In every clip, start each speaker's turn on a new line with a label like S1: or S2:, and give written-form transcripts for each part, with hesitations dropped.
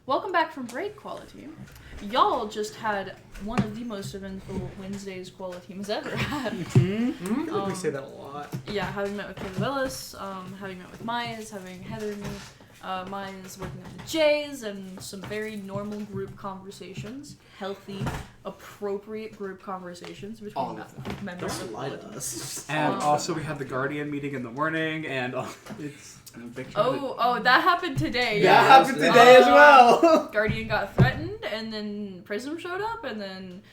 S1: Welcome back from break, Quality. Y'all just had one of the most eventful Wednesdays Quality team has ever had.
S2: We say that a lot.
S1: Yeah, having met with Kevin Willis, having met with Myers, having Heather meet. Myers working at the Jays, and some very normal group conversations. Healthy, appropriate group conversations between members of
S2: Lie to
S1: Quality.
S2: us.
S3: And also we had the Guardian meeting in the morning, and it's a big
S1: That happened today.
S2: That
S1: Yeah.
S2: happened today as well.
S1: Guardian got threatened, and then Prism showed up, and then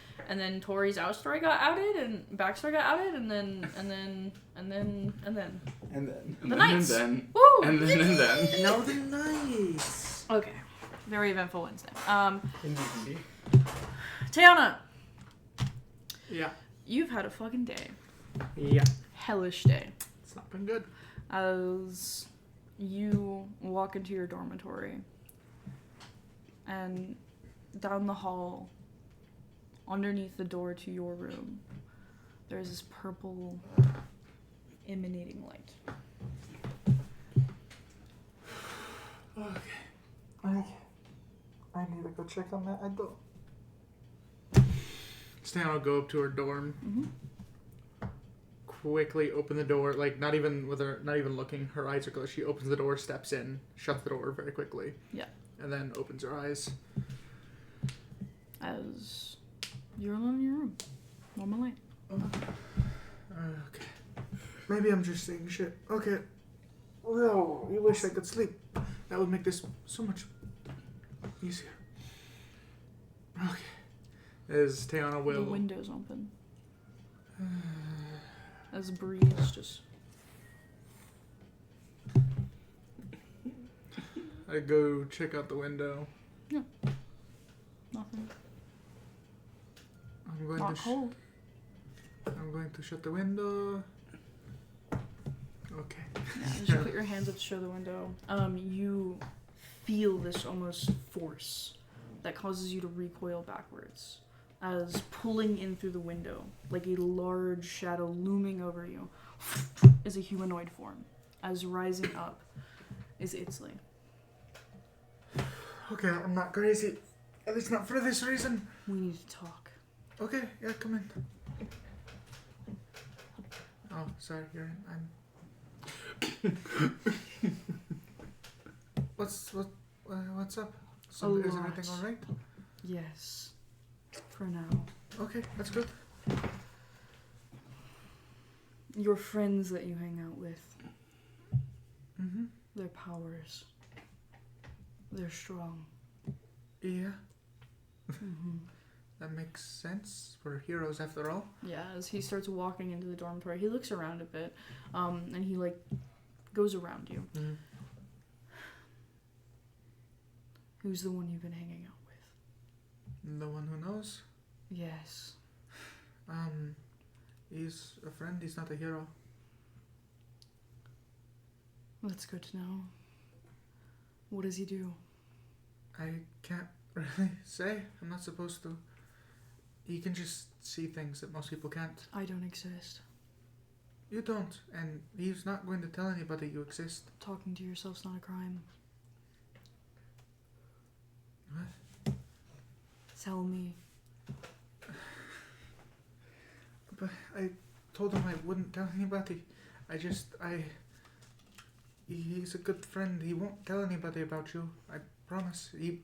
S1: Tori's outstory got outed, and backstory got outed, and then the Knights. Woo!
S3: And then.
S2: Now the Knights.
S1: Okay, very eventful Wednesday.
S2: Indeed.
S1: Tiana,
S3: Yeah.
S1: you've had a fucking day.
S2: Yeah.
S1: Hellish day.
S2: It's not been good.
S1: As you walk into your dormitory, and down the hall, underneath the door to your room, there's this purple emanating light.
S2: Okay. I need to go check on that. I don't.
S4: Stan will go up to her dorm,
S1: Mm-hmm.
S4: quickly open the door, like not even looking. Her eyes are closed. She opens the door, steps in, shuts the door very quickly.
S1: Yeah.
S4: And then opens her eyes.
S1: As you're alone in your room. Normal light.
S4: Okay. Maybe I'm just saying shit. Okay. Well, you wish I could sleep. That would make this so much easier. Okay. As Tiana will.
S1: The window's open. As a breeze just...
S4: I go check out the window.
S1: Nothing.
S4: I'm going
S1: Not
S4: to.
S1: cold.
S4: I'm going to shut the window. Okay.
S1: Yeah, as you put your hands up to show the window, you feel this almost force that causes you to recoil backwards, as pulling in through the window, like a large shadow looming over you, is a humanoid form. As rising up is Itzley.
S4: Okay, I'm not crazy. At least not for this reason.
S1: We need to talk.
S4: Okay, yeah, come in. Oh, sorry, you're in. What's up? Is everything all right?
S1: Yes. For now.
S4: Okay, that's good.
S1: Your friends that you hang out with,
S4: Mhm.
S1: their powers, they're strong.
S4: Yeah,
S1: Mm-hmm.
S4: that makes sense. We're heroes after all.
S1: Yeah, as he starts walking into the dormitory, he looks around a bit, and he, goes around you.
S4: Mm.
S1: Who's the one you've been hanging out with?
S4: The one who knows.
S1: Yes.
S4: He's a friend. He's not a hero.
S1: That's good to know. What does he do?
S4: I can't really say. I'm not supposed to. He can just see things that most people can't.
S1: I don't exist.
S4: You don't, and he's not going to tell anybody you exist.
S1: Talking to yourself's not a crime.
S4: What?
S1: Tell me.
S4: But I told him I wouldn't tell anybody. He's a good friend. He won't tell anybody about you. I promise. He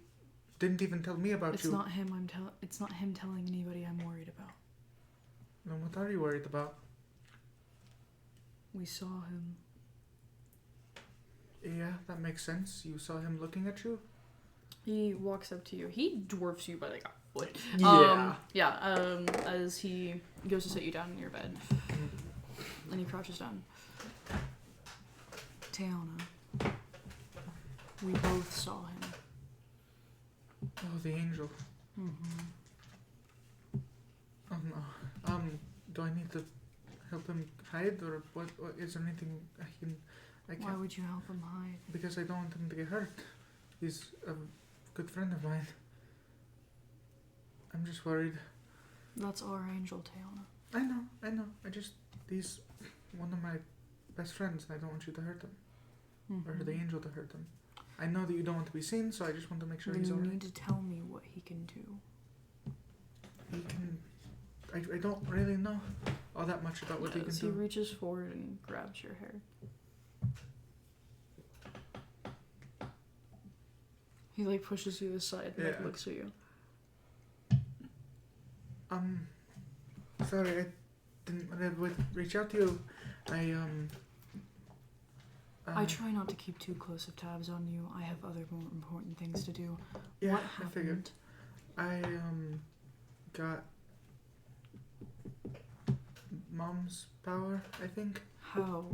S4: didn't even tell me about
S1: It's
S4: you.
S1: not him. It's not him telling anybody I'm worried about.
S4: Then what are you worried about?
S1: We saw him.
S4: Yeah, that makes sense. You saw him looking at you?
S1: He walks up to you. He dwarfs you by a foot.
S2: Yeah.
S1: As he goes to sit you down in your bed. And he crouches down. Tiana. We both saw him.
S4: Oh, the angel.
S1: Mm-hmm.
S4: Oh no. Do I need to help him hide, or what is there anything I can't?
S1: Why would you help him hide?
S4: Because I don't want him to get hurt. He's a good friend of mine. I'm just worried.
S1: That's our angel, Tiana.
S4: I know. He's one of my best friends, and I don't want you to hurt him.
S1: Mm-hmm.
S4: Or the angel to hurt him. I know that you don't want to be seen, so I just want to make sure
S1: Then
S4: he's
S1: you
S4: alright.
S1: need to tell me what he can do.
S4: He can. I don't really know all that much about what he can
S1: Yes,
S4: do.
S1: he reaches forward and grabs your hair. He like pushes you aside and like
S4: Yeah.
S1: looks at you.
S4: Sorry, I didn't want to reach out to you.
S1: I try not to keep too close of tabs on you. I have other more important things to do.
S4: Yeah,
S1: What
S4: I figured.
S1: happened?
S4: I got mom's power, I think.
S1: How?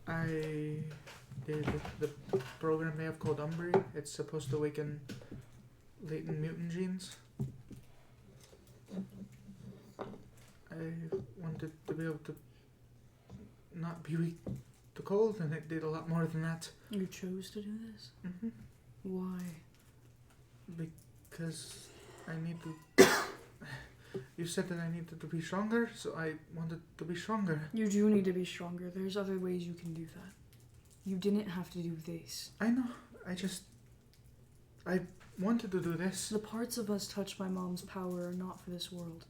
S4: I did the program they have called Umbri. It's supposed to awaken latent mutant genes. I wanted to be able to not be weak to cold, and it did a lot more than that.
S1: You chose to do this?
S4: Mm-hmm.
S1: Why?
S4: Because I need to. You said that I needed to be stronger, so I wanted to be stronger.
S1: You do need to be stronger. There's other ways you can do that. You didn't have to do this.
S4: I know. I wanted to do this.
S1: The parts of us touched by Mom's power are not for this world.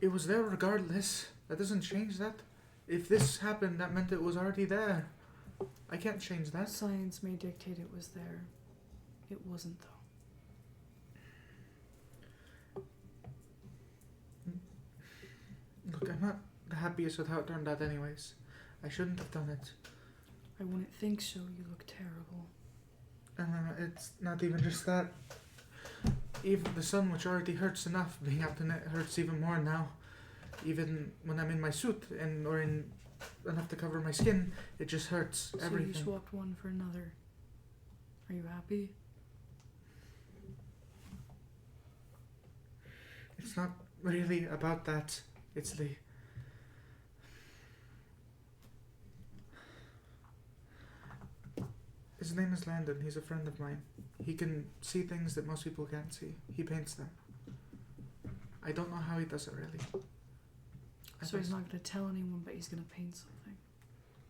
S4: It was there regardless. That doesn't change that. If this happened, that meant it was already there. I can't change that.
S1: Science may dictate it was there. It wasn't, though.
S4: Look, I'm not the happiest with how it turned out anyways. I shouldn't have done it.
S1: I wouldn't think so. You look terrible.
S4: It's not even just that. Even the sun, which already hurts enough, being out in it hurts even more now. Even when I'm in my suit or in enough to cover my skin, it just hurts everything.
S1: So you swapped one for another. Are you happy?
S4: It's not really about that. It's the... His name is Landon. He's a friend of mine. He can see things that most people can't see. He paints them. I don't know how he does it really.
S1: So he's not going to tell anyone, but he's going to paint something.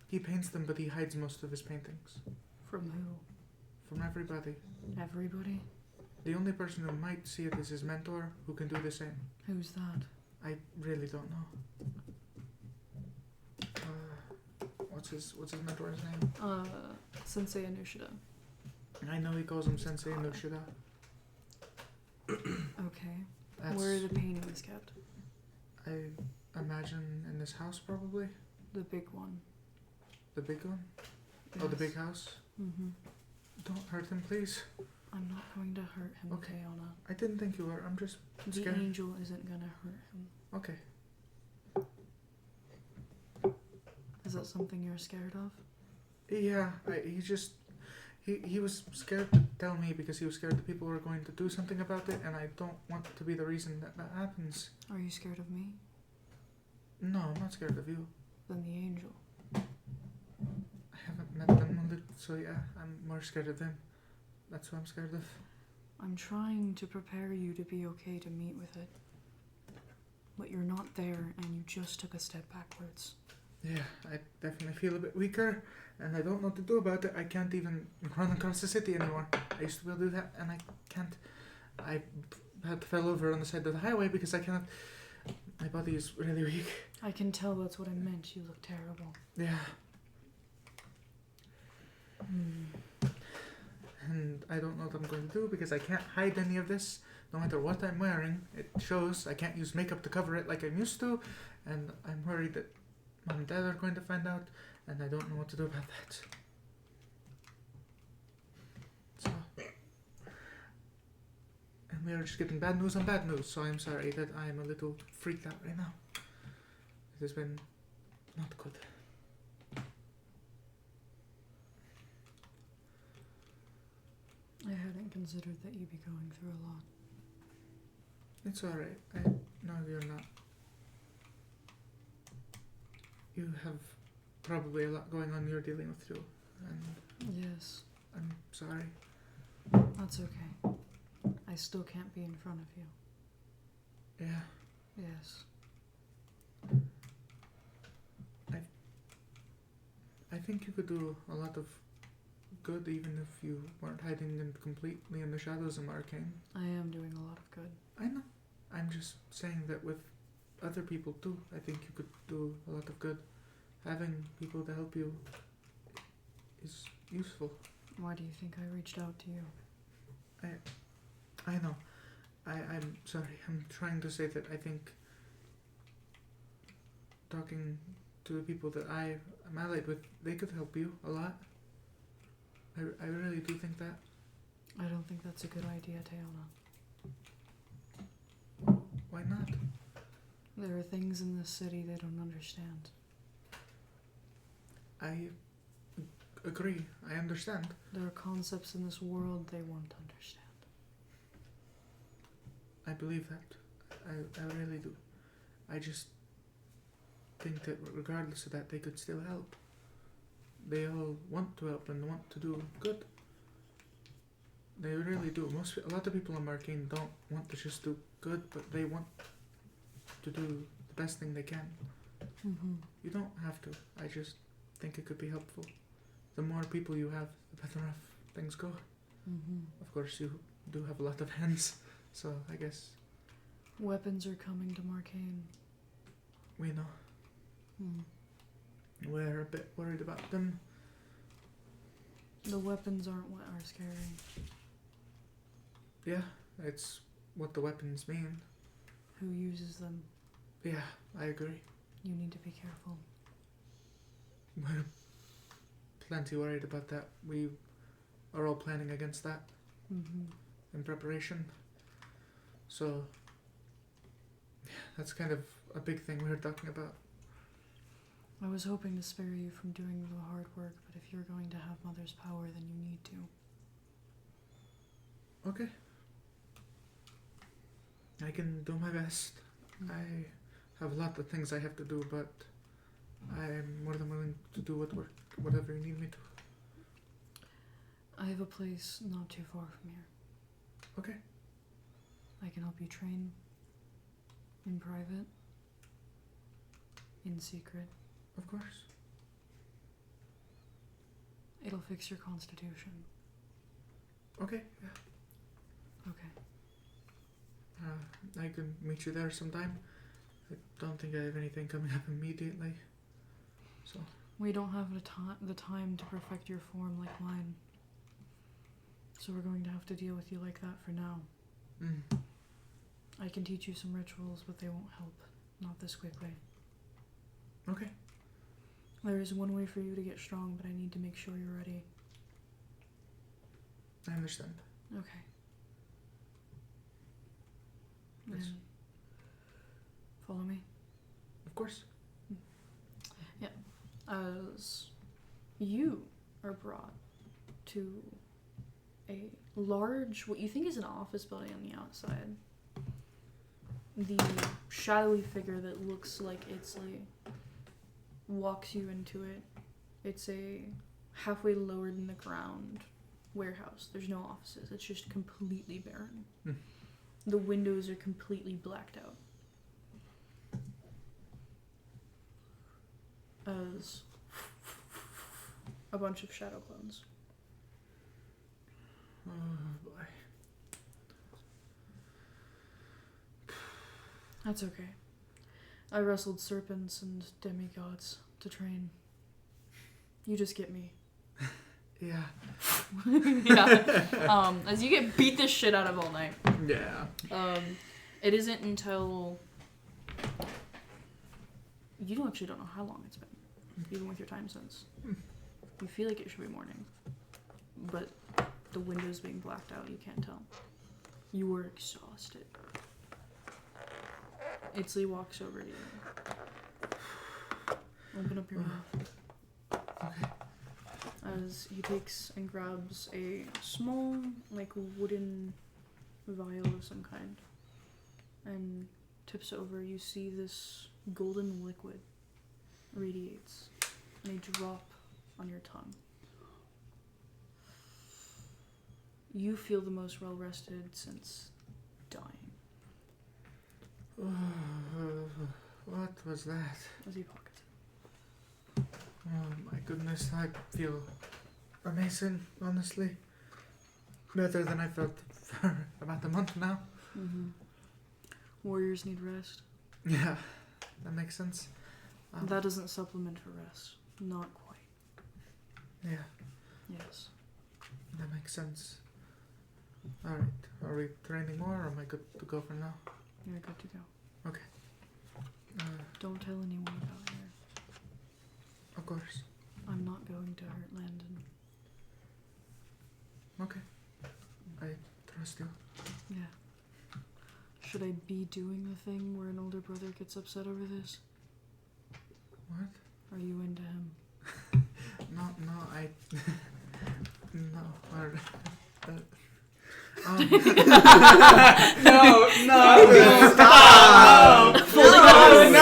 S4: He paints them, but he hides most of his paintings.
S1: From who?
S4: From everybody.
S1: Everybody?
S4: The only person who might see it is his mentor, who can do the same.
S1: Who's that?
S4: I really don't know. What's his mentor's name?
S1: Sensei Anushida.
S4: I know he calls him Sensei Anushida.
S1: Okay.
S4: That's,
S1: Where are the paintings kept?
S4: I imagine in this house probably.
S1: The big one.
S4: The big one? Oh, the
S1: Yes.
S4: big house?
S1: Mm-hmm.
S4: Don't hurt him, please.
S1: I'm not going to hurt him,
S4: Okay.
S1: Fiona.
S4: I didn't think you were. I'm just
S1: The
S4: scared.
S1: angel isn't going to hurt him.
S4: Okay.
S1: Is that something you're scared of?
S4: Yeah, he was scared to tell me because he was scared that people were going to do something about it, and I don't want to be the reason that happens.
S1: Are you scared of me?
S4: No, I'm not scared of you.
S1: Then the angel.
S4: I haven't met them, so yeah, I'm more scared of them. That's what I'm scared of.
S1: I'm trying to prepare you to be okay to meet with it. But you're not there, and you just took a step backwards.
S4: Yeah, I definitely feel a bit weaker, and I don't know what to do about it. I can't even run across the city anymore. I used to be able to do that, and I can't. I fell over on the side of the highway because I cannot. My body is really weak.
S1: I can tell that's what I meant. You look terrible.
S4: Yeah. And I don't know what I'm going to do because I can't hide any of this. No matter what I'm wearing, it shows. I can't use makeup to cover it like I'm used to, and I'm worried that Mom and Dad are going to find out, and I don't know what to do about that. So, and we are just getting bad news on bad news, so I'm sorry that I am a little freaked out right now. It has been not good.
S1: I hadn't considered that you'd be going through a lot.
S4: It's alright. I know you're not. You have probably a lot going on you're dealing with too. And
S1: Yes,
S4: I'm sorry.
S1: that's okay. I still can't be in front of you.
S4: Yeah.
S1: Yes.
S4: I think you could do a lot of good even if you weren't hiding completely in the shadows of Marcainne.
S1: I am doing a lot of good.
S4: I know. I'm just saying that with other people too, I think you could do a lot of good. Having people to help you is useful.
S1: Why do you think I reached out to you?
S4: I know. I'm sorry. I'm trying to say that I think talking to the people that I am allied with, they could help you a lot. I really do think that.
S1: I don't think that's a good idea, Teona.
S4: Why not?
S1: There are things in this city they don't understand.
S4: I agree. I understand.
S1: There are concepts in this world they won't understand.
S4: I believe that. I really do. I just think that regardless of that, they could still help. They all want to help and want to do good. They really do. A lot of people in Marcainne don't want to just do good, but they want to do the best thing they can.
S1: Mm-hmm.
S4: You don't have to. I just think it could be helpful. The more people you have, the better off things go.
S1: Mm-hmm.
S4: Of course, you do have a lot of hands, so I guess
S1: Weapons are coming to Marcainne.
S4: we know.
S1: Hmm.
S4: We're a bit worried about them.
S1: The weapons aren't what are scary.
S4: Yeah, it's what the weapons mean.
S1: Who uses them?
S4: Yeah, I agree.
S1: You need to be careful.
S4: We're plenty worried about that. We are all planning against that
S1: Mm-hmm.
S4: in preparation. So, yeah, that's kind of a big thing we were talking about.
S1: I was hoping to spare you from doing the hard work, but if you're going to have Mother's power, then you need to.
S4: Okay. I can do my best. I have a lot of things I have to do, but I'm more than willing to do whatever you need me to.
S1: I have a place not too far from here.
S4: Okay.
S1: I can help you train. In private. In secret.
S4: Of course.
S1: It'll fix your constitution.
S4: Okay, yeah.
S1: Okay.
S4: I can meet you there sometime. I don't think I have anything coming up immediately. So,
S1: We don't have the time to perfect your form like mine. So we're going to have to deal with you like that for now. I can teach you some rituals, but they won't help. Not this quickly.
S4: Okay.
S1: There is one way for you to get strong, but I need to make sure you're ready.
S4: I understand.
S1: Okay.
S4: Yes.
S1: Then follow me.
S4: Of course.
S1: As you are brought to a large, what you think is an office building on the outside. The shadowy figure that looks like Itzley walks you into it. It's a halfway lowered in the ground warehouse. There's no offices. It's just completely barren. The windows are completely blacked out. As a bunch of shadow clones.
S4: Oh boy.
S1: That's okay. I wrestled serpents and demigods to train. You just get me.
S4: Yeah.
S1: Yeah. As you get beat the shit out of all night.
S4: Yeah.
S1: It isn't until you actually don't know how long it's been, even with your time sense. You feel like it should be morning, but the windows being blacked out, you can't tell. You were exhausted. Itzley walks over to you. Open up your mouth.
S4: Okay.
S1: As he takes and grabs a small, like, wooden vial of some kind and tips it over. You see this golden liquid radiates and a drop on your tongue. You feel the most well rested since dying.
S4: What was that?
S1: As he pockets it.
S4: Oh my goodness, I feel amazing, honestly. Better than I felt for about a month now.
S1: Mm-hmm. Warriors need rest.
S4: Yeah, that makes sense.
S1: That doesn't supplement for rest. Not quite.
S4: Yeah,
S1: Yes.
S4: that makes sense. Alright, are we training more or am I good to go for now?
S1: You're good to go. Don't tell anyone about here.
S4: Of course.
S1: I'm not going to hurt Landon.
S4: Okay. I trust you.
S1: Yeah. Should I be doing the thing where an older brother gets upset over this?
S4: What?
S1: Are you into him?
S4: No, I... no, or...
S3: No, stop!
S1: No!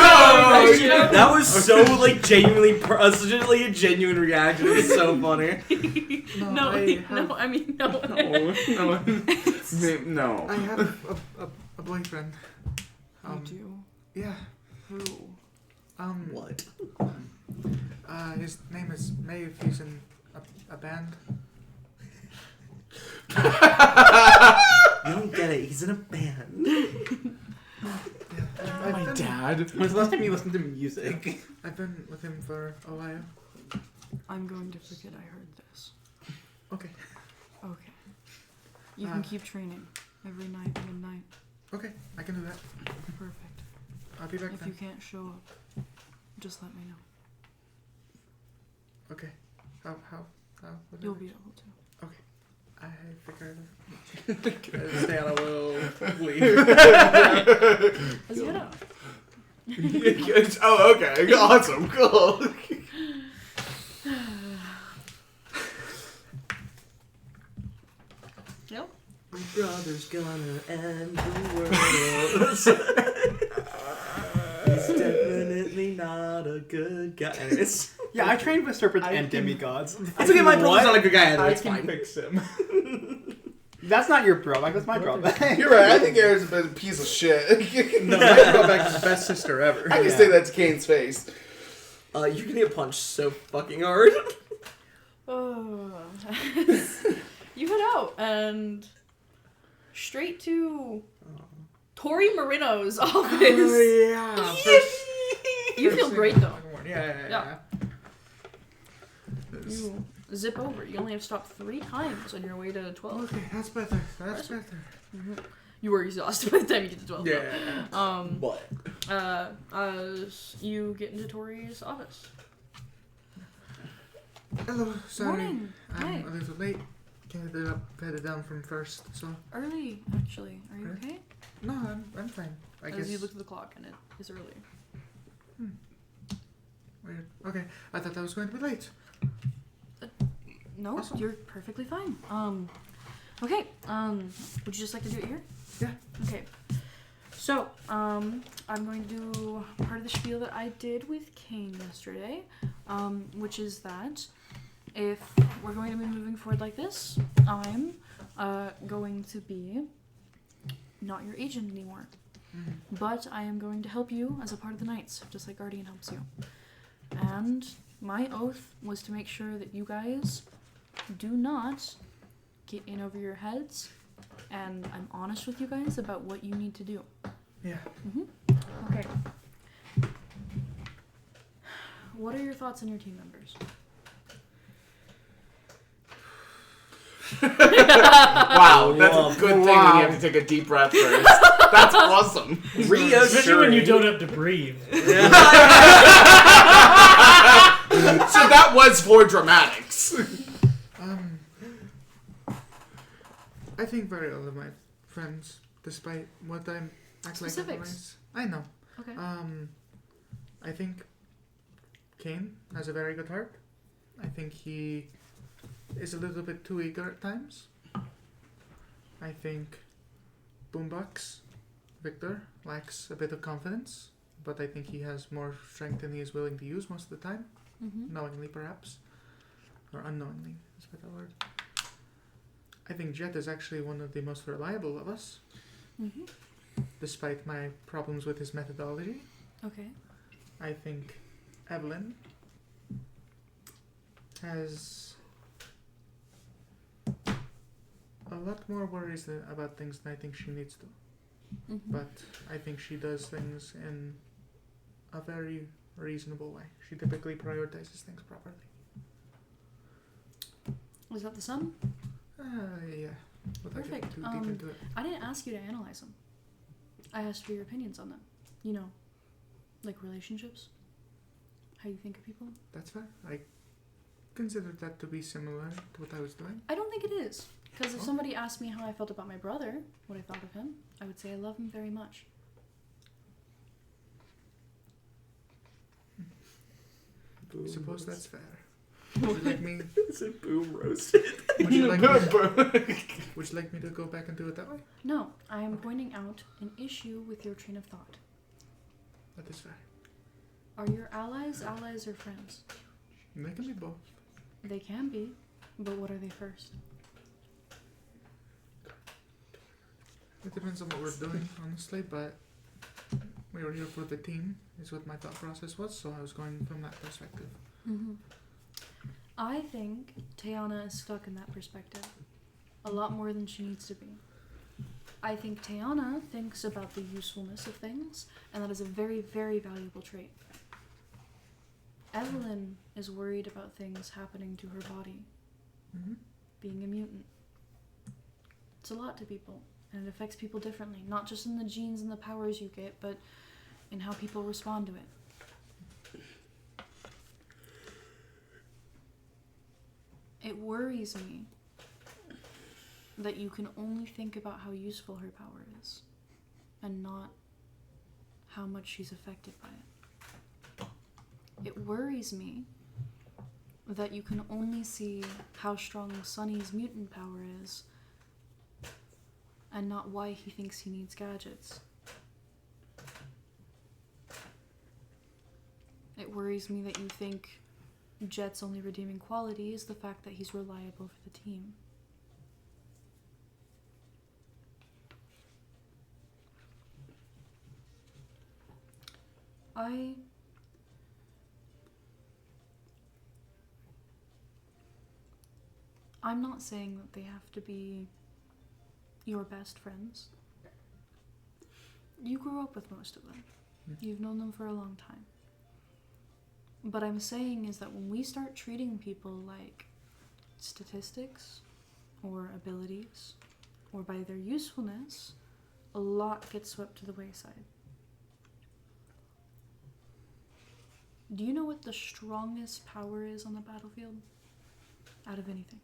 S3: That was so like genuinely, such a genuine reaction. It was so funny.
S1: No, I mean, no.
S3: No.
S4: I have a boyfriend.
S1: You do?
S4: Yeah.
S1: Who?
S3: What?
S4: His name is Maeve. He's in a band.
S3: You don't get it. He's in a band.
S4: Yeah.
S3: My dad. When's the last time you listened to music?
S4: I've been with him for a while.
S1: I'm going to forget I heard this.
S4: Okay.
S1: Okay. You can keep training every night, midnight.
S4: Okay, I can do that.
S1: Perfect.
S4: I'll be back
S1: If
S4: then.
S1: you can't show up, just let me know.
S4: Okay. How? What
S1: You'll
S4: do
S1: be able to.
S4: I figured.
S3: Stay on a little leave.
S1: Let's get out.
S5: Oh, okay. Awesome. Cool.
S1: Yep.
S3: My brother's gonna end the world. He's definitely not a good guy. Yeah, I trained with serpents and demigods. That's okay, my brother's not a good guy either.
S4: I
S3: It's
S4: can
S3: fine.
S4: fix him.
S3: That's not your drawback, that's my drawback.
S5: You're right. I think Aaron's a piece of shit.
S4: No, my drawback is best sister ever.
S5: I can say that to Kane's face.
S3: You can get punched so fucking hard.
S1: Oh. You head out and straight to Tori Marino's office.
S4: Oh, yeah.
S1: You feel great though.
S4: Yeah.
S1: You zip over. You only have to stop 3 times on your way to 12.
S4: Okay, that's better. That's better.
S1: Mm-hmm. You were exhausted by the time you get to 12.
S4: Yeah.
S3: What?
S1: You get into Tori's office.
S4: Hello, sorry.
S1: Morning. Hi.
S4: I'm a little late. Headed down from first, so.
S1: Early, actually. Are you okay?
S4: No, I'm fine. I
S1: As
S4: guess.
S1: you look at the clock and it is early.
S4: Weird. Okay, I thought I was going to be late.
S1: No,
S4: Awesome.
S1: you're perfectly fine. Okay. Would you just like to do it here?
S4: Yeah.
S1: Okay. So, I'm going to do part of the spiel that I did with Kane yesterday, which is that if we're going to be moving forward like this, I'm going to be not your agent anymore. But I am going to help you as a part of the Knights, just like Guardian helps you. And my oath was to make sure that you guys do not get in over your heads, and I'm honest with you guys about what you need to do.
S4: Yeah.
S1: Okay. What are your thoughts on your team members?
S5: Wow, that's a good thing when you have to take a deep breath first. That's awesome.
S6: Especially when you don't have to breathe.
S5: So that was for dramatics.
S4: I think very well of my friends, despite what I'm act like
S1: Specifics.
S4: otherwise. I know.
S1: Okay.
S4: I think Kane has a very good heart. I think he is a little bit too eager at times. I think Boombox, Victor, lacks a bit of confidence, but I think he has more strength than he is willing to use most of the time. Knowingly, perhaps. Or unknowingly, is a better word. I think Jet is actually one of the most reliable of us, despite my problems with his methodology.
S1: Okay.
S4: I think Evelyn has a lot more worries about things than I think she needs to.
S1: Mm-hmm.
S4: But I think she does things in a very reasonable way. She typically prioritizes things properly.
S1: Was that the sum?
S4: Yeah. Without getting
S1: Perfect.
S4: too deep into it.
S1: I didn't ask you to analyze them. I asked for your opinions on them. You know, like relationships. How you think of people.
S4: That's fair. I considered that to be similar to what I was doing.
S1: I don't think it is. Because if
S4: Oh.
S1: somebody asked me how I felt about my brother, what I thought of him, I would say I love him very much.
S4: I suppose that's fair. Would you like me?
S3: It's a boom roasted.
S4: Would you like me? Would you like me to go back and do it that way?
S1: No, I am pointing out an issue with your train of thought.
S4: That is fair.
S1: Are your allies or friends?
S4: They can be both.
S1: They can be, but what are they first?
S4: It depends on what we're doing, honestly, but we were here for the team, is what my thought process was, so I was going from that perspective.
S1: Mm-hmm. I think Tayana is stuck in that perspective a lot more than she needs to be. I think Tayana thinks about the usefulness of things, and that is a very, very valuable trait. Evelyn is worried about things happening to her body,
S4: Mm-hmm.
S1: being a mutant. It's a lot to people, and it affects people differently, not just in the genes and the powers you get, but in how people respond to it. It worries me that you can only think about how useful her power is, and not how much she's affected by it. It worries me that you can only see how strong Sunny's mutant power is, and not why he thinks he needs gadgets. It worries me that you think Jet's only redeeming quality is the fact that he's reliable for the team. I'm not saying that they have to be your best friends. You grew up with most of them. You've known them for a long time. But I'm saying is that when we start treating people like statistics or abilities or by their usefulness, a lot gets swept to the wayside. Do you know what the strongest power is on the battlefield? Out of anything.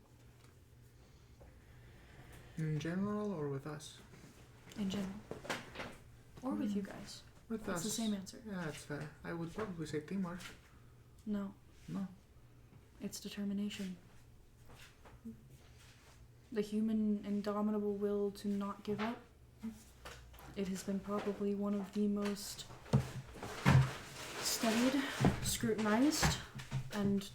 S4: In general, or with us?
S1: In general. Or with you guys.
S4: With
S1: It's
S4: us.
S1: the same answer.
S4: Yeah, that's fair. I would probably say teamwork.
S1: No.
S4: No.
S1: It's determination. The human indomitable will to not give up. It has been probably one of the most studied, scrutinized, and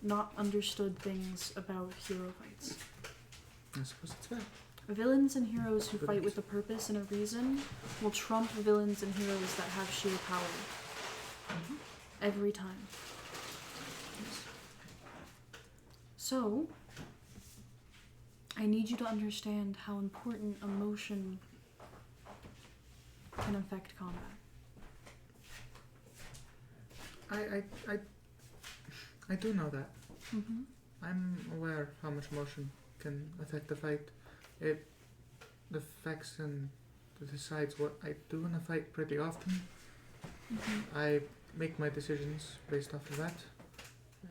S1: not understood things about hero fights.
S4: I suppose it's fair.
S1: Villains and heroes who fight with a purpose and a reason will trump villains and heroes that have sheer power. Every time. So, I need you to understand how important emotion can affect combat.
S4: I do know that.
S1: Mm-hmm.
S4: I'm aware how much emotion can affect a fight. It affects and decides what I do in a fight pretty often.
S1: Mm-hmm.
S4: I make my decisions based off of that.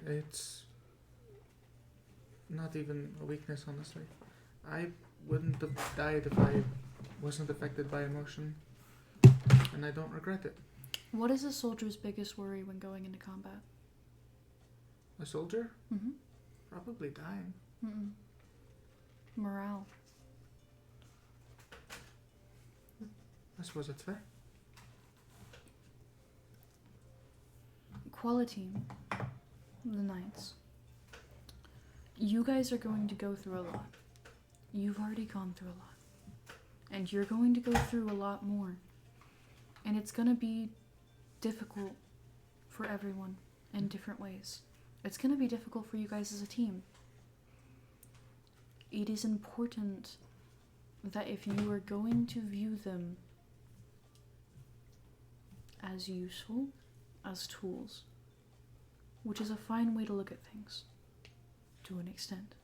S4: It's not even a weakness, honestly. I wouldn't have died if I wasn't affected by emotion, and I don't regret it.
S1: What is a soldier's biggest worry when going into combat?
S4: A soldier?
S1: Mm-hmm.
S4: Probably dying.
S1: Mm-mm. Morale.
S4: I suppose that's fair.
S1: Quality. The Knights. You guys are going to go through a lot. You've already gone through a lot. And you're going to go through a lot more. And it's going to be difficult for everyone in different ways. it's going to be difficult for you guys as a team. It is important that if you are going to view them as useful, as tools, which is a fine way to look at things, to an extent,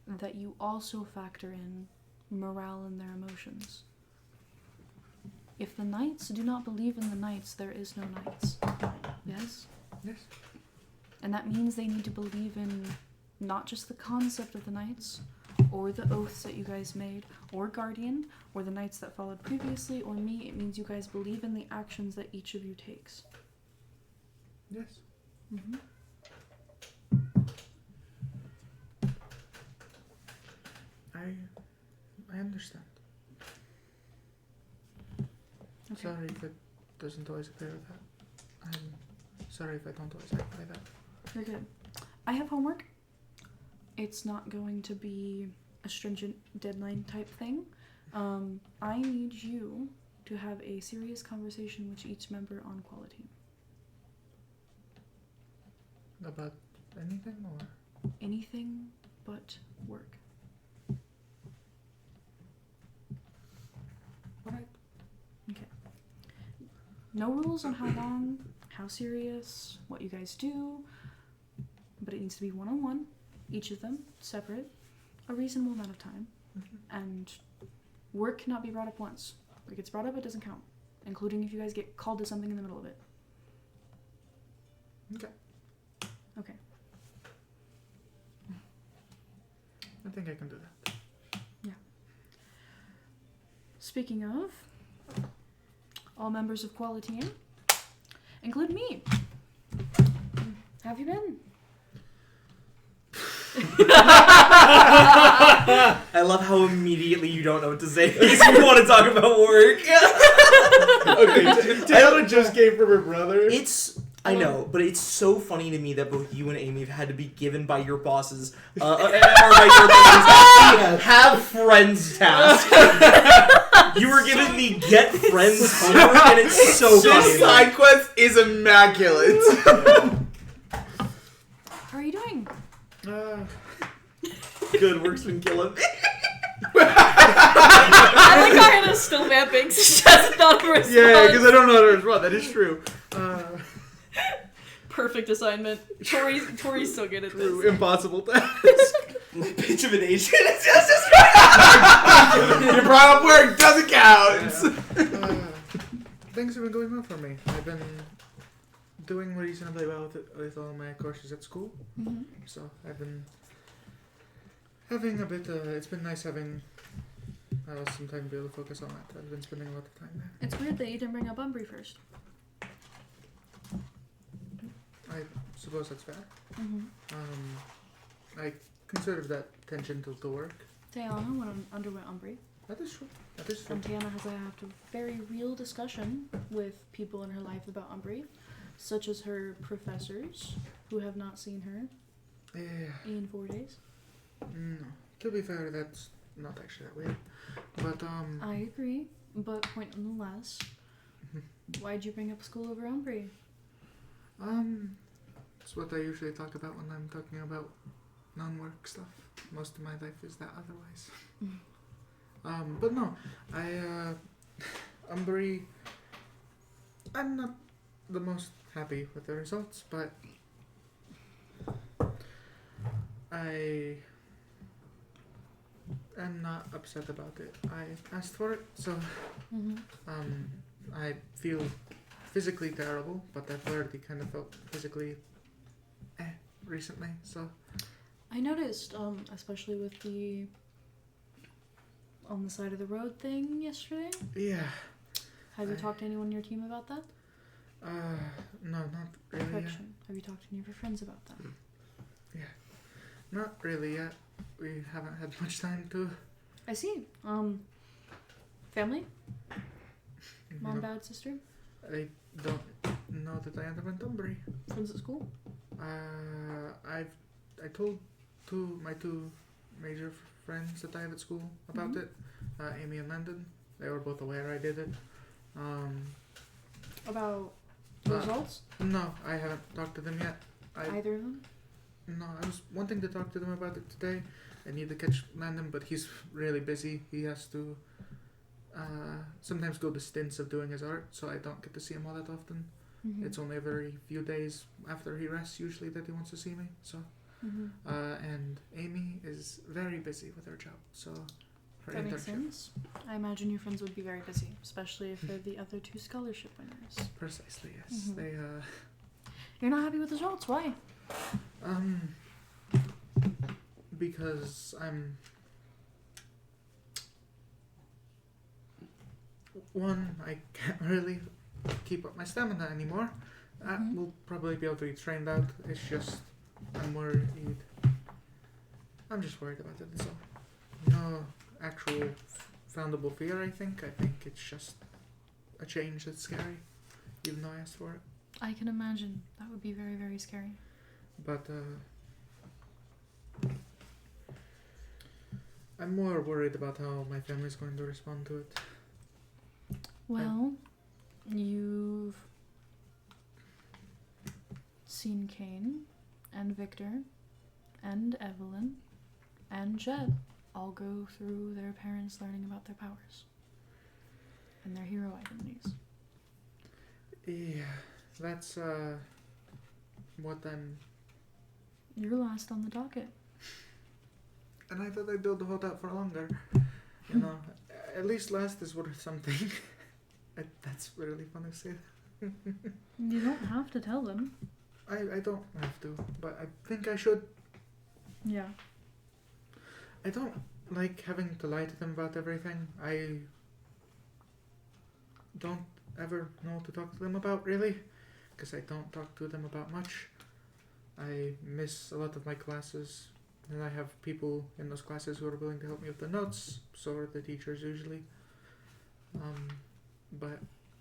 S1: that you also factor in morale and their emotions. If the knights do not believe in the knights, there is no knights. Yes?
S4: Yes.
S1: And that means they need to believe in not just the concept of the knights, or the oaths that you guys made, or Guardian, or the knights that followed previously, or me. It means you guys believe in the actions that each of you takes.
S4: Yes.
S1: Mm-hmm.
S4: I understand.
S1: Okay.
S4: Sorry if it doesn't always appear that. I'm sorry if I don't always act like that.
S1: You're good. I have homework. It's not going to be a stringent deadline type thing. I need you to have a serious conversation with each member on quality.
S4: About anything or?
S1: Anything but work.
S4: Alright.
S1: Okay. No rules on how long, how serious, what you guys do, but it needs to be one-on-one, each of them, separate, a reasonable amount of time, and work cannot be brought up once. If it gets brought up, it doesn't count, including if you guys get called to something in the middle of it.
S4: Okay.
S1: Okay.
S4: I think I can do that.
S1: Speaking of, all members of Quality Inn, include me. How have you been?
S3: I love how immediately you don't know what to say because you want to talk about work.
S5: Okay, Taylor just came from her brother.
S3: I know, but it's so funny to me that both you and Amy have had to be given by your bosses, or by your bosses, have friends task. You were given the get friends homework, and it's so funny.
S5: This side quest is immaculate.
S1: How are you doing?
S3: Good work's been killing me.
S1: I like how Hannah's still vamping, so she hasn't thought of a response.
S4: Yeah, because I don't know how to respond. That is true.
S1: Perfect assignment. Tori's so good at
S4: True.
S1: this.
S4: Impossible task.
S3: My bitch of an Asian is just
S5: Your brought up work doesn't count.
S4: Things have been going well for me. I've been doing reasonably well with all my courses at school.
S1: Mm-hmm.
S4: So I've been having a bit. It's been nice having some time to be able to focus on that. I've been spending a lot of time there.
S1: It's weird that you didn't bring up Umbry first.
S4: I suppose that's fair.
S1: Mm-hmm.
S4: I considered that tangential to work.
S1: Tiana underwent Umbry.
S4: That is true. That is true.
S1: And Tiana has had a very real discussion with people in her life about Umbry, such as her professors, who have not seen her
S4: Yeah.
S1: in 4 days.
S4: No. To be fair, that's not actually that weird. But
S1: I agree, but point nonetheless, why'd you bring up school over Umbry?
S4: it's what I usually talk about when I'm talking about non-work stuff. Most of my life is that otherwise. But no, Umbry, I'm not the most happy with the results, but I am not upset about it. I asked for it, so I feel physically terrible, but I've already kind of felt physically recently, so
S1: I noticed, especially with the on the side of the road thing yesterday.
S4: yeah.
S1: Have you talked to anyone on your team about that?
S4: No, not really yet.
S1: Perfection. Have you talked to any of your friends about that?
S4: Not really yet. We haven't had much time to.
S1: I see. Family? Mom,
S4: No,
S1: dad, sister?
S4: I don't know that I underwent Umbry.
S1: Friends at school?
S4: I told my two major friends that I have at school about
S1: Mhm.
S4: it. Amy and Landon. They were both aware I did it.
S1: About Results?
S4: No, I haven't talked to them yet.
S1: Either of them?
S4: No, I was wanting to talk to them about it today. I need to catch Landon, but he's really busy. He has to sometimes go to stints of doing his art, so I don't get to see him all that often.
S1: Mm-hmm.
S4: It's only a very few days after he rests usually that he wants to see me. So,
S1: Mm-hmm.
S4: and Amy is very busy with her job, so her
S1: That makes
S4: internship.
S1: sense. I imagine your friends would be very busy, especially if they're the other 2 scholarship winners.
S4: Precisely, yes.
S1: Mhm.
S4: They
S1: You're not happy with the results. Why?
S4: because I'm one, I can't really keep up my stamina anymore. That
S1: Mhm.
S4: will probably be able to be trained out. It's just I'm worried. I'm just worried about it. So no actual foundable fear. I think it's just a change that's scary, even though I asked for it.
S1: I can imagine. That would be very, very scary.
S4: But I'm more worried about how my family's going to respond to it.
S1: Well, you've seen Kane and Victor and Evelyn and Jet all go through their parents learning about their powers and their hero identities.
S4: Yeah, that's what I'm.
S1: You're last on the docket.
S4: And I thought I'd build the hold out for longer. You know, at least last is worth something. That's really fun to say.
S1: You don't have to tell them.
S4: I don't have to, but I think I should.
S1: Yeah.
S4: I don't like having to lie to them about everything. I don't ever know what to talk to them about, really, because I don't talk to them about much. I miss a lot of my classes, and I have people in those classes who are willing to help me with the notes, so are the teachers usually. But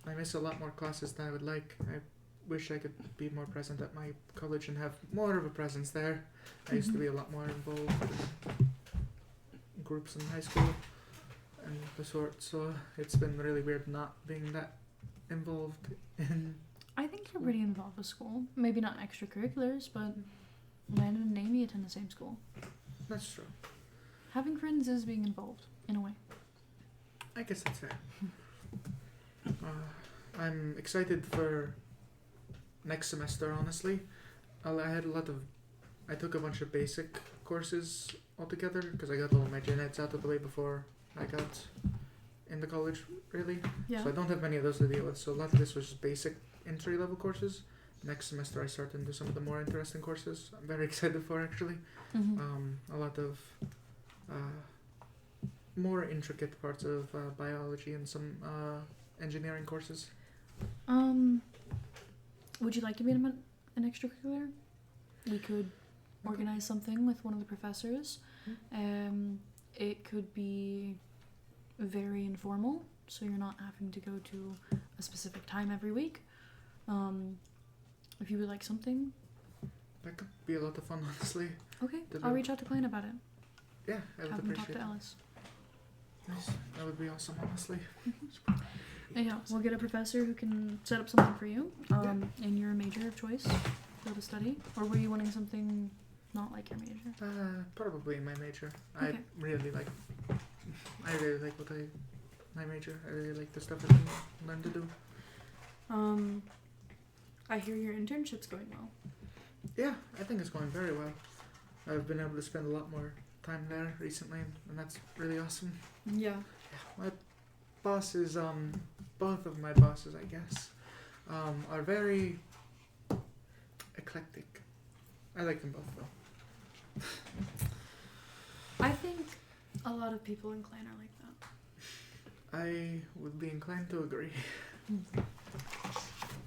S4: I miss a lot more classes than I would like. I wish I could be more present at my college and have more of a presence there. I used to be a lot more involved in groups in high school and the sort, so it's been really weird not being that involved in.
S1: I think you're pretty involved with school. Maybe not extracurriculars, but Landon and Amy attend the same school.
S4: That's true.
S1: Having friends is being involved, in a way.
S4: I guess that's fair. I'm excited for next semester, honestly. I took a bunch of basic courses altogether because I got all my gen eds out of the way before I got into college, really.
S1: Yeah.
S4: So I don't have many of those to deal with. So a lot of this was just basic entry level courses. Next semester I start into some of the more interesting courses I'm very excited for, actually.
S1: Mm-hmm.
S4: A lot of more intricate parts of biology and some engineering courses.
S1: Would you like to be in an extracurricular? We could organize something with one of the professors. It could be very informal, so you're not having to go to a specific time every week. If you would like something.
S4: That could be a lot of fun, honestly.
S1: Okay,
S4: Did
S1: I'll
S4: we-
S1: reach out to Clayton about it.
S4: Yeah, I would
S1: Have him talk
S4: appreciate
S1: to
S4: it.
S1: Ellis.
S4: Nice. That would be awesome, honestly.
S1: Yeah, we'll get a professor who can set up something for you in your major of choice for to study. Or were you wanting something not like your major?
S4: Probably my major.
S1: Okay.
S4: I really like my major. I really like the stuff I can learn to do.
S1: I hear your internship's going well.
S4: Yeah, I think it's going very well. I've been able to spend a lot more time there recently, and that's really awesome.
S1: Yeah.
S4: My bosses, both of my bosses, I guess, are very eclectic. I like them both, though.
S1: I think a lot of people in Clan are like that.
S4: I would be inclined to agree.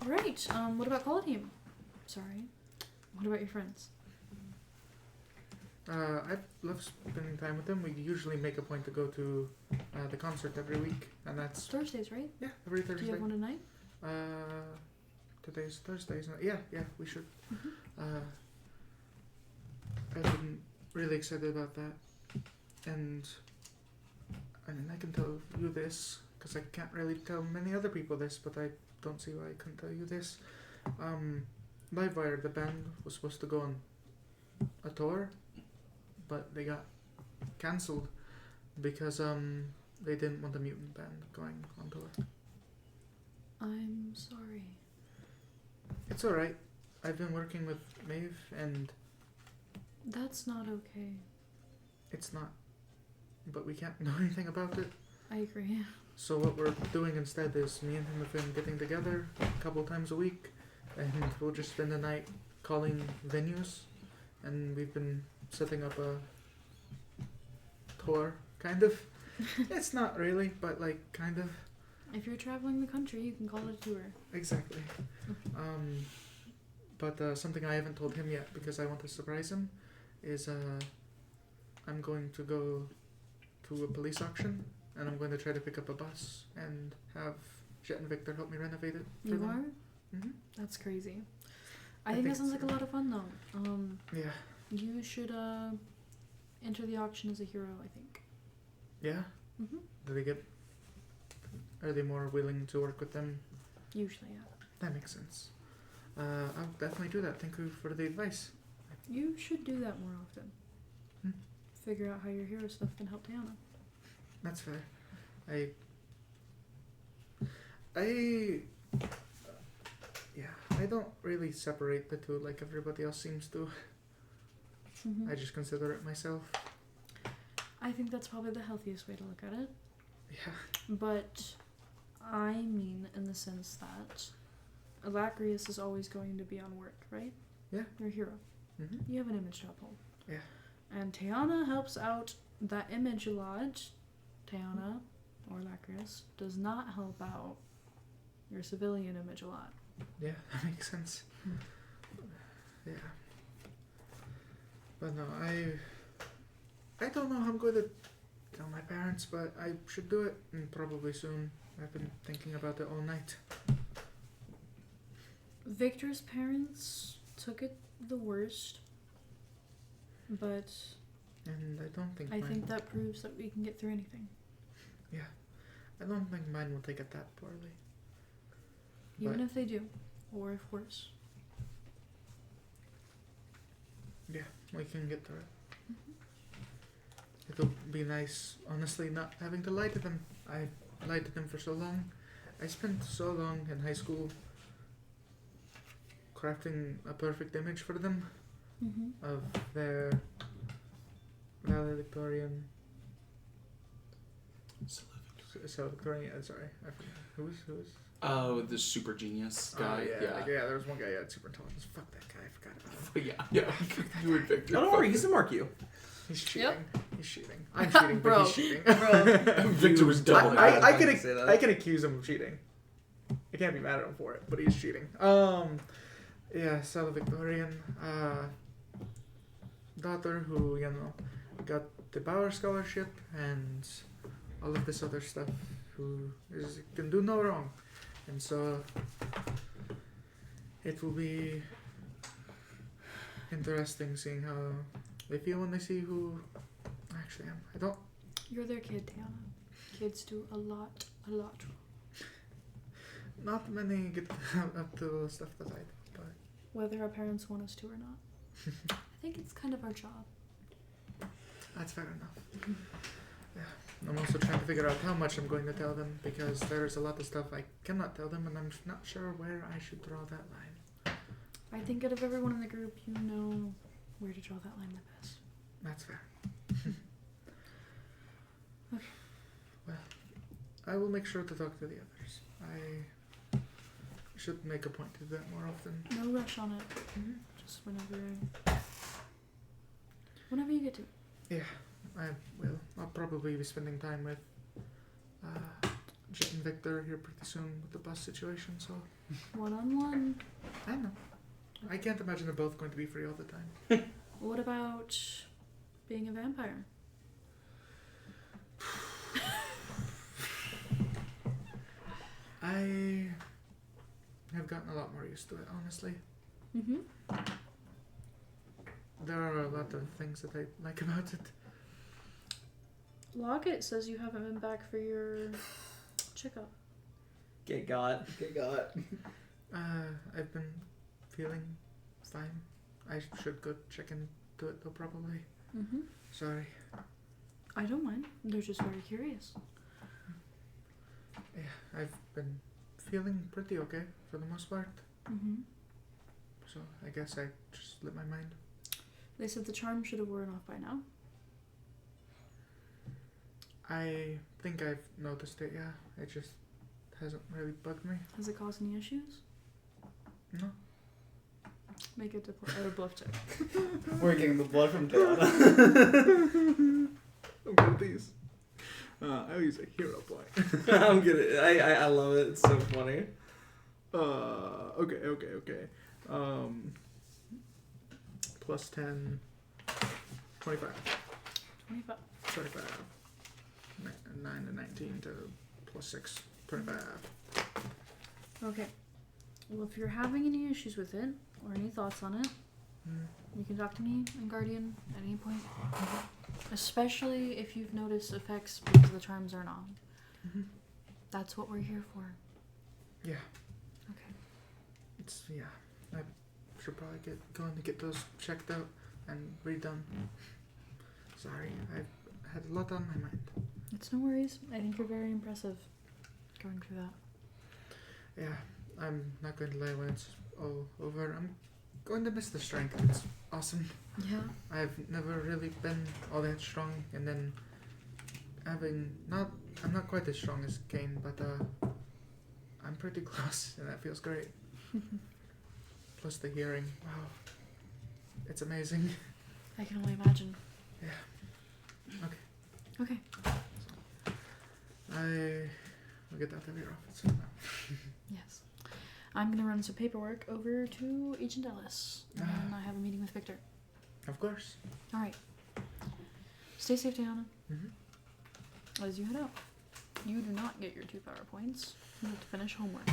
S1: Alright, what about Call Team? Sorry. What about your friends?
S4: I love spending time with them. We usually make a point to go to the concert every week, and that's
S1: Thursdays, right?
S4: yeah, every
S1: Do
S4: Thursday.
S1: you have one tonight?
S4: Today's Thursday, isn't it? Yeah, we should.
S1: Mhm.
S4: I've been really excited about that, and I mean, I can tell you this because I can't really tell many other people this, but I don't see why I couldn't tell you this. Livewire, the band was supposed to go on a tour, but they got cancelled because they didn't want the mutant band going on tour.
S1: I'm sorry.
S4: It's alright. I've been working with Maeve and
S1: That's not okay.
S4: it's not. But we can't do anything about it.
S1: I agree.
S4: So what we're doing instead is me and him have been getting together a couple times a week and we'll just spend the night calling venues and we've been setting up a tour, kind of. It's not really, but like kind of.
S1: If you're traveling the country, you can call it a tour.
S4: Exactly. But something I haven't told him yet because I want to surprise him is I'm going to go to a police auction and I'm going to try to pick up a bus and have Jet and Victor help me renovate it. For
S1: You
S4: them.
S1: are?
S4: Mm-hmm.
S1: That's crazy.
S4: I
S1: I think
S4: think
S1: that sounds
S4: so.
S1: like a lot of fun though.
S4: Yeah.
S1: You should enter the auction as a hero, I think.
S4: Yeah?
S1: Mm-hmm.
S4: Do they get... Are they more willing to work with them?
S1: Usually, yeah.
S4: That makes sense. I'll definitely do that. Thank you for the advice.
S1: You should do that more often.
S4: Hmm.
S1: Figure out how your hero stuff can help Tiana.
S4: That's fair. I don't really separate the two like everybody else seems to.
S1: Mm-hmm.
S4: I just consider it myself.
S1: I think that's probably the healthiest way to look at it.
S4: Yeah.
S1: But I mean in the sense that Alacrius is always going to be on work, right?
S4: Yeah.
S1: You're a hero.
S4: Mm-hmm.
S1: You have an image to uphold.
S4: Yeah.
S1: And Tiana helps out that image a lot. Tiana, or Alacrius, does not help out your civilian image a lot.
S4: Yeah, that makes sense.
S1: Hmm.
S4: Yeah. But no, I don't know how I'm going to tell my parents, but I should do it and probably soon. I've been thinking about it all night.
S1: Victor's parents took it the worst, but
S4: And I don't think
S1: I
S4: mine
S1: think that proves that we can get through anything.
S4: I don't think mine will take it that poorly.
S1: Even
S4: But-
S1: if they do, or if worse.
S4: Yeah, we can get through it. It'll be nice, honestly, not having to lie to them. I lied to them for so long. I spent so long in high school crafting a perfect image for them
S1: Mm-hmm.
S4: of their valedictorian. Valedictorian, sorry, I forgot. Who's?
S5: Oh, the super genius guy.
S4: Yeah, there was one guy who had super intelligence. Fuck that guy, I forgot about him.
S5: Yeah. You and Victor.
S3: No, don't worry, he's a mark you.
S4: He's cheating.
S1: Yep.
S4: He's cheating. I'm cheating,
S1: Bro.
S4: but he's cheating.
S5: Victor was double.
S4: I
S3: can
S4: I can accuse him of cheating. I can't be mad at him for it, but he's cheating. Yeah, valedictorian, daughter who, got the Bauer Scholarship and all of this other stuff, who can do no wrong. And so it will be interesting seeing how they feel when they see who I actually am. I don't.
S1: You're their kid, Tiana. Kids do a lot wrong.
S4: Not many get up to the stuff that I do, but
S1: Whether our parents want us to or not. I think it's kind of our job.
S4: that's fair enough. Yeah. I'm also trying to figure out how much I'm going to tell them because there's a lot of stuff I cannot tell them and I'm not sure where I should draw that line.
S1: I think out of everyone in the group, you know where to draw that line the best.
S4: That's fair.
S1: Okay.
S4: Well, I will make sure to talk to the others. I should make a point to do that more often.
S1: No rush on it. Just whenever you get to.
S4: Yeah, I will. I'll probably be spending time with Jet and Victor here pretty soon with the bus situation, so
S1: One-on-one.
S4: I know. I can't imagine they're both going to be free all the time.
S1: What about being a vampire?
S4: I have gotten a lot more used to it, honestly.
S1: Mm-hmm.
S4: There are a lot of things that I like about it.
S1: Lockett says you haven't been back for your checkup.
S3: Get got.
S4: I've been feeling fine. I should go check into it though, probably.
S1: Mm-hmm.
S4: Sorry.
S1: I don't mind. They're just very curious.
S4: Yeah, I've been feeling pretty okay for the most part.
S1: Mm-hmm.
S4: So I guess I just slipped my mind.
S1: They said the charm should have worn off by now.
S4: I think I've noticed it, yeah. It just hasn't really bugged me.
S1: Has it caused any issues?
S4: No.
S1: Make a bluff check.
S5: We're getting the blood from Diana.
S4: I'm good at these. I'll use a hero point.
S3: I'm good. I love it. It's so funny.
S4: Okay. Plus 10, 25.
S1: 25.
S4: 25. 9 to 19 to plus 6, 25.
S1: Okay. Well, if you're having any issues with it, or any thoughts on it, you can talk to me and Guardian at any point. Especially if you've noticed effects because the charms aren't on.
S4: Mm-hmm.
S1: That's what we're here for.
S4: Yeah.
S1: Okay.
S4: I should probably get going to get those checked out and redone. Sorry, I've had a lot on my mind.
S1: It's no worries. I think you're very impressive going through that.
S4: Yeah, I'm not going to lie when it's all over. I'm going to miss the strength. It's awesome.
S1: Yeah.
S4: I've never really been all that strong, and then I'm not quite as strong as Kane, but I'm pretty close, and that feels great. Plus the hearing, wow, it's amazing.
S1: I can only imagine.
S4: Yeah.
S1: Okay.
S4: I'll get that to your office now.
S1: Yes. I'm gonna run some paperwork over to Agent Ellis, and then I have a meeting with Victor.
S4: Of course.
S1: All right. Stay safe, Diana.
S4: Mm-hmm.
S1: As you head out, you do not get your 2 power points. You have to finish homework.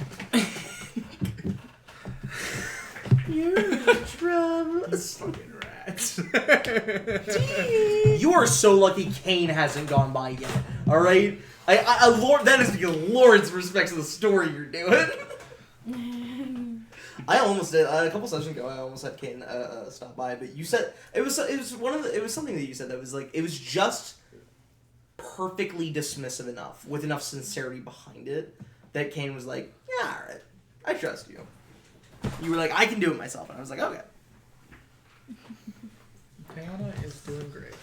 S3: You're in trouble.
S5: Fucking rats.
S3: You are so lucky Kane hasn't gone by yet. All right, that is because Lawrence respects the story you're doing. I almost did a couple sessions ago. I almost had Kane stop by, but you said it was something that you said that was like it was just perfectly dismissive enough with enough sincerity behind it that Kane was like, yeah, all right, I trust you. You were like, I can do it myself, and I was like, okay.
S5: Diana is doing great.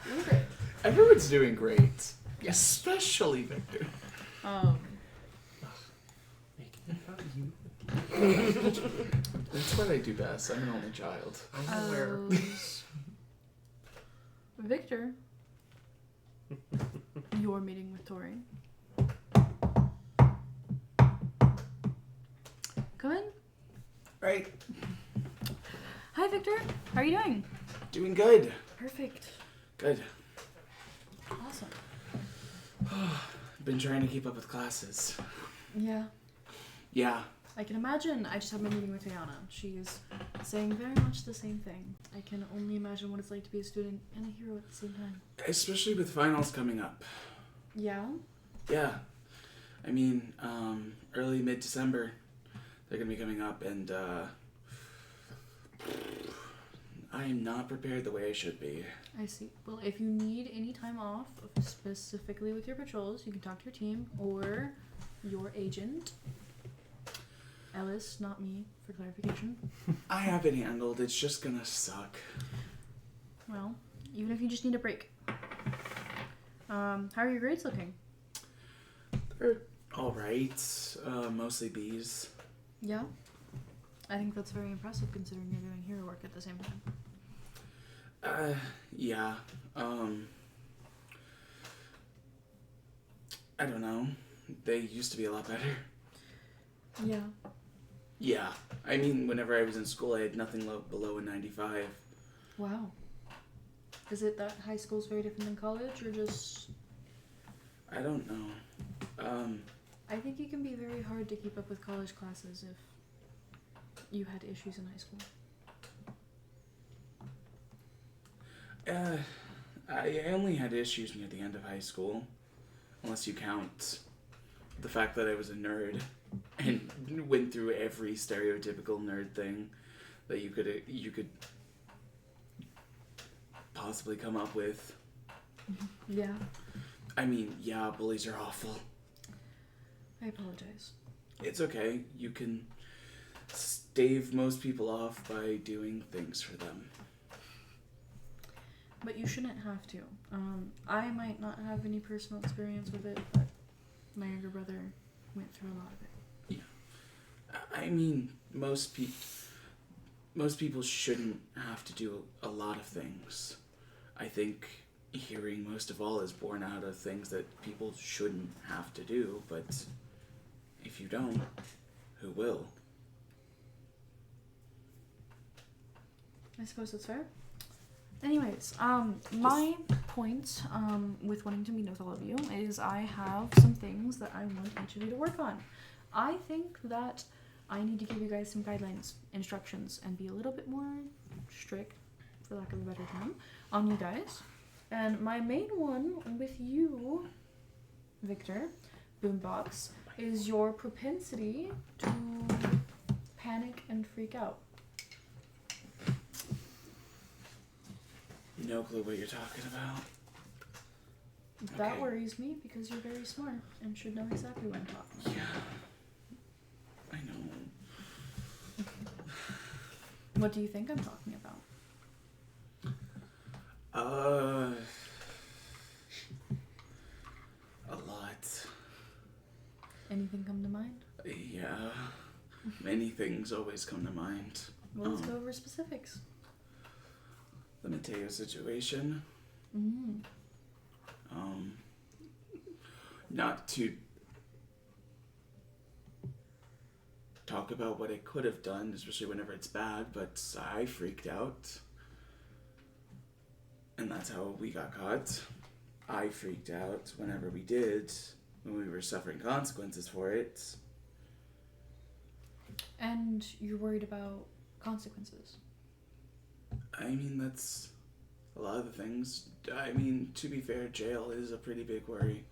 S1: Doing great.
S5: Everyone's doing great. Especially Victor. That's what I do best. I'm an only child.
S3: I'm aware.
S1: Victor, you're meeting with Tori. Come in.
S5: Right.
S1: Hi, Victor. How are you doing?
S5: Doing good.
S1: Perfect.
S5: Good.
S1: Awesome.
S5: Been trying to keep up with classes.
S1: Yeah.
S5: Yeah.
S1: I can imagine. I just had my meeting with Rihanna. She's saying very much the same thing. I can only imagine what it's like to be a student and a hero at the same time.
S5: Especially with finals coming up.
S1: Yeah?
S5: Yeah. I mean, early mid-December, they're going to be coming up, and I am not prepared the way I should be.
S1: I see. Well, if you need any time off, specifically with your patrols, you can talk to your team or your agent. Ellis, not me, for clarification.
S5: I have it handled. It's just going to suck.
S1: Well, even if you just need a break. How are your grades looking?
S5: They're all right. Mostly B's.
S1: Yeah? I think that's very impressive considering you're doing hero work at the same time.
S5: Yeah. I don't know. They used to be a lot better.
S1: Yeah.
S5: Yeah. I mean, whenever I was in school, I had nothing below a 95.
S1: Wow. Is it that high school's very different than college, or just...
S5: I don't know.
S1: I think it can be very hard to keep up with college classes if you had issues in high school.
S5: I only had issues near the end of high school. Unless you count the fact that I was a nerd. and went through every stereotypical nerd thing that you could possibly come up with.
S1: Yeah.
S5: I mean, yeah, bullies are awful.
S1: I apologize.
S5: It's okay. You can stave most people off by doing things for them.
S1: But you shouldn't have to. I might not have any personal experience with it, but my younger brother went through a lot of it.
S5: Yeah. I mean, most people shouldn't have to do a lot of things. I think hearing most of all is born out of things that people shouldn't have to do, but if you don't, who will?
S1: I suppose that's fair. Anyways, my point with wanting to meet with all of you is I have some things that I want each of you to work on. I think that I need to give you guys some guidelines, instructions, and be a little bit more strict, for lack of a better term, on you guys. And my main one with you, Victor, Boombox, is your propensity to panic and freak out.
S5: No clue what you're talking about.
S1: That
S5: Okay.
S1: worries me because you're very smart and should know exactly what I'm talking about.
S5: Yeah. I know.
S1: What do you think I'm talking about?
S5: A lot.
S1: Anything come to mind?
S5: Yeah. Many things always come to mind.
S1: Well, let's go over specifics.
S5: The Mateo situation.
S1: Mm.
S5: Not to talk about what I could have done, especially whenever it's bad, but I freaked out. And that's how we got caught. I freaked out whenever we did, when we were suffering consequences for it.
S1: And you're worried about consequences.
S5: I mean, that's a lot of the things. I mean, to be fair, jail is a pretty big worry.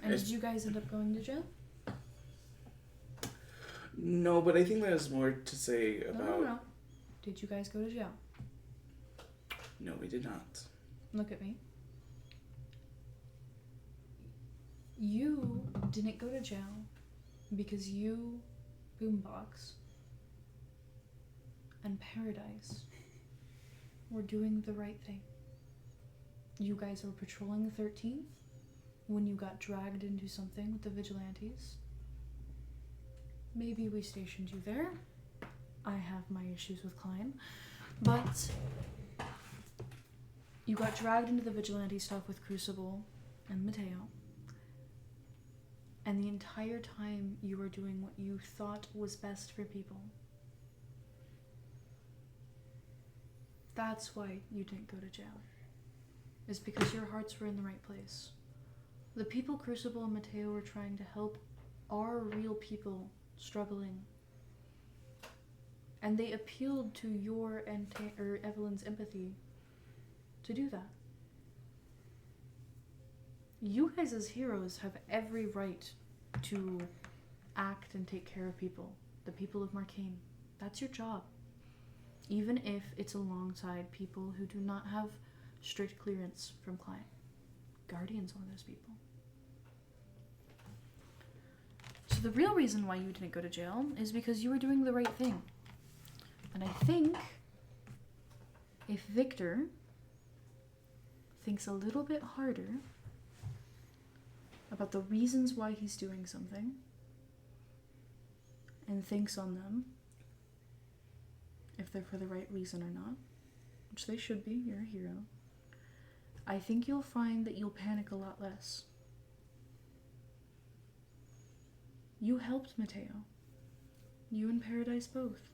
S1: And did you guys end up going to jail?
S5: No, but I think there's more to say about...
S1: No. Did you guys go to jail?
S5: No, we did not.
S1: Look at me. You didn't go to jail because you, Boombox, and Paradise were doing the right thing. You guys were patrolling the 13th when you got dragged into something with the vigilantes. Maybe we stationed you there. I have my issues with Klein. But you got dragged into the vigilante stuff with Crucible and Mateo. And the entire time you were doing what you thought was best for people. That's why you didn't go to jail. Is because your hearts were in the right place. The people Crucible and Mateo were trying to help are real people struggling. And they appealed to your and Evelyn's empathy to do that. You guys as heroes have every right to act and take care of people. The people of Marcainne. That's your job. Even if it's alongside people who do not have strict clearance from Klein. Guardian's one of those people. So the real reason why you didn't go to jail is because you were doing the right thing. And I think if Victor thinks a little bit harder about the reasons why he's doing something and thinks on them, if they're for the right reason or not, which they should be, you're a hero, I think you'll find that you'll panic a lot less. You helped Mateo. You and Paradise both.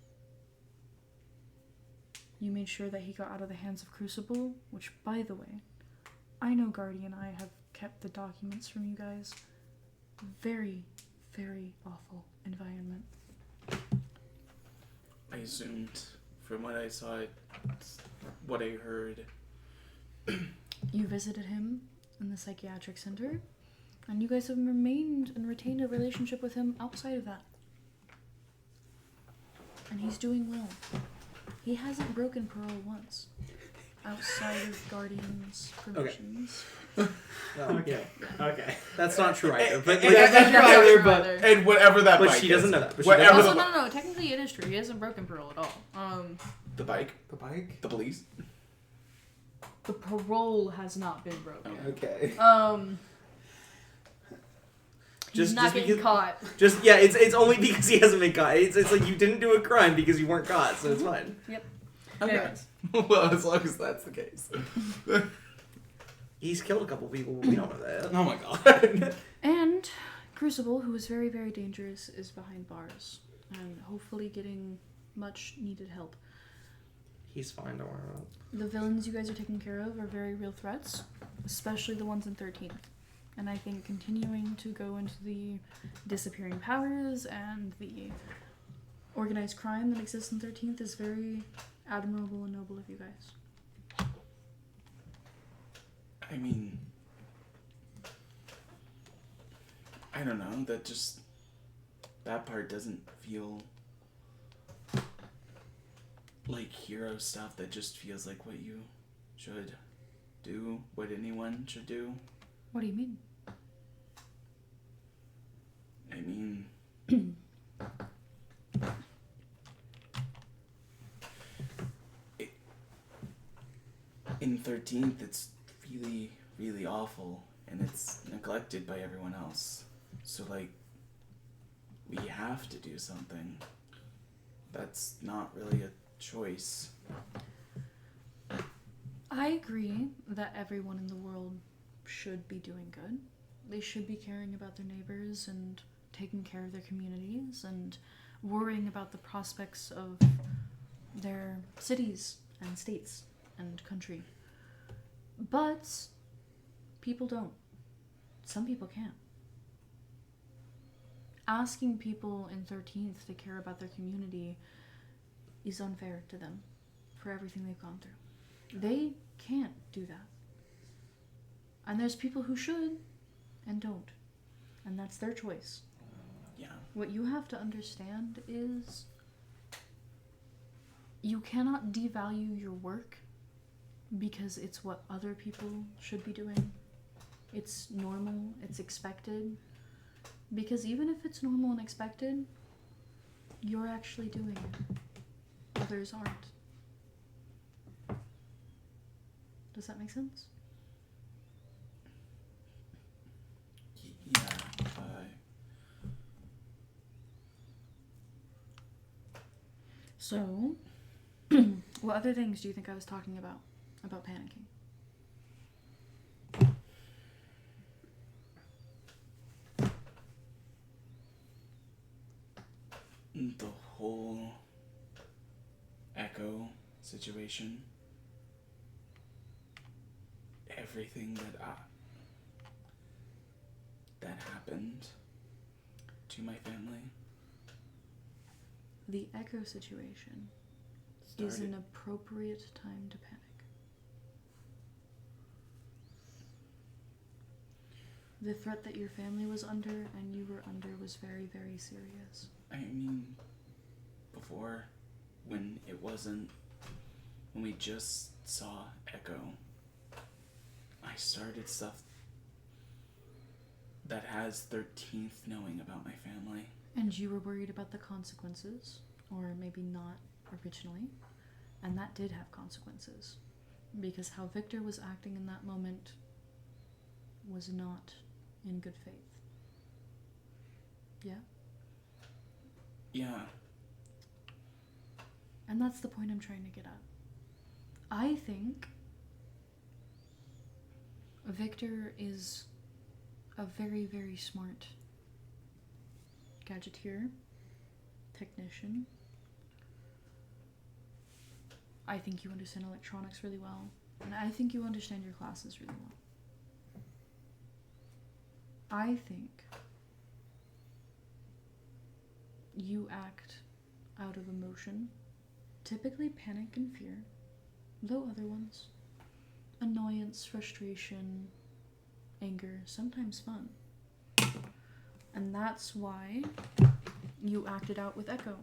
S1: You made sure that he got out of the hands of Crucible, which, by the way, I know Guardian and I have kept the documents from you guys. Very, very awful environment.
S5: I assumed, from what I saw, what I heard.
S1: You visited him in the psychiatric center, And you guys have remained and retained a relationship with him outside of that. And he's doing well. He hasn't broken parole once. Outside of Guardian's permissions.
S3: Well, yeah.
S6: Okay.
S3: That's not true either. But
S5: And-
S3: like,
S5: and-
S1: That's not
S6: either,
S1: true
S6: but-
S1: either.
S5: And whatever that
S3: but
S5: bike
S3: she
S5: is.
S3: doesn't know that. But she
S5: Whatever
S3: doesn't
S5: the
S3: know.
S1: No. Technically it is true. He hasn't broken parole at all.
S5: The bike,
S2: The bike?
S5: the police.
S1: The parole has not been broken.
S3: Okay.
S1: He's not getting caught.
S3: Just yeah, it's only because he hasn't been caught. It's like you didn't do a crime because you weren't caught, so it's fine.
S1: Yep.
S5: Okay.
S1: Anyways.
S5: Well, as long as that's the case.
S3: He's killed a couple people, but we don't know that.
S5: Oh my god.
S1: And Crucible, who is very, very dangerous, is behind bars. And hopefully getting much needed help.
S3: He's fine, don't worry about it.
S1: The villains you guys are taking care of are very real threats, especially the ones in 13th. And I think continuing to go into the disappearing powers and the organized crime that exists in 13th is very admirable and noble of you guys.
S5: I mean, I don't know. That part doesn't feel like hero stuff. That just feels like what you should do, what anyone should do.
S1: What do you mean?
S5: I mean, in 13th, it's really, really awful, and it's neglected by everyone else. So, like, we have to do something. That's not really a choice.
S1: I agree that everyone in the world should be doing good. They should be caring about their neighbors and taking care of their communities and worrying about the prospects of their cities and states and country. But people don't. Some people can't. Asking people in 13th to care about their community is unfair to them for everything they've gone through. They can't do that. And there's people who should and don't. And that's their choice.
S5: Yeah.
S1: What you have to understand is you cannot devalue your work because it's what other people should be doing. It's normal, it's expected. Because even if it's normal and expected, you're actually doing it. Others aren't. Does that make sense?
S5: Yeah.
S1: So, what other things do you think I was talking about panicking?
S5: The whole Echo situation. Everything that happened to my family
S1: The Echo situation is
S5: started.
S1: an appropriate time to panic. The threat that your family was under and you were under was very, very serious.
S5: I mean, before, when we just saw Echo, I started stuff that has 13th knowing about my family.
S1: And you were worried about the consequences, or maybe not originally, and that did have consequences. Because how Victor was acting in that moment was not in good faith. Yeah?
S5: Yeah.
S1: And that's the point I'm trying to get at. I think Victor is a very, very smart gadgeteer, technician. I think you understand electronics really well, and I think you understand your classes really well. I think you act out of emotion, typically panic and fear, though other ones. Annoyance, frustration, anger, sometimes fun. And that's why you acted out with Echo.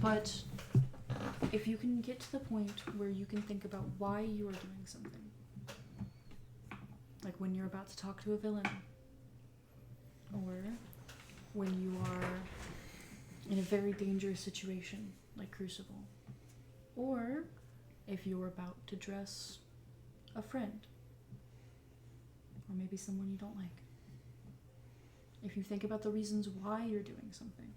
S1: But if you can get to the point where you can think about why you are doing something, like when you're about to talk to a villain, or when you are in a very dangerous situation, like Crucible, or if you're about to dress a friend, or maybe someone you don't like. If you think about the reasons why you're doing something,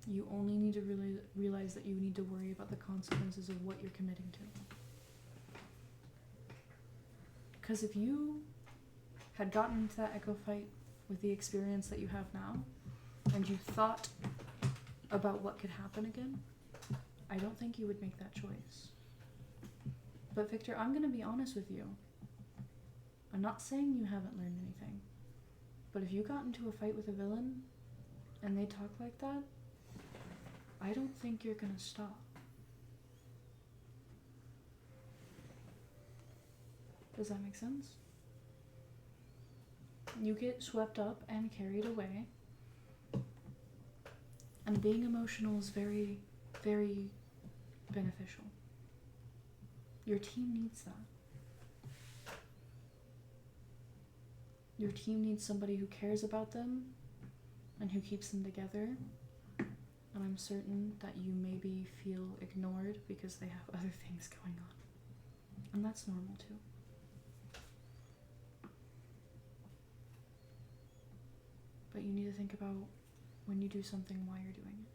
S1: you only need to realize that you need to worry about the consequences of what you're committing to. Because if you had gotten into that Echo fight with the experience that you have now, and you thought about what could happen again, I don't think you would make that choice. But Victor, I'm going to be honest with you. I'm not saying you haven't learned anything. But if you got into a fight with a villain, and they talk like that, I don't think you're going to stop. Does that make sense? You get swept up and carried away. And being emotional is very, very beneficial. Your team needs that. Your team needs somebody who cares about them and who keeps them together. And I'm certain that you maybe feel ignored because they have other things going on. And that's normal too. But you need to think about when you do something, why you're doing it.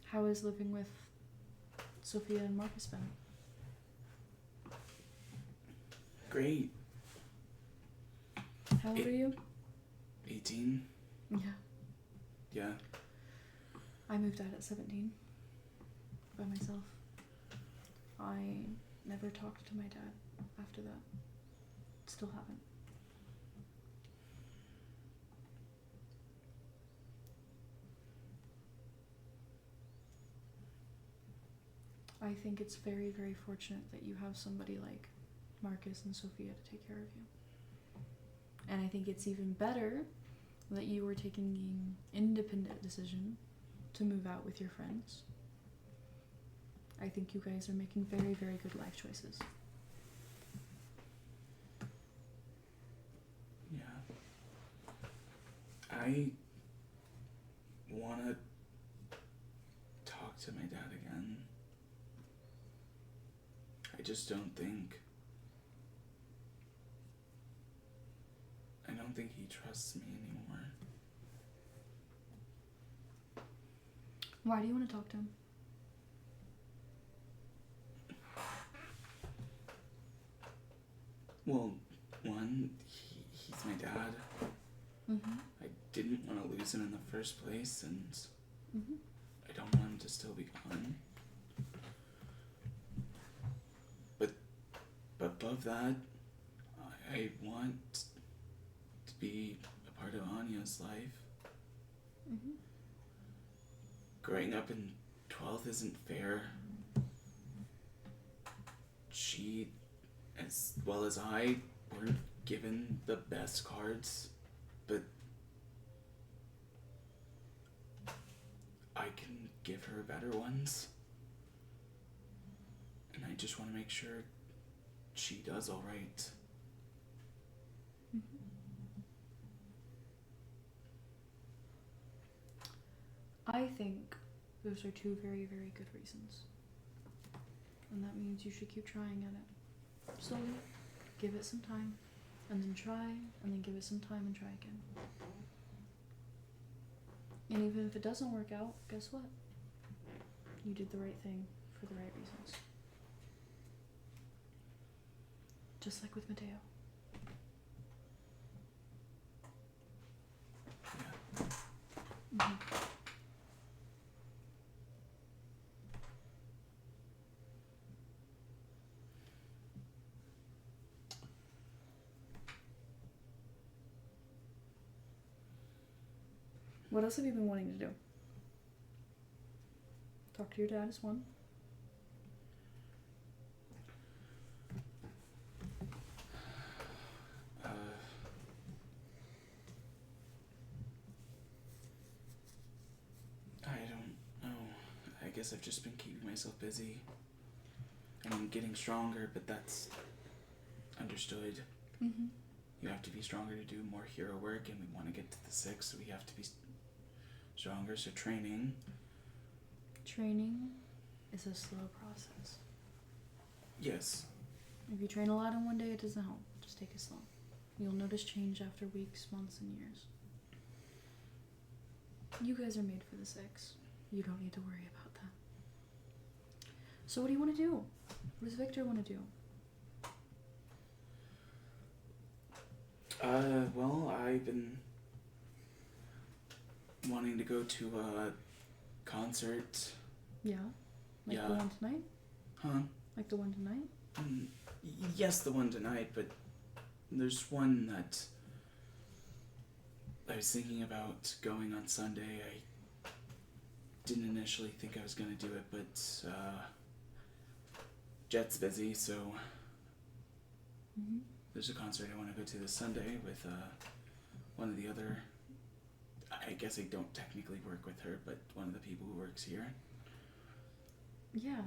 S1: How is living with Sophia and Marcus been?
S5: Great.
S1: How old are you?
S5: 18?
S1: Yeah.
S5: Yeah.
S1: I moved out at 17 by myself. I never talked to my dad after that. Still haven't. I think it's very, very fortunate that you have somebody like Marcus and Sophia to take care of you. And I think it's even better that you were taking an independent decision to move out with your friends. I think you guys are making very, very good life choices.
S5: Yeah. I want to talk to my dad again. I just don't think he trusts me anymore.
S1: Why do you want to talk to him?
S5: Well, one, he's my dad.
S1: Mm-hmm.
S5: I didn't want to lose him in the first place, and
S1: Mm-hmm.
S5: I don't want him to still be gone. But above that, I want to be a part of Anya's life.
S1: Mm-hmm.
S5: Growing up in 12th isn't fair. She, as well as I, weren't given the best cards, but I can give her better ones. And I just want to make sure she does all right.
S1: Mm-hmm. I think those are two very, very good reasons. And that means you should keep trying at it. Slowly, give it some time, and then try, and then give it some time and try again. And even if it doesn't work out, guess what? You did the right thing for the right reasons. Just like with Mateo.
S5: Yeah.
S1: Mm-hmm. What else have you been wanting to do? Talk to your dad is one.
S5: guess I've just been keeping myself busy. I'm getting stronger, but that's understood.
S1: Mm-hmm.
S5: You have to be stronger to do more hero work, and we want to get to the 6, so we have to be stronger. So training.
S1: Training is a slow process.
S5: Yes.
S1: If you train a lot in one day, it doesn't help. Just take it slow. You'll notice change after weeks, months, and years. You guys are made for the 6. You don't need to worry about that. So what do you want to do? What does Victor want to do?
S5: Well, I've been wanting to go to a concert.
S1: Yeah? Like
S5: Yeah.
S1: the one tonight?
S5: Huh?
S1: Like the one tonight?
S5: Yes, the one tonight, but there's one that I was thinking about going on Sunday. I didn't initially think I was going to do it, but Jet's busy, so
S1: Mm-hmm.
S5: there's a concert I want to go to this Sunday with one of the other, I guess I don't technically work with her, but one of the people who works here.
S1: Yeah.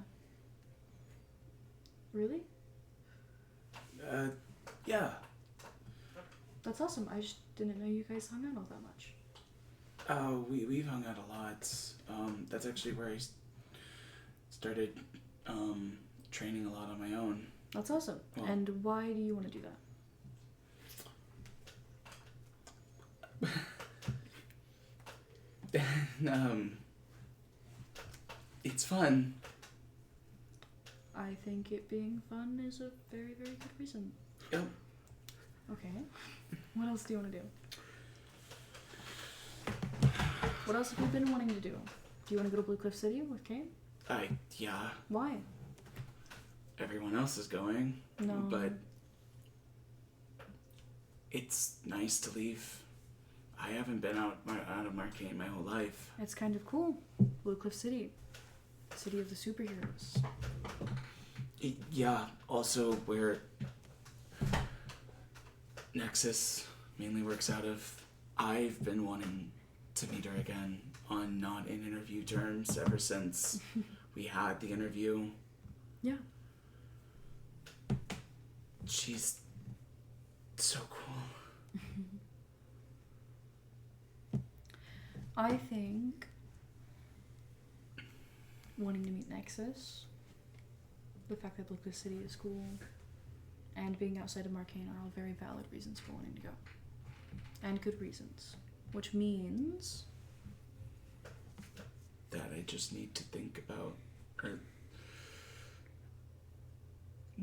S1: Really?
S5: Yeah.
S1: That's awesome. I just didn't know you guys hung out all that much.
S5: We've hung out a lot. That's actually where I started training a lot on my own.
S1: That's awesome.
S5: Well-
S1: And why do you want to do that?
S5: It's fun.
S1: I think it being fun is a very, very good reason.
S5: Yep.
S1: Okay. What else do you want to do? What else have you been wanting to do? Do you want to go to Blue Cliff City with Kane?
S5: Yeah,
S1: Why?
S5: everyone else is going.
S1: No.
S5: But it's nice to leave. I haven't been out of Marcainne my whole life.
S1: It's kind of cool. Blue Cliff City. City of the superheroes.
S5: Yeah, also where Nexus mainly works out of. I've been wanting to meet her again on not in interview terms ever since we had the interview.
S1: Yeah.
S5: She's so cool.
S1: I think wanting to meet Nexus, the fact that Blue Cliff City is cool, and being outside of Marcainne are all very valid reasons for wanting to go. And good reasons. Which means
S5: That I just need to think about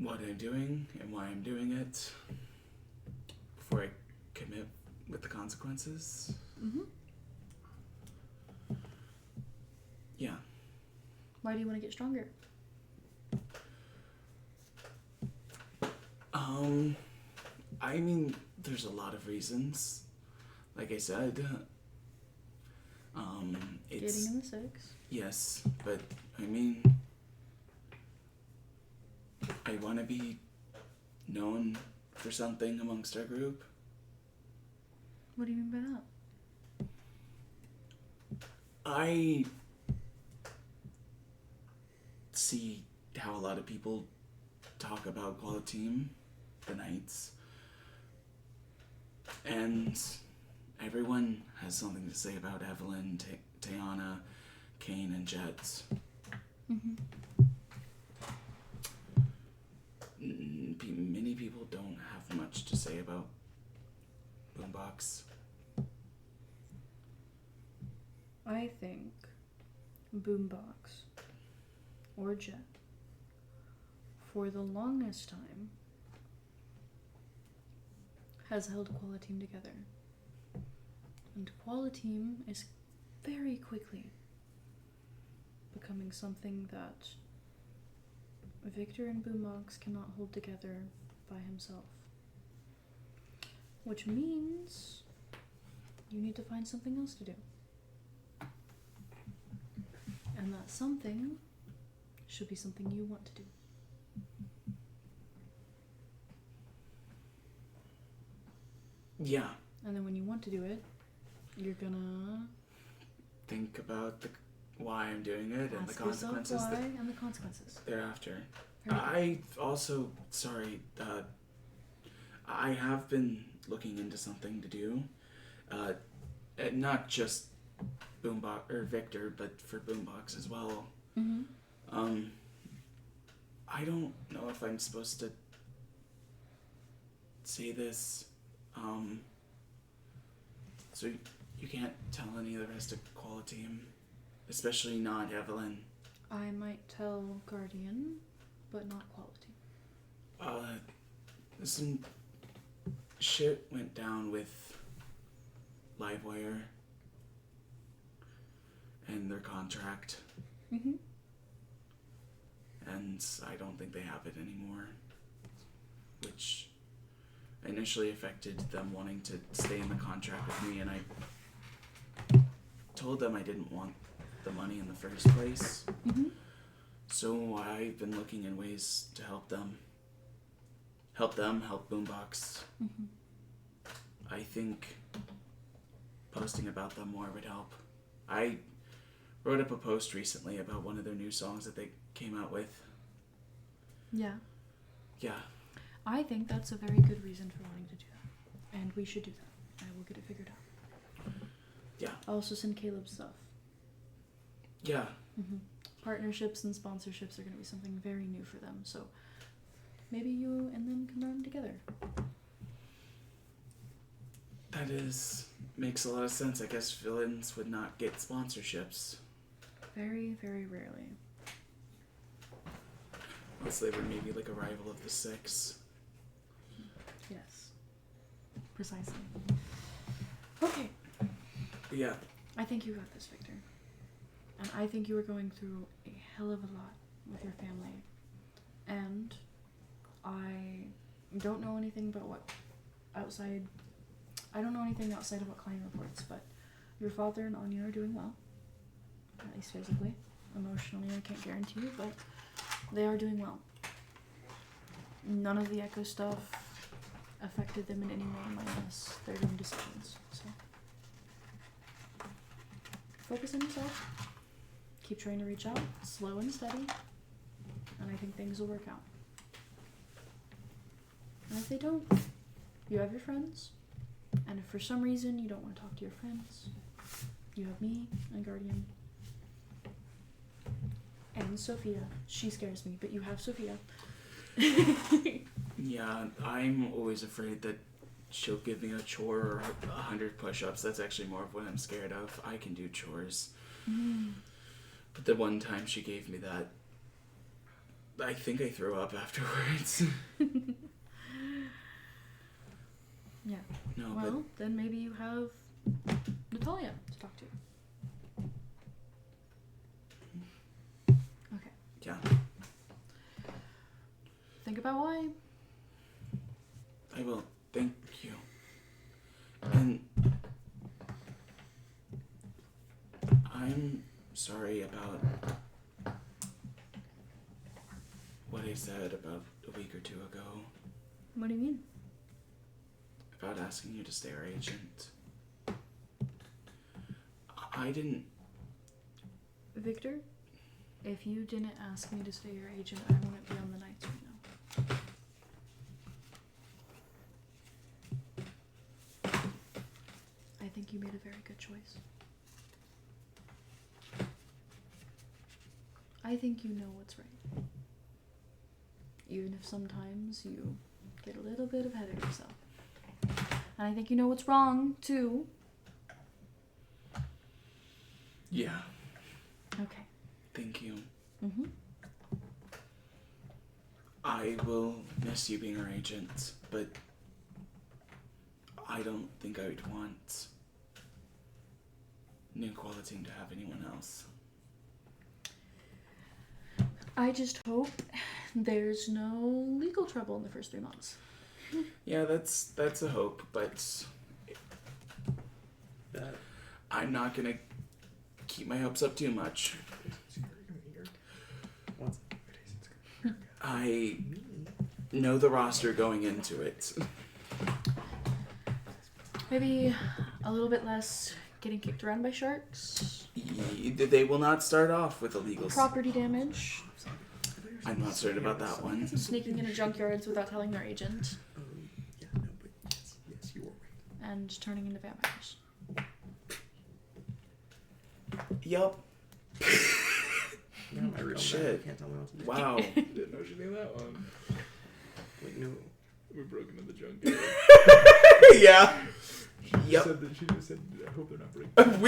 S5: what I'm doing and why I'm doing it before I commit with the consequences. Yeah.
S1: why do you want to get stronger?
S5: I mean, there's a lot of reasons. Like I said, it's
S1: Getting in the 6.
S5: yes, but I mean, I want to be known for something amongst our group.
S1: What do you mean by that?
S5: I see how a lot of people talk about Quality Team, the Knights, and everyone has something to say about Evelyn, Tayana, Kane, and Jet. Many people don't have much to say about Boombox.
S1: I think Boombox or Jet, for the longest time, has held Quality Team together. And Quality Team is very quickly becoming something that Victor and Boombox cannot hold together by himself. Which means you need to find something else to do. And that something should be something you want to do.
S5: Yeah.
S1: And then when you want to do it, you're gonna...
S5: Think about why I'm doing it and the
S1: Ask yourself
S5: consequences
S1: why and the consequences.
S5: thereafter.
S1: Very good.
S5: I also, sorry, I have been looking into something to do. Not just Boombox or Victor, but for Boombox as well.
S1: Mm-hmm.
S5: I don't know if I'm supposed to say this. So you can't tell any of the rest of Koala Team, especially not Evelyn.
S1: I might tell Guardian, but not Quality.
S5: Some shit went down with Livewire and their contract,
S1: Mm-hmm.
S5: and I don't think they have it anymore, which initially affected them wanting to stay in the contract with me, and I told them I didn't want the money in the first place.
S1: Mm-hmm.
S5: So I've been looking in ways to help them, help Boombox.
S1: Mm-hmm.
S5: I think posting about them more would help. I wrote up a post recently about one of their new songs that they came out with.
S1: Yeah.
S5: Yeah.
S1: I think that's a very good reason for wanting to do that. And we should do that. I will get it figured out.
S5: Yeah.
S1: I'll also send Caleb stuff.
S5: Yeah.
S1: Mm-hmm. Partnerships and sponsorships are going to be something very new for them, so maybe you and them can run together.
S5: That makes a lot of sense. I guess villains would not get sponsorships.
S1: Very, very rarely.
S5: Unless they were maybe like a rival of the Six.
S1: Yes. Precisely. Okay.
S5: But yeah.
S1: I think you got this, Victor. And I think you are going through a hell of a lot with your family. And I don't know anything about what outside... I don't know anything outside of what Klein reports, but your father and Anya are doing well. At least physically. Emotionally, I can't guarantee you, but they are doing well. None of the Echo stuff affected them in any way minus their own decisions, so... Focus on yourself. Keep trying to reach out, slow and steady, and I think things will work out. And if they don't, you have your friends, and if for some reason you don't want to talk to your friends, you have me and Guardian. And Sophia. She scares me, but you have Sophia.
S5: Yeah, I'm always afraid that she'll give me a chore or 100 push-ups. That's actually more of what I'm scared of. I can do chores. But the one time she gave me that, I think I threw up afterwards.
S1: Yeah.
S5: No,
S1: Well, then maybe you have Natalia to talk to. Okay.
S5: but yeah,
S1: Think about why.
S5: I will. Thank you. And I'm sorry about what I said about a week or two ago
S1: What do you mean?
S5: about asking you to stay our agent. I didn't.
S1: Victor, if you didn't ask me to stay your agent, I wouldn't be on the nights right now. I think you made a very good choice. I think you know what's right. Even if sometimes you get a little bit ahead of yourself. And I think you know what's wrong, too.
S5: Yeah,
S1: Okay.
S5: thank you.
S1: Mm-hmm.
S5: I will miss you being our agent, but I don't think I would want New Quality to have anyone else.
S1: I just hope there's no legal trouble in the first 3 months.
S5: Yeah, that's a hope, but I'm not gonna keep my hopes up too much. I know the roster going into it.
S1: Maybe a little bit less Getting kicked around by sharks.
S5: They will not start off with illegal.
S1: Property damage.
S5: I'm not certain about that one.
S1: Sneaking into junkyards without telling their agent.
S3: Yeah, no, but yes, you are right.
S1: And turning into vampires.
S5: Yup.
S3: No, I read all
S5: Shit.
S3: that. I can't tell me what to do.
S5: Wow.
S4: Didn't know she knew that one.
S3: Wait, no.
S4: We broke into the junkyard.
S5: Yeah. Yep.
S4: Said that she just said, I hope they're not breaking.
S5: I'm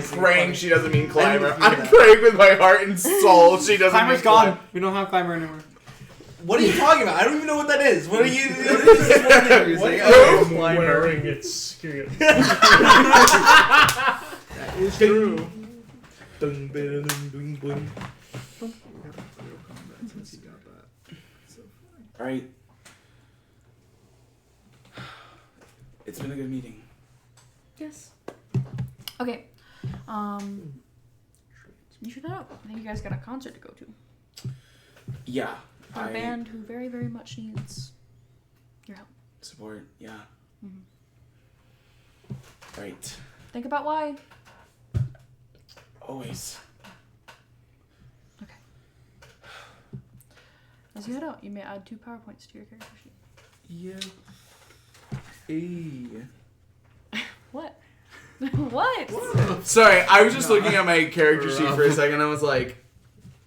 S5: praying she doesn't mean climber.
S3: I didn't hear
S5: I'm
S3: that.
S5: praying with my heart and soul she doesn't
S6: Climber's
S5: mean
S6: gone.
S5: climber.
S6: We don't have climber anymore.
S3: What are you talking about? I don't even know what that is. What are you? What is this one thing you're saying?
S5: Who?
S6: Wearing its gear.
S4: That is true.
S3: Dun, dun, dun, dun, dun.
S4: Real combat since you got that. So funny.
S5: Alright. It's been a good meeting.
S1: Yes. Okay. You should know. I think you guys got a concert to go to.
S5: Yeah.
S1: For a band who very, very much needs your help.
S5: Support, yeah.
S1: Mm-hmm.
S5: Right.
S1: Think about why.
S5: Always.
S1: Okay. As you head out, you may add 2 PowerPoints to your character sheet.
S5: Yeah. Hey.
S1: What? What?
S5: Sorry, I was just looking at my character sheet for a second. I was like,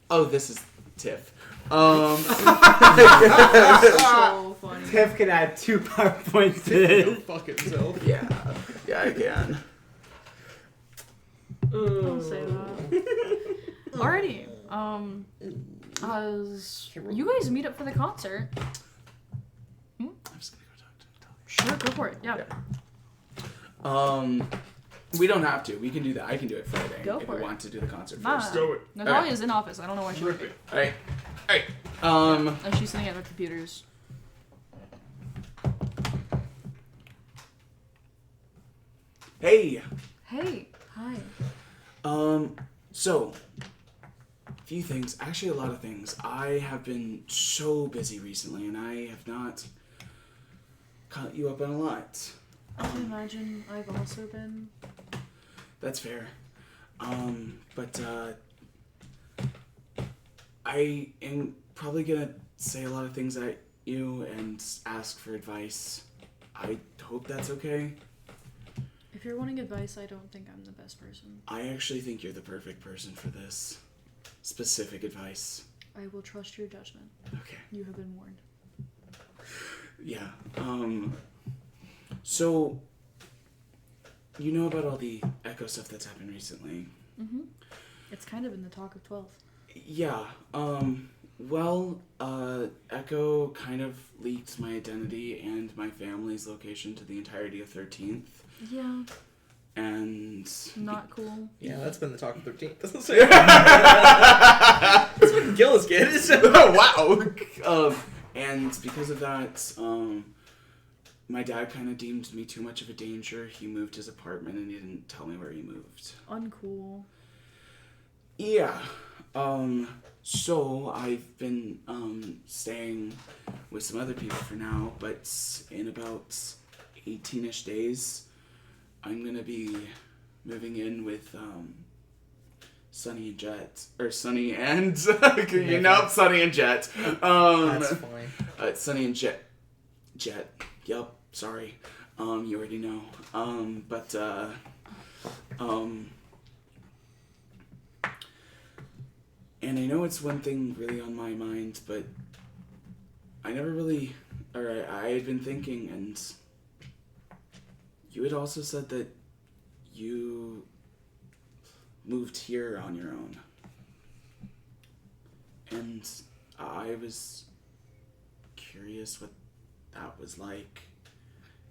S5: "Oh, this is Tiff."
S1: So funny.
S6: Tiff can add 2 PowerPoints to
S4: Go
S6: it.
S4: fuck itself.
S5: Yeah, I can.
S1: Don't say that. Alrighty. As you guys meet up for the concert.
S5: I'm just gonna go talk to Natalia.
S1: Sure, go for it. Yeah.
S5: We don't have to. We can do that. I can do it Friday
S1: Go
S5: if
S1: for
S5: we
S1: it.
S5: want to do the concert
S1: Nah.
S5: first.
S4: Do it.
S1: Natalia's in office. I don't know why she would
S4: Rip
S1: be.
S4: it.
S5: Alright.
S1: And she's sitting at the computers.
S5: Hey.
S1: Hey. Hi.
S5: So, a few things. Actually, a lot of things. I have been so busy recently, and I have not caught you up on a lot.
S1: I can imagine I've also been.
S5: That's fair. But I am probably gonna say a lot of things at you and ask for advice. I hope that's okay.
S1: If you're wanting advice, I don't think I'm the best person.
S5: I actually think you're the perfect person for this. Specific advice.
S1: I will trust your judgment.
S5: Okay.
S1: You have been warned.
S5: Yeah. So, you know about all the Echo stuff that's happened recently?
S1: Mm-hmm. It's kind of in the talk of 12.
S5: Yeah. Echo kind of leaked my identity and my family's location to the entirety of 13th.
S1: Yeah.
S5: And...
S1: Not cool.
S3: Yeah, that's been the talk of 13th. Doesn't say. That's what Gillis gets.
S5: Wow! And because of that, my dad kind of deemed me too much of a danger. He moved his apartment and he didn't tell me where he moved.
S1: Uncool.
S5: Yeah. So I've been staying with some other people for now, but in about 18-ish days, I'm gonna be moving in with Sunny and Jet. Or Sunny and Sunny and Jet.
S3: That's fine.
S5: Sunny and Jet. Yup, sorry. You already know. And I know it's one thing really on my mind, but I never really, or I had been thinking, and you had also said that you moved here on your own. And I was curious what that was like,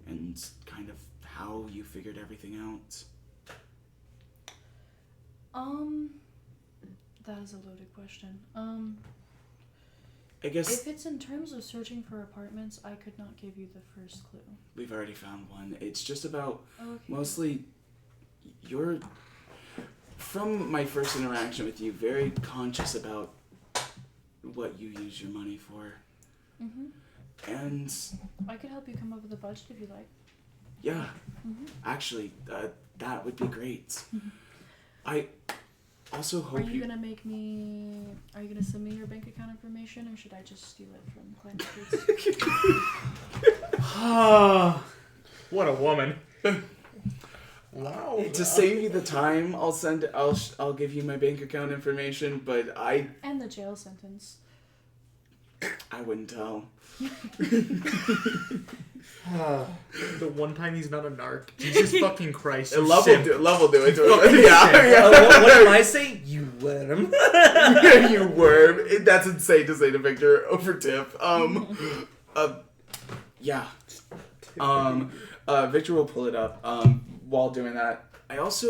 S5: and kind of how you figured everything out.
S1: That is a loaded question.
S5: I guess
S1: If it's in terms of searching for apartments, I could not give you the first clue.
S5: we've already found one. It's just about
S1: Okay.
S5: mostly you're, from my first interaction with you, very conscious about what you use your money for.
S1: Mm-hmm.
S5: And
S1: I could help you come up with a budget if you like.
S5: Yeah. Actually, that would be great. I also
S1: Are
S5: hope
S1: you gonna make me? Are you gonna send me your bank account information, or should I just steal it from Client Streets?
S6: What a woman.
S3: Wow.
S5: To save you the time, I'll give you my bank account information, but
S1: And the jail sentence.
S5: I wouldn't tell.
S4: The one time he's not a narc. Jesus fucking Christ. you
S5: Love
S4: simp.
S5: will do it to
S4: Fucking
S5: him. Yeah.
S3: What did I say? You worm.
S5: You worm. That's insane to say to Victor over tip. Yeah. Victor will pull it up. While doing that, I hope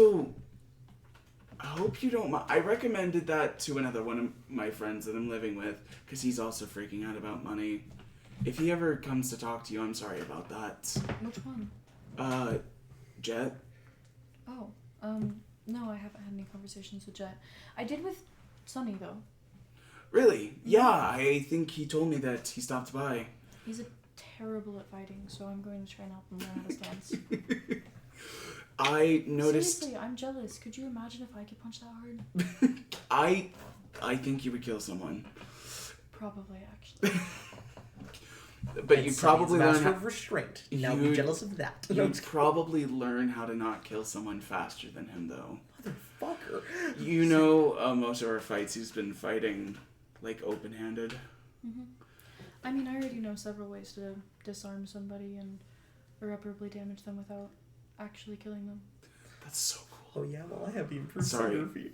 S5: you don't mind. I recommended that to another one of my friends that I'm living with because he's also freaking out about money. If he ever comes to talk to you, I'm sorry about that.
S1: Which one?
S5: Jet.
S1: Oh, no, I haven't had any conversations with Jet. I did with Sunny though.
S5: Really? Yeah, I think he told me that he stopped by.
S1: He's terrible at fighting, so I'm going to try and help him learn how to stance.
S5: I noticed.
S1: Seriously, I'm jealous. Could you imagine if I could punch that hard?
S5: I think you would kill someone.
S1: Probably, actually.
S5: But you probably learn
S3: master
S5: how,
S3: of restraint. Now be jealous of that.
S5: you'd probably learn how to not kill someone faster than him, though.
S3: Motherfucker.
S5: You know, most of our fights, he's been fighting like open-handed.
S1: I mean, I already know several ways to disarm somebody and irreparably damage them without actually killing them.
S5: That's so cool.
S3: Oh yeah, well I have the improved
S5: Sorry.
S3: photography.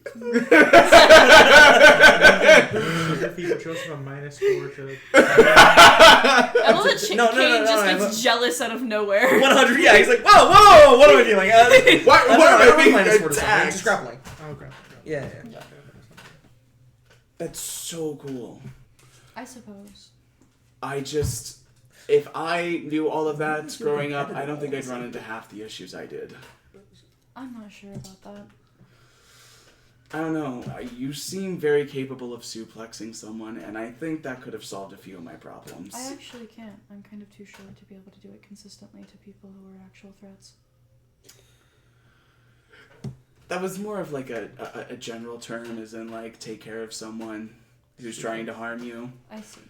S4: People chose from a -4 to.
S1: I love that Kane
S3: No,
S1: just
S3: I
S1: gets
S3: love-
S1: jealous out of nowhere.
S3: 100. Yeah, he's like, whoa, what am I doing?
S5: Why
S3: I
S5: am I being
S3: minus 4 to something. I'm
S5: attacked?
S3: just grappling.
S4: Okay.
S3: Yeah.
S5: That's so cool.
S1: I suppose.
S5: If I knew all of that growing up, I don't think I'd run into half the issues I did.
S1: I'm not sure about that.
S5: I don't know. You seem very capable of suplexing someone, and I think that could have solved a few of my problems.
S1: I actually can't. I'm kind of too short to be able to do it consistently to people who are actual threats.
S5: That was more of like a general term, as in like take care of someone who's trying to harm you.
S1: I see.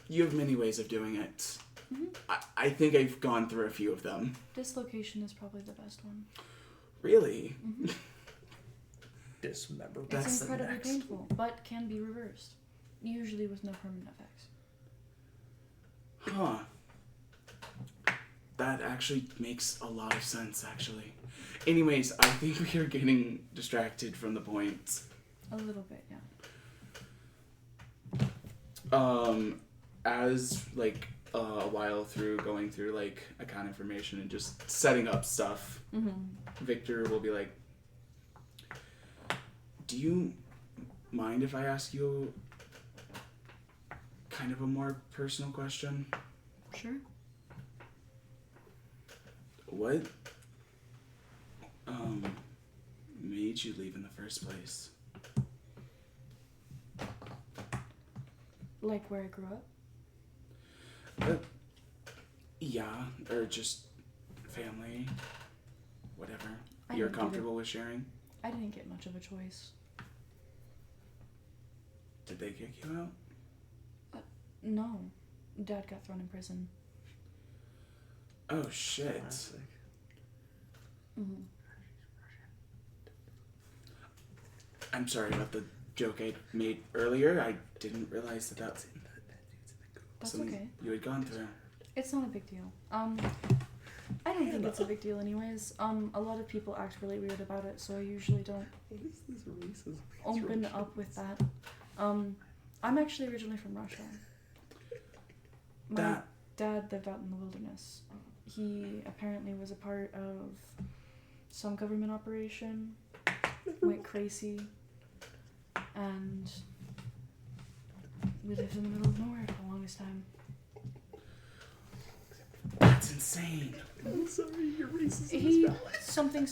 S5: You have many ways of doing it.
S1: Mhm.
S5: I think I've gone through a few of them.
S1: Dislocation is probably the best one.
S5: Really?
S3: Dismember.
S1: It's
S3: That's the
S1: incredibly
S3: next.
S1: painful, but can be reversed. Usually with no permanent effects.
S5: Huh. That actually makes a lot of sense, actually. Anyways, I think we are getting distracted from the point.
S1: A little bit, yeah.
S5: As like a while through going through like account information and just setting up stuff, Victor will be like, do you mind if I ask you kind of a more personal question?
S1: Sure.
S5: What made you leave in the first place?
S1: Like where I grew up?
S5: Yeah, or just family, whatever.
S1: I
S5: You're
S1: didn't get
S5: comfortable with sharing?
S1: I didn't get much of a choice.
S5: Did they kick you out?
S1: No. Dad got thrown in prison.
S5: Oh shit.
S1: Mm-hmm.
S5: I'm sorry about the joke I made earlier. I didn't realize that's
S1: That's
S5: something
S1: okay.
S5: you had gone through.
S1: It's not a big deal. I don't think it's a big deal anyways. A lot of people act really weird about it, so I usually don't open up with that. I'm actually originally from Russia. My dad lived out in the wilderness. He apparently was a part of some government operation, went crazy, and we lived in the middle of nowhere for the longest time.
S5: That's insane.
S3: I'm sorry, you're racist.
S1: He something.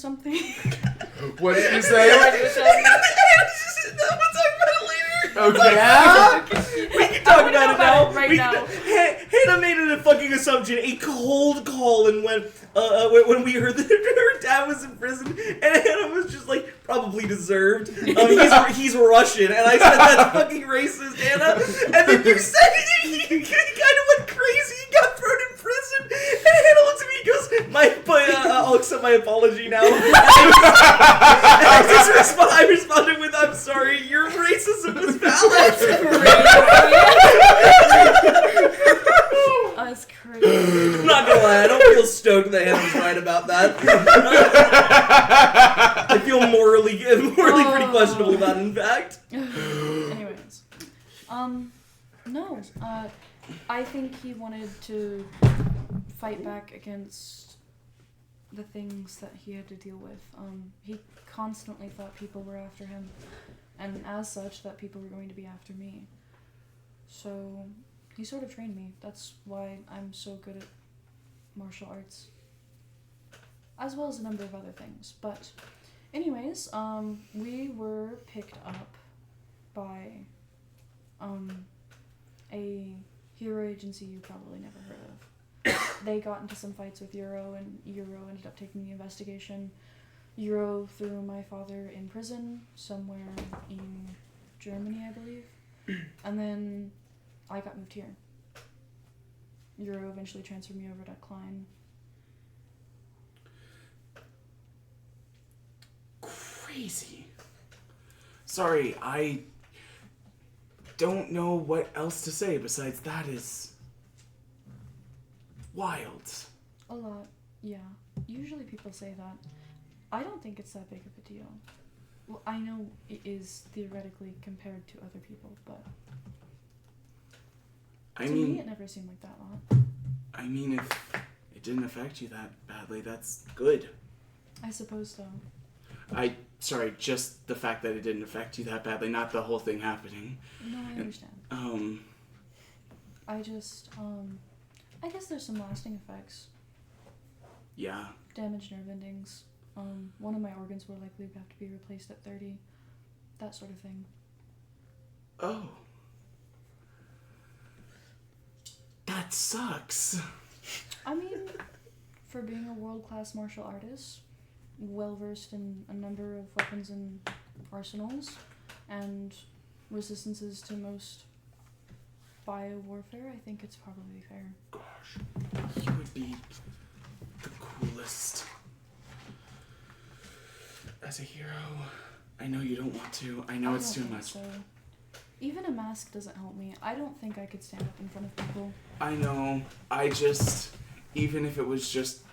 S5: What did you say?
S3: Okay. Yeah? We can talk about it now.
S1: Right now.
S3: Hand Hannah made a fucking assumption, a cold call, and when we heard that her dad was in prison, and Hannah was just like, probably deserved. He's Russian, and I said that's fucking racist, Hannah. And then you said he kind of went crazy, he got thrown in prison, and Hannah looks at me and goes, I'll accept my apology now. And I responded with, I'm sorry, your racism was valid.
S1: That's crazy.
S3: I'm not gonna lie, I don't feel stoked that Hannah was right about that. I feel morally pretty questionable about it, in fact.
S1: Anyways. No. I think he wanted to fight back against the things that he had to deal with. He constantly thought people were after him, and as such, that people were going to be after me. So he sort of trained me. That's why I'm so good at martial arts, as well as a number of other things. But anyways, we were picked up by a hero agency you probably never heard of. They got into some fights with Euro, and Euro ended up taking the investigation. Euro threw my father in prison somewhere in Germany, I believe. And then I got moved here. Euro eventually transferred me over to Klein.
S5: Crazy. Sorry, I don't know what else to say besides that is wild.
S1: A lot, yeah. Usually people say that. I don't think it's that big of a deal. Well, I know it is theoretically compared to other people, but to me it never seemed like that a lot.
S5: I mean, if it didn't affect you that badly, that's good.
S1: I suppose so.
S5: Sorry, just the fact that it didn't affect you that badly, not the whole thing happening.
S1: No, I understand. I just, I guess there's some lasting effects.
S5: Yeah.
S1: Damaged nerve endings. One of my organs will likely have to be replaced at 30. That sort of thing.
S5: Oh. That sucks.
S1: I mean, for being a world-class martial artist, well-versed in a number of weapons and arsenals, and resistances to most bio-warfare, I think it's probably fair.
S5: Gosh. You would be the coolest. As a hero, I know you don't want to. I know it's too much.
S1: So. Even a mask doesn't help me. I don't think I could stand up in front of people.
S5: I know. I just, even if it was just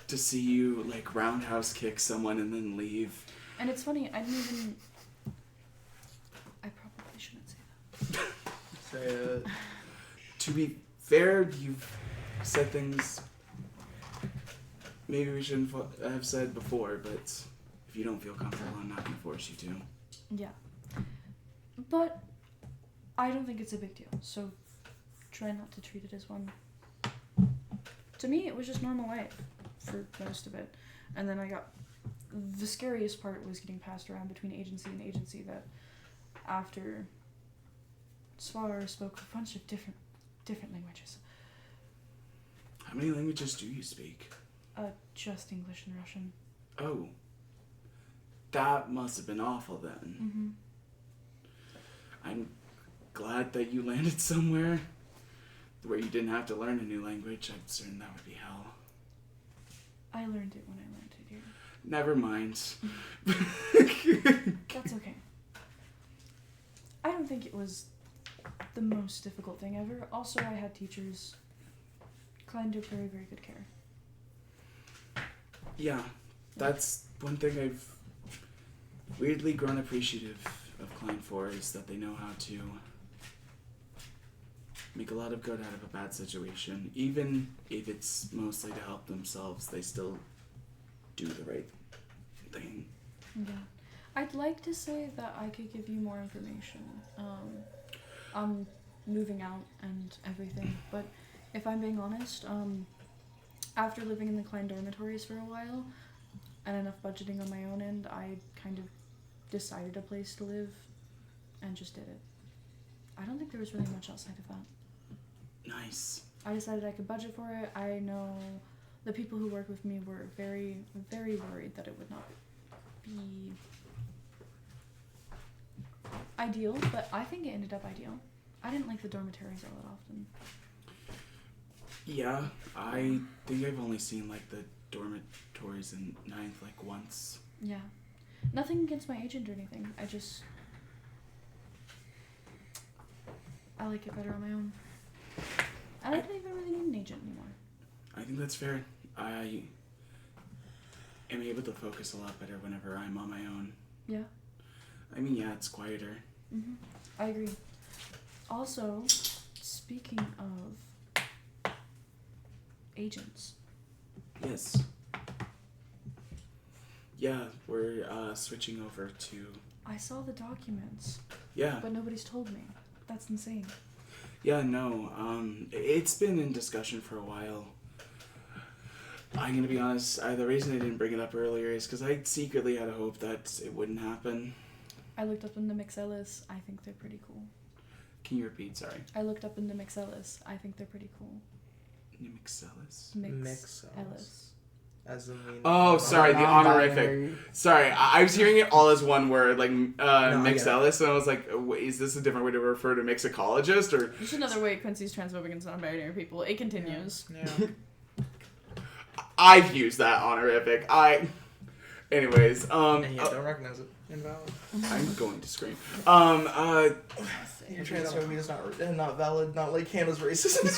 S5: to see you like roundhouse kick someone and then leave.
S1: And it's funny, I probably shouldn't say that.
S6: Say it.
S5: To be fair, you've said things maybe we shouldn't have said before, but if you don't feel comfortable, I'm not going to force you to.
S1: Yeah. But I don't think it's a big deal, so try not to treat it as one. To me, it was just normal life for most of it. And then the scariest part was getting passed around between agency and agency, that after Svar spoke a bunch of different languages.
S5: How many languages do you speak?
S1: Just English and Russian.
S5: Oh. That must have been awful then.
S1: Mm-hmm.
S5: I'm glad that you landed somewhere where you didn't have to learn a new language. I'm certain that would be hell.
S1: I learned it when I learned it here.
S5: Never mind.
S1: That's okay. I don't think it was the most difficult thing ever. Also, I had teachers. Klein took very, very good care.
S5: Yeah, that's one thing I've weirdly grown appreciative of Klein for, is that they know how to make a lot of good out of a bad situation. Even if it's mostly to help themselves, they still do the right thing.
S1: Yeah. I'd like to say that I could give you more information. I'm moving out and everything, but if I'm being honest, after living in the Klein dormitories for a while, and enough budgeting on my own end, I kind of decided a place to live and just did it. I don't think there was really much outside of that.
S5: Nice.
S1: I decided I could budget for it. I know the people who work with me were very, very worried that it would not be ideal, but I think it ended up ideal. I didn't like the dormitories all that often.
S5: Yeah, I think I've only seen like the dormitories in 9th like once.
S1: Yeah. Nothing against my agent or anything. I like it better on my own. I don't even really need an agent anymore.
S5: I think that's fair. I am able to focus a lot better whenever I'm on my own.
S1: Yeah.
S5: I mean, yeah, it's quieter.
S1: Mm-hmm. I agree. Also, speaking of agents.
S5: Yes. Yeah, we're switching over to...
S1: I saw the documents,
S5: Yeah.
S1: but nobody's told me. That's insane.
S5: Yeah, no. It's been in discussion for a while. I'm gonna be honest, the reason I didn't bring it up earlier is because I secretly had a hope that it wouldn't happen.
S1: I looked up into Mixellis. I think they're pretty cool.
S5: Can you repeat? Sorry.
S1: I looked up into Mixellis. I think they're pretty cool.
S5: Mixellis?
S1: Mixellis.
S3: As in the
S5: Oh, sorry, the honorific. Sorry, I was hearing it all as one word, like
S3: I get
S5: Mixellis, and I was like, is this a different way to refer to mixicologist, or...
S1: Just another way Quincy's transphobic and non-binary people. It continues.
S2: Yeah.
S5: I've used that honorific. Anyways,
S3: And you don't recognize it.
S2: Invalid.
S5: I'm going to scream.
S3: Your transphobia is not valid, not like Hannah's racism.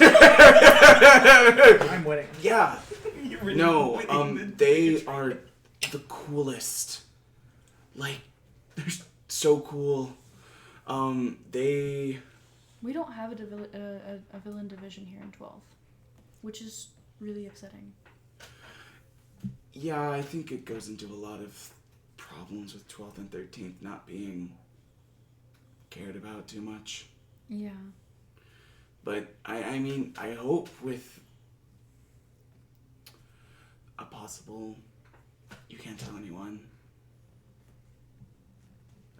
S2: I'm winning.
S5: Yeah.
S3: You're really
S5: No,
S3: winning.
S5: they are the coolest. Like, they're so cool.
S1: We don't have a villain division here in 12th, which is really upsetting.
S5: Yeah, I think it goes into a lot of problems with 12th and 13th not being cared about too much.
S1: Yeah.
S5: But, I mean, I hope with a possible... You can't tell anyone.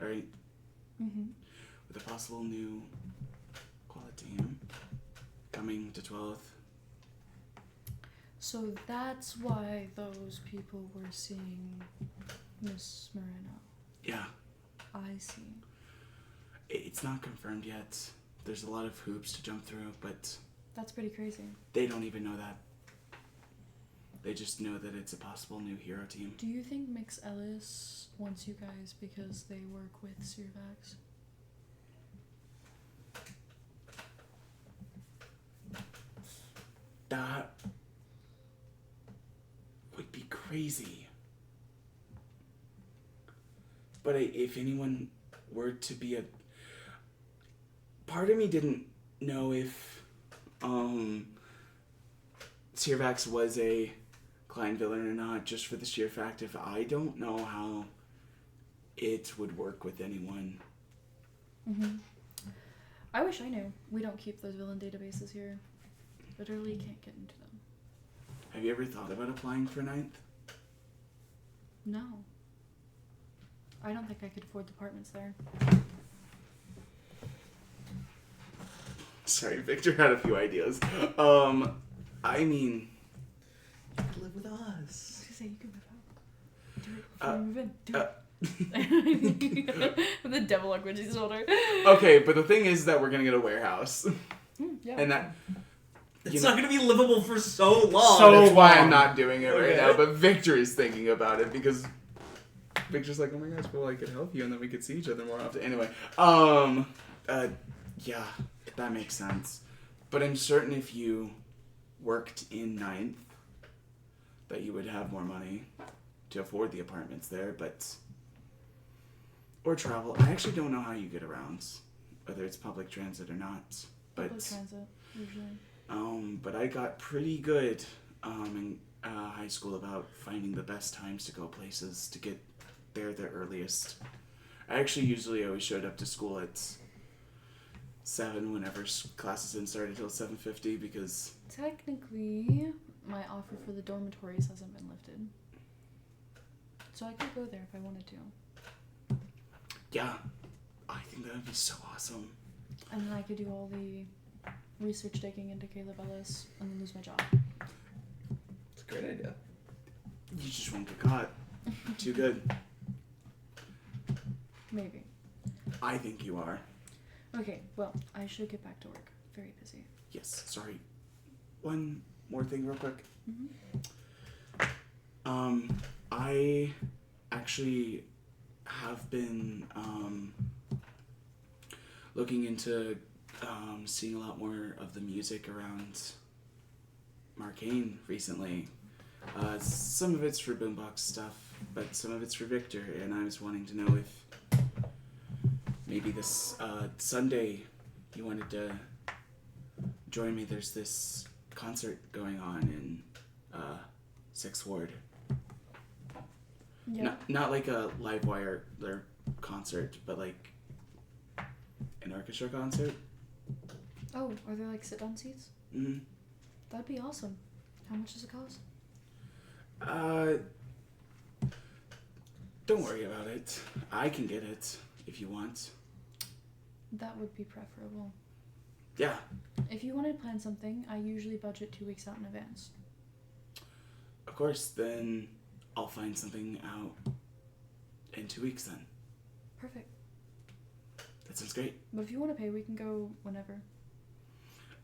S5: Alright?
S1: Mm-hmm.
S5: With a possible new quality team coming to 12th.
S1: So that's why those people were seeing Miss Moreno.
S5: Yeah.
S1: I see.
S5: It's not confirmed yet. There's a lot of hoops to jump through, but
S1: That's pretty crazy.
S5: they don't even know that. They just know that it's a possible new hero team.
S1: Do you think Mix Ellis wants you guys because they work with Searvax?
S5: That would be crazy. But if anyone were to be a... Part of me didn't know if Searvax was a client villain or not, just for the sheer fact of I don't know how it would work with anyone.
S1: Mm-hmm. I wish I knew. We don't keep those villain databases here. Literally can't get into them.
S5: Have you ever thought about applying for 9th?
S1: No. I don't think I could afford departments there.
S5: Sorry, Victor had a few ideas. I mean...
S3: You could live with us.
S1: I was gonna say, you can move out. Do it before you move in. Do it. With the devil on Quincy's shoulder.
S5: Okay, but the thing is that we're gonna get a warehouse.
S1: Yeah.
S5: And that...
S3: It's not going to be livable for so long.
S5: That's why I'm not doing it right
S3: Okay.
S5: now, but Victor is thinking about it because Victor's like, oh my gosh, well, I could help you and then we could see each other more often. Anyway, yeah, that makes sense. But I'm certain if you worked in 9th that you would have more money to afford the apartments there, or travel. I actually don't know how you get around, whether it's public transit or not, but
S1: Public transit, usually.
S5: but I got pretty good in high school about finding the best times to go places to get there the earliest. I actually usually always showed up to school at 7 whenever classes didn't start until 7:50 because...
S1: Technically, my offer for the dormitories hasn't been lifted. So I could go there if I wanted to.
S5: Yeah, I think that would be so awesome.
S1: And then I could do all the research digging into Caleb Ellis and then lose my job.
S3: It's a great idea.
S5: You just won't get caught. Too good.
S1: Maybe.
S5: I think you are.
S1: Okay, well, I should get back to work. Very busy.
S5: Yes, sorry. One more thing real quick.
S1: Mm-hmm.
S5: I actually have been looking into seeing a lot more of the music around Marcainne recently. Some of it's for boombox stuff, but some of it's for Victor, and I was wanting to know if maybe this Sunday you wanted to join me. There's this concert going on in 6th Ward.
S1: Yeah.
S5: Not like a live wire concert, but like an orchestra concert.
S1: Oh, are there like sit-down seats?
S5: Mm-hmm.
S1: That'd be awesome. How much does it cost?
S5: Don't worry about it. I can get it if you want.
S1: That would be preferable.
S5: Yeah.
S1: If you wanted to plan something, I usually budget 2 weeks out in advance.
S5: Of course, then I'll find something out in 2 weeks then.
S1: Perfect.
S5: That sounds great.
S1: But if you want to pay, we can go whenever.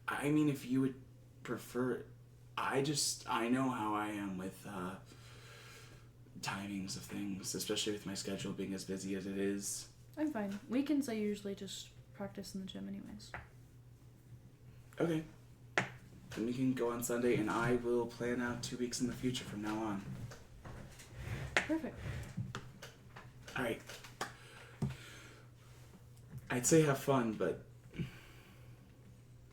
S5: I mean, if you would prefer, I know how I am with timings of things, especially with my schedule being as busy as it is.
S1: I'm fine. Weekends I usually just practice in the gym anyways.
S5: Okay. Then we can go on Sunday, and I will plan out 2 weeks in the future from now on.
S1: Perfect.
S5: Alright. I'd say have fun, but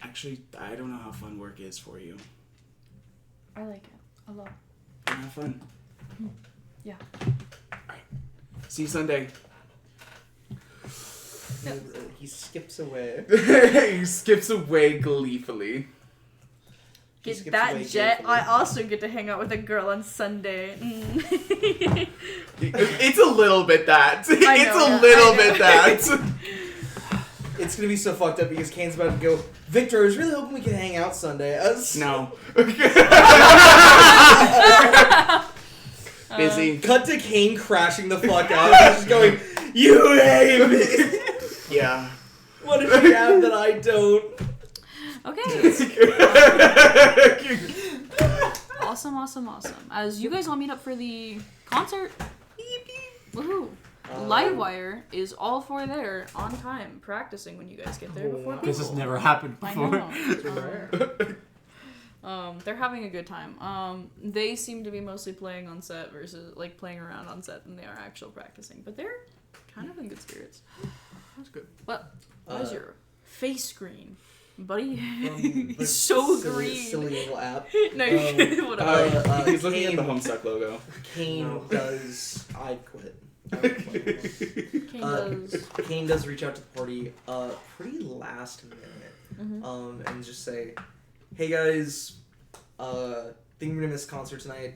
S5: actually, I don't know how fun work is for you.
S1: I like it a lot.
S5: Have fun.
S1: Yeah.
S5: Alright. See you Sunday.
S3: He skips away.
S5: He skips away gleefully.
S3: He
S1: Get
S3: skips
S1: that
S3: away
S1: jet.
S3: gleefully.
S1: I also get to hang out with a girl on Sunday. Mm.
S5: It's a little bit that.
S1: I know,
S5: It's a
S1: yeah,
S5: little
S1: I
S5: bit
S1: know.
S5: that.
S3: It's gonna be so fucked up because Kane's about to go, Victor, I was really hoping we could hang out Sunday.
S5: No. Busy.
S3: Cut to Kane crashing the fuck out. He's just going, you hate me.
S5: Yeah.
S3: What does he have that I don't?
S1: Okay. Awesome. As you guys all meet up for the concert. Woohoo. Livewire is all for there on time, practicing when you guys get there before people.
S6: This has never happened
S1: I
S6: before.
S1: know. They're having a good time. They seem to be mostly playing on set versus like playing around on set than they are actual practicing, but they're kind of in good spirits.
S4: That's good.
S1: What is your face screen, buddy?
S3: The
S1: It's so
S3: silly,
S1: green.
S3: silly little app.
S1: No, whatever.
S5: He's looking at the
S3: Kane-
S5: Homestuck logo.
S3: Kane does. I quit.
S1: Kane does.
S3: Kane does reach out to the party pretty last minute.
S1: Mhm.
S3: And just say, hey guys, think we're gonna miss concert tonight.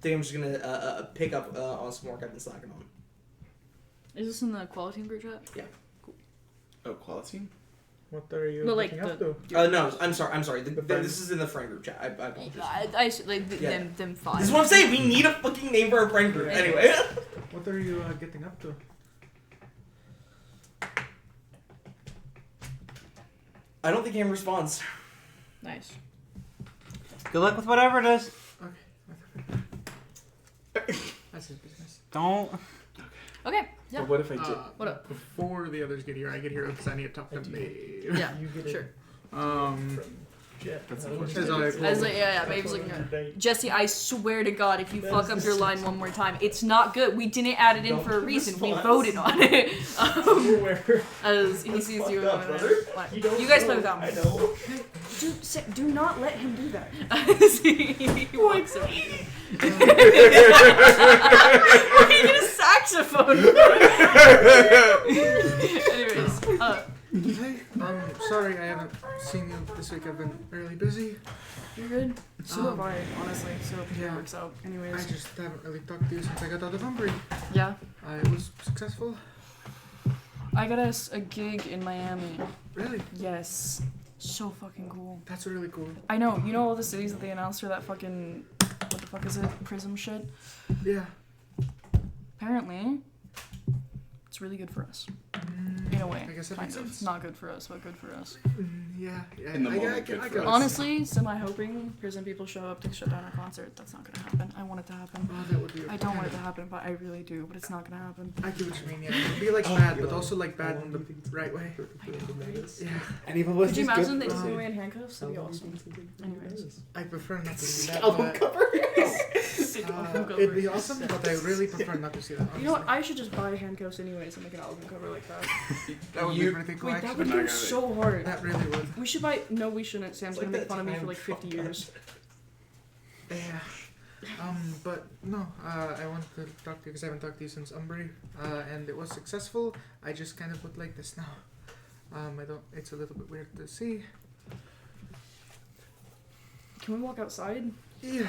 S3: Think I'm just gonna pick up on some work I've been slacking on.
S1: Is this in the quality team group chat?
S3: Yeah.
S5: Oh, quality?
S4: What are you
S1: But, like,
S4: looking up
S1: the-
S4: to?
S3: No, I'm sorry.
S4: The friend-
S3: This is in the friend group chat. I apologize.
S1: I should, like
S3: Yeah.
S1: them five.
S3: This is what I'm saying. We need a fucking name for our friend group.
S1: Right.
S3: Anyway.
S4: What are you getting up to?
S3: I don't think Cam responds.
S1: Nice.
S6: Good luck with whatever it is.
S4: That's his business.
S6: Don't.
S1: Okay. Yeah.
S5: But what if I did?
S1: What up?
S4: Before the others get here, I get here because I need to talk to Maeve.
S1: Yeah.
S2: You get
S1: Sure.
S5: That's
S4: As I
S1: I was like, yeah, Babe's looking at Jesse, I swear to God, if you fuck up your line one more time, it's not good. We didn't add it in for a reason. We voted on it. As he sees you. What? You guys play without me.
S3: I know.
S1: Do not let him do that. As he walks over. He get a saxophone. Anyways,
S4: Hey, sorry I haven't seen you this week. I've been really busy.
S1: you're good. So have I, honestly. So it
S4: yeah.
S1: works out.
S4: I
S1: Anyways.
S4: just haven't really talked to you since I got out of Umbry.
S1: Yeah.
S4: I was successful.
S1: I got us a gig in Miami.
S4: Really?
S1: Yes. So fucking cool.
S4: That's really cool.
S1: I know. You know all the cities that they announced for that fucking... What the fuck is it? Prism shit?
S4: Yeah.
S1: Apparently, it's really good for us. In a way.
S4: I guess that
S1: kind
S4: makes
S1: of.
S4: sense.
S1: Not good for us, but good for us.
S4: Yeah.
S5: In the moment,
S4: I
S5: good for
S4: get
S5: us.
S4: it.
S1: Honestly, semi-hoping prison people show up to shut down our concert. That's not gonna happen. I want it to happen.
S4: Oh, that would be.
S1: I don't want it to happen, but I really do. But it's not gonna happen.
S4: I get what you mean. Yeah. It'd be like bad, but also like bad in the right way. Yeah.
S6: Any publicity
S1: Could you
S6: is
S1: imagine
S6: good
S1: they
S6: for
S1: took me away in handcuffs? That'd be awesome. Anyways.
S4: I prefer not to see that.
S3: Album
S4: But,
S3: cover.
S1: Sick album cover.
S4: it'd be awesome, but I really prefer not to see that. Honestly.
S1: You know what? I should just buy handcuffs anyways and make an album cover like that.
S4: That would be pretty cool.
S1: Wait, that
S4: Actually,
S1: would be so hard.
S4: that really would.
S1: We should buy. No, we shouldn't. Sam's
S3: It's
S1: gonna
S3: like
S1: make
S3: that
S1: fun of me for
S3: time
S1: like 50 years.
S4: Yeah. But no. I wanted to talk to you because I haven't talked to you since Umbri, and it was successful. I just kind of would like this now. I don't. It's a little bit weird to see.
S1: Can we walk outside?
S4: Yeah.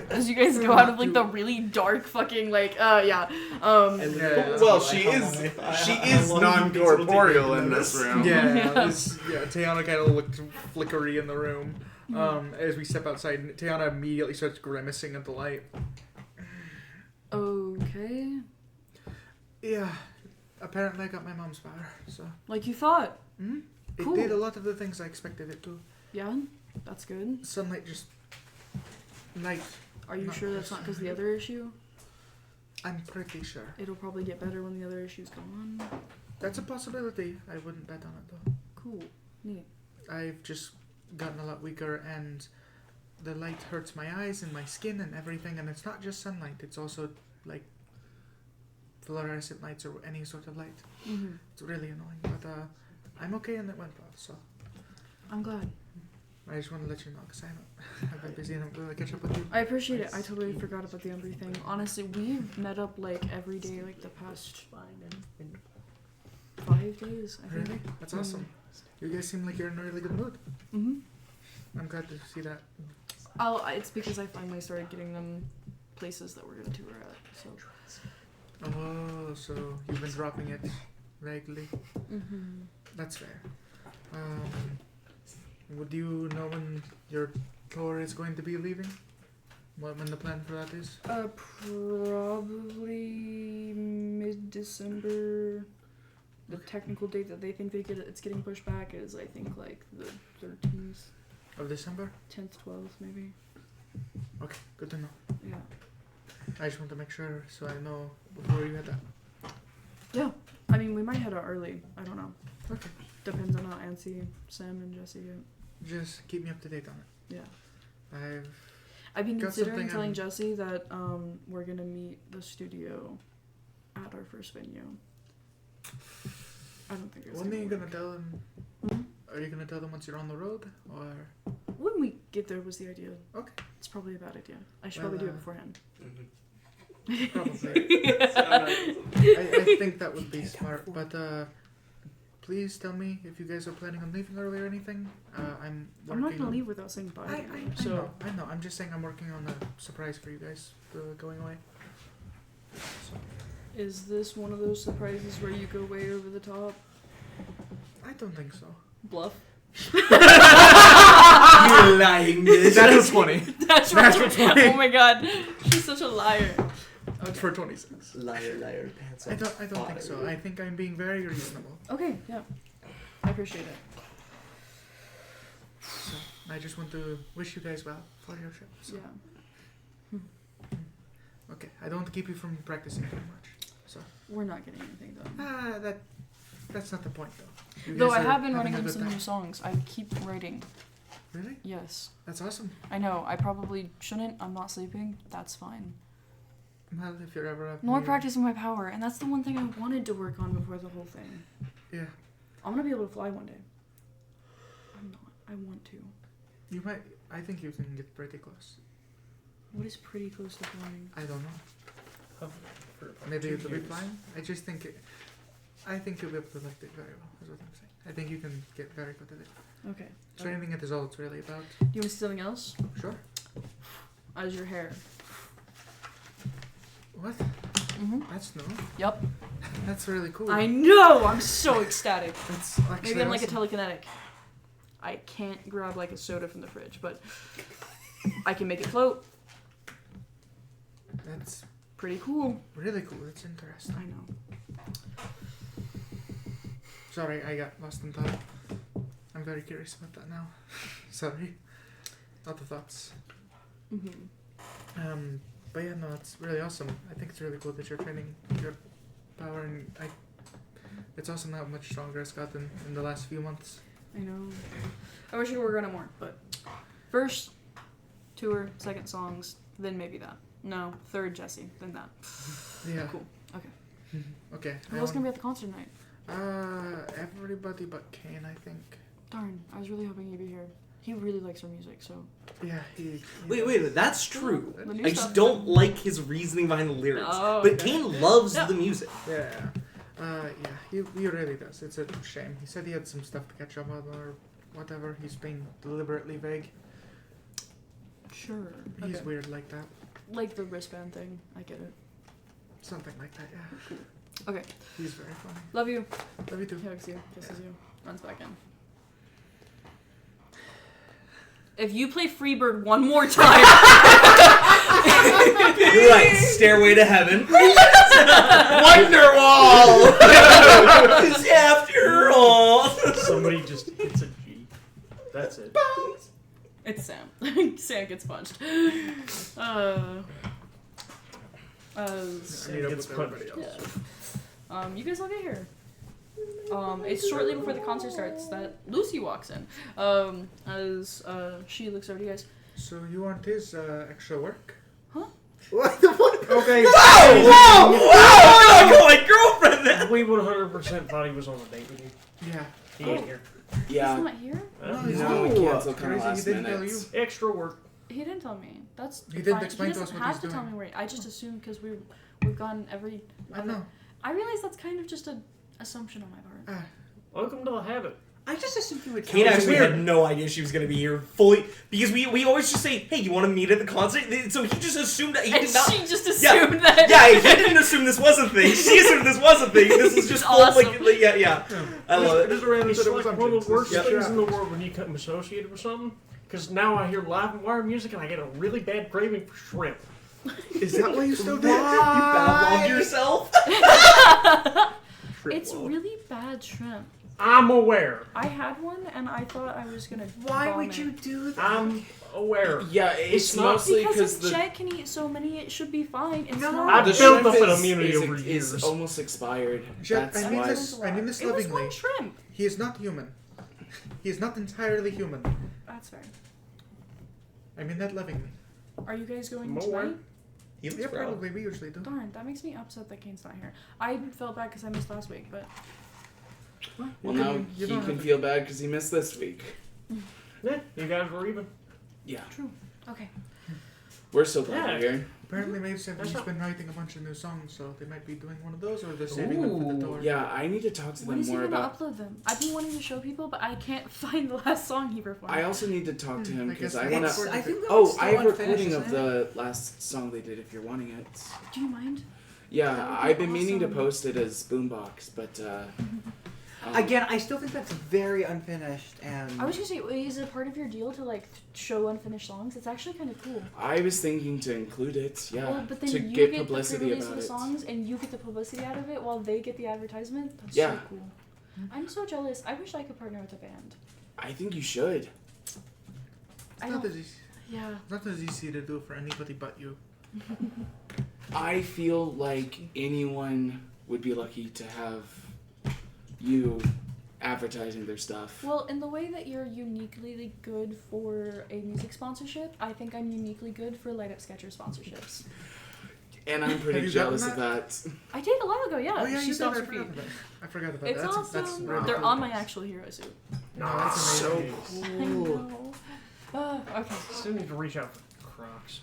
S1: As you guys go out of like the really dark fucking like yeah.
S5: Well, she is non-corporeal in this room.
S4: Yeah, Tiana kind of looked flickery in the room. As we step outside, and Tiana immediately starts grimacing at the light.
S1: Okay.
S4: Yeah, apparently I got my mom's power, so.
S1: Like you thought.
S4: It
S1: Cool.
S4: did a lot of the things I expected it to.
S1: Yeah, that's good.
S4: Sunlight just. Light.
S1: Are you
S4: Not
S1: sure that's not because the other issue?
S4: I'm pretty sure.
S1: It'll probably get better when the other issue's gone.
S4: That's a possibility. I wouldn't bet on it though.
S1: Cool. Neat.
S4: I've just gotten a lot weaker and the light hurts my eyes and my skin and everything, and it's not just sunlight, it's also like fluorescent lights or any sort of light.
S1: Mhm.
S4: It's really annoying, but I'm okay and it went well, so
S1: I'm glad.
S4: I just want to let you know because I've been busy and I'm going to catch up with you.
S1: I appreciate it. I totally forgot about the Umbry thing. Honestly, we've met up like every day like the past 5 days, I think.
S4: Really? That's awesome. You guys seem like you're in a really good mood.
S1: Mhm.
S4: I'm glad to see that.
S1: It's because I finally started getting them places that we're gonna tour at. So.
S4: Oh, so you've been dropping it regularly.
S1: Mhm.
S4: That's fair. Would you know when your tour is going to be leaving? When the plan for that is?
S1: Probably mid-December. The technical date that they think it's getting pushed back is I think like the 13th,
S4: Of December?
S1: 10th, 12th maybe.
S4: Okay, good to know.
S1: Yeah.
S4: I just want to make sure so I know before you head out.
S1: Yeah. I mean, we might head out early. I don't know.
S4: Okay.
S1: Depends on how Ancy, Sam, and Jesse get.
S4: Just keep me up to date on it.
S1: Yeah.
S4: I've
S1: been
S4: got
S1: considering
S4: something
S1: telling
S4: I'm-
S1: Jesse that we're gonna meet the studio at our first venue. I don't think it's
S4: When are you
S1: gonna
S4: gonna tell them?
S1: Mhm.
S4: Are you gonna tell them once you're on the road, or?
S1: When we get there was the idea.
S4: Okay.
S1: It's probably a bad idea. I should
S4: Well,
S1: probably do it beforehand.
S4: Probably. I think that would be smart, but please tell me if you guys are planning on leaving early or anything. I'm working
S1: I'm not gonna
S4: on-
S1: leave without saying bye.
S4: I
S1: to you, so
S4: know. I'm just saying I'm working on a surprise for you guys going away. So,
S1: is this one of those surprises where you go way over the top?
S4: I don't think so.
S1: Bluff.
S3: You lying bitch.
S4: That's 20.
S1: That's
S4: Natural 20.
S1: Oh my god, she's such a liar.
S4: That's for 26.
S3: Liar, pants
S4: I don't think so. I think I'm being very reasonable.
S1: Okay, yeah, I appreciate it.
S4: So I just want to wish you guys well for your trip. So.
S1: Yeah.
S4: Okay, I don't want to keep you from practicing too much. So
S1: We're not getting anything done.
S4: that's not the point though. You
S1: Though
S4: guys
S1: I
S4: are
S1: have been
S4: having
S1: running
S4: a
S1: him
S4: good
S1: some
S4: time.
S1: new songs. I keep writing.
S4: Really?
S1: Yes.
S4: That's awesome.
S1: I know. I probably shouldn't. I'm not sleeping. That's fine.
S4: Well, if you're ever up
S1: More
S4: near-
S1: practicing my power, and that's the one thing I wanted to work on before the whole thing.
S4: Yeah,
S1: I'm gonna be able to fly one day. I'm not. I want to.
S4: you might. I think you can get pretty close.
S1: What is pretty close to flying?
S4: I don't know. Maybe it'll be fine. I just think I think you'll be able to lift it very well. Is what I'm saying. I think you can get very good at it.
S1: Okay.
S4: Training it is all it's really about.
S1: Do you want to see something else?
S4: Sure.
S1: As your hair.
S4: What? That's new.
S1: Yep.
S4: That's really cool.
S1: I know. I'm so ecstatic.
S4: That's actually
S1: Maybe I'm like a
S4: awesome.
S1: telekinetic. I can't grab like a soda from the fridge, but I can make it float.
S4: That's
S1: Pretty cool.
S4: really cool. That's interesting.
S1: I know.
S4: Sorry, I got lost in thought. I'm very curious about that now. Sorry. Lot of thoughts.
S1: Mm-hmm.
S4: But yeah, no, it's really awesome. I think it's really cool that you're training your power, and it's awesome how much stronger it's gotten in the last few months.
S1: I know. I wish I could work on it more, but first tour, second songs, then maybe that. No, third Jesse, then that.
S4: Yeah.
S1: Cool. Okay.
S4: Okay.
S1: Who else gonna be at the concert night?
S4: Everybody but Kane, I think.
S1: Darn, I was really hoping he'd be here. He really likes our music, so.
S4: Yeah, he
S3: Wait, that's true.
S1: The new
S3: I just
S1: stuff-
S3: don't like his reasoning behind the lyrics.
S1: Oh,
S3: but
S1: okay.
S3: Kane loves
S1: Yeah.
S3: the music.
S4: Yeah. He really does. It's a shame. He said he had some stuff to catch up on or whatever. He's being deliberately vague.
S1: Sure.
S4: He's
S1: Okay.
S4: weird like that.
S1: Like the wristband thing. I get it.
S4: Something like that, yeah.
S1: Okay.
S4: He's very funny.
S1: Love you.
S4: Love you too.
S1: He hugs you. Kisses you. Runs back in. If you play Freebird one more time.
S3: You're right, Stairway to Heaven. Wonderwall! Because after all.
S7: Somebody just hits a G. That's it.
S1: It's Sam. Sam gets punched.
S7: Sam gets punched.
S1: Yeah. You guys all get here. It's shortly before the concert starts that Lucy walks in. As she looks over to you guys.
S4: So you want his extra work?
S1: Huh?
S4: What the fuck?
S7: Okay.
S3: Whoa! I'm not calling girlfriend then!
S7: We 100% thought he was on a date with you.
S4: Yeah.
S7: He ain't here.
S1: He's
S5: Yeah.
S1: not here?
S4: he's
S5: No, we
S4: not.
S5: canceled kind of
S4: Crazy, he
S5: last
S4: didn't tell
S5: minute.
S4: you.
S7: Extra work.
S1: He didn't tell me. That's
S4: He didn't
S1: fine.
S4: explain
S1: he
S4: to us
S1: doesn't
S4: what
S1: have
S4: he's
S1: to tell
S4: doing.
S1: me where. I just assumed because we've gone every.
S4: I know.
S1: I realize that's kind of just an assumption on my part.
S7: Welcome to the habit.
S6: I just assumed you would.
S3: Kane
S6: tell me.
S3: actually had no idea she was going to be here fully. Because we always just say, hey, you want to meet at the concert? So he just assumed that he
S1: And
S3: did not.
S1: she just assumed that.
S3: Yeah, he didn't assume this was a thing. She assumed this was a thing. This is just full,
S1: Awesome.
S3: yeah. I love it.
S7: It's like one of the worst
S4: Yeah.
S7: things in the world when you become associated with something. Because now I hear live and wire music and I get a really bad craving for shrimp.
S4: Is that why you still do it?
S3: You backlogged yourself?
S1: It's really bad shrimp.
S7: I'm aware.
S1: I had one and I thought I was gonna.
S6: Why
S1: vomit.
S6: would you do that?
S7: I'm aware.
S5: Yeah, it's
S7: It's not-
S5: mostly
S1: Because
S5: because
S1: if
S5: the
S1: Jet can eat so many, it should be fine. It's
S6: No.
S1: not.
S7: I've
S5: the
S7: built
S5: shrimp
S7: up an
S5: is-
S7: immunity
S5: is,
S7: over
S5: is
S7: years.
S5: almost expired.
S4: Jet,
S5: That's
S4: I mean
S5: why.
S4: this. I mean this
S1: It was
S4: lovingly.
S1: one shrimp.
S4: He is not human. He is not entirely human.
S1: That's fair.
S4: I mean that lovingly.
S1: Are you guys going
S7: More.
S1: tonight?
S3: He looks
S4: Yeah,
S3: proud.
S4: probably. We usually do.
S1: Darn, that makes me upset that Kane's not here. I felt bad because I missed last week, but
S5: Well, now
S4: You
S5: he
S4: don't
S5: can
S4: have to-
S5: feel bad because he missed this week.
S7: Yeah, you guys were even.
S5: Yeah,
S1: true. Okay.
S5: we're so glad
S7: Yeah.
S5: you're here.
S4: Apparently, Maeve said
S7: That's
S4: he's
S7: not-
S4: been writing a bunch of new songs, so they might be doing one of those, or they're saving them for the tour.
S5: Yeah, I need to talk to
S1: When
S5: them
S1: is he
S5: more
S1: gonna
S5: about.
S1: upload them? I've been wanting to show people, but I can't find the last song he performed.
S5: I also need to talk to him
S4: I
S5: because
S4: guess
S5: I
S4: that's-
S5: want to.
S6: I think that
S5: Oh,
S6: one's still
S5: I have a
S6: unfinished,
S5: recording of
S6: isn't it?
S5: the last song they did. If you're wanting it.
S1: Do you mind? That
S5: Yeah,
S1: would be
S5: I've been meaning to
S1: awesome.
S5: post it as Boombox, but
S6: Again, I still think that's very unfinished, and
S1: I was gonna say, is it part of your deal to like show unfinished songs? It's actually kind of cool.
S5: I was thinking to include it. Yeah,
S1: Well, but then
S5: to
S1: you
S5: get
S1: get
S5: publicity
S1: the pre-release of
S5: about
S1: the
S5: it.
S1: songs, and you get the publicity out of it while they get the advertisement. That's
S5: Yeah.
S1: so cool. I'm so jealous. I wish I could partner with a band.
S5: I think you should.
S4: It's
S1: I
S4: not
S1: don't.
S4: as easy.
S1: Yeah.
S4: Not as easy to do for anybody but you.
S5: I feel like anyone would be lucky to have you advertising their stuff.
S1: Well, in the way that you're uniquely good for a music sponsorship, I think I'm uniquely good for Light Up Sketcher sponsorships.
S5: And I'm
S4: Have
S5: pretty
S4: you
S5: jealous
S4: gotten
S5: of that.
S1: I did a while ago, yeah.
S4: Oh yeah,
S1: she
S4: you did.
S1: stops
S4: I
S1: her feet.
S4: forgot about that. I forgot about
S1: It's
S4: that.
S1: awesome.
S4: That's really
S1: They're
S4: cool.
S1: on my actual hero suit.
S4: No, that's
S5: So
S4: amazing.
S1: I know. Okay.
S7: Still need to reach out for Crocs.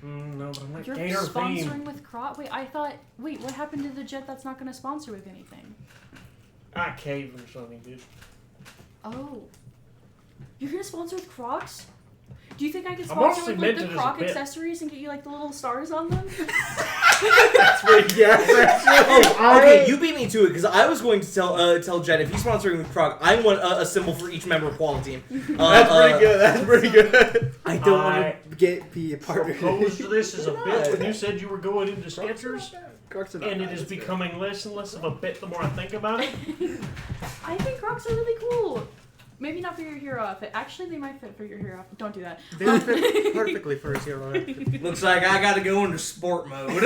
S7: No, but I'm not
S1: You're
S7: Gator
S1: sponsoring
S7: theme.
S1: with Crot? Wait, I thought. Wait, what happened to the jet that's not going to sponsor with anything?
S7: I caved or something, dude.
S1: Oh. You're going to sponsor with Crocs? Do you think I could
S7: I'm
S1: sponsor
S7: honestly
S1: with like
S7: meant
S1: the
S7: it as a
S1: Croc
S7: bit.
S1: accessories and get you like the little stars on them?
S4: That's pretty gas, actually.
S3: Oh, okay, you beat me to it because I was going to tell Jen if he's sponsoring with Krog, I want a symbol for each member of Quality Team.
S4: That's pretty good. That's pretty good.
S6: I don't want to be a part of it.
S7: Proposed to this as a bit when you said you were going into Skechers,
S6: Crocs are not
S7: and it
S6: bad,
S7: is
S6: it's good.
S7: becoming less and less of a bit the more I think about it.
S1: I think Crocs are really cool. Maybe not for your hero outfit. Actually, they might fit for your hero outfit. Don't do that.
S4: They would fit perfectly for his hero.
S3: Looks like I gotta go into sport mode.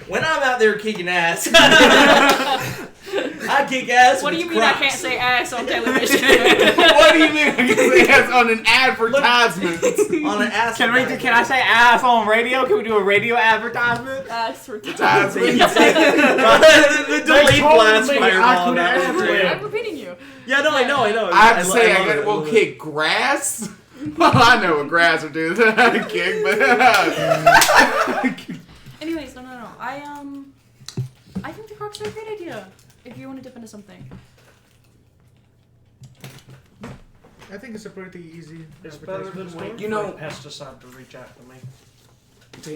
S3: When I'm out there kicking ass, I kick ass.
S1: What do
S3: with
S1: you mean I
S3: Crocs.
S1: can't say ass on television?
S5: What do you mean? I can say ass on an advertisement.
S3: On an ass.
S6: Can I say ass on radio? Can we do a radio advertisement?
S1: Ass for
S3: The delayed blast
S7: me I
S3: fireball.
S7: could add to it.
S1: I'm repeating you.
S3: Yeah, no, I know.
S5: I have to say, I
S3: love
S5: got
S3: it.
S5: well, kick grass. Well, I know what grass would do. Kick, but
S1: Anyways, no. I think the Crocs are a great idea. If you want to dip into something.
S4: I think it's a pretty easy.
S7: It's better than waiting
S5: You know-
S7: for a pesticide to reach out to me.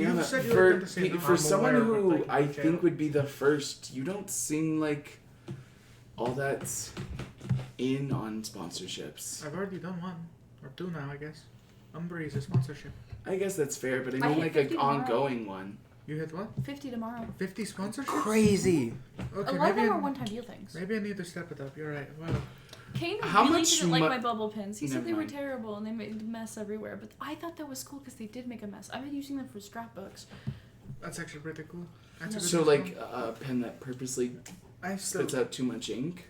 S4: You said you were going to say no.
S5: for
S7: I'm
S5: someone
S7: aware of
S5: who
S7: it,
S5: I
S7: thank you,
S5: think
S7: Janet.
S5: would be the first, you don't seem like all that in on sponsorships.
S4: I've already done one or two now, I guess. Umbra is a sponsorship.
S5: I guess that's fair, but I
S1: I
S5: mean
S1: hit
S5: like
S1: 50
S5: an
S1: tomorrow.
S5: ongoing one.
S4: You hit what?
S1: 50 tomorrow.
S4: 50 sponsorships?
S6: Crazy.
S4: Okay,
S1: A lot of them
S4: maybe
S1: are one-time deal things.
S4: maybe I need to step it up. You're right. Well,
S1: Kane
S5: How
S1: really
S5: much
S1: didn't like
S5: mu-
S1: my bubble pins. He said
S5: Never
S1: they were
S5: mind.
S1: terrible and they made a mess everywhere. But I thought that was cool because they did make a mess. I've been using them for scrapbooks.
S4: that's actually pretty cool. That's a good
S5: So
S4: one.
S5: like a pen that purposely
S4: I still
S5: spits out too much ink.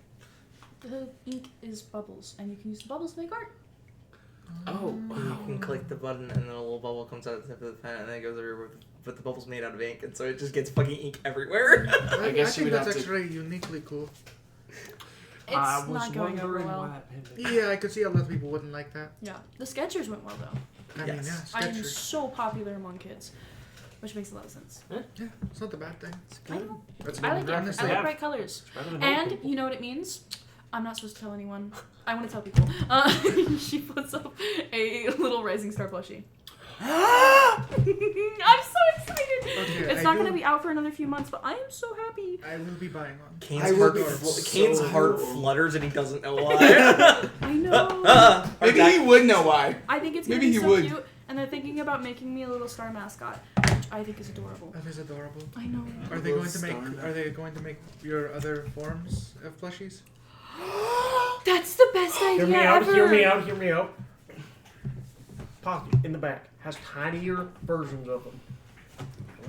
S1: The ink is bubbles, and you can use the bubbles to make art.
S5: Oh,
S3: You
S5: wow.
S3: can click the button and then a little bubble comes out at the tip of the pen and then it goes everywhere. But the bubble's made out of ink and so it just gets fucking ink everywhere.
S5: I guess you
S4: think
S5: would
S4: that's
S5: have to-
S4: actually uniquely cool.
S1: It's
S7: I was
S1: not going over
S7: wondering
S1: well.
S7: why that pen didn't-
S4: Yeah, I could see a lot of people wouldn't like that.
S1: Yeah, the Skechers went well though.
S4: I mean,
S3: Yes.
S4: yeah,
S1: I am
S4: Skechers.
S1: so popular among kids, which makes a lot of sense.
S4: Yeah, it's not a bad thing.
S1: I know.
S4: That's
S1: I like it.
S4: honestly.
S1: I like
S7: Yeah.
S1: bright colors.
S7: It's better than no
S1: And
S7: people.
S1: you know what it means? I'm not supposed to tell anyone. I want to tell people. She puts up a little Rising Star plushie. I'm so excited!
S4: Okay,
S1: It's
S4: I
S1: not
S4: do-
S1: going to be out for another few months, but I am so happy.
S4: I will be buying one.
S3: Kane's
S6: I
S3: heart,
S6: will be
S3: Kane's
S6: so
S3: heart
S6: cool.
S3: flutters and he doesn't know why.
S1: I know.
S5: Maybe he would know why.
S1: I think it's going to
S5: Maybe
S1: be
S5: he
S1: so
S5: would.
S1: cute. And they're thinking about making me a little star mascot, which I think is adorable.
S4: That is adorable.
S1: I know.
S4: Are they
S5: Little
S4: going to make?
S5: star.
S4: Are they going to make your other forms of plushies?
S1: That's the best idea
S7: Hear me out,
S1: ever.
S7: hear me out, hear me out. Pocket in the back has tinier versions of them.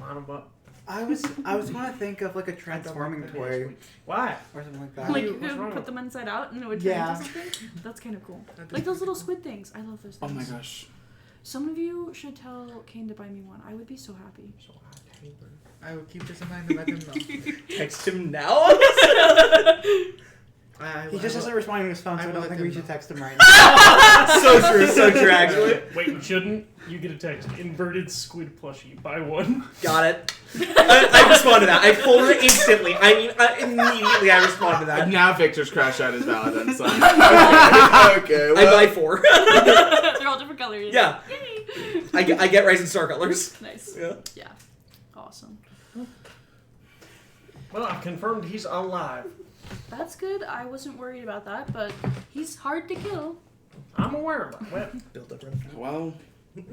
S7: Line them up.
S6: I was gonna think of like a transforming toy
S7: Why?
S6: or something like that.
S1: Like you
S7: What's
S1: could
S7: wrong
S1: put
S7: with
S1: them inside out and it would turn
S6: Yeah.
S1: into something. That's kind of cool.
S4: That is
S1: Like those
S4: pretty
S1: little squid things. I love those
S5: Oh
S1: things.
S5: my gosh.
S1: Some of you should tell Kane to buy me one. I would be so happy.
S7: So I hate them.
S4: I will keep this in mind and let him know.
S3: Text him now?
S6: He just isn't responding to his phone,
S4: I
S6: so I
S4: will
S6: don't
S4: let
S6: think
S4: him
S6: we should
S4: know.
S6: text him right now.
S3: So true, actually.
S7: Wait, you shouldn't. You get a text. Inverted squid plushie. Buy one.
S3: Got it. I respond to that. I forward it instantly. I mean, immediately I respond to that.
S5: Now Victor's Crashout is valid and so. Okay,
S3: I
S5: well.
S3: buy 4.
S1: They're all different colors.
S3: Yeah.
S1: Yay!
S3: I get Rising Star colors.
S1: Nice.
S3: Yeah.
S1: Yeah. Awesome.
S7: Well, I've confirmed he's alive.
S1: That's good. I wasn't worried about that, but he's hard to kill.
S7: I'm aware of that. Well,
S3: Build up.
S5: Well,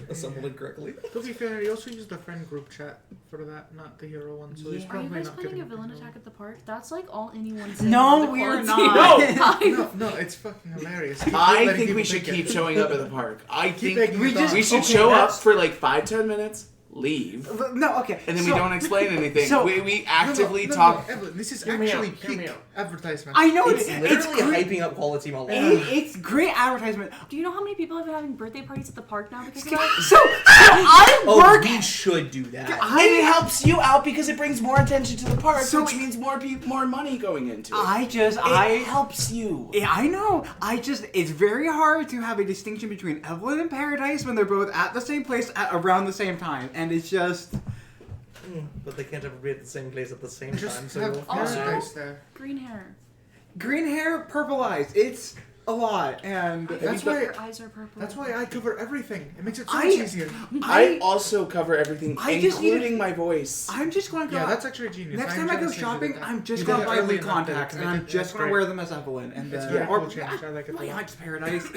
S3: Assembled incorrectly.
S4: To be fair, he also used the friend group chat for that, not the hero one. So he's
S1: Are you
S4: probably
S1: guys
S4: not
S1: planning
S4: getting
S1: a villain
S4: the hero
S1: attack at the park? That's like all anyone says.
S6: No,
S1: about the
S6: we're
S1: quality.
S6: not.
S4: one. No, it's fucking hilarious. Keep
S5: I
S4: letting
S5: think
S4: people
S5: we should
S4: think
S5: keep
S4: it.
S5: showing up at the park. I
S4: Keep
S5: think
S4: making
S6: we
S4: it
S6: just-
S4: on.
S5: we should
S6: Okay,
S5: show up
S6: that's-
S5: for like 5-10 minutes, leave,
S6: No, okay.
S5: and then we
S6: so-
S5: don't explain anything.
S6: so-
S5: we actively
S4: No,
S5: talk.
S4: Evelyn, this is
S7: Hear me
S4: actually
S7: out, hear me
S4: peak
S7: out.
S4: advertisement.
S6: I know
S3: It's
S6: it's
S3: literally
S6: great.
S3: hyping up Quality Team a lot.
S6: It's great advertisement.
S1: Do you know how many people have been having birthday parties at the park now because of that?
S6: So I
S3: Oh,
S6: work.
S3: we should do that.
S5: And it helps you out because it brings more attention to the park,
S6: So-
S5: which means more money going into it.
S6: I
S5: It helps you.
S6: Yeah, I know. It's very hard to have a distinction between Evelyn and Paradise when they're both at the same place at around the same time, and it's just.
S3: But they can't ever be at the same place at the same
S4: Just
S3: time. So
S4: have
S3: you'll-
S1: Also-
S4: paradise there.
S1: Green hair.
S6: Green hair, purple eyes. It's a lot, and
S2: That's why-
S1: Your eyes are purple.
S2: That's why I cover everything. It makes it so
S6: I-
S2: much easier.
S5: I also cover everything,
S6: I just need
S5: including my voice.
S6: I'm just going to go.
S2: Yeah, that's actually genius.
S6: Next
S2: I'm
S6: time I go
S2: jealous that you
S6: shopping,
S2: did that.
S6: I'm just
S2: You
S6: going
S2: did
S6: to
S2: it
S6: buy
S2: early
S6: Lee
S2: enough that
S6: contacts,
S2: it
S6: and
S2: made
S6: I'm
S2: it-
S6: just
S2: that's
S6: going to
S2: great.
S6: wear them as Evelyn, and
S2: It's
S6: then
S2: very
S6: or
S2: cool change. I like it.
S6: my Heights Paradise.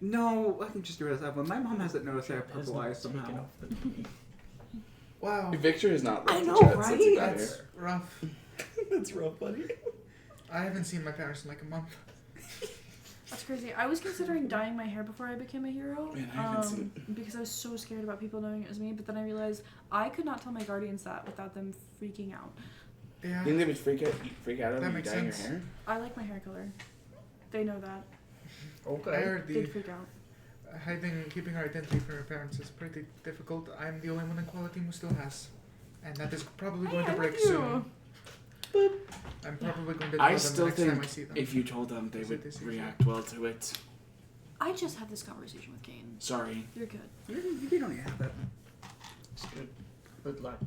S6: No, I can just do it as Evelyn. My mom hasn't noticed I have purple eyes somehow.
S2: Wow.
S5: Victor is not.
S1: I
S5: like
S1: know,
S5: the Jets,
S1: right?
S5: that's about
S2: That's
S5: it.
S2: rough.
S3: That's rough, buddy.
S2: I haven't seen my parents in like a month.
S1: That's crazy. I was considering dyeing my hair before I became a hero.
S5: Man, I haven't seen
S1: Because I was so scared about people knowing it was me, but then I realized I could not tell my guardians that without them freaking out.
S2: Yeah.
S5: You think they would freak out over
S2: That
S5: you
S2: makes
S5: dyeing your
S2: sense.
S5: hair?
S1: I like my hair color. They know that.
S2: I
S7: Okay.
S2: heard the
S1: They'd freak out.
S2: keeping our identity from your parents is pretty difficult. I'm the only one in quality who still has, and that is probably going to
S1: I
S2: break
S1: love you.
S2: soon. I'm probably going to tell
S5: I
S2: them
S5: still
S2: next time I
S5: think
S2: see them.
S5: if you told them, they
S2: Is
S5: would
S2: it this easy?
S5: react well to it.
S1: I just had this conversation with Kane.
S5: Sorry.
S1: You're good.
S6: You don't need to have that.
S7: It's good. But like,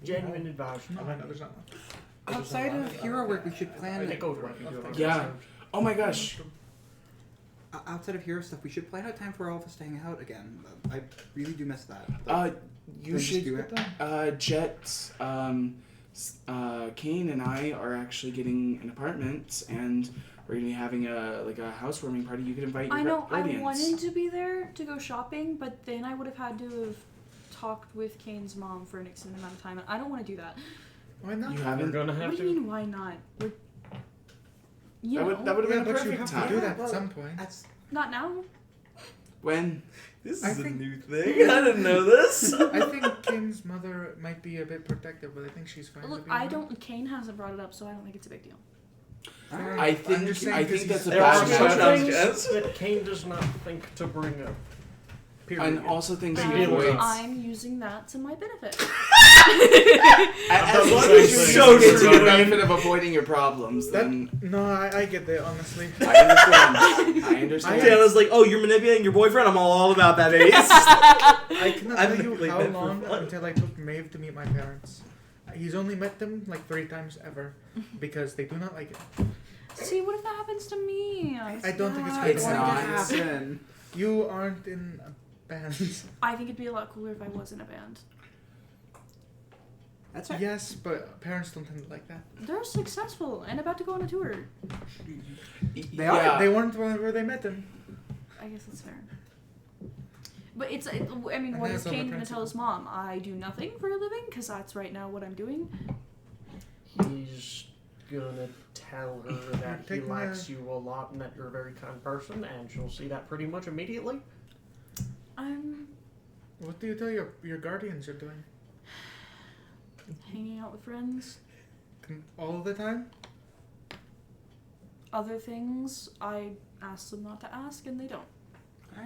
S7: genuine advice.
S2: No, I know there's not one.
S6: Outside of hero work, we should plan.
S7: It goes right. You do it.
S5: Yeah. Oh my gosh.
S6: Outside of hero stuff, we should plan a time for all of us to hang out again. I really do miss that.
S5: You
S6: Then just
S5: should.
S6: do it.
S5: Jet, Kane and I are actually getting an apartment, and we're gonna be having a housewarming party. You could invite your
S1: I know. I
S5: guardians.
S1: wanted to be there to go shopping, but then I would have had to have talked with Kane's mom for an extended amount of time, and I don't want to do that.
S2: Why not?
S5: You
S7: We're
S5: haven't.
S7: gonna have
S1: What do
S7: to.
S1: you mean? Why not? We're, you
S5: That
S1: know,
S5: would have
S2: Yeah,
S5: been a
S2: but you
S5: perfect
S2: have
S5: time.
S2: to do that at some point.
S6: That's
S1: not now.
S5: When?
S3: This
S2: I
S3: is a
S2: think-
S3: new thing. I didn't know this.
S2: I think Kane's mother might be a bit protective, but I think she's fine.
S1: Look,
S2: to be
S1: I
S2: honest.
S1: don't. Kane hasn't brought it up, so I don't think it's a big deal.
S2: Fair
S5: I
S2: enough. I'm
S5: think.
S2: just saying
S5: I
S2: 'cause
S5: think that's a
S2: he's-
S7: There are
S5: bad
S3: Shout
S7: some
S3: out,
S7: things
S3: Jess.
S7: that Kane does not think to bring up. Period.
S5: And also things
S7: Big
S5: he
S7: deal with
S5: avoids.
S1: I'm using that to my benefit.
S5: As long
S7: saying
S5: as you
S7: things
S5: show
S7: that
S5: it to
S7: are
S5: the benefit of avoiding your problems,
S2: That,
S5: then
S2: no, I get that, honestly.
S5: I understand. I understand.
S3: Taylor's like, oh, you're manipulating your boyfriend? I'm all about that, Ace.
S2: I cannot
S3: I've
S2: tell you
S3: manipulated
S2: how
S3: that for
S2: long
S3: fun.
S2: until I took Maeve to meet my parents. He's only met them like 3 times ever because they do not like it.
S1: See, what if that happens to me?
S2: I don't think it's
S1: Yeah,
S2: going
S5: It's
S2: to
S5: not.
S6: happen.
S2: You aren't in a band.
S1: I think it'd be a lot cooler if I was in a band.
S6: That's right.
S2: Yes, but parents don't tend to like that.
S1: They're successful and about to go on a tour.
S6: They are.
S5: Yeah.
S2: They weren't where they met them.
S1: I guess that's fair. But it's, I mean,
S2: And
S1: what
S2: that's
S1: is
S2: all the
S1: Kane going to tell
S2: principle.
S1: his mom? I do nothing for a living because that's right now what I'm doing.
S7: He's gonna tell her that he
S2: Taking
S7: likes you a lot and that you're a very kind person, and she'll see that pretty much immediately.
S1: I'm
S2: What do you tell your guardians you're doing?
S1: hanging out with friends.
S2: All the time?
S1: Other things, I ask them not to ask, and they don't.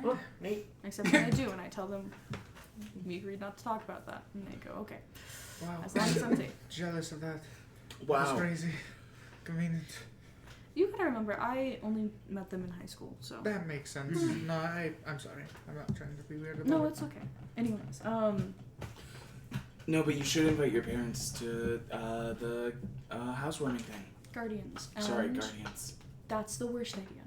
S7: Oh, neat.
S1: Except when I do, and I tell them, we agreed not to talk about that. And they go, okay.
S2: Wow.
S1: As long as I'm safe.
S2: Jealous of that. That's
S5: Wow.
S2: crazy. Convenient.
S1: You gotta remember, I only met them in high school, so.
S2: That makes sense. No, I'm sorry. I'm not trying to be weird about it.
S1: No, it's okay. Anyways,
S5: No, but you should invite your parents to the housewarming thing.
S1: Guardians.
S5: Sorry,
S1: And
S5: guardians.
S1: That's the worst idea.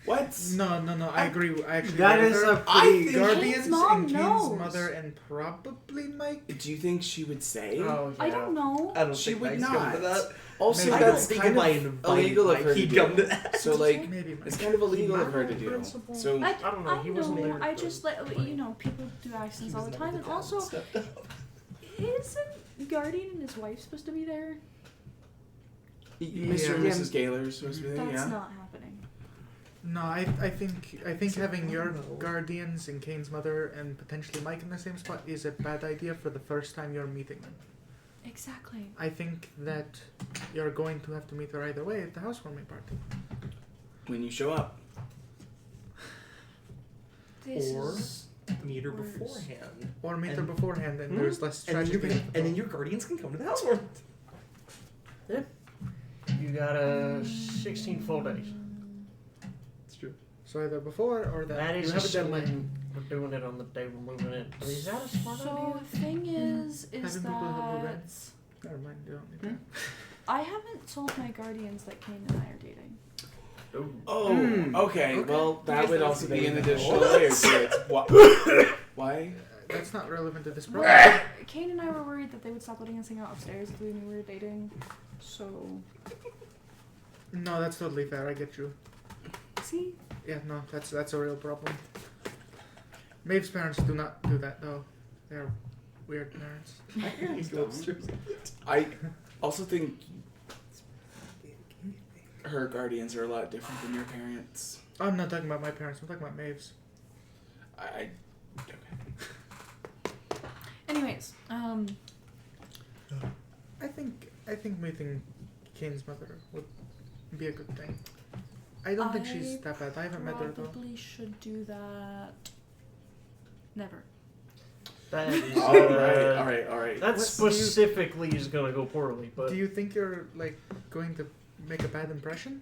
S5: What?
S2: No, I agree. I actually
S6: That
S2: agree with
S6: is
S2: her.
S6: a pretty.
S5: think-
S2: Guardians
S1: Kane's mom
S2: and
S1: knows.
S2: Kane's mother and probably Mike.
S5: Do you think she would say?
S7: Oh, yeah.
S1: I don't know.
S3: I don't
S5: She
S3: think
S5: would
S3: Mike's coming to
S5: not.
S3: that.
S5: Also,
S2: Maybe.
S3: I don't
S5: that's
S3: think
S5: kind
S3: if I
S5: of
S3: invite
S5: illegal of her
S3: Mike,
S5: to
S3: he'd
S5: do.
S3: come to that.
S5: So, like,
S2: Maybe Mike.
S5: it's kind of illegal of her to do. So,
S1: I
S7: don't know, he wasn't there
S1: I
S7: for
S1: just let you know people do accidents all the time, and also isn't Guardian and his wife supposed to be there?
S5: Mr. and
S6: Yeah.
S5: Mrs. Gaylor is supposed to be there,
S1: That's
S5: yeah?
S1: not happening.
S2: No, I think having your guardians and Kane's mother and potentially Mike in the same spot is a bad idea for the first time you're meeting them.
S1: Exactly.
S2: I think that you're going to have to meet her either way at the housewarming party.
S5: When you show up.
S1: This
S3: Or
S1: is
S3: meet her
S1: worse.
S3: beforehand.
S2: Or meet her
S3: And-
S2: beforehand and
S3: Hmm?
S2: there's less
S3: And then,
S2: tragedy.
S3: and then your guardians can come to the housewarming.
S7: You got 16 full days.
S3: It's true.
S2: So either before or that.
S7: That
S2: You
S7: is
S2: have a deadline.
S7: assuming we're doing it on the day we're moving in. Is that a smart
S1: So
S7: idea?
S1: the thing is
S2: Having people who move in.
S1: that
S2: Never mind, you don't need that.
S1: I haven't told my guardians that Kane and I are dating.
S5: Oh, okay. Well, that
S1: Yes,
S5: would
S1: that's
S5: also be
S1: the
S5: an
S1: name.
S5: additional layer to it. Why?
S2: That's not relevant to this problem.
S1: Kane and I were worried that they would stop letting us hang out upstairs if we knew we were dating. So.
S2: No, that's totally fair. I get you.
S1: See?
S2: Yeah, no, that's a real problem. Maeve's parents do not do that though. They're weird parents.
S5: I also think her guardians are a lot different than your parents.
S2: I'm not talking about my parents. I'm talking about Maeve's.
S5: Okay.
S1: Anyways,
S2: I think meeting Kane's mother would be a good thing. I don't think she's that bad. I haven't met her though.
S1: Probably should do that. Never.
S7: That is,
S5: All right.
S7: That specifically is gonna go poorly, but
S2: Do you think you're like going to make a bad impression?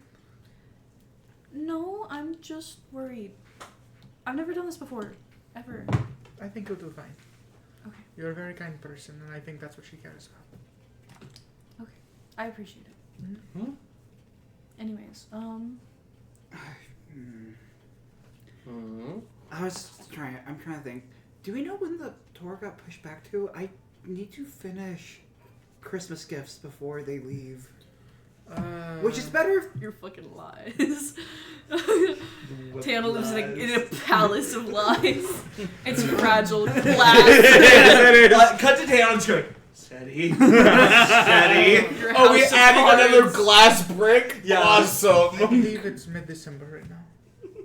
S1: No, I'm just worried. I've never done this before, ever.
S2: I think you'll do fine.
S1: Okay.
S2: You're a very kind person, and I think that's what she cares about.
S1: I appreciate it.
S2: Mm-hmm.
S1: Anyways,
S6: I'm trying to think. Do we know when the tour got pushed back to? I need to finish Christmas gifts before they leave. Which is better if
S1: your fucking lies. Tana lives in a palace of lies. It's fragile glass.
S3: Cut to Tana's going. Steady. Steady.
S1: Your
S3: Oh, we
S1: house of
S3: adding another
S1: cards.
S3: glass brick?
S2: I
S3: Awesome.
S2: believe it's mid-December right now,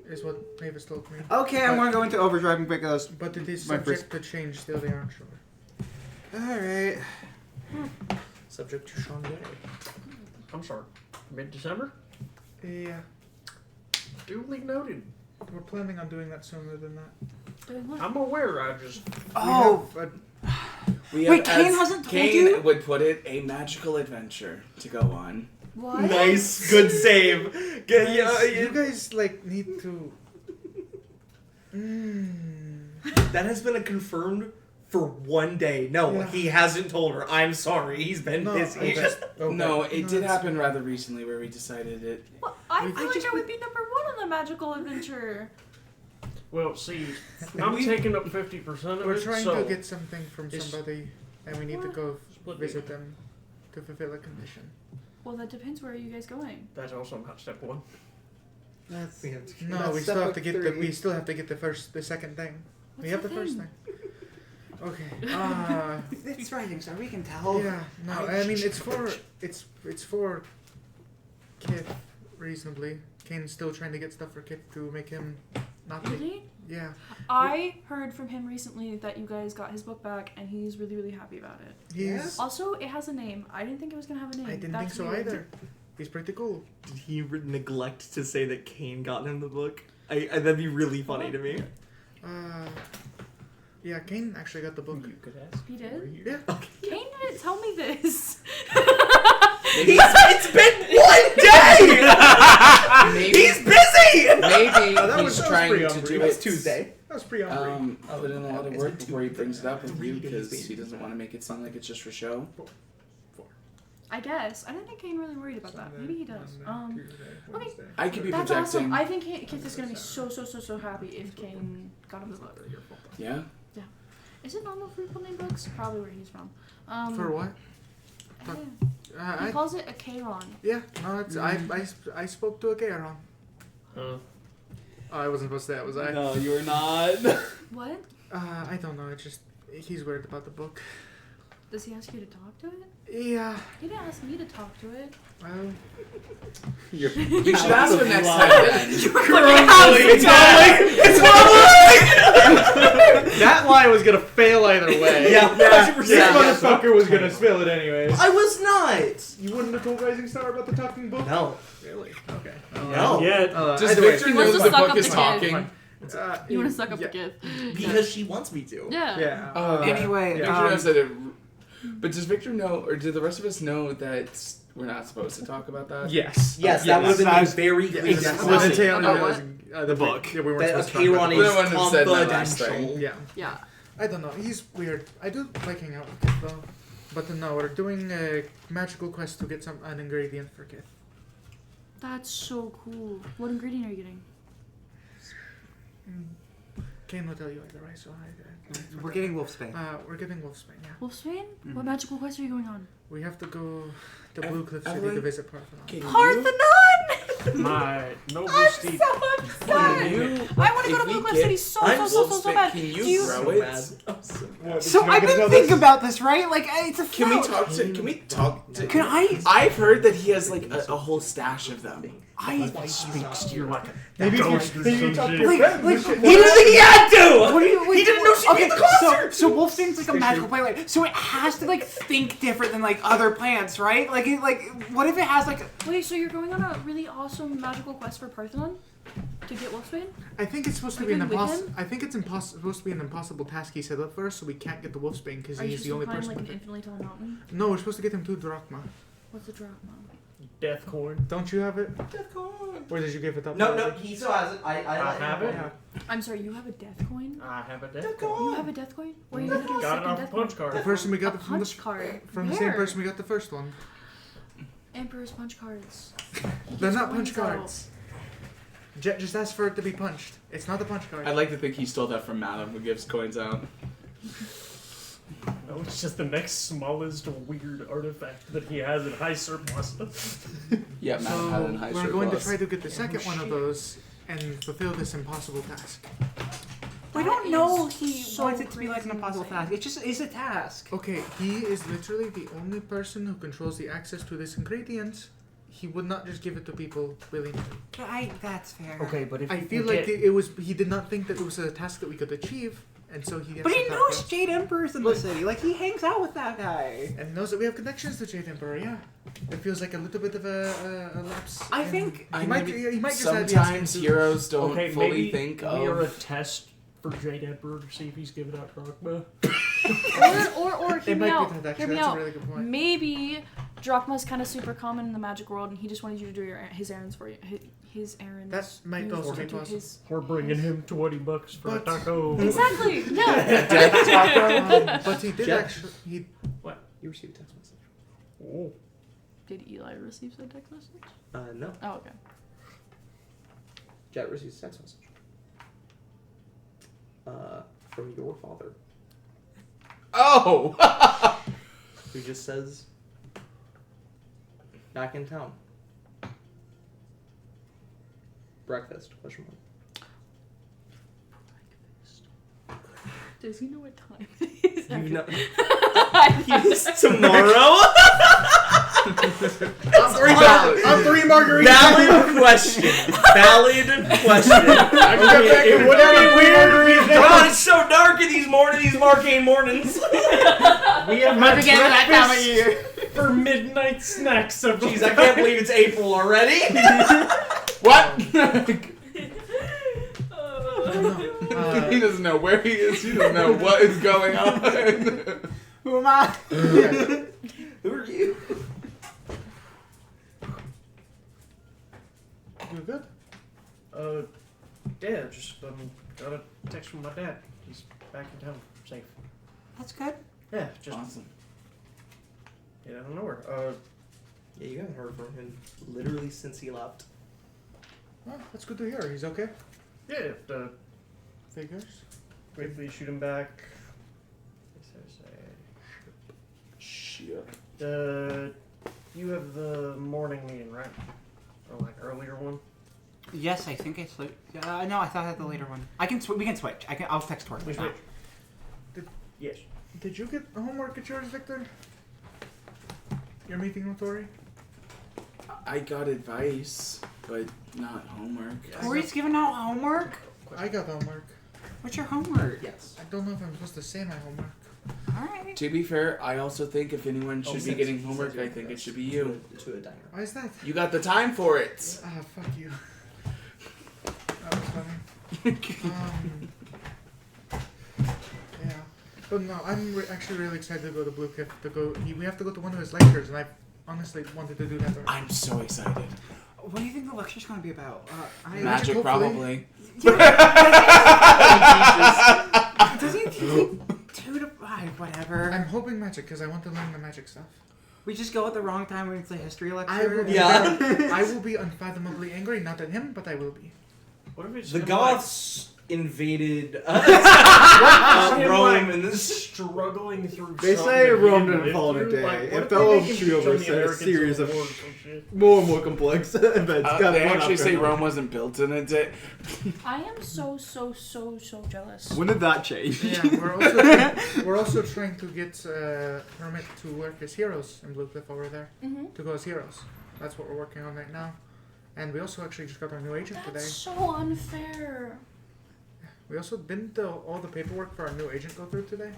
S2: is what Mavis told me.
S6: Okay, I'm gonna go into overdrive and pick those.
S2: But it is
S6: My
S2: subject to change, still they aren't sure.
S6: Alright.
S3: Subject to Sean Gay.
S7: I'm sorry. Mid-December?
S2: Yeah,
S7: Duly noted.
S2: we're planning on doing that sooner than that.
S1: Doing what?
S7: I'm aware. I just
S6: Oh,
S5: We
S6: Wait,
S5: have,
S6: Kane
S5: as
S6: hasn't told
S5: Kane
S6: you?
S5: would put it, a magical adventure to go on.
S1: What?
S3: Nice. Good save. Good,
S2: you guys like need to.
S3: That has been a confirmed for one day. No,
S2: Yeah.
S3: he hasn't told her. I'm sorry. He's been
S2: No,
S3: busy.
S2: okay. Okay.
S5: No, it did
S2: it's-
S5: happen rather recently where we decided it.
S1: Well, I
S2: We-
S1: feel like I would be number one on the magical adventure.
S7: well, see, I'm taking up 50% of
S2: We're
S7: it.
S2: trying
S7: so
S2: to get something from
S7: It's-
S2: somebody, and we need to
S1: What?
S2: go
S7: Split
S2: visit them to fulfill a condition.
S1: Well, that depends. Where are you guys going?
S7: That's also not step one.
S6: that's
S2: No,
S6: that's
S2: we still
S6: step
S2: have to get the.
S6: three.
S2: We still have to get the second thing.
S1: What's
S2: we have the first
S1: thing?
S2: thing. Okay.
S6: It's writing, so we can tell.
S2: Yeah. No, I mean it's for Kith reasonably. Kane's still trying to get stuff for Kith to make him not be.
S1: Really?
S2: Yeah.
S1: I heard from him recently that you guys got his book back, and he's really, really happy about it.
S2: He's.
S1: Also, it has a name. I didn't think it was gonna have a name.
S2: I didn't
S1: That's
S2: think so
S1: weird.
S2: either. He's pretty cool.
S3: Did he neglect to say that Kane got him the book? That'd be really funny to me.
S2: Yeah, Kane actually got the book.
S7: You could ask.
S1: He did?
S2: Yeah.
S1: Kane didn't tell me this.
S3: It's been one day!
S5: Maybe,
S3: He's busy!
S5: maybe
S2: that
S5: he's
S2: was
S5: trying
S2: pretty
S5: to
S2: on
S5: do
S2: brand.
S5: it.
S3: Tuesday.
S2: That was pretty on
S5: Put in a lot of
S3: It's
S5: work
S3: been
S5: before he brings it up with
S3: 3
S5: you
S3: days,
S5: because
S3: baby.
S5: he doesn't want to make it sound like it's just for show.
S1: I guess. I didn't think Kane really worried about that. Maybe he does. Okay.
S5: I could be
S1: That's
S5: projecting.
S1: awesome. I think Kith is gonna be so happy if Kane got him the book.
S5: Yeah.
S1: Is it normal for people named Brooks? Probably where he's from.
S2: For what?
S1: Yeah. He calls it a Kairon.
S2: Yeah, no, it's I spoke to a Kairon.
S7: Huh.
S2: Oh, I wasn't supposed to say that, was I?
S3: No, you were not.
S1: What?
S2: I don't know. It's just he's weird about the book.
S1: Does he ask you to talk to it?
S2: Yeah.
S1: He didn't ask me to talk to it.
S2: Well,
S5: You should ask him next time. Then.
S4: That line was gonna fail either way.
S3: Yeah,
S4: This
S3: 100%.
S4: motherfucker was gonna spill it anyways.
S3: I was not!
S2: you wouldn't have told Rising Star about the talking book?
S3: No.
S2: Really? Okay.
S3: No.
S7: Yet.
S5: Does
S2: either way,
S5: Victor
S1: He
S5: know
S1: wants to
S5: the
S1: suck
S5: book
S1: up
S5: is
S1: the kid.
S5: talking?
S1: You want to suck up
S2: yeah.
S1: the gift?
S3: Because she wants me to.
S1: Yeah.
S2: Yeah.
S6: Anyway,
S5: Victor knows that it. But does Victor know, or do the rest of us know that we're not supposed to talk about that?
S4: Yes.
S3: Yes, that would have been
S6: I
S3: a
S6: was-
S3: very
S2: Yeah,
S3: clear
S2: that's
S3: message.
S2: the tail
S1: About
S2: realizing, the book. Yeah, we weren't
S3: That a
S2: supposed to talk about
S3: Kairon
S2: the
S5: We're the
S3: is
S5: one who said that last
S3: confidential.
S5: thing.
S2: Yeah.
S1: Yeah.
S2: I don't know. He's weird. I do like hanging out with him though. But no, we're doing a magical quest to get an ingredient for Kith.
S1: That's so cool. What ingredient are you getting?
S2: Kane will tell you either way, so
S6: We're getting Wolfsbane.
S2: we're getting Wolfsbane, yeah.
S1: Wolfsbane?
S6: Mhm.
S1: What magical quest are you going on?
S2: We have to go to Blue Cliff City
S5: Evelyn,
S2: to visit Parthenon.
S5: Can
S1: Parthenon!
S7: My noble
S1: I'm
S7: steed.
S1: so upset! I want to go to Blue Cliff City so bad.
S5: Can
S1: Do
S5: you
S1: you-
S5: grow
S3: So
S5: it?
S3: mad. I'm so mad.
S6: So I've been thinking about this, right? Like, it's a
S5: Can we
S6: flower.
S5: talk to? Can we talk to?
S6: Can I?
S5: I've heard that he has like a whole stash of them.
S7: Speaks to you like a
S2: Maybe if
S7: ghost
S2: you-
S7: or
S2: maybe you
S7: some
S2: talk to
S7: shit.
S2: your
S6: Like,
S2: friend.
S6: like,
S3: He didn't think he had to!
S6: What do you? Wait,
S3: He didn't know she
S6: okay,
S3: made the concert!
S6: So Wolfsbane's like a magical plant, like, so it has to like think different than like other plants, right? Like, what if it has like?
S1: Wait, so you're going on a really awesome magical quest for Parthenon? To get Wolfsbane?
S2: I think it's supposed to
S1: Are
S2: be
S1: you
S2: an
S1: going with
S2: impossible. I think it's supposed to be an impossible task he set up for us, so we can't get the Wolfsbane because
S1: Are you
S2: he's
S1: supposed
S2: the only
S1: to climb
S2: person.
S1: like an
S2: with it.
S1: infinitely tall mountain?
S2: No, we're supposed to get him 2 drachma.
S1: What's a drachma?
S7: Death coin.
S2: Don't you have it? Or did you give it up?
S3: No,
S2: already?
S3: he still has it. I
S7: have it.
S2: Yeah.
S1: I'm sorry, you have a death coin?
S7: I have a death
S3: Death
S7: coin.
S1: You have a death coin? Where are you gonna get a
S7: Got it
S1: second
S7: off a
S1: death
S7: punch
S1: coin?
S2: The
S7: card.
S2: person we
S1: A
S2: got it
S1: punch card.
S2: from the
S1: Where?
S2: same person we got the first one.
S1: Emperor's punch cards. He
S2: They're
S1: gets
S2: not punch
S1: coins out.
S2: cards. Jet just asked for it to be punched. It's not a punch card.
S5: I'd like to think he stole that from Madam, who gives coins out.
S7: No, it's just the next smallest weird artifact that he has in high surplus.
S5: Yeah, Madam had it in
S2: So
S5: high
S2: we're going to
S5: surplus.
S2: try to get the second one of those and fulfill this impossible task.
S6: We
S1: That
S6: don't know
S1: is
S6: he
S1: so
S6: wants it to be like an
S1: crazy
S6: impossible
S1: insane.
S6: task. It just is a task.
S2: Okay, he is literally the only person who controls the access to this ingredient. He would not just give it to people willingly.
S6: That's fair.
S7: Okay, but if
S2: I
S7: you
S2: feel
S7: can
S2: like
S7: get-
S2: it was. He did not think that it was a task that we could achieve, and so he.
S6: But he
S2: accepted that
S6: knows
S2: task.
S6: Jade Emperor's in the city. Like, he hangs out with that guy.
S2: And knows that we have connections to Jade Emperor. Yeah, it feels like a little bit of a lapse.
S6: I
S2: in-
S6: think-
S2: he might. He might just have the
S5: sometimes
S2: asking
S5: heroes don't
S7: okay,
S5: fully
S7: maybe
S5: think
S7: we are a
S5: of.
S7: test for Jade Emperor to see if he's giving out drachma.
S1: Or
S2: It
S1: hear me
S2: might
S1: out.
S2: be that
S1: Hear
S2: actually.
S1: me
S2: That's a
S1: out.
S2: really good point.
S1: Maybe drachma's kind of super common in the magic world, and he just wanted you to do his errands for you. His errands.
S2: That might
S1: He
S2: also
S1: wanted
S2: be
S1: to do
S2: possible.
S1: his-
S7: We're bringing him $20 for a
S2: But-
S7: taco.
S1: Exactly. Yeah.
S2: But he did
S3: Jet.
S2: actually. He
S3: You received a text message.
S7: Oh.
S1: Did Eli receive that text message?
S3: No.
S1: Oh, okay.
S3: Jet receives a text message. From your father.
S5: Oh!
S3: Who just says, back in town. Breakfast, question mark.
S1: Does he know what time it is?
S3: You know,
S1: Yes.
S3: tomorrow?
S2: I'm 3 margaritas.
S3: Valid question. Valid question.
S7: It wouldn't be weird.
S3: God, it's so dark in these Marcainne mornings.
S7: We have
S6: I
S7: had
S6: forget that time of
S7: breakfast
S6: year.
S7: for midnight snacks several
S3: Jeez, I can't believe it's April already.
S5: What? He
S2: Uh,
S5: doesn't know where he is. He doesn't know what is going on.
S6: Who am I?
S3: Who are you?
S2: You good?
S7: Yeah, just got a text from my dad. He's back in town, safe.
S6: That's good.
S7: Yeah, just
S5: Awesome.
S7: get out of nowhere.
S3: Yeah, you haven't heard from him literally since he left.
S2: Well, that's good to hear. He's okay.
S7: Yeah,
S2: Figures.
S7: quickly shoot him back.
S5: Shit.
S7: You have the morning meeting, right? Or like earlier one?
S6: Yes, I think it's like. No, I thought I had the later one. I can. We can switch. I'll text Tori.
S7: Which
S6: now.
S7: which? Yes.
S2: Did you get homework at yours, Victor? Your meeting with Tori?
S5: I got advice, but not homework.
S6: Tori's giving out homework.
S2: I got homework.
S6: What's your homework?
S3: Yes.
S2: I don't know if I'm supposed to say my homework.
S6: All right.
S5: To be fair, I also think if anyone should be
S3: Since-
S5: getting
S3: since
S5: homework,
S3: you're
S5: I think it
S3: addressed
S5: should be you.
S3: To a diner.
S2: Why is that?
S5: You got the time for it.
S2: Ah, fuck you. That was funny. Yeah. But no, I'm actually really excited to go to Blue Cliff. We have to go to one of his lectures, and I honestly wanted to do that already.
S5: I'm so excited.
S6: What do you think the lecture's going to be about?
S5: Magic,
S2: hopefully.
S5: probably.
S6: Does he teach 2 to 5? Whatever.
S2: I'm hoping magic because I want to learn the magic stuff.
S6: We just go at the wrong time when it's a history lecture.
S2: I will be
S3: Yeah.
S2: I will be unfathomably angry, not at him, but I will be.
S7: What if it's
S3: The
S7: him,
S3: Goths invaded
S7: like,
S3: Rome and this.
S7: struggling through.
S6: They
S7: something
S6: say
S7: that he
S6: Rome
S7: lived
S6: didn't fall in a
S7: through?
S6: day.
S7: Like,
S6: It
S7: what if
S6: fell
S7: they
S6: over
S7: make him
S6: two
S7: join
S6: of us
S7: the
S6: in a
S7: American
S6: series
S7: Civil
S6: of
S7: War or some shit?
S6: more and more complex events. Got
S5: They
S6: one
S5: actually
S6: after
S5: say
S6: another.
S5: Rome wasn't built in a day.
S1: I am so jealous.
S6: When did that change?
S2: Yeah, we're also trying to get permit to work as heroes in Blue Cliff over there.
S1: Mm-hmm.
S2: To go as heroes. That's what we're working on right now. And we also actually just got our new agent
S1: That's
S2: today.
S1: so unfair.
S2: We also didn't all the paperwork for our new agent go through today.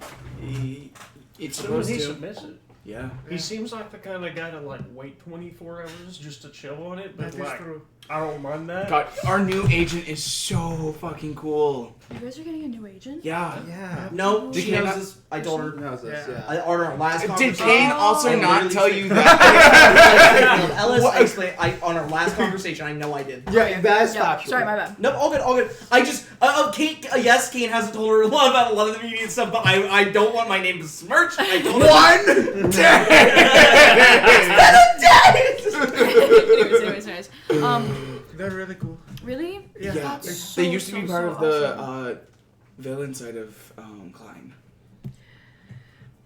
S5: It's
S7: So when
S5: supposed
S7: he
S5: to.
S7: submits it,
S5: Yeah.
S7: he seems like the kind of guy to like wait 24 hours just to chill on it. But
S2: That is
S7: like,
S2: true.
S7: I don't mind that.
S5: God, our new agent is so fucking cool.
S1: You guys are getting a new agent?
S5: Yeah.
S6: Yeah.
S3: No, she
S5: Did
S3: knows
S5: you-
S3: this. I told her.
S6: Knows this,
S2: Yeah.
S6: yeah.
S3: On our last
S5: Did
S3: conversation.
S5: Kane also
S3: I
S5: not
S3: literally
S5: tell
S3: said-
S5: you that?
S3: Ellis,
S5: What?
S3: I explained. On our last conversation, I know I did.
S6: Yeah, that's
S1: Yeah,
S6: factual.
S1: sorry, my bad.
S3: No, all good, all good. I just, Kane, yes, Kane hasn't told her a lot about a lot of the media and stuff, but I don't want my name besmirched. I told her.
S5: One
S1: anyways.
S2: They're really cool.
S1: Really?
S2: Yeah.
S5: Yeah,
S1: That's so,
S5: they used to be
S1: so,
S5: part
S1: so
S5: of the
S1: awesome.
S5: villain side of Klein.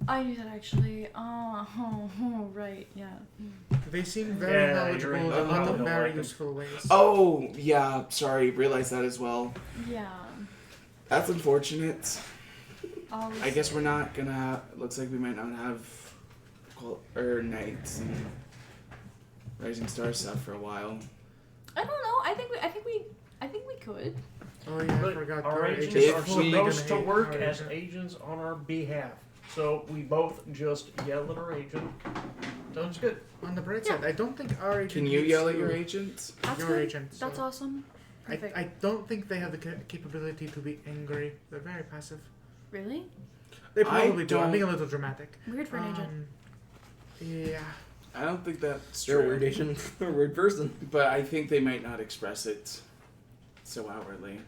S1: I knew that actually. Right, yeah.
S2: They seem very
S7: Yeah,
S2: knowledgeable
S7: you're
S2: in a
S7: right.
S2: lot
S7: I
S2: of
S7: don't
S2: very
S7: like them.
S2: useful ways.
S5: Oh, yeah, sorry, realized that as well.
S1: Yeah.
S5: That's unfortunate.
S1: Always.
S5: I guess we're not gonna have, looks like we might not have Knights and Rising Star stuff for a while.
S1: I don't know. I think we could.
S2: Oh yeah, I
S7: But
S2: forgot.
S7: our
S2: Our
S7: agents
S5: If
S7: are
S5: we-
S7: supposed to
S2: gonna hate
S7: work
S2: our
S7: as
S2: agent.
S7: agents on our behalf. So we both just yell at our agent. Sounds good.
S2: On the bright
S1: Yeah.
S2: side, I don't think our agent.
S5: Can you
S2: needs
S5: yell at
S2: to-
S5: your agent?
S1: That's
S2: Your
S1: good.
S2: agent, so-
S1: That's awesome. Perfect.
S2: I don't think they have the capability to be angry. They're very passive.
S1: Really?
S2: They
S5: I
S2: probably do. I'm
S5: don't-
S2: being a little dramatic.
S1: Weird for an agent.
S2: Yeah.
S5: I don't think that's
S3: They're a
S5: true.
S3: weird agent. They're a weird person.
S5: But I think they might not express it so outwardly.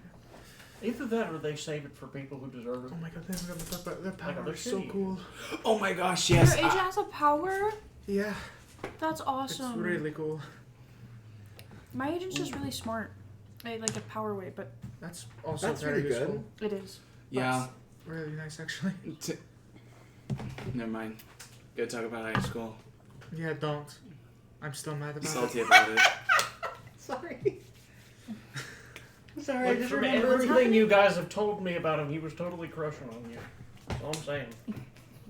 S7: Either that or they save it for people who deserve it.
S2: Oh my god, they haven't got to talk about their
S7: Like,
S2: power.
S7: they're
S2: It's so
S7: shitty.
S2: cool.
S5: Oh my gosh,
S1: Your
S5: yes.
S1: agent has a power?
S2: Yeah,
S1: That's awesome.
S2: it's really cool.
S1: My agent's just really smart. Like a power way, but
S2: That's also
S6: That's
S2: very
S6: really
S2: useful.
S6: good.
S1: it is.
S5: Yeah.
S2: Really nice, actually.
S5: Never mind. Gotta talk about high school.
S2: Yeah, don't. I'm still mad about
S5: Salty
S2: it.
S5: about it.
S6: Sorry. Sorry, I
S7: Like,
S6: just
S7: from
S6: remember
S7: everything you guys have told me about him, he was totally crushing on you. That's all I'm saying.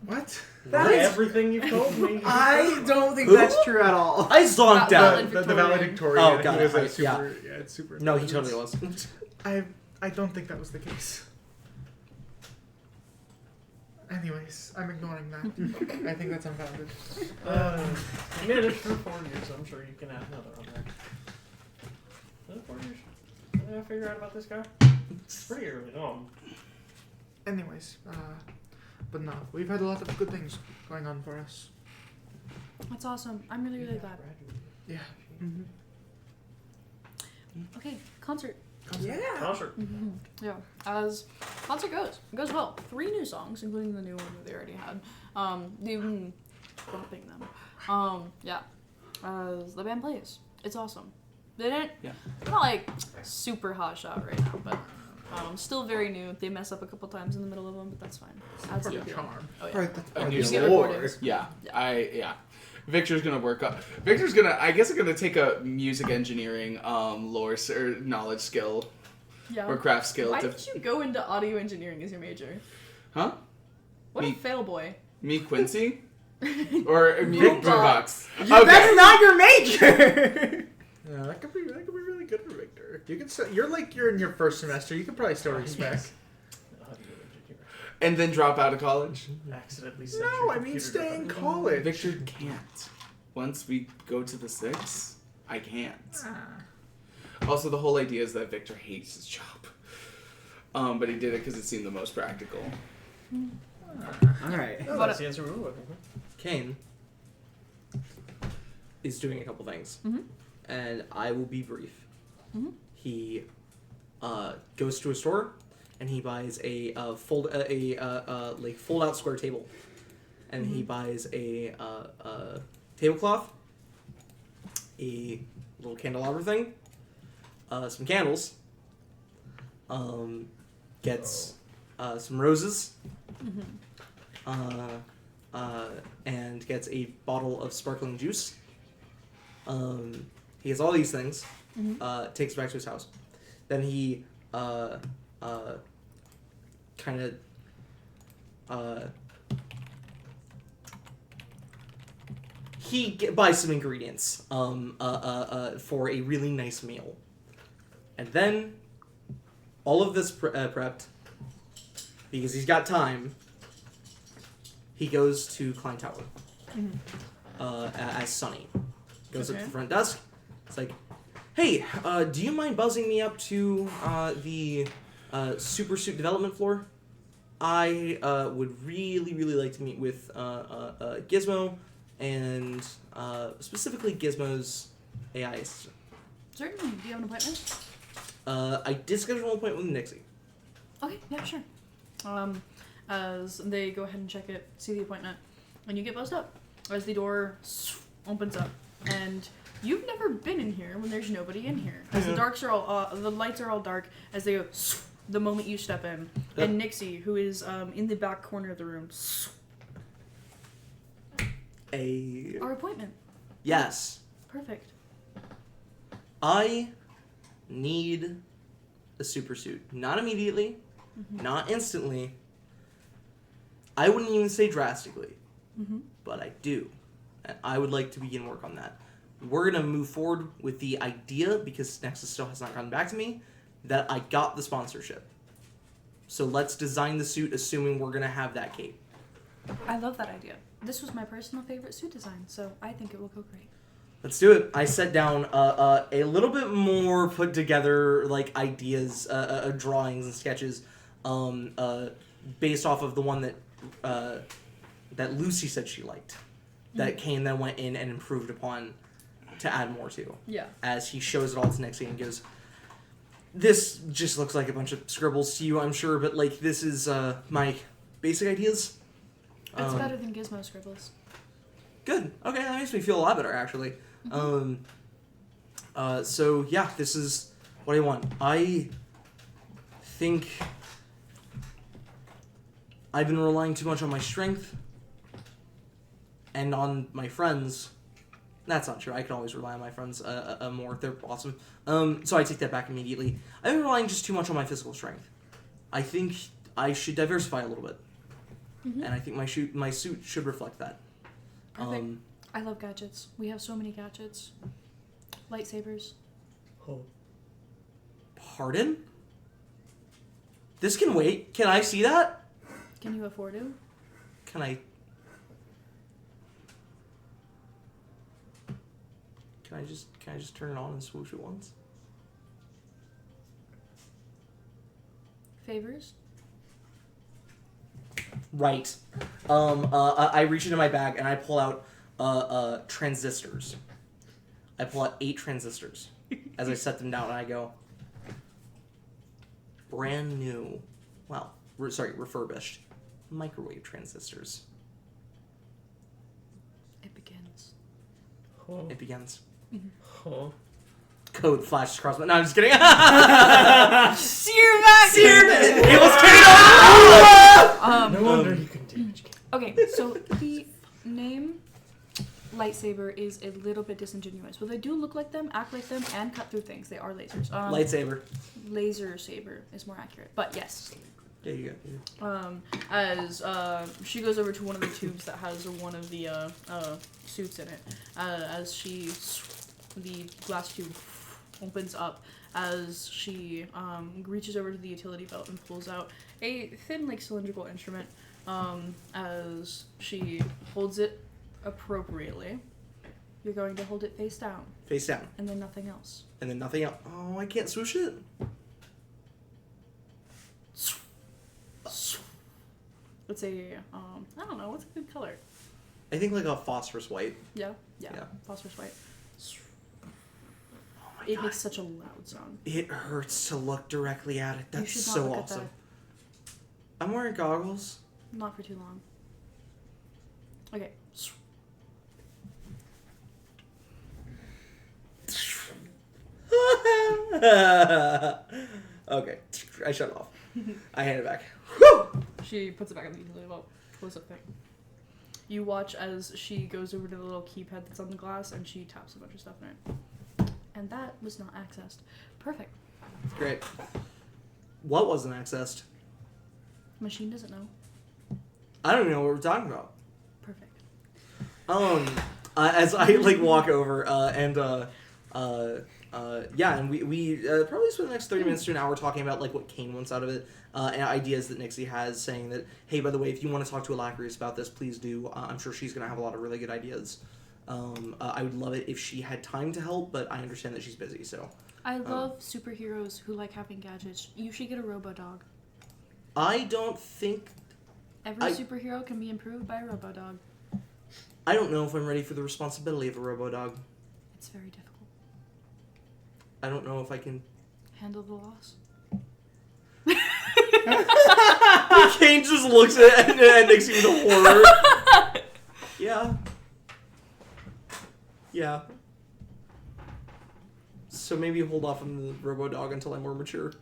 S2: What?
S6: That is-
S7: Everything you've told me.
S6: I don't think
S3: Who?
S6: that's true at all.
S3: I zonked out.
S2: The valedictorian.
S3: Oh, God,
S2: He was
S3: I-
S2: super, yeah, it's super.
S3: No, he totally was.
S2: I don't think that was the case. Anyways, I'm ignoring that. I think that's unfounded.
S7: You made it through 4 years. I'm sure you can add another on there. Is it 4 years? What did I figure out about this guy? It's pretty early on.
S2: Anyways, but no, we've had a lot of good things going on for us.
S1: That's awesome. I'm really, really glad.
S2: Yeah.
S6: Mm-hmm.
S1: Okay, concert.
S6: Yeah.
S7: Concert.
S1: Yeah, as concert goes, it goes well. 3 new songs, including the new one that they already had. They've been bumping them. Yeah, as the band plays, it's awesome. They didn't,
S5: Yeah.
S1: not like super hot shot right now, but still very new. They mess up a couple times in the middle of them, but that's fine. Adds to the
S2: Part of the
S1: appeal.
S2: charm.
S1: Oh yeah.
S6: Right, that's
S5: A
S6: part
S5: new
S6: of
S1: You
S6: the
S1: get
S6: lore.
S1: recordings.
S5: Yeah.
S1: Yeah.
S5: Victor's gonna work up. Victor's gonna, I guess, gonna take a music engineering lore or knowledge skill
S1: Yeah.
S5: or craft skill
S1: Why
S5: to.
S1: did you go into audio engineering as your major?
S5: Huh?
S1: What
S5: Me-
S1: a fail boy.
S5: Me Quincy or me
S1: Boombox.
S5: Boombox?
S6: That's not your major!
S2: Yeah, that could be really good for Victor. You can you're in your first semester. You could probably still respec.
S5: And then drop out of college.
S7: Accidentally set
S2: No,
S7: your
S2: I mean
S7: computer
S2: stay
S7: to-
S2: in college.
S5: Victor can't. Once we go to the 6, I can't.
S2: Ah.
S5: Also, the whole idea is that Victor hates his job. But he did it because it seemed the most practical.
S6: Alright.
S7: Oh, that's the answer we were looking for.
S3: Kane is doing a couple things, and I will be brief. He goes to a store and he buys a fold out square table, and he buys a tablecloth, a little candelabra thing, some candles, gets some roses, and gets a bottle of sparkling juice. He gets all these things, takes it back to his house. Then he buys some ingredients for a really nice meal. And then, all of this prepped, because he's got time, he goes to Klein Tower as Sonny. Goes up to the front desk. It's like, hey, do you mind buzzing me up to the super suit development floor? I would really, really like to meet with Gizmo and specifically Gizmo's AI assistant.
S1: Certainly. Do you have an appointment?
S3: I did schedule an appointment with Nixie.
S1: Okay, yeah, sure. As they go ahead and check it, see the appointment, and you get buzzed up as the door opens up, and you've never been in here when there's nobody in here. As the lights are all dark, as they go the moment you step in, and Nixie, who is in the back corner of the room, our appointment.
S3: Yes.
S1: Perfect.
S3: I need a super suit. Not immediately, not instantly. I wouldn't even say drastically, but I do. And I would like to begin work on that. We're going to move forward with the idea, because Nexus still has not gotten back to me, that I got the sponsorship. So let's design the suit assuming we're going to have that cape.
S1: I love that idea. This was my personal favorite suit design, so I think it will go great.
S3: Let's do it. I set down a little bit more put together ideas, drawings and sketches, based off of the one that Lucy said she liked, that Kane then went in and improved upon to add more to.
S1: Yeah.
S3: As he shows it all to Nixie and goes, "This just looks like a bunch of scribbles to you, I'm sure, but this is my basic ideas."
S1: It's better than Gizmo scribbles.
S3: Good. Okay, that makes me feel a lot better, actually. So yeah, this is what I want. I think I've been relying too much on my strength and on my friends. That's not true. I can always rely on my friends more. They're awesome. So I take that back immediately. I've been relying just too much on my physical strength. I think I should diversify a little bit. And I think my suit should reflect that.
S1: Perfect. I love gadgets. We have so many gadgets. Lightsabers.
S3: Oh. Pardon? This can wait. Can I see that?
S1: Can you afford it?
S3: Can I just turn it on and swoosh it once?
S1: Favors?
S3: Right. I reach into my bag and I pull out transistors. I pull out 8 transistors as I set them down and I go, brand new, refurbished microwave transistors.
S1: It begins.
S7: Oh.
S3: It begins.
S7: Oh.
S3: Code flashes across my... No, I'm just kidding.
S1: Sear back!
S3: It was carried
S7: No wonder you can damage game.
S1: Okay, so the name lightsaber is a little bit disingenuous. Well, they do look like them, act like them, and cut through things. They are lasers.
S3: Lightsaber.
S1: Laser saber is more accurate, but yes.
S3: There you go.
S1: As she goes over to one of the tubes that has one of the suits in it, as the glass tube opens up, as she reaches over to the utility belt and pulls out a thin, cylindrical instrument. As she holds it appropriately, you're going to hold it face down.
S3: Face down.
S1: And then nothing else.
S3: And then nothing else. Oh, I can't swoosh it.
S1: It's a, I don't know, what's a good color?
S3: I think a phosphorus white.
S1: Yeah. Phosphorus white. It makes such a loud sound.
S3: It hurts to look directly at it. That's
S1: you should not
S3: so
S1: look
S3: awesome.
S1: At
S3: I'm wearing goggles.
S1: that. Not for too long. Okay.
S3: Okay, I shut it off. I hand it back.
S1: She puts it back on the utility belt. Close up thing. You watch as she goes over to the little keypad that's on the glass and she taps a bunch of stuff in it. And that was not accessed. Perfect.
S3: Great. What wasn't accessed?
S1: Machine doesn't know.
S3: I don't even know what we're talking about.
S1: Perfect.
S3: As I like walk over yeah, and we probably spend the next 30 minutes to an hour talking about like what Cain wants out of it, and ideas that Nixie has, saying that, hey, by the way, if you want to talk to Alacrius about this, please do. I'm sure she's gonna have a lot of really good ideas. I would love it if she had time to help, but I understand that she's busy. So
S1: I love superheroes who like having gadgets. You should get a robo-dog.
S3: I don't think
S1: Every superhero can be improved by a robo-dog.
S3: I don't know if I'm ready for the responsibility of a robo-dog.
S1: It's very difficult.
S3: I don't know if I can
S1: Handle the loss.
S3: Cain just looks at Nixie with a horror. Yeah. Yeah. So maybe hold off on the robo-dog until I'm more mature.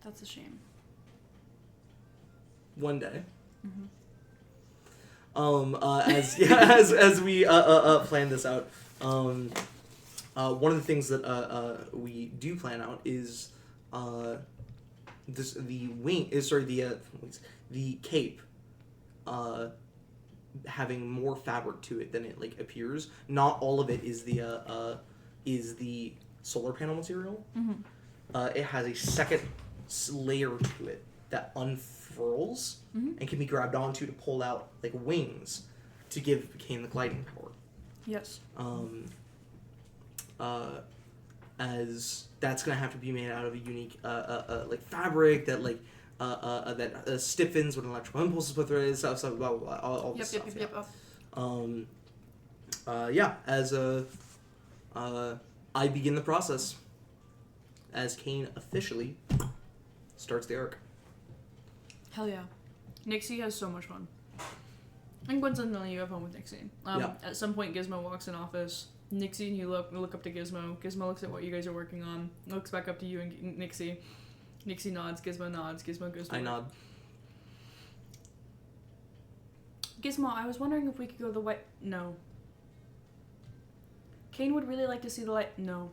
S1: That's a shame.
S3: One day.
S1: Mm-hmm.
S3: As we plan this out, one of the things that we do plan out is the cape having more fabric to it than it like appears. Not all of it is the solar panel material.
S1: Mm-hmm.
S3: It has a second layer to it that unfurls and can be grabbed onto to pull out like wings to give Cain the gliding power.
S1: Yes.
S3: As that's gonna have to be made out of a unique like fabric that like that stiffens when electrical impulses put through it, stuff, blah blah blah, all this stuff. As I begin the process as Cain officially starts the arc.
S1: Hell yeah. Nixie has so much fun. And coincidentally, you have fun with Nixie. At some point, Gizmo walks in office. Nixie and you look up to Gizmo. Gizmo looks at what you guys are working on. Looks back up to you and Nixie. Nixie nods. Gizmo nods. Gizmo goes to
S3: I
S1: work.
S3: nod.
S1: Gizmo, I was wondering if we could go to the white... No. Cain would really like to see the light... No.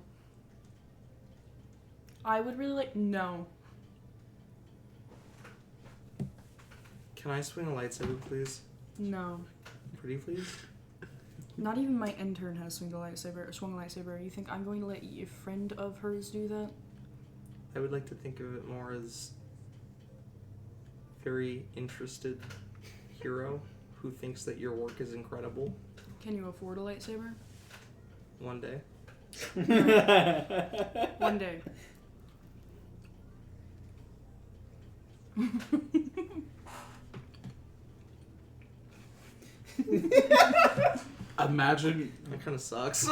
S1: I would really like... No.
S3: Can I swing a lightsaber, please?
S1: No.
S3: Pretty please?
S1: Not even my intern has swung a lightsaber. You think I'm going to let a friend of hers do that?
S3: I would like to think of it more as very interested hero who thinks that your work is incredible.
S1: Can you afford a lightsaber?
S3: One day.
S1: One day.
S5: Imagine
S3: That kind of sucks.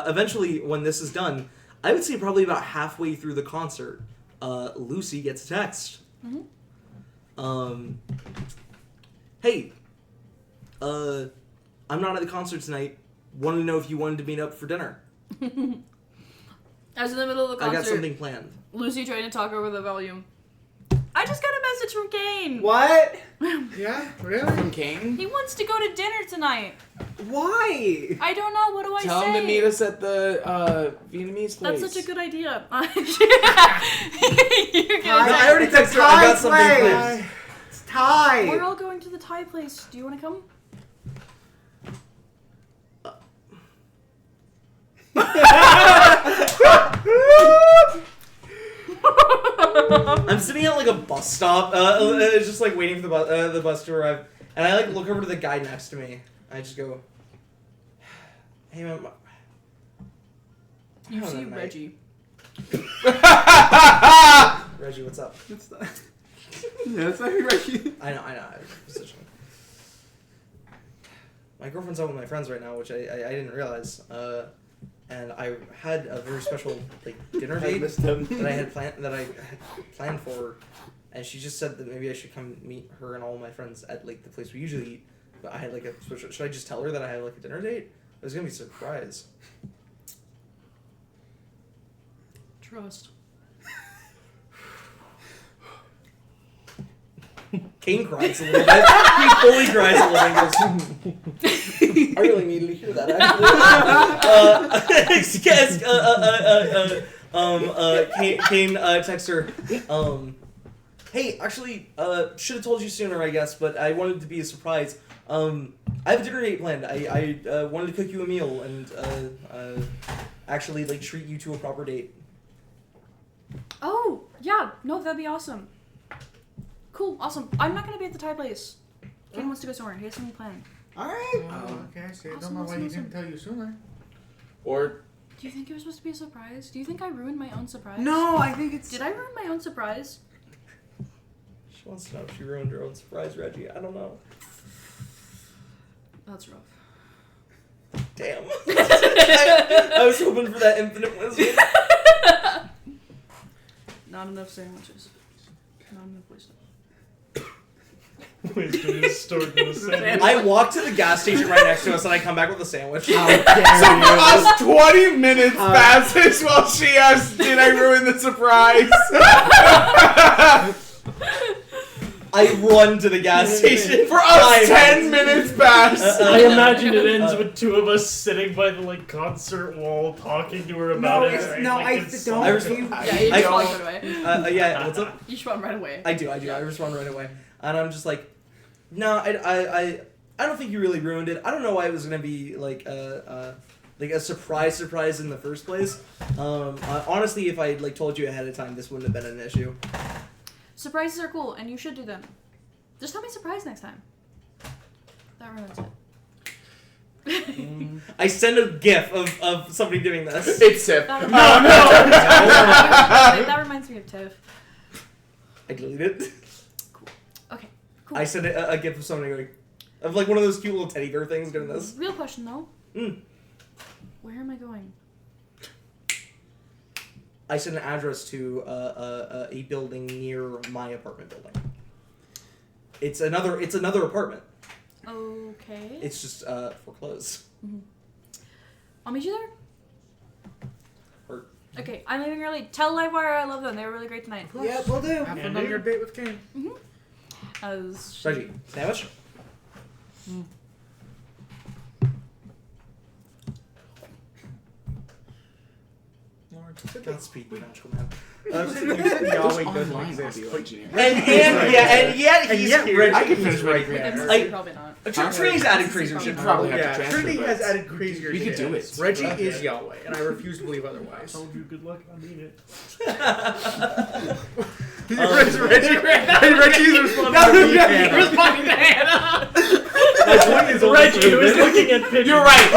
S3: Eventually when this is done, I would say probably about halfway through the concert, Lucy gets a text. Hey, I'm not at the concert tonight. Wanted to know if you wanted to meet up for dinner.
S1: I was in the middle of the concert.
S3: I got something planned.
S1: Lucy trying to talk over the volume. I just got a message from Cain.
S6: What?
S2: Yeah, really?
S5: from Cain.
S1: He wants to go to dinner tonight.
S6: Why?
S1: I don't know. What do I
S5: Tell
S1: say?
S5: him to meet us at the Vietnamese place.
S1: That's such a good idea. You're gonna
S3: I already texted her. I got something planned.
S6: It's Thai.
S1: We're all going to the Thai place. Do you want to come?
S3: I'm sitting at like a bus stop, just like waiting for the bus to arrive, and I like look over to the guy next to me. I just go, "Hey man."
S1: You
S3: How's
S1: see
S3: that night?
S1: Reggie.
S3: Reggie, what's up?
S6: It's not. Yeah, it's not right.
S3: I know. My girlfriend's out with my friends right now, which I didn't realize. And I had a very special like dinner date
S6: missed him.
S3: that I had planned for, and she just said that maybe I should come meet her and all my friends at like the place we usually eat. But I had like should I just tell her that I had like a dinner date? It was gonna be a surprise.
S1: Trust.
S3: Cain cries a little bit. He fully cries a little bit. I really needed to hear that, actually. Cain texts her, hey, actually, should have told you sooner, I guess, but I wanted to be a surprise. I have a dinner date planned. I wanted to cook you a meal and, actually, like, treat you to a proper date.
S1: Oh, yeah. No, that'd be awesome. Cool, awesome. I'm not gonna be at the Thai place. Ken wants to go somewhere. He has something planned.
S6: Alright.
S2: Oh, okay, I see. I
S1: Awesome,
S2: don't know why
S1: awesome,
S2: he
S1: awesome.
S2: didn't tell you sooner.
S5: Or
S1: Do you think it was supposed to be a surprise? Do you think I ruined my own surprise?
S6: No, I think it's.
S1: Did I ruin my own surprise?
S3: She wants to know if she ruined her own surprise, Reggie. I don't know.
S1: That's rough.
S3: Damn. I was hoping for that infinite wisdom.
S1: Not enough sandwiches. Not enough wisdom.
S7: Wisdom is stored in the sand.
S3: I walk to the gas station right next to us and I come back with a sandwich.
S6: How dare
S5: so
S6: you.
S5: for us, 20 minutes passes while she asks, "Did I ruin the surprise?"
S3: I run to the gas station.
S5: For us, 10 minutes pass.
S7: I imagine it ends with two of us sitting by the like concert wall talking to her about
S6: No,
S7: it.
S6: it's,
S7: right?
S6: no,
S7: Like,
S6: I
S7: it's
S6: don't.
S3: I
S7: so-
S3: respect-
S6: You,
S1: Yeah, you
S3: I-
S1: should probably go away.
S3: Yeah, what's up?
S1: You should run right away.
S3: I do. I respond right away. And I'm just like, no, I don't think you really ruined it. I don't know why it was gonna be like a surprise in the first place. Honestly, if I had like told you ahead of time, this wouldn't have been an issue.
S1: Surprises are cool, and you should do them. Just tell me surprise next time. That ruins it.
S3: I send a gif of somebody doing this.
S5: It's Sip.
S1: That,
S5: No.
S1: that reminds me of Tiff.
S3: I delete it.
S1: Okay, cool.
S3: I send a gif of somebody going, of like one of those cute little teddy bear things doing this.
S1: Real question though.
S3: Mm.
S1: Where am I going?
S3: I sent an address to a building near my apartment building. It's another apartment.
S1: Okay.
S3: It's just foreclosed.
S1: I'll meet you there.
S3: Or-
S1: Okay, I'm leaving early. Tell Livewire I love them. They were really great tonight.
S6: yeah, we'll do.
S2: Have fun on your date with Cain.
S1: As
S3: Reggie, sandwich?
S2: Lord,
S3: Godspeed, natural man.
S2: you said Yahweh doesn't
S5: Online
S2: exist.
S5: audio
S2: but-
S5: engineering.
S3: And yet
S2: And
S3: he's
S2: yet Reggie
S5: I can
S2: is
S5: finish
S2: right
S5: Reggie.
S2: there.
S3: I-
S1: probably not.
S3: Trinity's added crazier
S1: You'd
S3: shit.
S5: probably have to
S2: Yeah,
S5: transfer
S2: Trinity
S5: bets.
S2: has added crazier
S5: We could
S2: shit.
S5: do it.
S2: Reggie
S7: Yeah.
S2: is Yahweh, and I refuse to believe
S7: I
S2: otherwise.
S7: told you good luck. I mean it.
S2: Reggie's responding to me, Hannah.
S7: responding to Hannah.
S2: My point is only
S7: Reggie, who is
S2: proven.
S7: looking at pictures.
S5: You're right.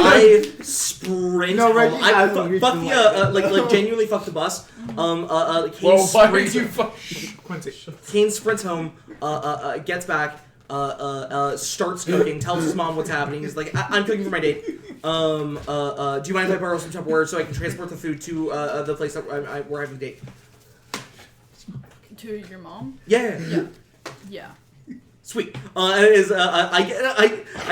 S3: I sprint
S6: No,
S3: home.
S6: Reggie
S3: I
S6: has
S3: fuck
S6: the
S3: the
S6: reason
S3: like genuinely fuck the bus. Kane
S5: Whoa, why would
S3: sprints,
S5: you fuck?
S2: Quincy.
S3: Kane sprints home. Gets back. Starts cooking. Tells his mom what's happening. He's like, I'm cooking for my date. Do you mind if I borrow some Tupperware so I can transport the food to the place that we're having a date?
S1: To your mom?
S3: Yeah.
S1: Yeah.
S3: Sweet. I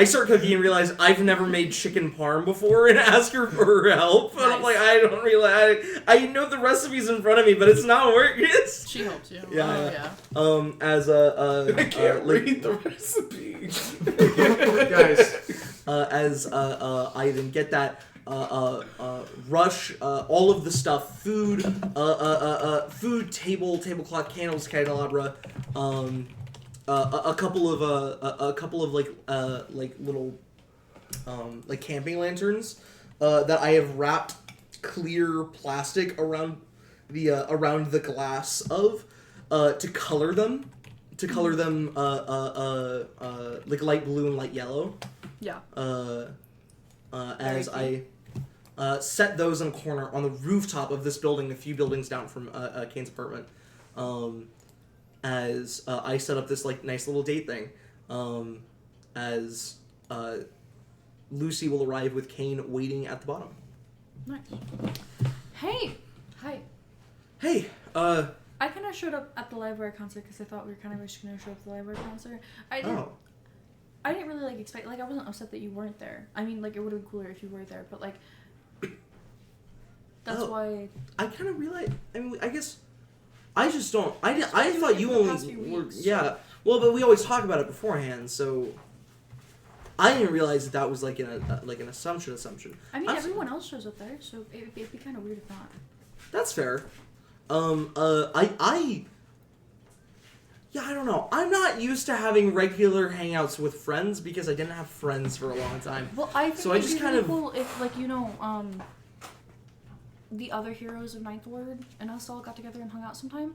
S3: start cooking and realize I've never made chicken parm before and ask her for her help. And I'm
S1: Nice.
S3: like, I don't really. I know the recipe's in front of me, but it's not working.
S1: She helps you.
S3: Yeah,
S1: Oh,
S3: yeah. As a
S5: I can't
S3: like,
S5: read the recipe.
S2: Guys,
S3: as I then get that rush all of the stuff, food, tablecloth, candles, candelabra, a couple of like little like camping lanterns that I have wrapped clear plastic around the glass of to color them like light blue and light yellow.
S1: Yeah.
S3: As
S1: Very
S3: I set those in a corner on the rooftop of this building, a few buildings down from Kane's apartment. As I set up this like nice little date thing, as Lucy will arrive with Kane waiting at the bottom.
S1: Nice. Hey. Hi.
S3: Hey,
S1: I kind of showed up at the library concert because I thought we were kind of just going to show up at the library concert. I didn't really like expect, like I wasn't upset that you weren't there. I mean, like it would have been cooler if you were there, but like that's why.
S3: I kind of realized. I mean, I guess I just don't. I
S1: Especially
S3: thought you
S1: for the past
S3: only
S1: few
S3: were.
S1: weeks.
S3: Yeah. Well, but we always talk about it beforehand, so I didn't realize that was like an assumption.
S1: I mean, everyone else shows up there, so it'd be kind of weird if not.
S3: That's fair. Yeah, I don't know. I'm not used to having regular hangouts with friends because I didn't have friends for a long time.
S1: Well, I think
S3: So I
S1: it'd
S3: just
S1: be
S3: kind
S1: really
S3: of-
S1: cool if, like, the other heroes of Ninth Ward and us all got together and hung out sometime.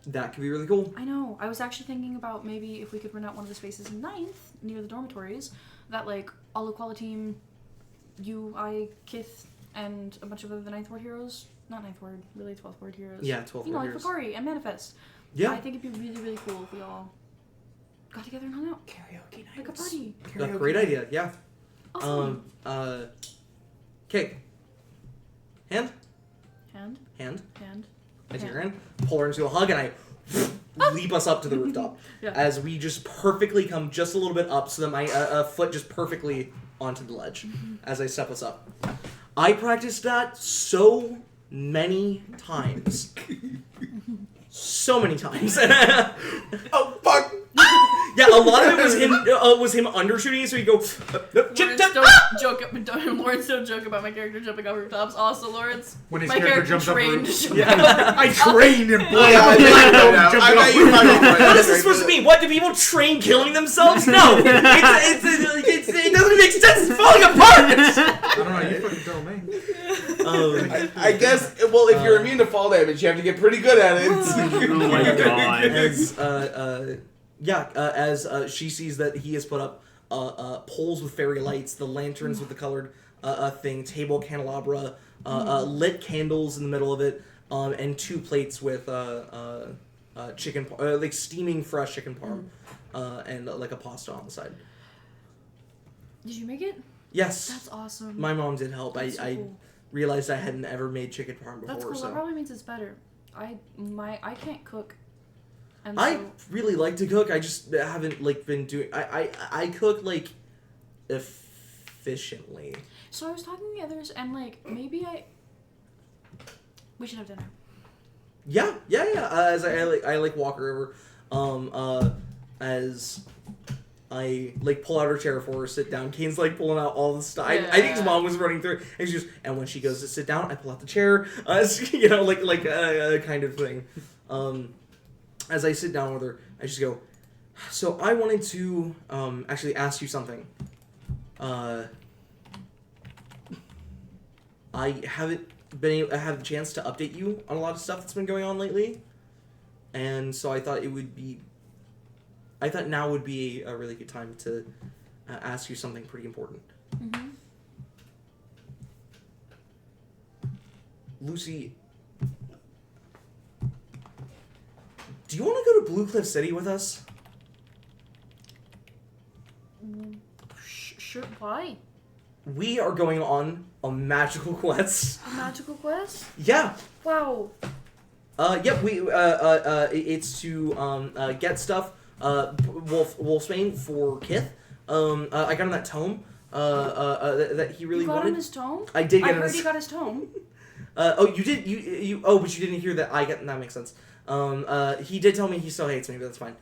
S3: That could be really cool.
S1: I know. I was actually thinking about maybe if we could rent out one of the spaces in Ninth, near the dormitories, that, like, all Aquala team, you, I, Kith, and a bunch of other Ninth Ward heroes, not Ninth Ward, really 12th Ward heroes.
S3: Yeah, 12th Ward
S1: like
S3: heroes.
S1: Vakari and Manifest.
S3: Yeah.
S1: I think it'd be really, really cool if we all got together and hung out.
S6: Karaoke nights.
S1: Like a party.
S3: A great idea. Yeah.
S1: Awesome.
S3: Okay. Hand.
S1: Hand.
S3: I take her hand, pull her into a hug, and I leap us up to the rooftop.
S1: Yeah.
S3: As we just perfectly come just a little bit up so that my foot just perfectly onto the ledge as I step us up. I practiced that so many times. So many times.
S5: Oh fuck!
S3: Yeah, a lot of it was him undershooting, so he'd go.
S1: Lawrence, don't joke about my character jumping off rooftops. Also, Lawrence,
S4: When his
S1: my
S4: character
S1: character
S4: jumps up
S1: trained
S4: roof.
S1: to jump
S3: Yeah.
S1: off
S4: I
S1: rooftops.
S4: trained in blood.
S5: Yeah, I bet you fucking
S3: What is this supposed to mean? What, do people train killing themselves? No! It doesn't make sense! It's falling apart!
S4: I don't know, you fucking tell me.
S5: I guess, well, if you're immune to fall damage, you have to get pretty good at it.
S8: Oh my god.
S3: As she sees that he has put up poles with fairy lights, the lanterns with the colored thing, table candelabra, lit candles in the middle of it, and 2 plates with chicken, like steaming fresh chicken parm, and like a pasta on the side.
S1: Did you make it?
S3: Yes,
S1: That's awesome.
S3: my mom did help.
S1: That's so
S3: I
S1: cool.
S3: realized I hadn't ever made chicken parm before.
S1: That's cool.
S3: So
S1: That probably means it's better. I can't cook. And
S3: I
S1: so,
S3: really like to cook. I just haven't like been doing. I cook like efficiently.
S1: so I was talking to the others, and like maybe we should have dinner.
S3: Yeah. As I walk her over, as I like pull out her chair for her, sit down. Kane's like pulling out all the stuff. I think his mom was running through, and she just, and when she goes to sit down, I pull out the chair. Like kind of thing. As I sit down with her, I just go, so I wanted to actually ask you something. I haven't been able to have the chance to update you on a lot of stuff that's been going on lately, and so I thought now would be a really good time to ask you something pretty important.
S1: Mm-hmm.
S3: Lucy, do you want to go to Blue Cliff City with us?
S1: Sure. Why?
S3: We are going on a magical quest.
S1: A magical quest?
S3: Yeah.
S1: Wow.
S3: It's to get stuff. Wolfsbane for Kith. I got him that tome. That he really
S1: You got
S3: wanted.
S1: him his tome?
S3: I did get
S1: I
S3: him
S1: heard
S3: his.
S1: he got his tome.
S3: Oh, you did. Oh, but you didn't hear that. I get that makes sense. He did tell me he still hates me, but that's fine.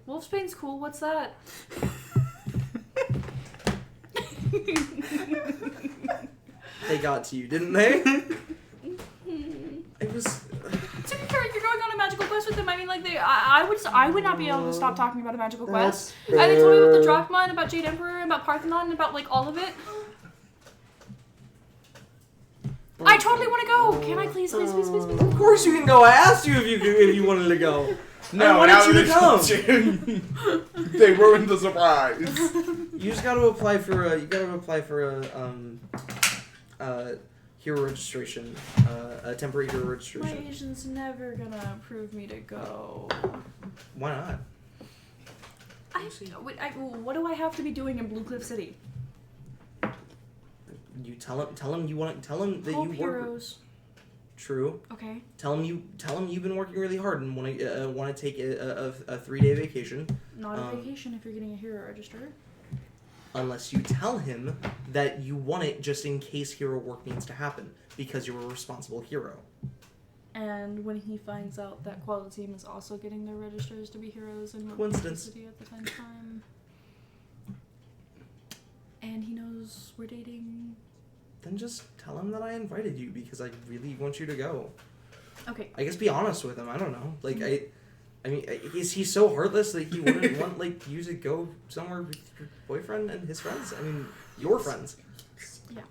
S1: Wolfsbane's cool. What's that?
S3: They got to you, didn't they? It was.
S1: To be fair, you're going on a magical quest with them. I mean, like I would not be able to stop talking about a magical quest. And they told me about the Drachma and about Jade Emperor and about Parthenon and about like all of it. I totally want to go. Can I please?
S3: Of course you can go. I asked you if you wanted to go.
S5: No,
S3: I wanted
S5: now
S3: you to
S5: come. They ruined the surprise.
S3: You just got to apply for a. Hero registration. A temporary hero
S1: My
S3: registration.
S1: agent's never gonna approve me to go.
S3: Why not?
S1: What do I have to be doing in Blue Cliff City?
S3: You tell him you want to tell him that
S1: Hope
S3: you work.
S1: heroes.
S3: True.
S1: Okay.
S3: Tell him you've been working really hard and want to take a 3-day vacation.
S1: Not a vacation if you're getting a hero register.
S3: Unless you tell him that you want it just in case hero work needs to happen because you're a responsible hero.
S1: And when he finds out that Quality Team is also getting their registers to be heroes in
S3: Coincidence.
S1: City at the same time, and he knows we're dating.
S3: Then just tell him that I invited you because I really want you to go.
S1: Okay.
S3: I guess be honest with him. I don't know. Like I mean, is he so heartless that he wouldn't want like you to go somewhere with your boyfriend and his friends? I mean, your friends.
S1: Yeah.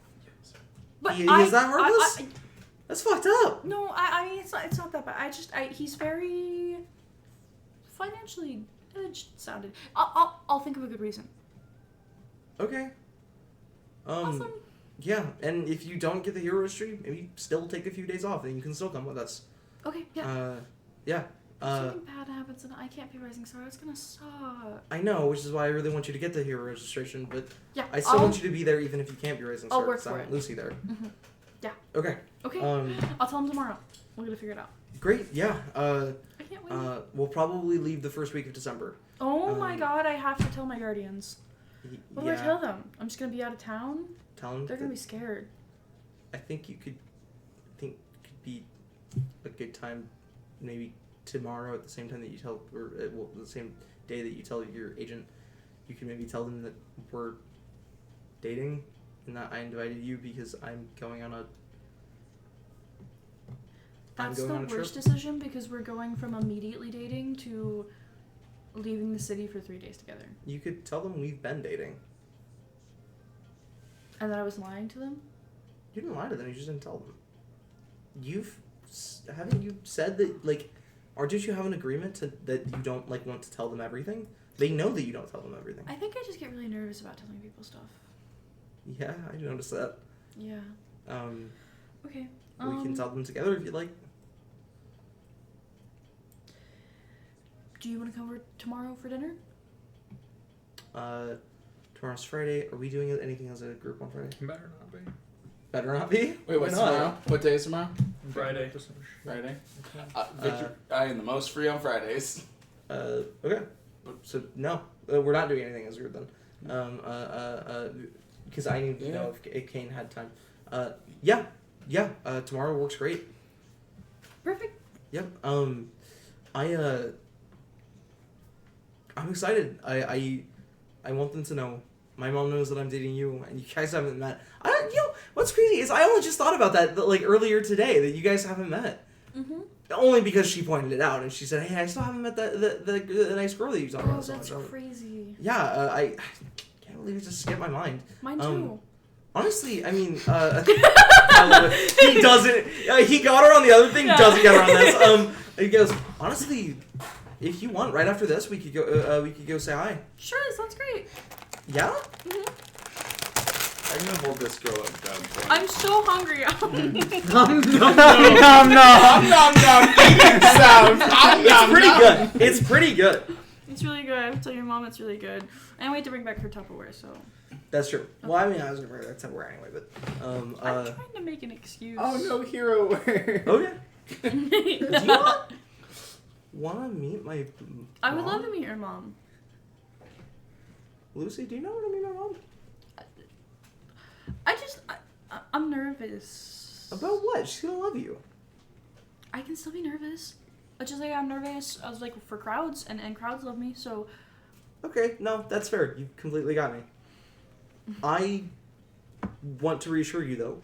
S1: But
S3: Is that heartless? That's fucked up.
S1: No, I mean it's not that bad. He's very financially sounded. I'll think of a good reason.
S3: Okay.
S1: Awesome.
S3: Yeah, and if you don't get the hero registry, maybe still take a few days off, and you can still come with us.
S1: Okay. Yeah.
S3: Yeah.
S1: If something bad happens and I can't be Rising Star, it's gonna suck.
S3: I know, which is why I really want you to get the hero registration, but
S1: Yeah.
S3: I still want you to be there even if you can't be Rising Star.
S1: I'll work
S3: 'cause I
S1: for
S3: want
S1: it.
S3: Lucy there.
S1: Mm-hmm. Yeah.
S3: Okay.
S1: Okay. I'll tell him tomorrow. We'll get it figured out.
S3: Great. Yeah.
S1: I can't wait.
S3: We'll probably leave the first week of December.
S1: Oh my god! I have to tell my guardians. What do I
S3: Yeah.
S1: tell them? I'm just gonna be out of town.
S3: Tell them.
S1: They're gonna be scared.
S3: I think could be a good time, maybe tomorrow at the same time that you tell, or the same day that you tell your agent, you can maybe tell them that we're dating and that I invited you because I'm going on a.
S1: That's the worst
S3: trip.
S1: decision because we're going from immediately dating to leaving the city for 3 days together.
S3: You could tell them we've been dating.
S1: And that I was lying to them?
S3: You didn't lie to them. You just didn't tell them. Haven't you said that didn't you have an agreement that you don't want to tell them everything? They know that you don't tell them everything.
S1: I think I just get really nervous about telling people stuff.
S3: Yeah, I noticed that.
S1: Yeah. Okay.
S3: We can tell them together if you'd like.
S1: Do you want to come over tomorrow for dinner?
S3: Tomorrow's Friday. Are we doing anything as a group on Friday?
S4: Better not be.
S3: Better not be?
S5: Wait, what's tomorrow? What day is tomorrow?
S7: Friday.
S5: Friday. Victor, I am the most free on Fridays.
S3: Okay. So no, we're not doing anything as a group then. Because I need to know if Kane had time. Yeah. Tomorrow works great.
S1: Perfect.
S3: Yep. I'm excited. I want them to know. My mom knows that I'm dating you, and you guys haven't met. What's crazy is I only just thought about that earlier today that you guys haven't met.
S1: Mm-hmm.
S3: Only because she pointed it out, and she said, "Hey, I still haven't met the nice girl that you talked about so
S1: that's
S3: much."
S1: crazy.
S3: Yeah, I can't believe it just skipped my mind.
S1: Mine too.
S3: Honestly, I mean, I love it. He doesn't. He got her on the other thing.
S1: Yeah.
S3: Doesn't get her on this. He goes, honestly, if you want, right after this, we could go. We could go say hi.
S1: Sure, sounds great.
S3: Yeah.
S1: Mm-hmm.
S5: I'm gonna hold this girl up, God.
S1: I'm so hungry.
S3: It's pretty good.
S1: It's really good. I have to tell your mom it's really good. And wait to bring back her Tupperware, so.
S3: That's true. Well, I mean, I was gonna bring that Tupperware anyway, but
S1: I'm trying to make an excuse.
S6: Oh no, hero.
S3: okay. Do you want to meet my?
S1: I would
S3: mom?
S1: love to meet your mom.
S3: Lucy, do you know what I mean, my mom?
S1: I'm nervous.
S3: About what? She's gonna love you.
S1: I can still be nervous. Just like I'm nervous, I was for crowds, and crowds love me, so.
S3: Okay, no, that's fair. You completely got me. I want to reassure you, though.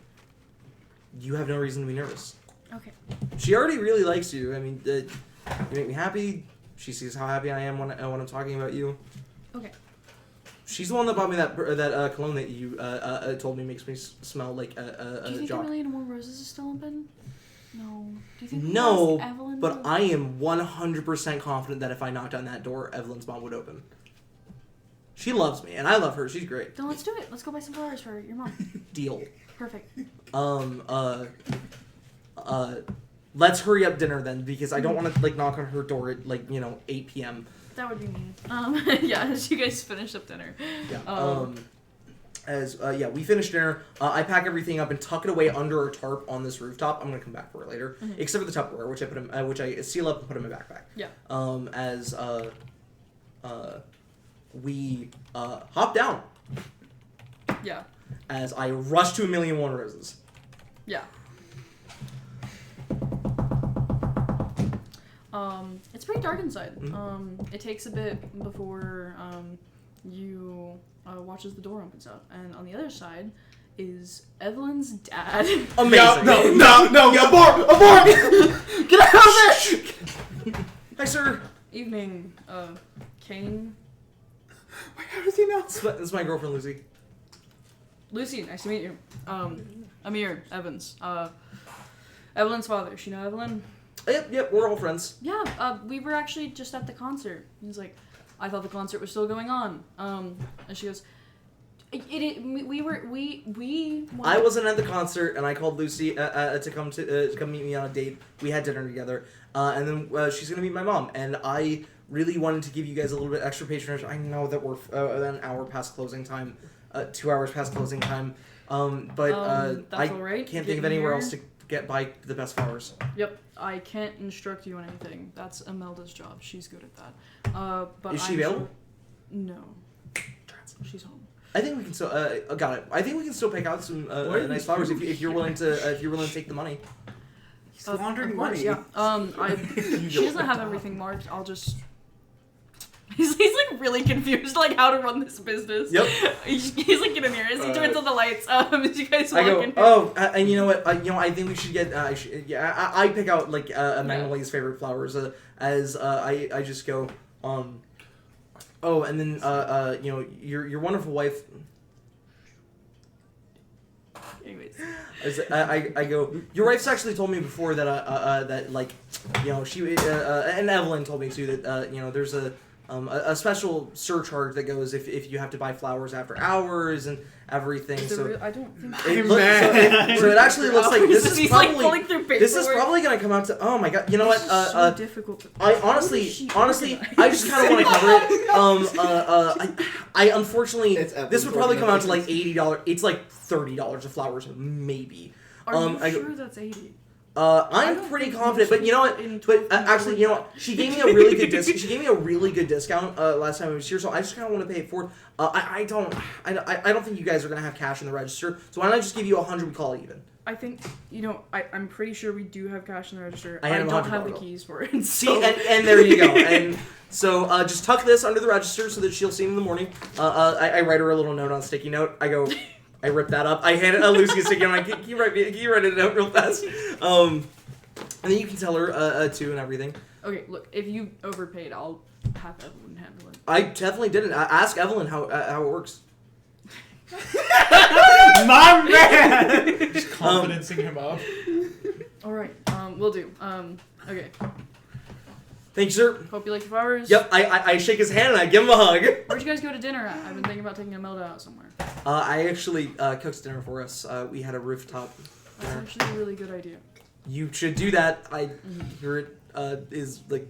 S3: You have no reason to be nervous.
S1: Okay.
S3: She already really likes you. I mean, you make me happy. She sees how happy I am when I'm talking about you.
S1: Okay.
S3: She's the one that bought me that cologne that you told me makes me smell like
S1: Do you think
S3: jock.
S1: A Million More Roses is still open? No. Do you think we
S3: No,
S1: ask Evelyn
S3: but
S1: to-
S3: I am 100% confident that if I knocked on that door, Evelyn's mom would open. She loves me, and I love her. She's great.
S1: Then let's do it. Let's go buy some flowers for your mom.
S3: Deal.
S1: Perfect.
S3: Let's hurry up dinner then, because I don't want to knock on her door at 8 p.m.
S1: That would be mean. Yeah, as you guys finish up dinner.
S3: Yeah. we finished dinner. I pack everything up and tuck it away under a tarp on this rooftop. I'm gonna come back for it later, except for the Tupperware, which I seal up and put in my backpack.
S1: Yeah.
S3: We hop down.
S1: Yeah.
S3: As I rush to 1,000,001 Roses.
S1: Yeah. It's pretty dark inside. It takes a bit before you watch as the door opens up, and on the other side is Evelyn's dad.
S3: Amazing.
S2: No, abort!
S1: Get out of there!
S3: Hi, sir.
S1: Evening, Kane.
S2: Wait, how does he know?
S3: This is my girlfriend, Lucy.
S1: Lucy, nice to meet you. Amir, Evans. Evelyn's father. You know Evelyn?
S3: Yep, we're all friends.
S1: Yeah, we were actually just at the concert. He's like, I thought the concert was still going on. And she goes, we.
S3: I wasn't at the concert, and I called Lucy to come meet me on a date. We had dinner together, and then she's gonna meet my mom. And I really wanted to give you guys a little bit extra patronage. I know that we're an hour past closing time, 2 hours past closing time, but I
S1: all right.
S3: can't think of anywhere else to get by the best flowers.
S1: Yep, I can't instruct you on anything. That's Imelda's job. She's good at that. But
S3: Is she available?
S1: No, she's home.
S3: I think we can still. Got it. I think we can still pick out some nice flowers if you're willing to take the money.
S6: He's laundering
S1: of course,
S6: money.
S1: Yeah. She doesn't have everything marked. I'll just. He's like really confused, like how to run this business.
S3: Yep.
S1: He's like, get in here. As he turns on the lights, as you guys walk in here.
S3: And you know what? I think we should get. I pick out like Magnolia's favorite flowers. I just go. And then your wonderful wife.
S1: Anyways.
S3: I go. Your wife's actually told me before that like she and Evelyn told me too that there's a special surcharge that goes if you have to buy flowers after hours and everything.
S1: I don't think.
S3: So it actually looks like this is probably gonna come out to. Oh my god! You know what?
S1: So difficult.
S3: I honestly, I just kind of want to cover it. I unfortunately, this would probably come out to like $80. It's like $30 of flowers, maybe.
S1: Are you sure that's 80?
S3: I'm pretty confident, but you know what? But actually, you know what? She gave me a really good She gave me a really good discount last time I was here, so I just kind of want to pay it forward. I don't think you guys are gonna have cash in the register, so why don't I just give you 100? We call it even.
S1: I think I'm pretty sure we do have cash in the register.
S3: I
S1: don't have the keys for it. So.
S3: See, and there you go. And so just tuck this under the register so that she'll see it in the morning. I write her a little note on a sticky note. I go. I rip that up. I hand it to Lucy a sticky note. I'm like, can you write it out real fast? And then you can tell her too and everything.
S1: Okay, look, if you overpaid, I'll have Evelyn handle it.
S3: I definitely didn't. Ask Evelyn how it works.
S2: My man! Just confidencing him up.
S1: Alright, will do. Okay.
S3: Thank you, sir.
S1: Hope you like your flowers.
S3: Yep, I shake his hand and I give him a hug.
S1: Where'd you guys go to dinner at? I've been thinking about taking Imelda out somewhere.
S3: I actually cooked dinner for us. We had a rooftop dinner.
S1: That's actually a really good idea.
S3: You should do that. I hear it is like...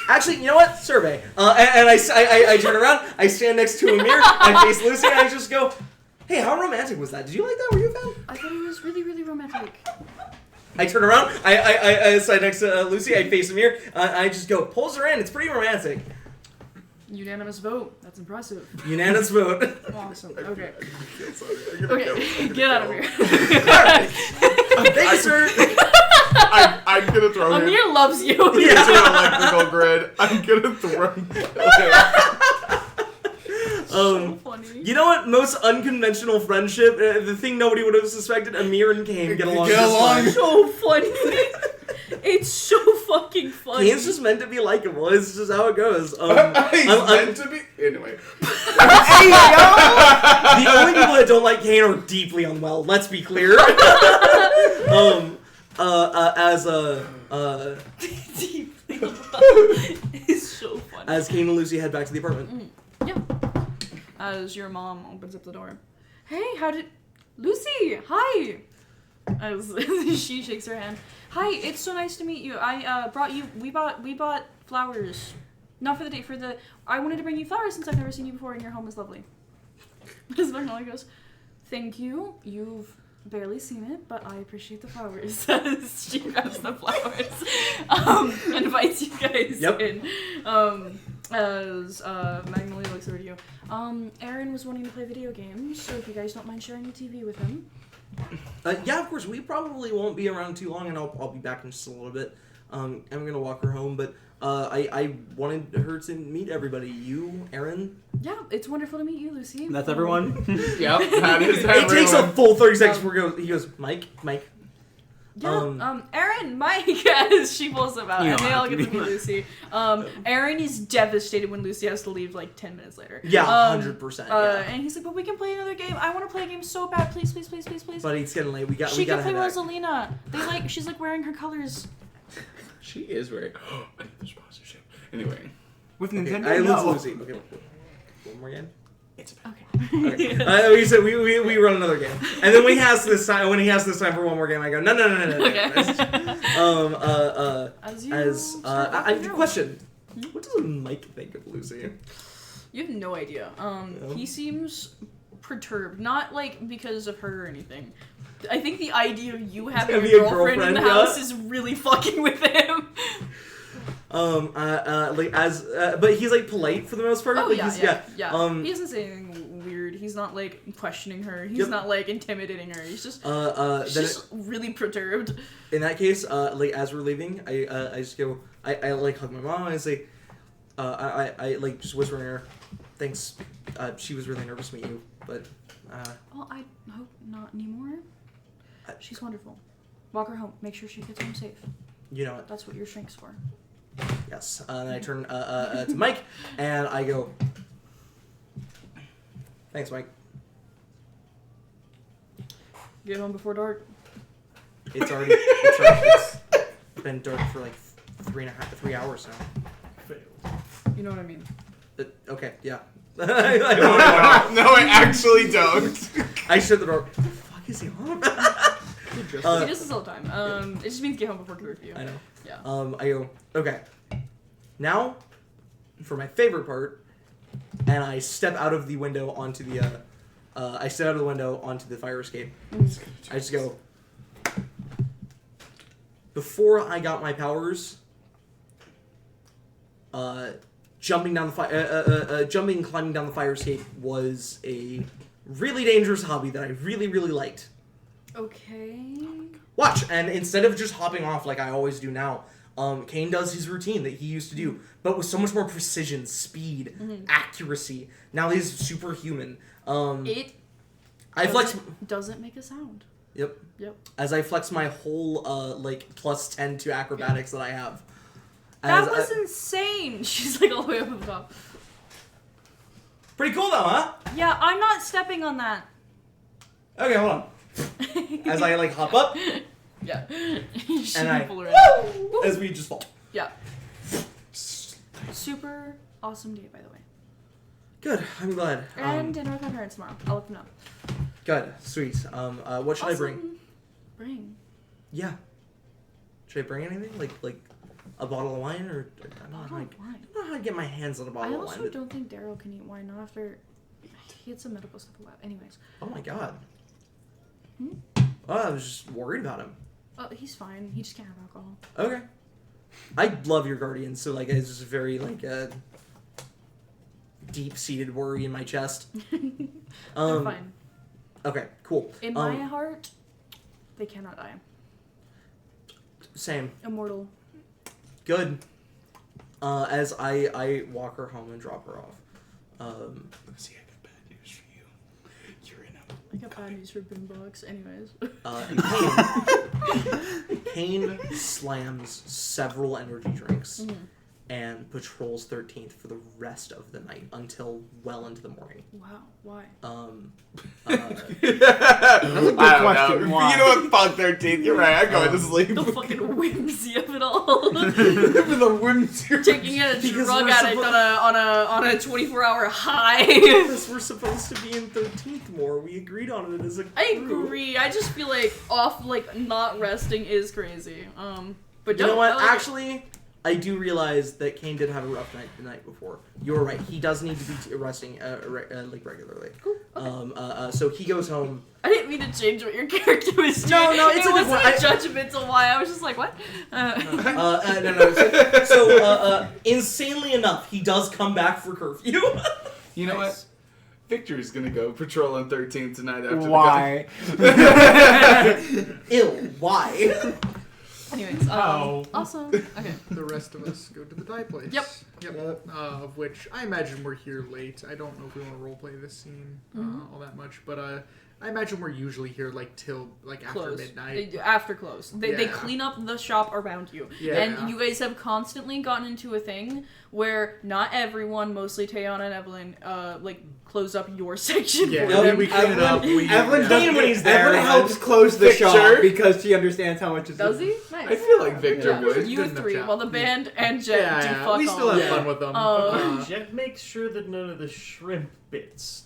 S3: Actually, you know what? Survey. And I turn around, I stand next to Amir, I face Lucy, and I just go, hey, how romantic was that? Did you like that? Were you a fan?
S1: I thought it was really, really romantic.
S3: I turn around, I stand next to Lucy, I face Amir, I just go, pulls her in, it's pretty romantic.
S1: Unanimous vote. That's impressive.
S3: Unanimous vote.
S1: Awesome. Okay. Okay, get out of here.
S3: Thank you, sir.
S9: I'm gonna throw him.
S1: Amir loves you.
S9: Into an electrical grid. I'm gonna throw him.
S1: So funny.
S3: You know what? Most unconventional friendship, the thing nobody would have suspected, Amir and Kane get along just fine.
S1: So funny. It's so fucking funny.
S3: Kane's just meant to be likable. It's just how it goes.
S9: He's meant to be. Anyway.
S3: The only people that don't like Kane are deeply unwell. Let's be clear.
S1: Deeply unwell. It's so funny.
S3: As Kane and Lucy head back to the apartment.
S1: Yeah. As your mom opens up the door. Hey, Lucy, hi. As she shakes her hand. Hi, it's so nice to meet you. We bought flowers. Not for the date, I wanted to bring you flowers since I've never seen you before and your home is lovely. His Magnolia goes, "Thank you. You've barely seen it, but I appreciate the flowers." As she grabs the flowers, invites you guys in. As Magnolia looks over to you. Aaron was wanting to play video games, so if you guys don't mind sharing the TV with him.
S3: Yeah, of course. We probably won't be around too long, and I'll be back in just a little bit. I'm gonna walk her home, but I wanted her to meet everybody. You, Aaron.
S1: Yeah, it's wonderful to meet you, Lucy.
S8: That's everyone.
S9: Yep, that is
S3: It takes a full 30 seconds before he goes, Mike.
S1: Yeah, Aaron, Mike, as she pulls him out,
S8: You
S1: and
S8: don't
S1: they all
S8: have
S1: get
S8: to
S1: to
S8: be
S1: meet Lucy. Aaron is devastated when Lucy has to leave like 10 minutes later.
S3: Yeah, 100%. Yeah.
S1: And he's like, "But we can play another game. I want to play a game so bad. Please, please, please, please, please."
S3: But it's getting late. We
S1: She
S3: gotta
S1: can play
S3: head back.
S1: Rosalina. She's like wearing her colors.
S5: She is very. I need the sponsorship. Anyway,
S8: With
S3: Okay,
S8: Nintendo,
S3: I lose
S8: no.
S3: Lucy. Okay, one more game.
S5: it's
S1: Okay.
S3: Okay. We said we run another game, and then when he has this time for one more game, I go no.
S1: Okay.
S3: I have a question. What does Mike think of Lucy?
S1: You have no idea. He seems perturbed, not like because of her or anything. I think the idea of you having a girlfriend in the house is really fucking with him.
S3: But he's like polite for the most part.
S1: Oh
S3: like,
S1: yeah.
S3: He
S1: doesn't say anything weird. He's not like questioning her. He's not like intimidating her. He's just really perturbed.
S3: In that case, as we're leaving, I just go. I like hug my mom and I say, I like just whispering her, "Thanks. She was really nervous to meet you, but."
S1: Well, I hope not anymore. She's wonderful. Walk her home. Make sure she gets home safe.
S3: You know it.
S1: That's what your shrink's for.
S3: Yes. And I turn to Mike and I go, "Thanks, Mike."
S1: Get home before dark.
S3: It's been dark for like 3 hours now.
S1: You know what I mean.
S3: Okay, yeah.
S9: No, I actually don't.
S3: I shut the door. What the fuck is he on about?
S1: He does this all the time. It just means get home before curfew.
S3: I know.
S1: Yeah.
S3: I go, okay. Now, for my favorite part, and I step out of the window onto the, onto the fire escape. I just go, before I got my powers, climbing down the fire escape was a really dangerous hobby that I really, really liked.
S1: Okay.
S3: Watch, and instead of just hopping off like I always do now, Kane does his routine that he used to do, but with so much more precision, speed, accuracy. Now he's superhuman.
S1: Doesn't make a sound.
S3: Yep.
S1: Yep.
S3: As I flex my whole plus 10 to acrobatics that I have.
S1: That was insane. She's like all the way up at the top.
S3: Pretty cool though, huh?
S1: Yeah, I'm not stepping on that.
S3: Okay, hold on. As I hop up,
S1: Yeah.
S3: and I
S1: Woo!
S3: as we just fall.
S1: Yeah. Super awesome day, by the way.
S3: Good. I'm glad.
S1: And dinner with my parents tomorrow. I'll let them know.
S3: Good. Sweet. What should I bring?
S1: Bring.
S3: Yeah. Should I bring anything? Like a bottle of wine or I don't know
S1: Wine.
S3: I don't know how to get my hands on a
S1: I
S3: bottle of
S1: also
S3: wine.
S1: don't think Daryl can eat wine, not after he had some medical stuff about. Anyways.
S3: Oh my god.
S1: Hmm?
S3: Oh, I was just worried about him.
S1: Oh, he's fine. He just can't have alcohol.
S3: Okay. I love your guardians, so it's just very deep-seated worry in my chest.
S1: They're fine.
S3: Okay, cool.
S1: In my heart, they cannot die.
S3: Same.
S1: Immortal.
S3: Good. As I walk her home and drop her off.
S5: See, I got bad news for you. You're in a.
S1: I got bad news for Boombox. Anyways.
S3: Kane slams several energy drinks and patrols 13th for the rest of the night until well into the morning.
S1: Wow. Why?
S9: That's a good question.
S8: Why?
S9: You know what? Fuck 13th. You're right. I'm going to sleep.
S1: The fucking whimsy of it all.
S9: The whimsy.
S1: Taking a
S3: Because
S1: drug
S3: we're
S1: addict on a 24-hour high.
S3: Because we're supposed to be in 13th more. We agreed on it as a group.
S1: I agree. I just feel not resting is crazy. But
S3: You know what?
S1: I like it.
S3: Actually, I do realize that Kane did have a rough night the night before. You're right. He does need to be resting regularly.
S1: Cool.
S3: So he goes home.
S1: I didn't mean to change what your character was doing.
S3: No, it's
S1: it
S3: a good
S1: wasn't
S3: point.
S1: a judgmental why. I was just like, what?
S3: No. So, insanely enough, he does come back for curfew.
S5: You know what? Victor's gonna go patrol on 13th tonight after
S6: Why?
S3: Ill. Why?
S1: Anyways,
S7: Oh.
S1: awesome. Okay.
S2: The rest of us go to the die place.
S1: Yep.
S2: Of which I imagine we're here late. I don't know if we want to roleplay this scene all that much, but I imagine we're usually here like till like after
S1: Close.
S2: midnight.
S1: After close. They
S2: Yeah.
S1: clean up the shop around you.
S2: Yeah.
S1: And you guys have constantly gotten into a thing where not everyone, mostly Tayana and Evelyn, like close up your section
S2: Yeah,
S1: for
S3: Yep.
S1: you.
S2: we clean it up.
S6: Evelyn,
S3: Clean when he's there.
S6: Evelyn helps close the
S5: Victor?
S6: shop because she understands how much it's.
S1: Does he? Nice.
S5: I feel like Victor
S1: Yeah.
S5: would.
S1: You
S2: Good enough
S1: three,
S2: job.
S1: while the band and Jet
S2: Yeah,
S1: do
S2: yeah.
S1: fuck
S2: We
S1: all.
S2: still have
S3: Yeah.
S2: fun with them.
S7: Jet makes sure that none of the shrimp bits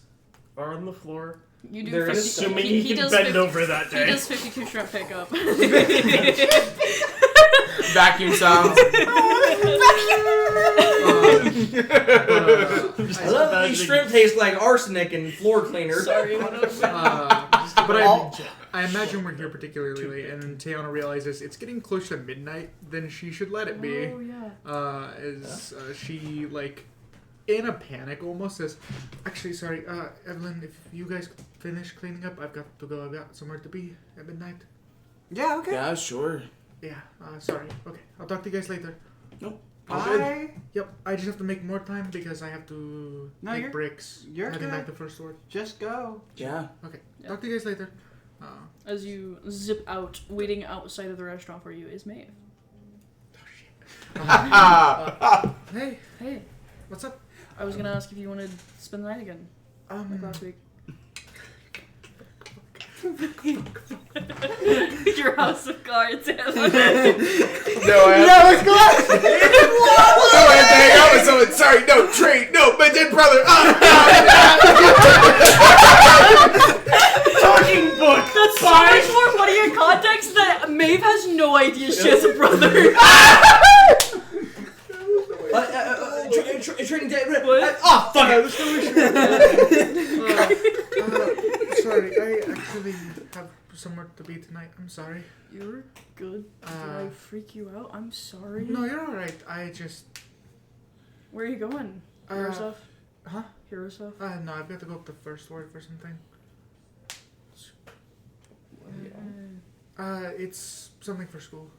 S7: are on the floor.
S1: You do
S3: They're
S1: 50,
S7: Assuming
S1: he
S7: he can
S1: does
S7: bend
S1: 50,
S7: over that
S1: He
S7: day.
S1: does 52 shrimp pickup.
S5: Vacuum sounds.
S3: I love these shrimp taste like arsenic and floor cleaner.
S1: Sorry, what else?
S2: But
S7: All-
S2: I imagine we're here particularly late, and then Tiana realizes it's getting close to midnight. Then she should let it be.
S1: Oh, yeah.
S2: She like in a panic almost says, "Actually, sorry, Evelyn, if you guys finish cleaning up, I've got to go. I've got somewhere to be at midnight."
S6: Yeah. Okay.
S5: Yeah, sure.
S2: Yeah. Sorry. Okay. I'll talk to you guys later.
S6: Bye.
S2: Yep. I just have to make more time because I have to
S6: No,
S2: make
S6: you're-
S2: bricks.
S6: you're
S2: heading
S6: good.
S2: back to first ward.
S6: Just go.
S5: Yeah.
S2: Okay.
S1: Yeah.
S2: Talk to you guys later.
S1: As you zip out, waiting outside of the restaurant for you is Maeve.
S2: Hey,
S1: Hey,
S2: what's up?
S1: I was gonna ask if you wanted to spend the night again, like last week. Your house of cards.
S9: No, it's glass. No, I had to hang out with someone. Sorry, no, trade, no, my dead brother.
S7: Talking book.
S1: That's so much more funny in context that Maeve has no idea she has a brother.
S3: Trading day.
S1: What?
S3: Oh, fuck it.
S2: Sorry, I actually have somewhere to be tonight. I'm sorry.
S1: You're good. Did I freak you out? I'm sorry.
S2: No, you're alright. I just.
S1: Where are you going? Hero stuff?
S2: Huh?
S1: Hero stuff?
S2: No, I've got to go up to first ward for something. It's something for school.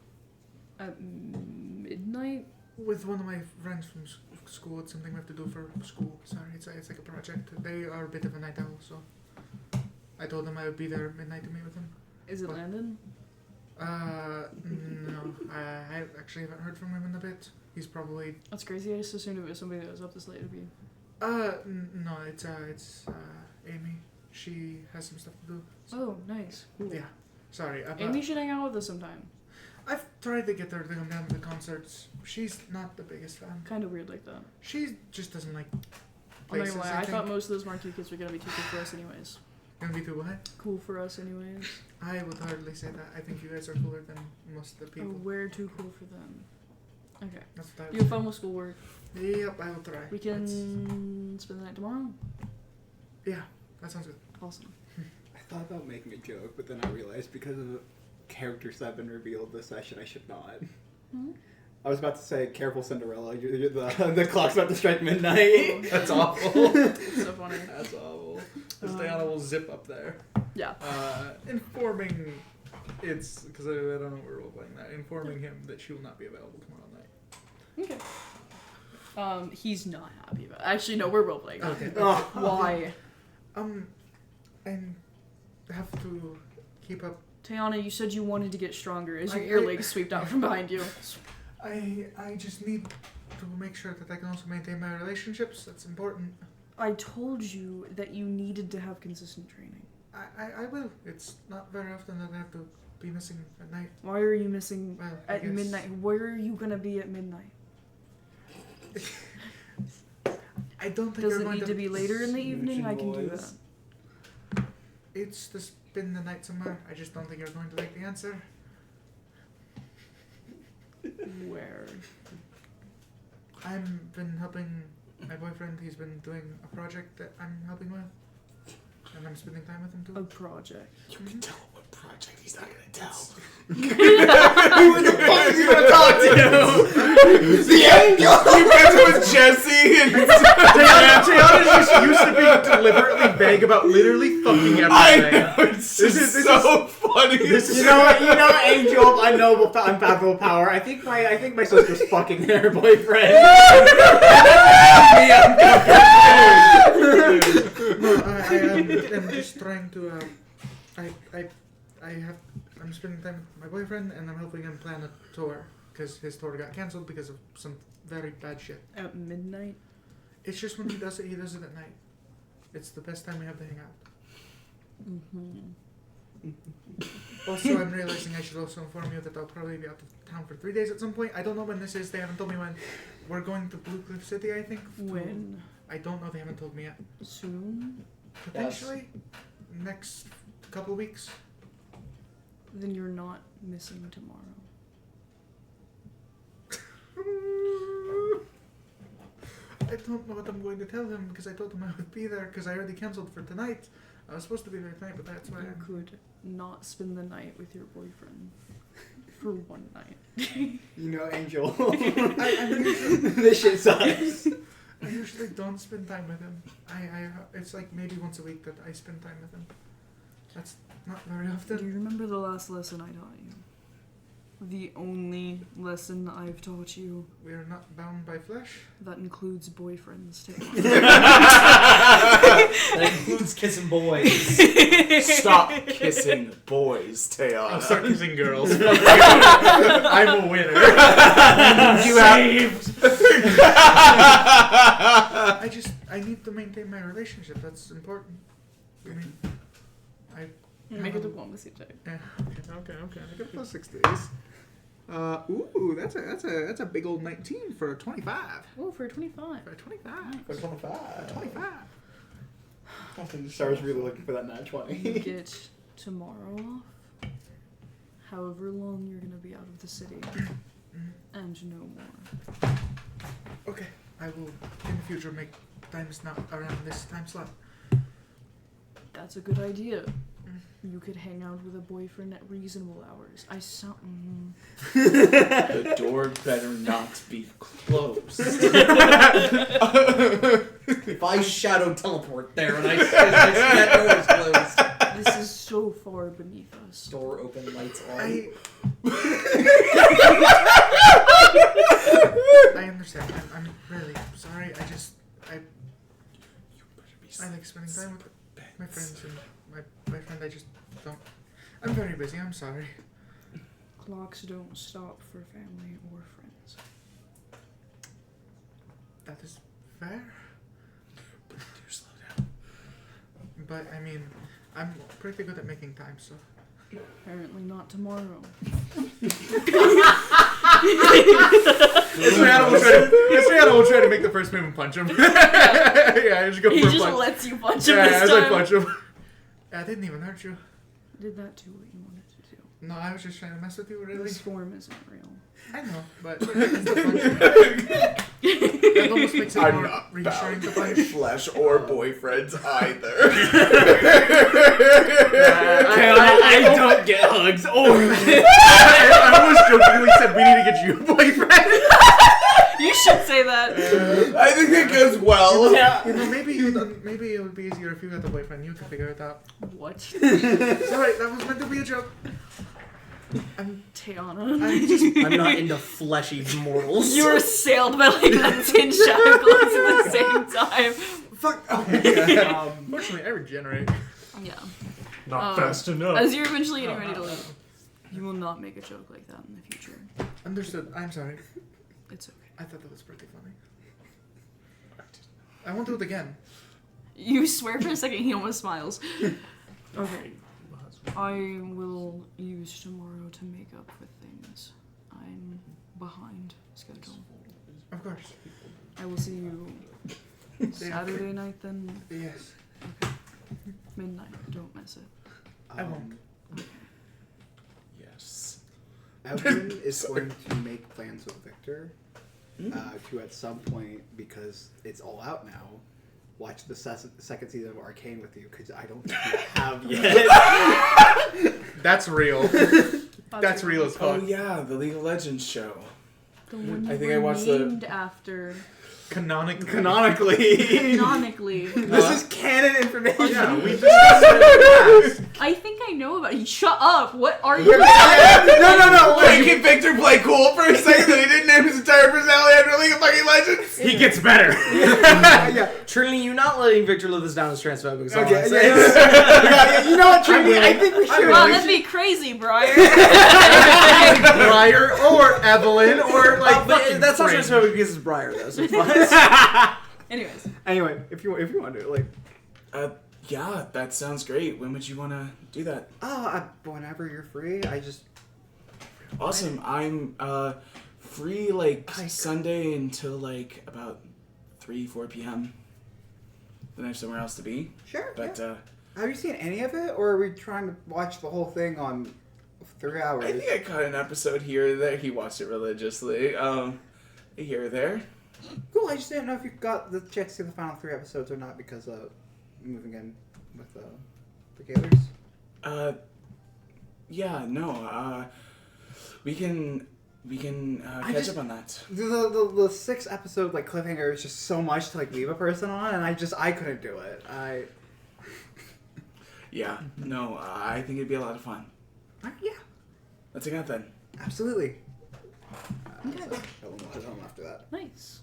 S1: At midnight?
S2: With one of my friends from school. It's something we have to do for school. Sorry, it's like a project. They are a bit of a night owl, so I told them I would be there at midnight to meet with them.
S1: Is it Landon?
S2: No. I actually haven't heard from him in a bit. He's probably.
S1: That's crazy. I just assumed it was somebody that was up this late to be.
S2: No. It's Amy. She has some stuff to do.
S1: Oh, nice. Cool.
S2: Yeah. Sorry.
S1: Amy should hang out with us sometime.
S2: I've tried to get her to come down to the concerts. She's not the biggest fan.
S1: Kind of weird like that.
S2: She just doesn't like
S1: I'm not
S2: places.
S1: gonna lie.
S2: I
S1: I thought
S2: think.
S1: most of those Marquee kids were gonna be too cool for us anyways.
S2: Gonna be too what?
S1: Cool for us anyways.
S2: I would hardly say that. I think you guys are cooler than most of the
S1: Oh,
S2: people.
S1: we're too cool for them. Okay.
S2: That's what I
S1: You
S2: would
S1: have fun with schoolwork.
S2: say. Yep, I will try.
S1: We can spend the night tomorrow.
S2: Yeah, that sounds good.
S1: Awesome.
S6: I thought about making a joke, but then I realized because of the characters that have been revealed this session, I should not.
S1: Hmm?
S6: I was about to say, careful Cinderella, the clock's about to strike midnight.
S2: That's awful.
S1: It's so funny.
S2: That's awful. Because Diana will zip up there.
S1: Yeah.
S2: Informing it's because I don't know we're role playing that. Informing him that she will not be available tomorrow night.
S1: Okay. He's not happy about it. Actually, no, we're role playing.
S2: Okay.
S1: Why?
S2: And have to keep up.
S1: Tayana, you said you wanted to get stronger. Is your
S2: I-
S1: ear
S2: I-
S1: leg swept out from behind you?
S2: I just need to make sure that I can also maintain my relationships. That's important.
S1: I told you that you needed to have consistent training.
S2: I will. It's not very often that I have to be missing at night.
S1: Why are you missing
S2: Well, I
S1: at
S2: guess-
S1: midnight? Where are you gonna be at midnight?
S2: I don't think
S1: Does
S2: you're
S1: it
S2: going
S1: need to be later in the evening? I can do that.
S2: It's to spend the night somewhere. I just don't think you're going to like the answer.
S1: Where?
S2: I've been helping my boyfriend. He's been doing a project that I'm helping with. and I'm spending time with him too.
S1: A project.
S9: You can tell him what project he's not gonna tell.
S6: Who the fuck is he gonna talk to?
S9: The angel! You met with Jesse and
S4: Tiana just used to be deliberately vague about literally fucking everything.
S9: I know, it's
S4: This
S9: just
S4: is-
S9: so funny.
S6: You know what, Angel of unknowable, unfathomable power. I think my sister's fucking her boyfriend.
S2: No, I'm just trying to. I'm spending time with my boyfriend, and I'm helping him plan a tour because his tour got canceled because of some very bad shit.
S1: At midnight?
S2: It's just when he does it at night. It's the best time we have to hang out. Also, I'm realizing I should also inform you that I'll probably be out of town for 3 days at some point. I don't know when this is. They haven't told me when. We're going to Blue Cliff City, I think.
S1: When?
S2: I don't know. They haven't told me yet.
S1: Soon?
S2: Potentially next couple weeks.
S1: Then you're not missing tomorrow.
S2: I don't know what I'm going to tell him because I told him I would be there because I already cancelled for tonight. I was supposed to be there tonight, but that's why
S1: You
S2: I'm...
S1: could not spend the night with your boyfriend. For one night.
S6: You know, Angel.
S2: I'm usually,
S6: This shit sucks.
S2: I usually don't spend time with him. It's like maybe once a week that I spend time with him. That's not very
S1: Do
S2: often.
S1: you remember the last lesson I taught you? The only lesson I've taught you
S2: We are not bound by flesh.
S1: that includes boyfriends.
S3: That includes kissing boys.
S9: Stop kissing boys,
S4: I'll
S9: Teon.
S4: start kissing girls. I'm a winner.
S9: You
S2: I need to maintain my relationship. That's important. I mean,
S1: Make a diplomacy check.
S4: Okay. I got plus 6 days. Ooh, that's a big old 19 for a 25.
S1: Oh, for 25.
S2: for 25.
S6: For 25.
S2: 25.
S6: I think Sarah's really looking for that nat
S1: You
S6: 20.
S1: get tomorrow off. However long you're gonna be out of the city. And no more.
S2: Okay, I will in the future make times not around this time slot.
S1: That's a good idea. You could hang out with a boyfriend at reasonable hours.
S5: The door better not be closed.
S3: If I shadow teleport there and I see that door is closed.
S1: This is so far beneath us.
S3: Door open, lights on.
S2: I understand. I'm really sorry. I like spending time with my friends and my boyfriend. I just don't. I'm very busy. I'm sorry.
S1: Clocks don't stop for family or friends.
S2: That is fair.
S9: Do slow down.
S2: But I mean, I'm pretty good at making time, so.
S1: Apparently not tomorrow.
S4: Triana will try to make the first move and punch him. Yeah, I just go
S1: He
S4: for a
S1: just
S4: punch.
S1: lets you punch him
S4: Yeah,
S1: this
S4: as
S1: time.
S4: I punch him.
S2: I didn't even hurt you.
S1: Did that do what you wanted to do?
S2: No, I was just trying to mess with you, really.
S1: This form isn't real.
S2: I know, but it's the punch. That almost makes it
S9: I'm
S2: more
S9: not
S2: reassuring
S9: bound
S2: to
S9: by
S2: punch.
S9: flesh or boyfriends either.
S6: I don't get hugs. Oh,
S4: I almost jokingly said we need to get you a boyfriend.
S1: You should say that.
S9: I think it goes well.
S2: You know, maybe it would be easier if you got a boyfriend. You could figure it out.
S1: What?
S2: Sorry, that was meant to be a joke.
S1: Tiana.
S3: I'm not into fleshy mortals.
S1: You were assailed by like a 10 shadow clones at the same time.
S2: Fuck.
S4: Fortunately, I regenerate.
S1: Yeah.
S7: Not fast enough.
S1: As you're eventually getting ready to leave, you will not make a joke like that in the future.
S2: Understood. I'm sorry.
S1: It's okay.
S2: I thought that was pretty funny. I won't do it again.
S1: You swear for a second, he almost smiles. Okay. I will use tomorrow to make up for things. I'm behind schedule.
S2: Of course.
S1: I will see you Saturday night then.
S2: Yes.
S1: Midnight. Don't miss it.
S2: I won't.
S9: Yes.
S6: Evelyn is going to make plans with Victor to at some point, because it's all out now, watch the second season of Marcainne with you because I don't think you have yet.
S2: That's real. That's real as
S5: Oh
S2: fuck.
S5: yeah, the League of Legends show.
S1: The one
S5: I
S1: you
S5: think
S1: were
S5: I watched the-
S1: named after.
S2: Canonically.
S1: Canonically.
S6: This is canon information.
S2: Yeah, we discussed it in
S1: I think I know about you. Shut up. What are you?
S6: No.
S9: Wait, can Victor play cool for a second that he didn't name his entire personality after League of fucking Legends?
S2: He gets better.
S6: Yeah.
S3: Trinity, you're not letting Victor live this down as transphobic. So
S6: Okay.
S3: yeah.
S6: Yeah, you know what, Trinity? I think we should.
S1: Wow, that'd be crazy, Briar.
S2: Briar or Evelyn or like.
S3: But that's not
S2: Frank.
S3: transphobic because it's Briar though, so it's fine.
S1: Anyways.
S6: Anyway, if you want to do it, like,
S5: Yeah, that sounds great. When would you want to do that?
S6: whenever you're free, I just.
S5: Awesome. I'm free like Sunday until like about 3-4 p.m. Then I have somewhere else to be.
S6: Sure.
S5: But
S6: Have you seen any of it, or are we trying to watch the whole thing on 3 hours?
S5: I think I caught an episode here or there. He watched it religiously. Here or there.
S6: Cool. I just didn't know if you got the chance to see the final 3 episodes or not because of moving in with the Gaylors.
S5: Yeah, no. We can catch up on that.
S6: The 6 episode like cliffhanger is just so much to like leave a person on, and I couldn't do it.
S5: Yeah, no, I think it'd be a lot of fun.
S6: Yeah,
S5: Let's hang out then.
S6: absolutely.
S1: Okay.
S6: So, I don't after that.
S1: Nice.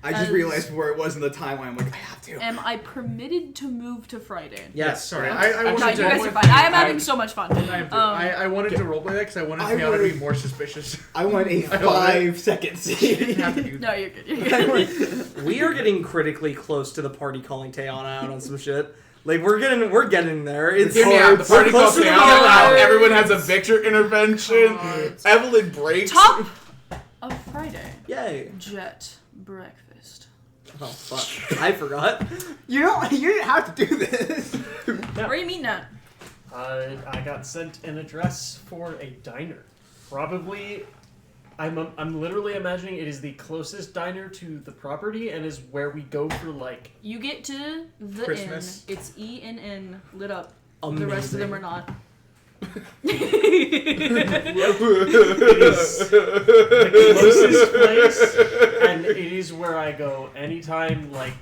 S6: I just
S1: As-
S6: realized where it was in the timeline. I'm like, I have to.
S1: Am I permitted to move to Friday?
S3: Yes,
S2: Sorry,
S3: yeah.
S2: I
S1: No,
S2: wanted
S1: you
S2: to.
S1: guys are fine. I am having so much fun.
S2: I wanted to roleplay that because I wanted
S6: I
S2: Tiana to be
S6: would-
S2: more suspicious.
S6: I want a
S2: I don't
S6: 5-second
S2: You didn't have to
S6: scene.
S2: do
S1: No, you're good. You're good.
S3: We are getting critically close to the party calling Tayana out on some shit. Like we're getting there. It's
S9: Hear me out. The party
S3: We're
S9: calls
S3: closer
S9: me
S3: to
S9: out
S3: the
S9: now.
S3: hour.
S9: Everyone has a Victor intervention.
S1: God.
S9: Evelyn breaks.
S1: Top of Friday.
S3: Yay!
S1: Jet breakfast.
S3: Oh fuck! I forgot.
S6: You didn't have to do this.
S1: Where are you meeting at?
S7: I got sent an address for a diner. Probably, I'm literally imagining it is the closest diner to the property and is where we go for like.
S1: You get to the
S2: Christmas.
S1: inn. It's ENN lit up.
S3: Amazing.
S1: The rest of them are not.
S7: It is the closest place, and it is where I go anytime like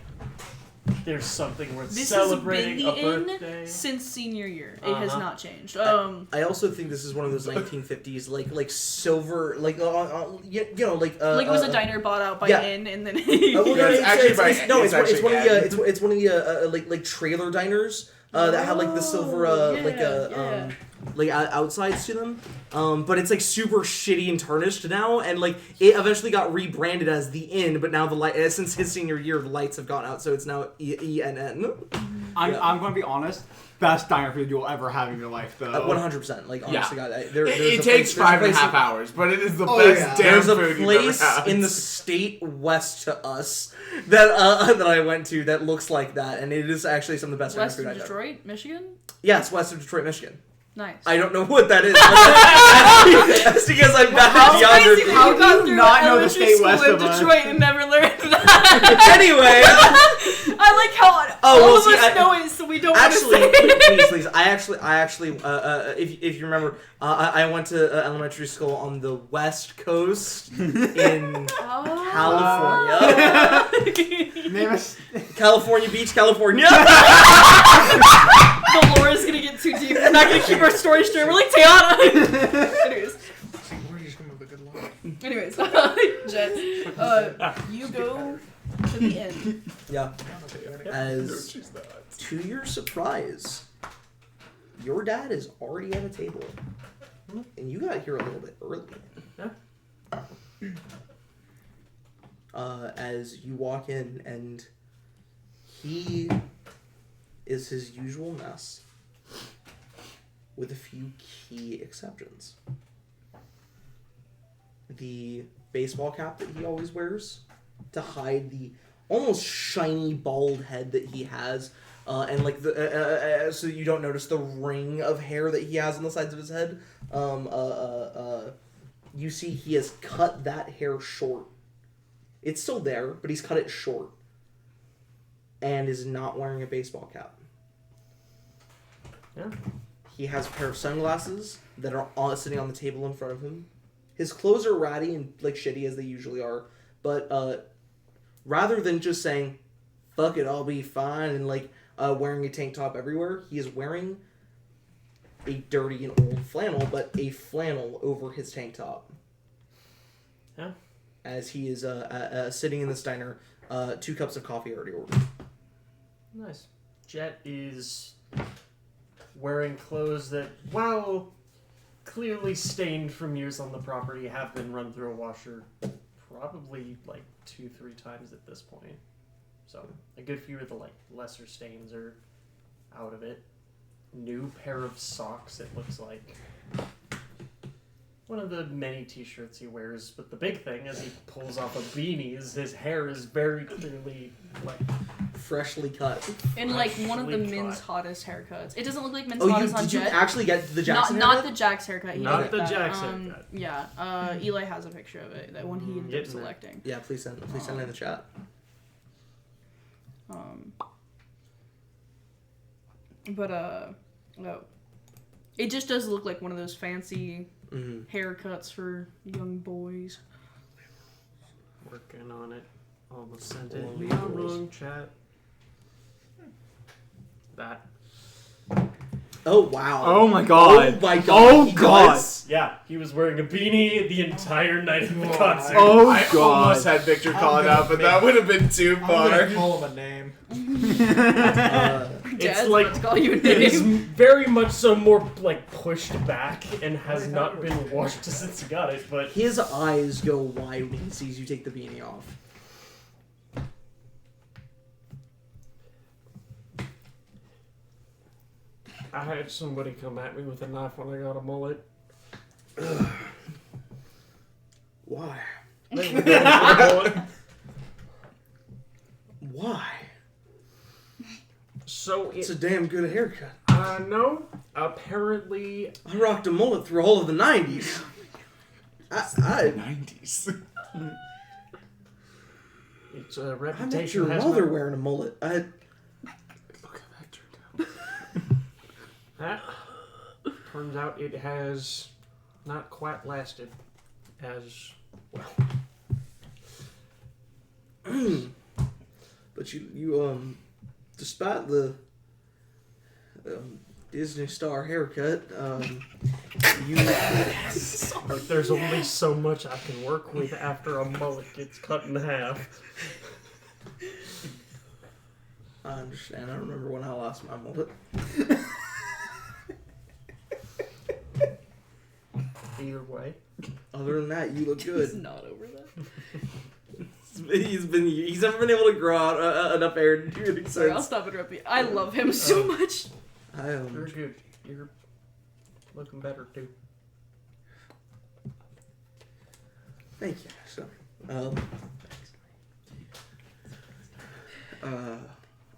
S7: there's something worth
S1: This
S7: celebrating,
S1: has been
S7: a
S1: the inn
S7: birthday.
S1: since senior year. It has
S7: Uh-huh.
S1: not changed.
S3: I also think this is one of those 1950s like silver like you know like
S1: like it was a diner bought out by
S3: yeah.
S1: inn, and then.
S3: well, no,
S9: it's actually by-
S3: it's one of
S9: actually
S3: the it's one of the like trailer diners that have like the silver outsides to them, but it's like super shitty and tarnished now, and like it eventually got rebranded as the Inn, but now the light since his senior year the lights have gone out, so it's now ENN.
S6: I'm going to be honest. Best diner food you'll ever have in your life, though.
S3: 100%. Like honestly,
S9: Yeah.
S3: God,
S9: It takes 5.5 hours, but it is the best
S6: yeah.
S9: damn
S3: There's a
S9: food you've ever
S3: place
S9: had.
S3: in the state west to us that that I went to that looks like that, and it is actually some of the best
S1: West
S3: food
S1: of
S3: I've ever.
S1: Detroit, Michigan.
S3: Yes, west of Detroit, Michigan.
S1: Nice.
S3: I don't know what that is. That's because I'm
S1: How
S3: back beyond
S1: crazy that
S6: How
S1: you
S6: do
S1: got
S6: you
S1: through
S6: not know the
S1: elementary
S6: state
S1: school
S6: west
S1: in
S6: of us?
S1: Detroit and never learned that?
S3: Anyway,
S1: I like how all
S3: well,
S1: of
S3: see,
S1: us know it, so we don't
S3: actually,
S1: want to say it.
S3: please, I actually, if you remember, I went to elementary school on the West Coast in California.
S6: Name us.
S3: California Beach, California.
S1: The lore is gonna get too deep. We're not gonna keep our story straight. We're like Tiana.
S2: We're just coming with a good line.
S1: Anyways, Jet, you go to the inn.
S3: Yeah. As to your surprise, your dad is already at a table, and you got here a little bit early.
S7: Yeah.
S3: As you walk in, and he is his usual mess, with a few key exceptions. The baseball cap that he always wears to hide the almost shiny bald head that he has, and like the so you don't notice the ring of hair that he has on the sides of his head. You see he has cut that hair short. It's still there, but he's cut it short. and is not wearing a baseball cap.
S7: Yeah.
S3: He has a pair of sunglasses that are all sitting on the table in front of him. His clothes are ratty and like shitty as they usually are, but rather than just saying, fuck it, I'll be fine, and like wearing a tank top everywhere, he is wearing a dirty and old flannel, but a flannel over his tank top.
S7: Yeah.
S3: As he is sitting in this diner, 2 cups of coffee already ordered.
S7: Nice. Jet is wearing clothes that, while clearly stained from years on the property, have been run through a washer probably like 2-3 times at this point. So a good few of the like lesser stains are out of it. New pair of socks, it looks like. One of the many t-shirts he wears, but the big thing as he pulls off a beanie is his hair is very clearly like
S3: Freshly cut.
S1: And like one of the
S7: Freshly
S1: men's
S7: cut.
S1: hottest haircuts. It doesn't look like men's
S3: Oh,
S1: hottest on
S3: did you
S1: Jet.
S3: actually get the Jackson
S1: not the
S3: haircut?
S1: Jack's haircut. He
S7: Not
S1: did
S7: the
S1: that.
S7: Jack's haircut.
S1: Yeah. Eli has a picture of it. That one he ended up
S7: Getting there.
S1: selecting.
S3: Yeah, please send it in the chat.
S1: No. It just does look like one of those fancy
S3: Mm-hmm.
S1: haircuts for young boys.
S7: working on it. Almost sent it.
S3: Only
S7: Not
S3: rules.
S7: wrong chat. That.
S3: Oh wow.
S8: Oh my god.
S3: Oh my god.
S8: Oh
S3: He
S8: god.
S3: does?
S7: Yeah, he was wearing a beanie the entire night of the concert.
S8: Oh
S9: I almost
S8: god.
S9: had Victor call it out, but that would have been too
S4: I'm
S9: far.
S4: gonna call him a name.
S1: Dad's
S7: like-
S1: about to call you a
S7: It is
S1: name.
S7: very much so more like pushed back and has not been washed since he got it, but
S3: His eyes go wide when he sees you take the beanie off.
S7: I had somebody come at me with a knife when I got a mullet.
S3: Why?
S7: They were going for a mullet.
S3: Why?
S7: So
S3: It's a
S7: it,
S3: damn good haircut.
S7: no, apparently
S3: I rocked a mullet through all of the 90s. I
S9: 90s.
S7: it's a
S3: met
S7: reputation
S3: your
S7: has
S3: mother
S7: no-
S3: wearing a mullet.
S9: Look how that turned out.
S7: That turns out it has not quite lasted as well.
S3: But you despite the Disney star haircut, you
S7: Like, there's only so much I can work with after a mullet gets cut in half.
S3: I understand. I remember when I lost my mullet.
S7: Either way.
S3: Other than that, you look
S1: He's
S3: good.
S1: not over that.
S3: He's never been able to grow out enough hair to do anything
S1: Sorry, I'll
S3: sense.
S1: stop interrupting. I love him so much.
S3: I
S7: You're good. You're looking better too.
S3: thank you. So,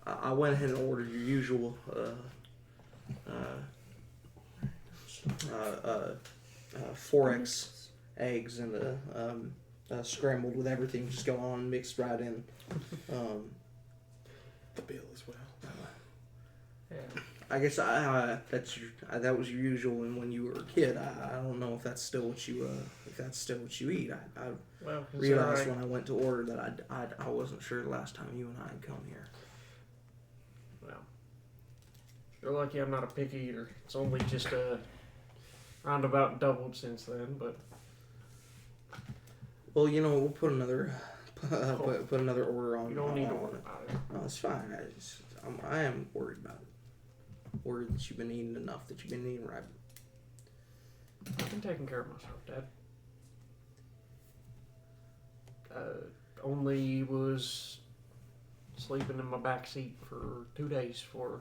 S3: I went ahead and ordered your usual 4X eggs and scrambled with everything just go on mixed right in.
S9: The bill as well.
S7: Yeah.
S3: I guess that was your usual when you were a kid. I don't know if that's still what you eat. I
S7: Well,
S3: realized when I went to order that I wasn't sure the last time you and I had come here.
S7: Well, you're lucky I'm not a picky eater. It's only just a roundabout doubled since then, but
S3: Well, we'll put another put another order on.
S7: you don't need to
S3: on
S7: worry
S3: it.
S7: about it.
S3: No, it's fine. I am worried about it. Worried that you've been eating enough, that you've been eating right.
S7: I've been taking care of myself, Dad. Only was sleeping in my back seat for 2 days for.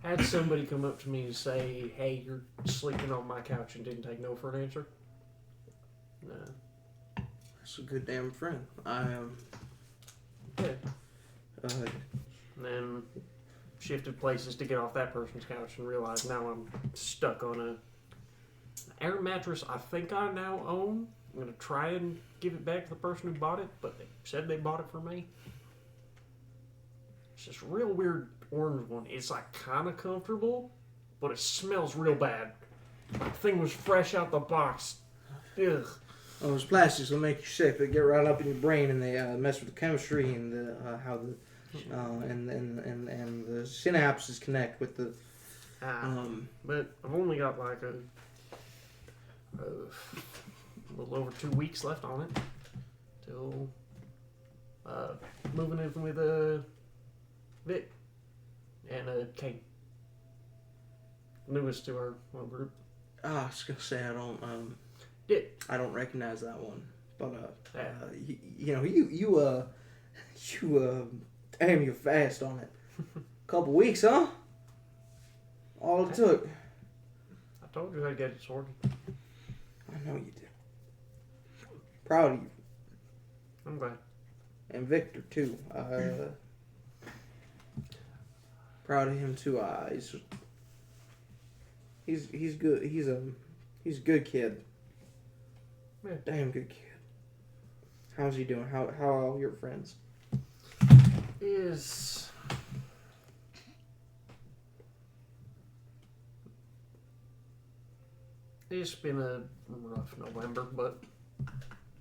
S7: Had somebody come up to me and say, "Hey, you're sleeping on my couch," and didn't take no for an answer. No.
S3: That's a good damn friend.
S7: Yeah. And then shifted places to get off that person's couch and realized now I'm stuck on air mattress I think I now own. I'm gonna try and give it back to the person who bought it, but they said they bought it for me. It's this real weird orange one. It's like kind of comfortable, but it smells real bad. That thing was fresh out the box. Ugh.
S3: Oh, those plastics will make you sick. They get right up in your brain, and they mess with the chemistry and how the and the synapses connect with the.
S7: But I've only got like a little over 2 weeks left on it till moving in with Vic and Kane, newest to our little group.
S3: I was gonna say I don't recognize that one, but you damn, you're fast on it. Couple weeks, huh? All it took.
S7: I told you I'd get it sorted.
S3: I know you did. Proud of you.
S7: I'm glad.
S3: And Victor too. Proud of him too. He's good. He's a good kid.
S7: Yeah.
S3: Damn good kid. How's he doing? How are all your friends?
S7: It's been a rough November, but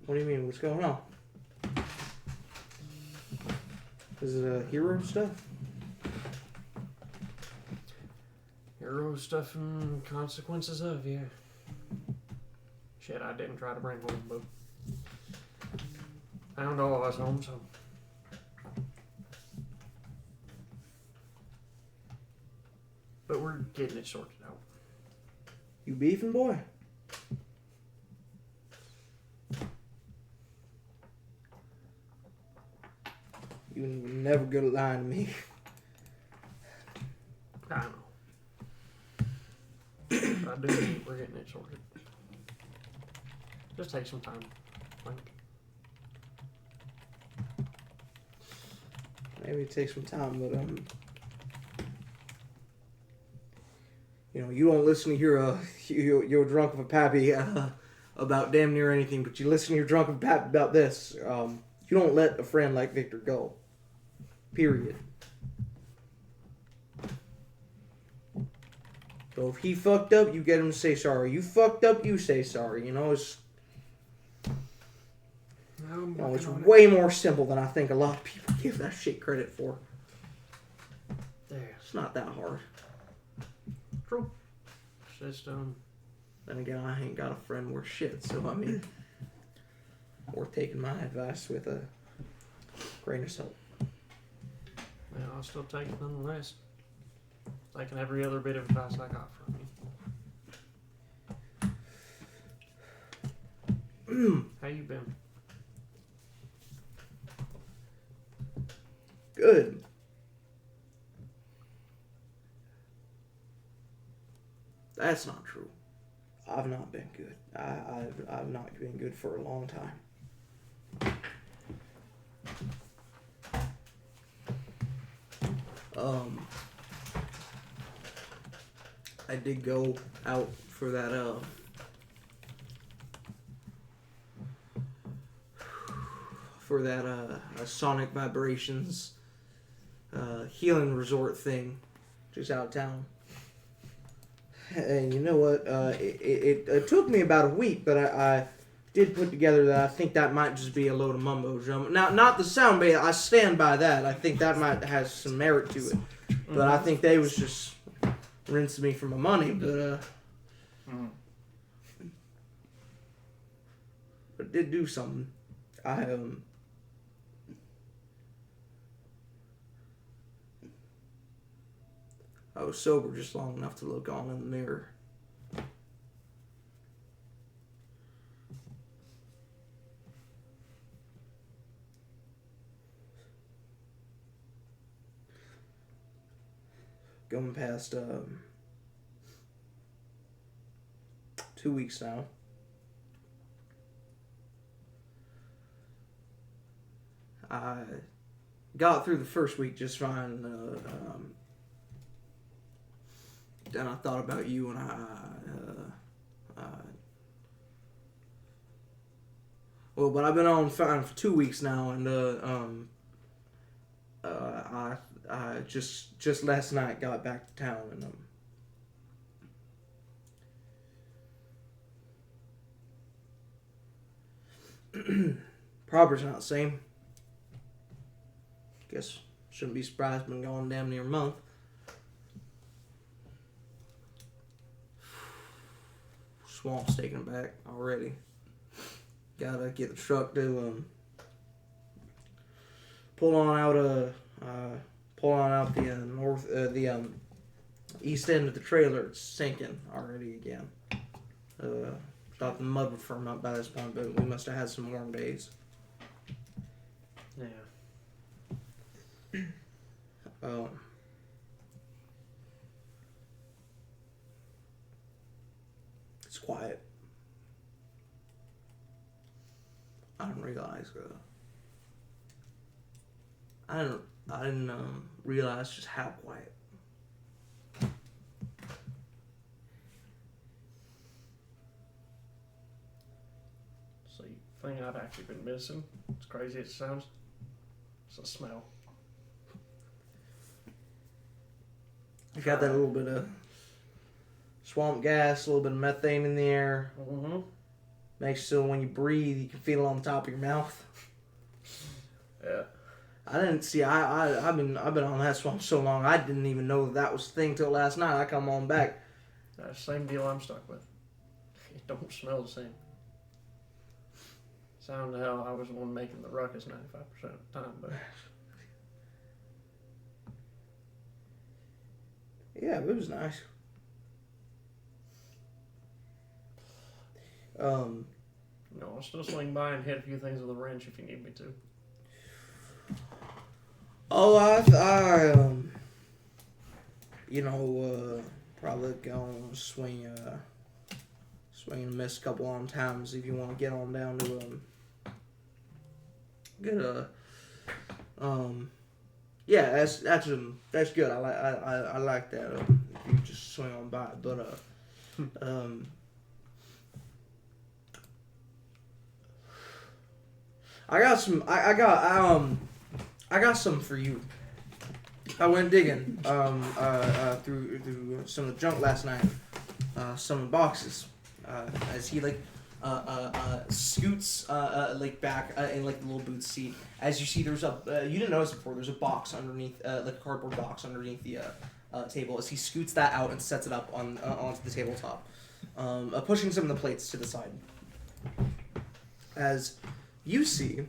S3: What do you mean? What's going on? Is it hero stuff?
S7: hero stuff and consequences of, yeah. Shit, I didn't try to bring home, but found all of us home, so. But we're getting it sorted out.
S3: You beefing, boy? You were never good at lying to me.
S7: I know. But I do think we're getting it sorted. Just take some time. Like,
S3: Maybe it takes some time, but you don't listen to your drunk of a pappy about damn near anything, but you listen to your drunk of a pappy about this. You don't let a friend like Victor go. Period. So if he fucked up, you get him to say sorry. You fucked up, you say sorry. It's way more simple than I think a lot of people give that shit credit for.
S7: there.
S3: It's not that hard.
S7: True. It's just,
S3: Then again, I ain't got a friend worth shit, so worth taking my advice with a grain of salt.
S7: well, I'll still take it nonetheless. Taking every other bit of advice I got from you. How you been?
S3: Good. That's not true. I've not been good. I've not been good for a long time. I did go out for that Sonic Vibrations healing resort thing just out of town. And you know what? It took me about a week, but I did put together that I think that might just be a load of mumbo jumbo. Now, not the sound bait. I stand by that. I think that might have some merit to it. But I think they was just rinsing me for my money. But it did do something. I was sober just long enough to look on in the mirror. Going past 2 weeks now. I got through the first week just fine. Then I thought about you, and I Well, but I've been on fine for 2 weeks now, and I just last night got back to town, and property's not the same. Guess shouldn't be surprised. Been going damn near a month. Swamp's taking it back already. Gotta get the truck to pull on out the east end of the trailer. It's sinking already again. Thought the mud would firm up by this point, but we must have had some warm days.
S7: Yeah.
S3: It's quiet. I didn't realize. I didn't realize just how quiet.
S7: So you think I've actually been missing? As crazy as it sounds. It's a smell.
S3: I got that little bit of swamp gas, a little bit of methane in the air.
S7: Mm-hmm.
S3: Makes so when you breathe, you can feel it on the top of your mouth.
S7: Yeah.
S3: I didn't see. I've been on that swamp so long. I didn't even know that was the thing till last night. I come on back.
S7: That's the same deal I'm stuck with. It don't smell the same. Sound the hell I was the one making the ruckus 95% of the time, but
S3: Yeah, it was nice.
S7: I'll still swing by and hit a few things with a wrench if you need me to.
S3: Oh, probably gonna swing and miss a couple on times if you want to get on down to get a yeah, that's good. I like that. If you just swing on by, but I got some. I got some for you. I went digging through some of the junk last night. Some of the boxes. As he scoots back in the little boot seat. As you see, there's you didn't notice before. There's a box underneath, a cardboard box underneath the table. As he scoots that out and sets it up onto the tabletop, pushing some of the plates to the side. As you see,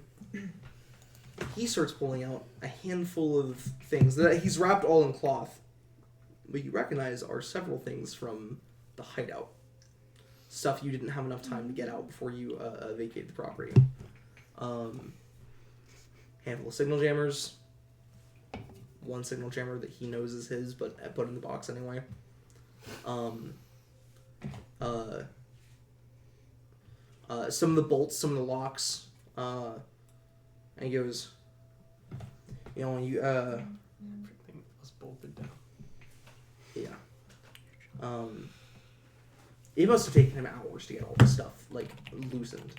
S3: he starts pulling out a handful of things that he's wrapped all in cloth, but you recognize are several things from the hideout. Stuff you didn't have enough time to get out before you vacated the property. Handful of signal jammers. One signal jammer that he knows is his, but I put in the box anyway. Some of the bolts, some of the locks. And he goes, when you
S7: Everything was bolted down.
S3: yeah. It must have taken him hours to get all this stuff loosened.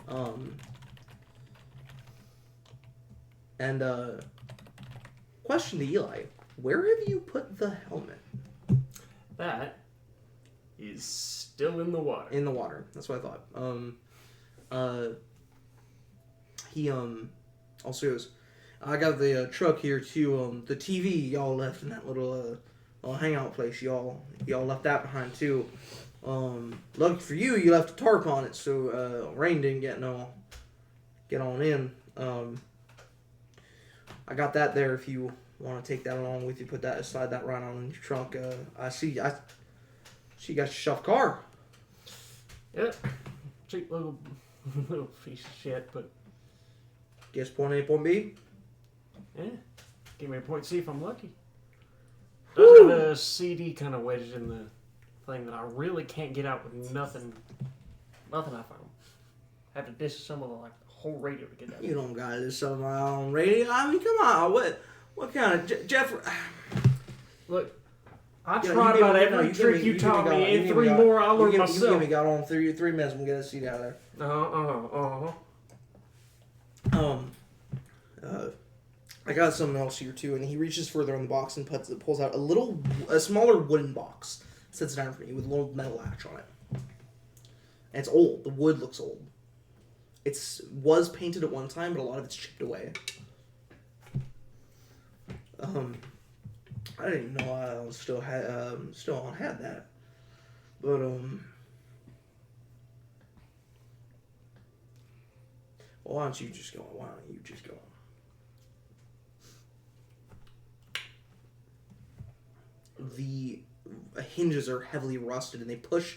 S3: Mm-hmm. Question to Eli: where have you put the helmet?
S7: That is still in the water.
S3: In the water. That's what I thought. He also goes, I got the truck here too. The TV y'all left in that little hangout place. Y'all left that behind too. Lucky for you, you left a tarp on it, so rain didn't get on in. I got that there if you want to take that along with you. Put that slide that right on in your trunk. I see you got your shuffle car.
S7: Yep. Cheap little piece of shit, but
S3: Guess point A, point B.
S7: yeah. Give me a point, see if I'm lucky. Does have a CD kind of wedged in the thing that I really can't get out with nothing I found. I have to disassemble the whole radio to get that.
S3: You don't got this on my own radio. I mean, come on. What kind of Jeff?
S7: Look, I tried about every trick you taught me, and three more I'll learn myself.
S3: You got on 3 minutes. We'll get a seat out of there. I got something else here too, and he reaches further in the box and pulls out a smaller wooden box. Sits down for me with a little metal latch on it. And it's old. The wood looks old. Was painted at one time, but a lot of it's chipped away. I didn't even know I still had that, but well, why don't you just go? The hinges are heavily rusted, and they push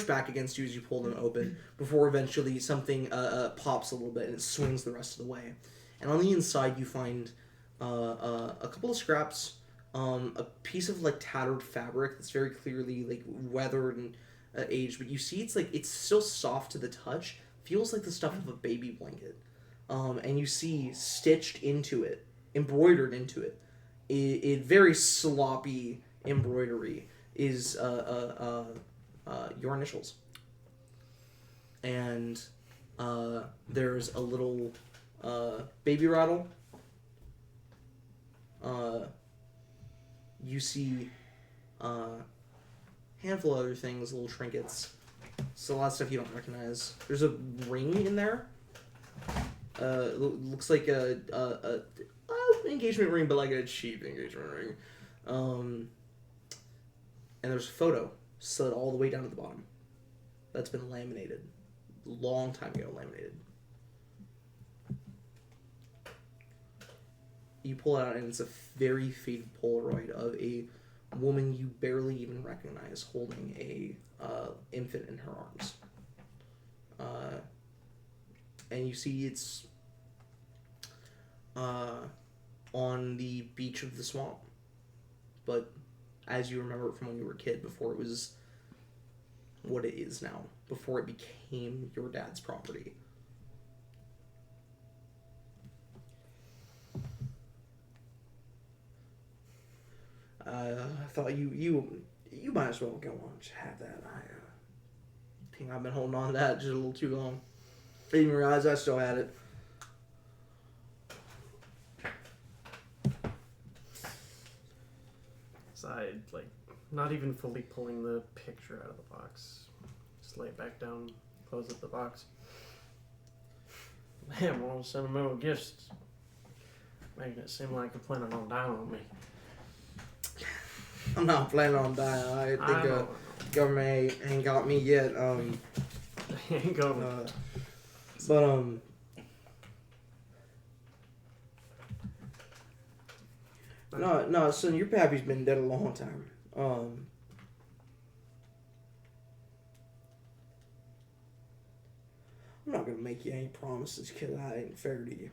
S3: back against you as you pull them open. Before eventually something pops a little bit and it swings the rest of the way. And on the inside, you find a couple of scraps, a piece of like tattered fabric that's very clearly like weathered and aged, but you see it's still soft to the touch. Feels like the stuff of a baby blanket. And you see stitched into it, embroidered into it, a very sloppy embroidery is your initials. And there's a little baby rattle. You see a handful of other things, little trinkets. So a lot of stuff you don't recognize. There's a ring in there. Looks like a engagement ring, but like a cheap engagement ring. And there's a photo slid all the way down to the bottom. That's been laminated. Long time ago, laminated. You pull it out, and it's a very faded Polaroid of a woman you barely even recognize holding a infant in her arms. And you see it's on the beach of the swamp. But as you remember it from when you were a kid, before it was what it is now, before it became your dad's property. I thought you might as well go on and have that. I think I've been holding on to that just a little too long. I didn't even realize I still had it.
S7: Side, like, not even fully pulling the picture out of the box. Just lay it back down, close up the box. Damn, all sentimental gifts. Making it seem like you're planning on dying on me.
S3: I'm not planning on dying. I think government ain't got me yet.
S7: Ain't going.
S3: But no, son, your pappy's been dead a long time. I'm not gonna make you any promises, kid. I ain't fair to you.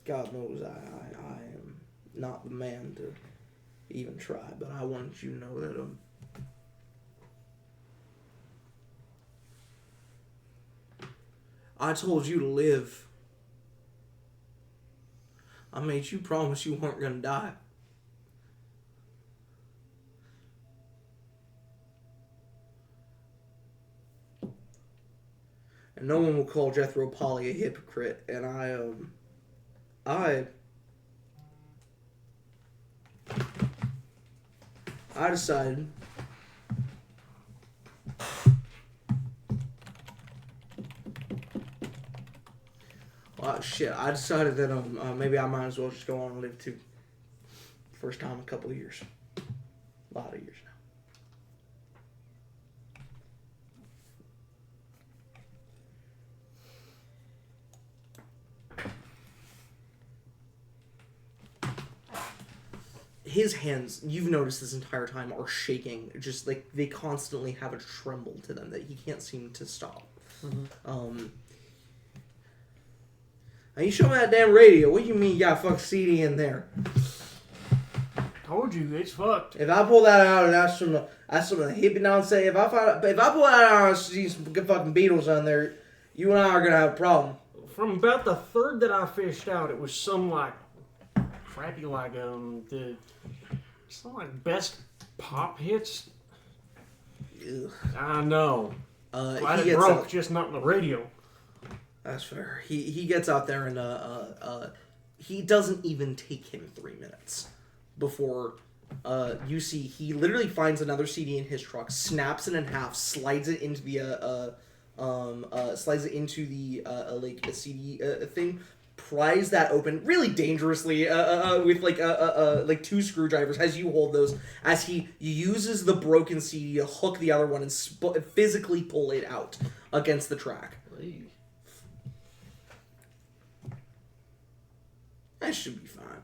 S3: God knows I am not the man to even try, but I want you to know that I told you to live. I made you promise you weren't gonna die. And no one will call Jethro Polly a hypocrite, and I decided I decided that maybe I might as well just go on and live too. First time in a couple of years. A lot of years now. His hands, you've noticed this entire time, are shaking. Just like they constantly have a tremble to them that he can't seem to stop. Mm-hmm. Now you show me that damn radio. What do you mean you got a fucking CD in there?
S7: Told you, it's fucked.
S3: If I pull that out and that's some hippie nonsense, if I pull that out and see some fucking Beatles on there, you and I are gonna have a problem.
S7: From about the third that I fished out, it was some like crappy like some like best pop hits.
S3: Ugh.
S7: I know. Glad it broke, just not on the radio.
S3: That's fair. He gets out there and he doesn't even take him 3 minutes before you see he literally finds another CD in his truck, snaps it in half, slides it into the like a CD thing, pries that open really dangerously with like 2 screwdrivers as you hold those, as he uses the broken CD to hook the other one and physically pull it out against the track. That should be fine.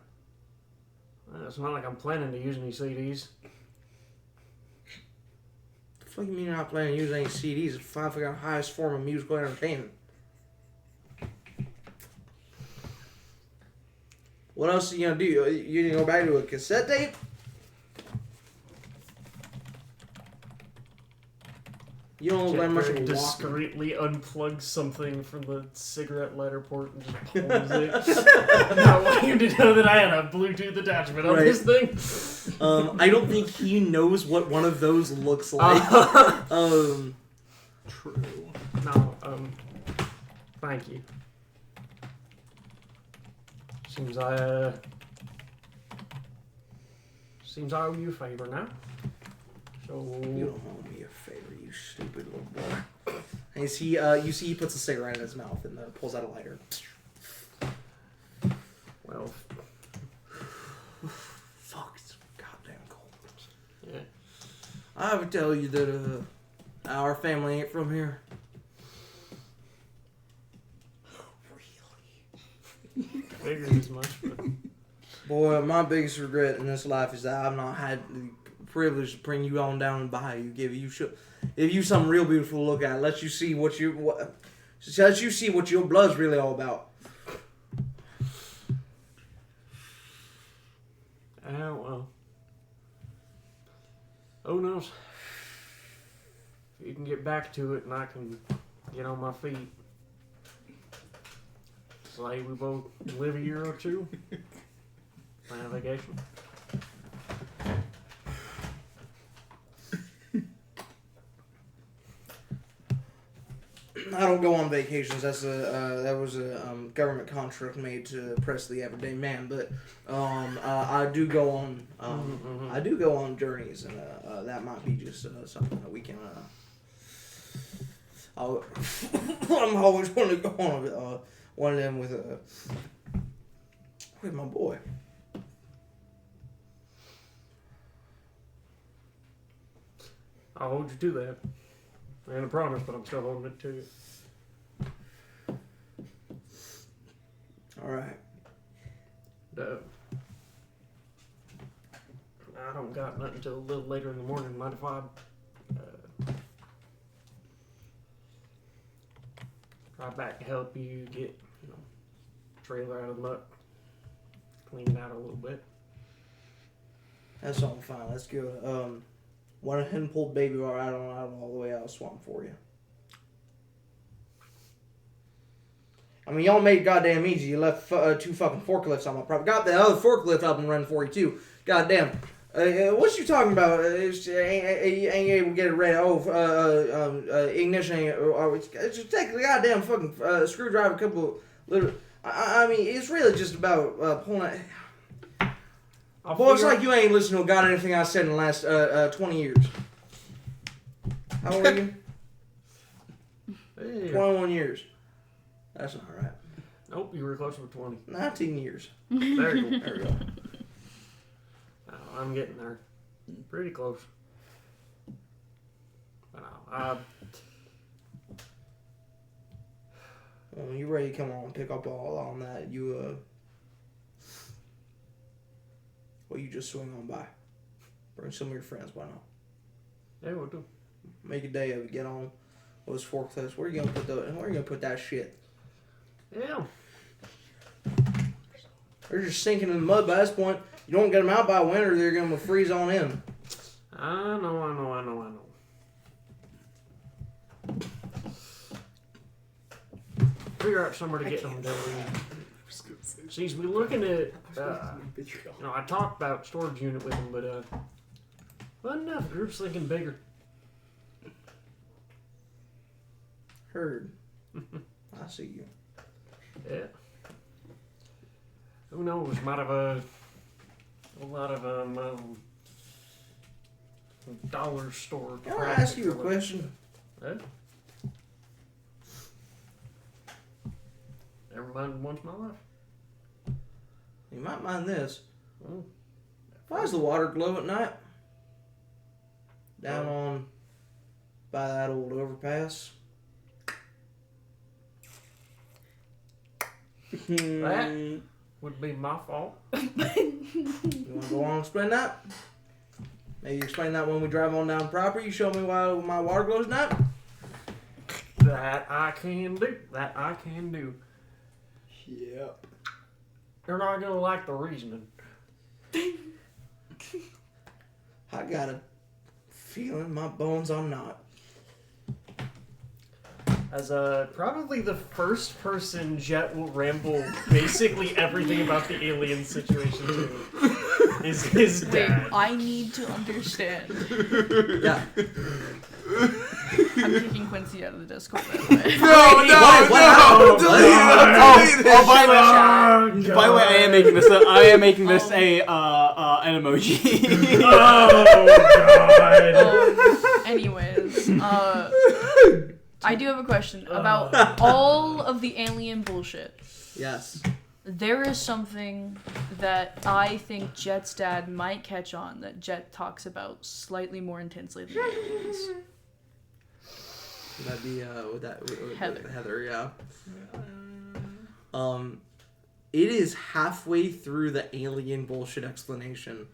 S7: It's not like I'm planning to use any CDs.
S3: The fuck you mean you're not planning to use any CDs? It's the fucking highest form of musical entertainment. What else are you gonna do? You gonna go back to a cassette tape? You don't look like much of a Walkman.
S7: Discreetly unplugs something from the cigarette lighter port and just pulls it. I want you to know that I had a Bluetooth attachment on this thing.
S3: I don't think he knows what one of those looks like.
S7: True. No, thank you. Seems I owe you a favor now. So
S3: You don't owe me a favor, you stupid little boy. And you see he puts a cigarette in his mouth and pulls out a lighter.
S7: well,
S3: Fuck, it's goddamn cold.
S7: yeah.
S3: I would tell you that our family ain't from here.
S7: Figured as much, but
S3: Boy, my biggest regret in this life is that I've not had the privilege to bring you on down the bayou, give you something real beautiful to look at, let you see what your blood's really all about.
S7: well, who knows? If you can get back to it and I can get on my feet. Say we both live a year or two. Plan a vacation.
S3: I don't go on vacations. That was a government construct made to oppress the everyday man. But I do go on I do go on journeys, and that might be just something that we can. I'm always want to go on one of them with my boy.
S7: I'll hold you to that. I ain't a promise, but I'm still holding it to you.
S3: All right.
S7: I don't got nothing until a little later in the morning. Mind if I drive back to help you get, trailer out of the muck, clean it out a little bit?
S3: That's all fine. Let's go. Went ahead and pulled baby bar out all the way out of the swamp for you. I mean, y'all made it goddamn easy. You left 2 fucking forklifts on my property. Got the other forklift up and running for you too. Goddamn. What you talking about? Ain't able to get it ready. Ignition ain't. Just take the goddamn fucking screwdriver, a couple little. I mean, it's really just about pulling it. Boy, it's like you ain't listened to God anything I said in the last 20 years. How old are you?
S7: Hey.
S3: 21 years. That's not right.
S7: Nope, you were closer to 20.
S3: 19 years.
S7: There you go.
S3: There we go.
S7: I'm getting there. Pretty close. But
S3: When you're ready to come on and pick up all on that, you just swing on by. Bring some of your friends, why not?
S7: Yeah, we'll do.
S3: Make a day of it. Get on those forklifts. Where are you gonna put that shit?
S7: Yeah.
S3: They're just sinking in the mud by this point. You don't get them out by winter, they're gonna freeze on in.
S7: I know. Figure out somewhere to get them down. Since we're looking at, I talked about storage unit with them, but not enough. Group's thinking bigger.
S3: Heard. I see you.
S7: Yeah. Who knows? Might have a lot of dollar store.
S3: Can I ask you a question?
S7: Huh? Never mind once in my life.
S3: You might mind this.
S7: Oh.
S3: Why does the water glow at night? Down on by that old overpass.
S7: That would be my fault.
S3: You want to go on and explain that? Maybe explain that when we drive on down property. You show me why my water glows at night.
S7: That I can do. That I can do.
S3: Yep.
S7: You're not gonna like the reasoning.
S3: I got a feeling my bones I'm not.
S7: As probably the first person Jet will ramble basically everything about the alien situation to is his
S1: Wait,
S7: dad.
S1: I need to understand.
S3: Yeah.
S1: I'm kicking Quincy out of the Discord, by the way.
S3: What happened?
S8: Oh, by the way, I am making this. An emoji.
S7: Oh god.
S1: Anyways, I do have a question about all of the alien bullshit.
S3: Yes.
S1: There is something that I think Jet's dad might catch on that Jet talks about slightly more intensely than aliens.
S3: That'd be with
S1: Heather.
S3: Heather, yeah. It is halfway through the alien bullshit explanation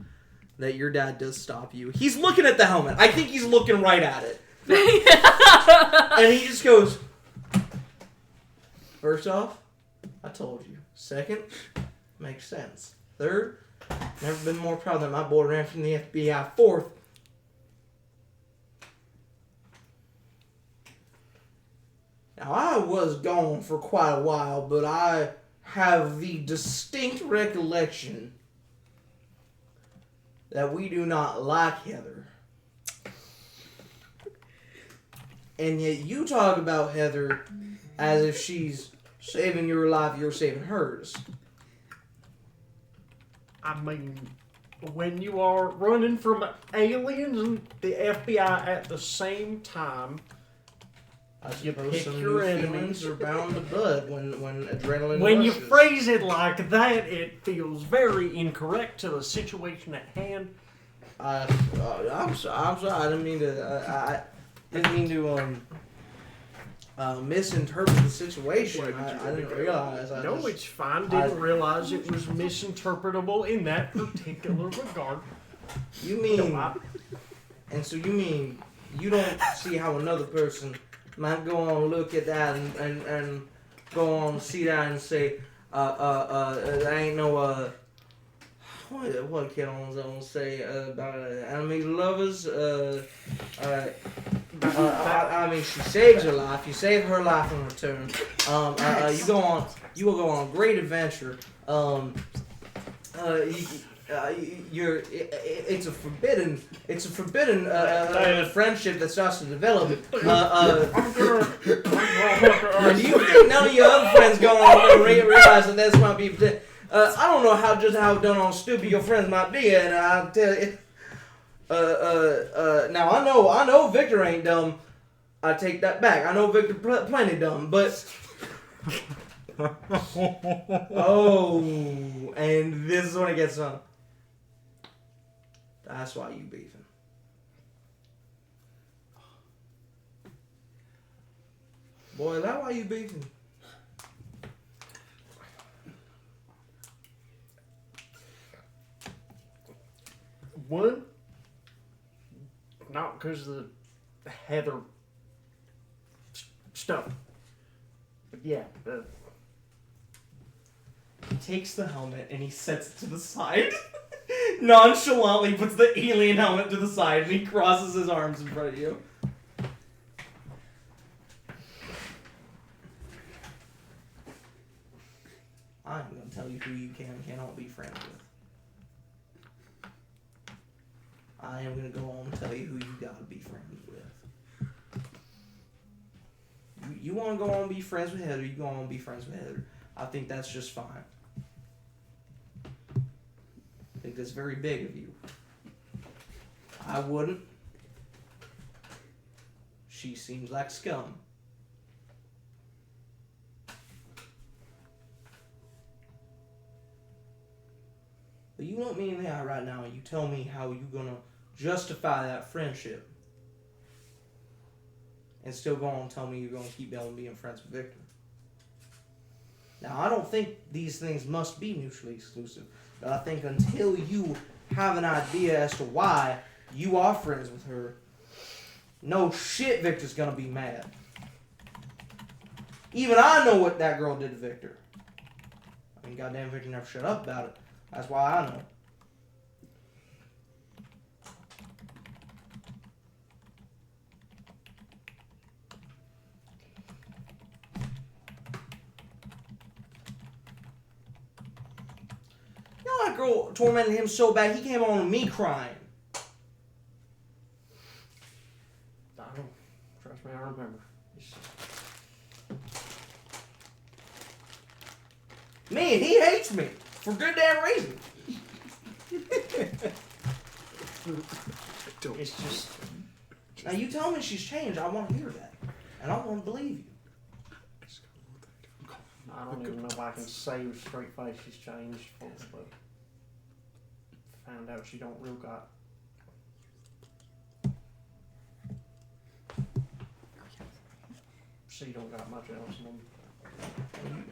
S3: that your dad does stop you. He's looking at the helmet. I think he's looking right at it. And he just goes, first off, I told you. Second, makes sense. Third, never been more proud that my boy ran from the FBI. Fourth, now I was gone for quite a while, but I have the distinct recollection that we do not like Heather. And yet you talk about Heather as if she's saving your life, you're saving hers.
S7: I mean, when you are running from aliens and the FBI at the same time,
S3: I
S7: You
S3: suppose
S7: pick
S3: some
S7: your
S3: new
S7: enemies.
S3: feelings are bound to bud when adrenaline
S7: when you
S3: rushes.
S7: phrase it like that, it feels very incorrect to the situation at hand.
S3: I'm sorry. I didn't mean to. I didn't mean to misinterpret the situation. I didn't realize.
S7: No, it's fine. Didn't realize it was misinterpretable in that particular regard.
S3: You mean?
S7: No, I-
S3: And so you mean you don't see how another person might go on and look at that and go on and see that and say, there ain't no what can I say about enemy lovers? I mean, she saves your life. You save her life in return. You will go on a great adventure. It's a forbidden friendship that starts to develop. Do you think none of your other friends go on and realize that this might be? I don't know how done on stupid your friends might be, and I'll tell you. Now I know Victor ain't dumb. I take that back. I know Victor plenty dumb, but. Oh, and this is when it gets on. That's why you beefing. Boy, is that why you beefing?
S7: One, not because of the Heather stuff. But yeah,
S3: He takes the helmet and he sets it to the side. Nonchalantly puts the alien helmet to the side and he crosses his arms in front of you. I'm going to tell you who you can and cannot be friends with. I am going to go on and tell you who you got to be friends with. you want to go on and be friends with Heather, you go on and be friends with Heather. I think that's just fine. I think that's very big of you. I wouldn't. She seems like scum. But you look me in the eye right now and you tell me how you gonna justify that friendship and still go on and tell me you're gonna keep on being friends with Victor. Now, I don't think these things must be mutually exclusive, but I think until you have an idea as to why you are friends with her, no shit Victor's gonna be mad. Even I know what that girl did to Victor. I mean, goddamn Victor never shut up about it. That's why I know. You know that girl tormented him so bad he came on to me crying.
S7: I don't. Trust me, I remember.
S3: Man, he hates me. For good damn reason.
S7: It's just.
S3: Now you tell me she's changed, I want to hear that. And I want to believe you.
S7: I don't even know if I can say with straight face she's changed, but found out she don't real got. She don't got much else in them.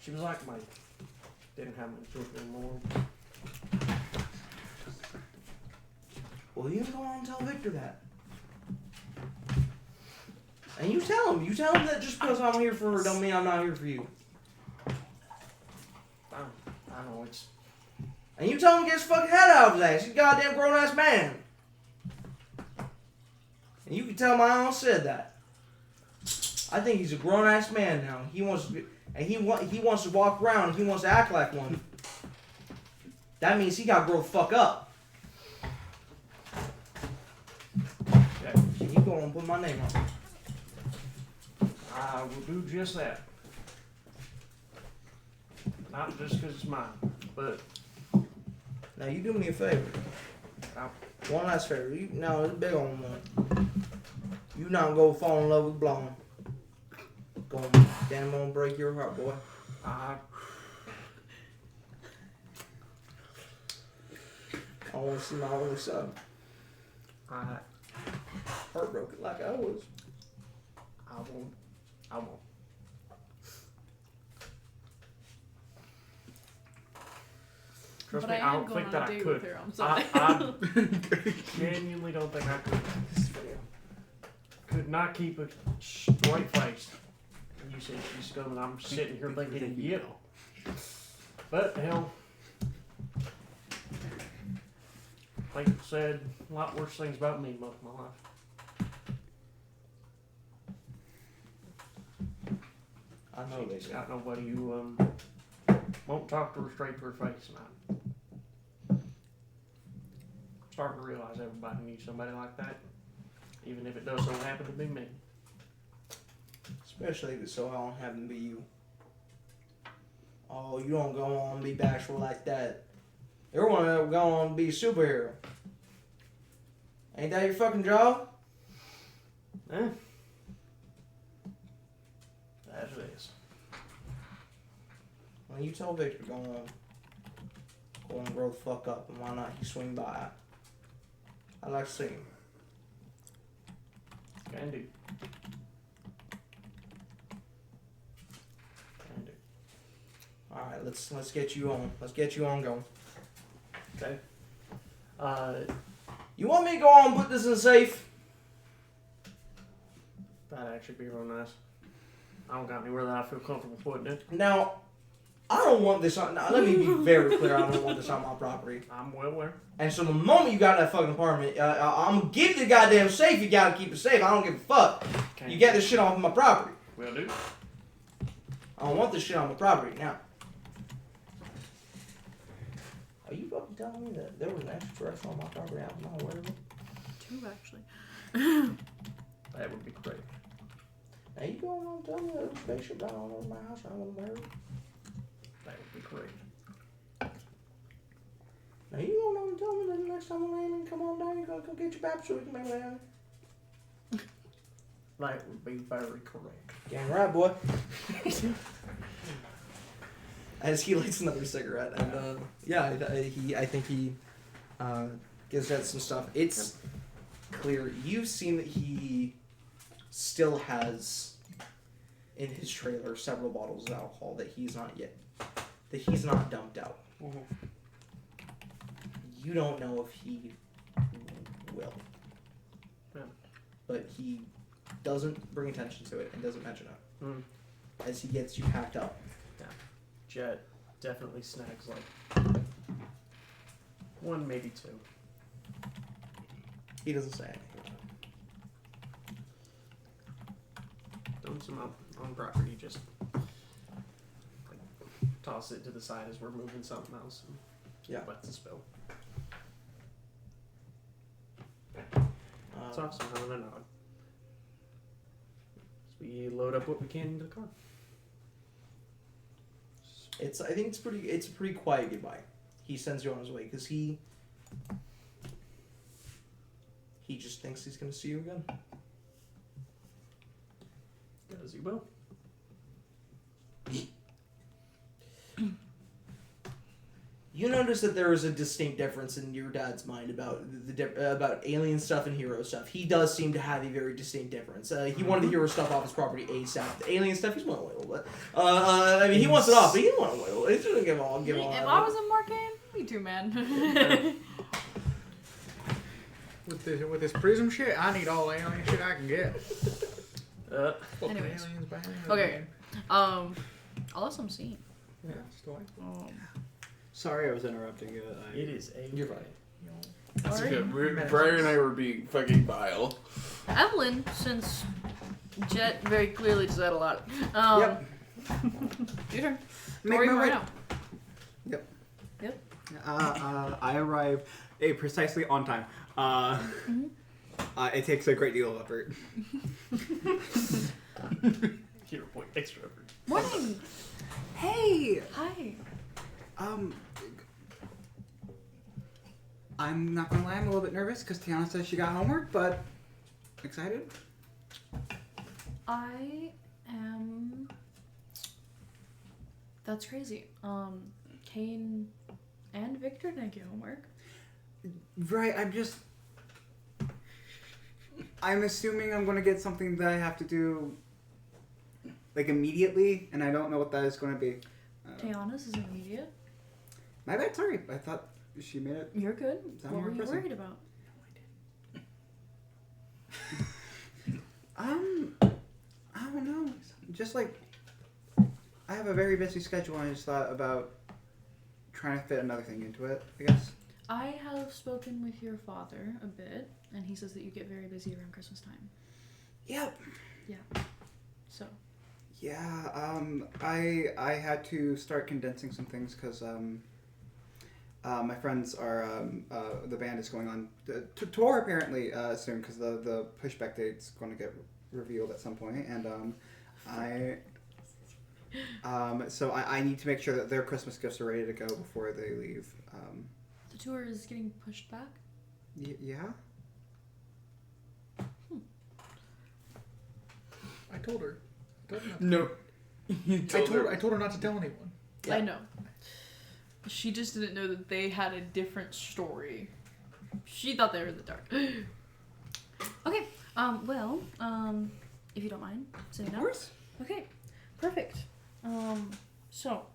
S7: She was like me. Didn't have much children anymore.
S3: Well, you go on and tell Victor that. And you tell him. You tell him that just because I'm here for her don't mean I'm not here for you.
S7: I know it's.
S3: And you tell him to get his fucking head out of his ass. He's a goddamn grown-ass man. And you can tell him I don't said that. I think he's a grown-ass man now. He wants to be, and he wants to walk around. He wants to act like one. That means he got to grow the fuck up.
S7: Yeah,
S3: And you go and put my name on it.
S7: I will do just that. Not just because it's mine, but.
S3: Now you do me a favor.
S7: Ow.
S3: One last favor. No, it's a big old one. You not go fall in love with Blonde. Damn, gonna break your heart, boy. I want to see my only son heartbroken like I was.
S7: I won't. Trust
S1: But
S7: me,
S1: I
S7: I
S1: am
S7: don't
S1: going
S7: think
S1: on
S7: that
S1: a
S7: I
S1: date
S7: could.
S1: with her on Sunday.
S7: I genuinely don't think I could. Could not keep a straight face. And you said she's scum, and I'm sitting here thinking, yep. But hell, I think it said a lot worse things about me most of my life.
S3: I know they
S7: She's
S3: do.
S7: got nobody who won't talk to her straight to her face, and I'm starting to realize everybody needs somebody like that, even if it does so happen to be me.
S3: Especially if it so don't happen to be you. Oh, you don't go on and be bashful like that. Everyone will go on and be a superhero. Ain't that your fucking job?
S7: Eh? As it is.
S3: When you tell Victor go on and grow the fuck up, and why not he swing by? I'd like to see him.
S7: Can do. Can do.
S3: All right, let's get you on. Let's get you on going.
S7: Okay.
S3: You want me to go on and put this in the safe?
S7: That'd actually be real nice. I don't got anywhere that I feel comfortable putting it.
S3: Now, I don't want this on. Now, let me be very clear. I don't want this on my property.
S7: I'm well aware.
S3: And so the moment you got that fucking apartment, I'm gonna give you the goddamn safe. You gotta keep it safe. I don't give a fuck.
S7: Can
S3: You get this shit off of my property.
S7: Will do.
S3: I don't want this shit on my property now. Are you fucking telling me that there was an extraterrestrial on my property? I'm not aware of it.
S1: 2 actually.
S7: That would be great.
S3: Now you going on telling me there's a spaceship down all over my house and I wasn't there?
S7: That would be great.
S3: Now you going on telling me that the next time when Amy come on down, you're gonna go get your bap so we can make it.
S7: That would be very correct.
S3: Damn right, boy. As he lights another cigarette, and I think he gives Jet some stuff. It's clear you've seen that he still has in his trailer several bottles of alcohol that he's not dumped out.
S7: Mm-hmm.
S3: You don't know if he will, but he doesn't bring attention to it and doesn't mention it as he gets you packed up.
S7: Jet definitely snags like one, maybe two.
S3: He doesn't say anything.
S7: Throwing some out on property, just like toss it to the side as we're moving something else. And let the spill. Talk somehow and a nod. So we load up what we can into the car.
S3: I think it's a pretty quiet goodbye. He sends you on his way because he just thinks he's gonna see you again.
S7: As he will.
S3: You notice that there is a distinct difference in your dad's mind about about alien stuff and hero stuff. He does seem to have a very distinct difference. He wanted the hero stuff off his property ASAP. The alien stuff, he's willing to wait a little bit. I mean, he wants it off, but he didn't want to wait a little. He doesn't give all.
S1: If I was in Marcainne, me too, man.
S2: With this prism shit, I need all alien shit I can get.
S1: Anyways.
S2: Aliens by aliens.
S1: Okay. Awesome scene.
S2: Yeah, still.
S6: Sorry I was interrupting you.
S7: It is a.
S3: You're right.
S9: That's
S1: Alright.
S9: good. Briar and I were being fucking vile.
S1: Evelyn, since Jet very clearly said a lot.
S6: Yep.
S1: Your turn.
S6: Make
S1: Or
S6: my
S1: you
S6: way.
S1: right
S6: Yep.
S1: Yep.
S6: I arrive precisely on time. It takes a great deal of effort.
S7: Hero point, extra effort.
S1: Morning.
S6: Hey!
S1: Hi.
S6: I'm not gonna lie, I'm a little bit nervous because Tiana says she got homework, but excited.
S1: I am. That's crazy. Kane and Victor didn't get homework.
S6: Right, I'm assuming I'm gonna get something that I have to do like immediately, and I don't know what that is gonna be.
S1: Tiana's is immediate.
S6: My bad, sorry. I thought she made it.
S1: You're good.
S6: Sound
S1: What
S6: more
S1: were you
S6: impressive.
S1: worried about?
S6: I don't know. Just like I have a very busy schedule, and I just thought about trying to fit another thing into it, I guess.
S1: I have spoken with your father a bit, and he says that you get very busy around Christmas time.
S6: Yep.
S1: So.
S6: Yeah, I had to start condensing some things because my friends are the band is going on to tour apparently soon because the pushback date's going to get revealed at some point, and so I need to make sure that their Christmas gifts are ready to go before they leave.
S1: The tour is getting pushed back?
S6: Yeah.
S2: I told her.
S9: No.
S2: I told her not to tell anyone.
S3: Yeah.
S1: I know. She just didn't know that they had a different story. She thought they were in the dark. Okay. If you don't mind sitting down.
S6: Of course.
S1: Okay. Perfect. So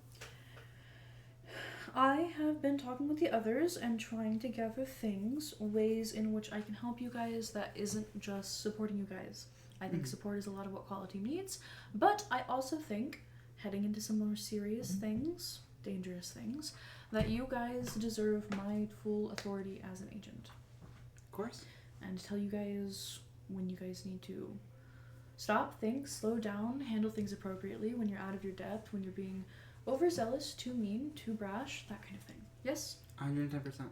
S1: I have been talking with the others and trying to gather ways in which I can help you guys that isn't just supporting you guys. I think support is a lot of what quality needs, but I also think heading into some more serious things, dangerous things, that you guys deserve my full authority as an agent.
S6: Of course.
S1: And tell you guys when you guys need to stop, think, slow down, handle things appropriately when you're out of your depth, when you're being overzealous, too mean, too brash, that kind of thing. Yes?
S6: 110%.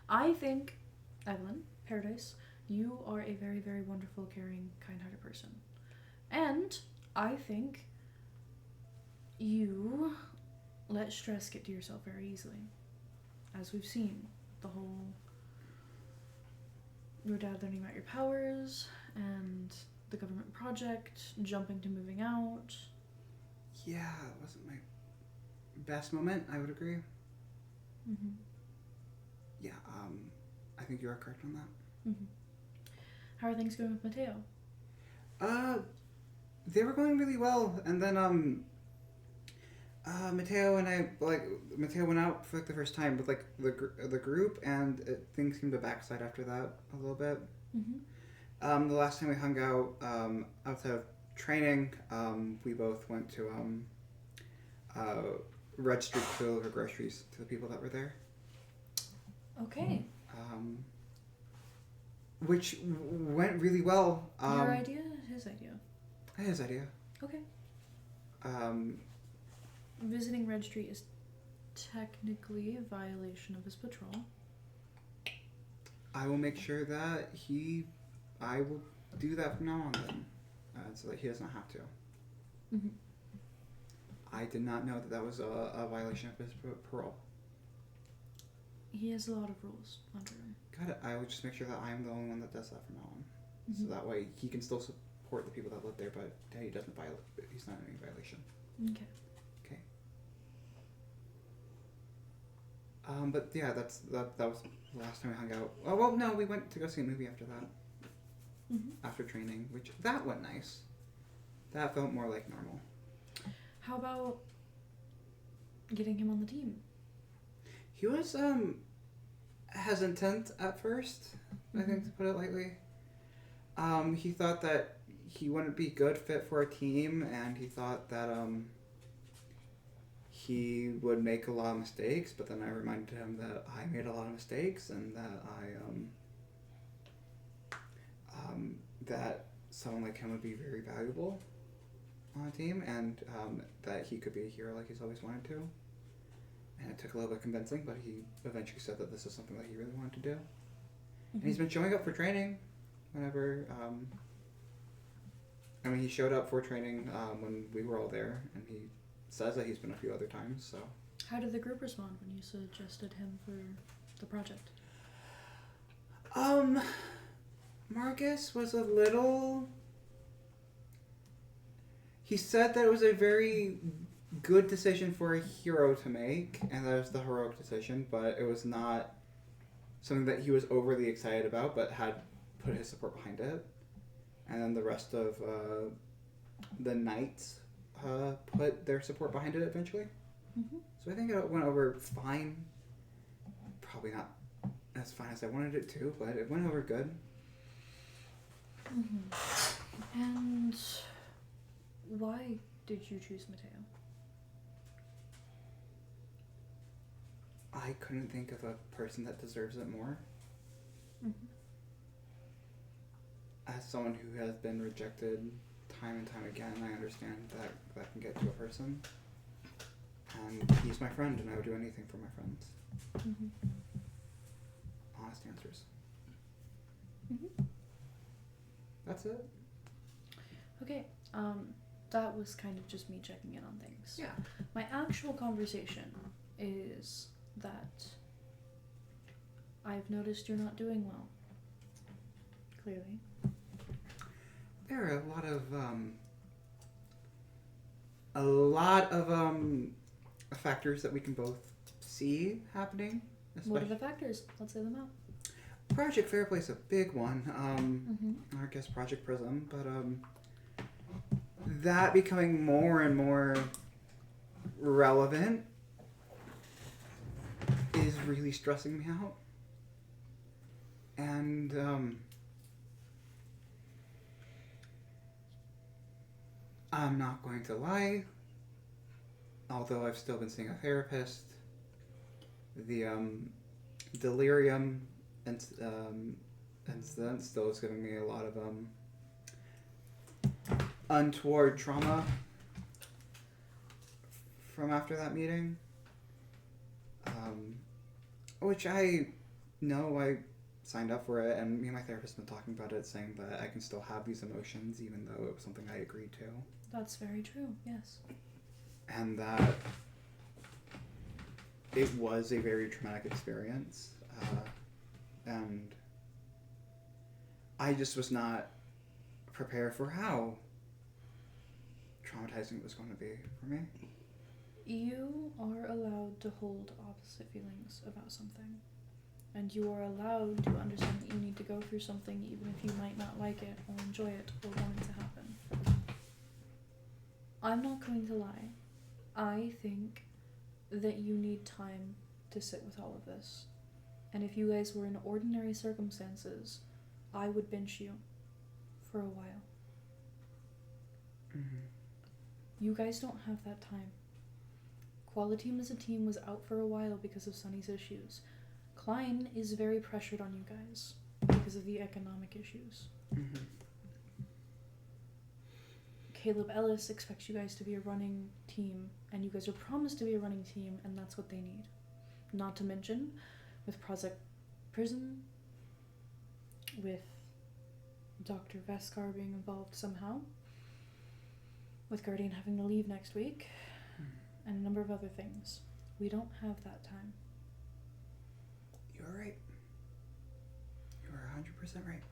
S1: I think, Evelyn, Paradise, you are a very, very wonderful, caring, kind-hearted person. And I think you let stress get to yourself very easily. As we've seen, the whole your dad learning about your powers and the government project, jumping to moving out.
S6: Yeah, it wasn't my best moment, I would agree.
S1: Mm-hmm.
S6: Yeah, I think you are correct on that.
S1: Mm-hmm. How are things going with Mateo?
S6: They were going really well, and then Mateo went out for the first time with the group, and things seemed to backslide after that a little bit.
S1: Mm-hmm.
S6: The last time we hung out outside of training, we both went to Red Street to deliver groceries to the people that were there.
S1: Okay.
S6: Which went really well.
S1: Your idea? His idea?
S6: His idea.
S1: Okay. Visiting Red Street is technically a violation of his patrol.
S6: I will make sure that I will do that from now on then, so that he does not have to.
S1: Mm-hmm.
S6: I did not know that was a violation of his parole.
S1: He has a lot of rules under him.
S6: Got it. I will just make sure that I am the only one that does that from now on.
S1: Mm-hmm.
S6: So that way he can still support the people that live there, but he doesn't violate. He's not in any violation.
S1: Okay.
S6: Okay. But yeah, that was the last time we hung out. Oh well, no, we went to go see a movie after that.
S1: Mm-hmm.
S6: After training, which that went nice. That felt more like normal.
S1: How about getting him on the team?
S6: He was hesitant at first, I think, to put it lightly. He thought that he wouldn't be good fit for a team, and he thought that he would make a lot of mistakes, but then I reminded him that I made a lot of mistakes, and that that someone like him would be very valuable on a team, and that he could be a hero like he's always wanted to. And it took a little bit of convincing, but he eventually said that this is something that he really wanted to do.
S1: Mm-hmm.
S6: And he's been showing up for training whenever, he showed up for training when we were all there, and he says that he's been a few other times, so.
S1: How did the group respond when you suggested him for the project?
S6: Marcus was a little... He said that it was a very good decision for a hero to make, and that was the heroic decision, but it was not something that he was overly excited about, but had put his support behind it. And then the rest of the knights put their support behind it eventually.
S1: Mm-hmm.
S6: So I think it went over fine. Probably not as fine as I wanted it to, but it went over good.
S1: Mm-hmm. And why did you choose Mateo?
S6: I couldn't think of a person that deserves it more.
S1: Mm-hmm.
S6: As someone who has been rejected time and time again, I understand that that can get to a person. And he's my friend, and I would do anything for my friends.
S1: Mm-hmm.
S6: Honest answers.
S1: Mm-hmm.
S6: That's it.
S1: Okay. That was kind of just me checking in on things.
S6: Yeah.
S1: My actual conversation is that I've noticed you're not doing well. Clearly.
S6: There are a lot of factors that we can both see happening.
S1: What are the factors? Let's say them out.
S6: Project Fair Play's a big one.
S1: Mm-hmm.
S6: I guess Project Prism, but that becoming more and more relevant is really stressing me out. And I'm not going to lie, although I've still been seeing a therapist, the delirium incident still is giving me a lot of untoward trauma from after that meeting, which I know I signed up for it, and me and my therapist have been talking about it, saying that I can still have these emotions even though it was something I agreed to.
S1: That's very true, yes.
S6: And that it was a very traumatic experience, and I just was not prepared for how traumatizing it was going to be for me.
S1: You are allowed to hold opposite feelings about something. And you are allowed to understand that you need to go through something even if you might not like it or enjoy it or want it to happen. I'm not going to lie. I think that you need time to sit with all of this. And if you guys were in ordinary circumstances, I would bench you for a while.
S6: Mm-hmm.
S1: You guys don't have that time. Qualiteam as a team was out for a while because of Sunny's issues. Klein is very pressured on you guys because of the economic issues.
S6: Mm-hmm.
S1: Caleb Ellis expects you guys to be a running team, and you guys are promised to be a running team, and that's what they need. Not to mention, with Project Prism, with Dr. Veskar being involved somehow, with Guardian having to leave next week, and a number of other things. We don't have that time.
S6: You're right. You are 100% right.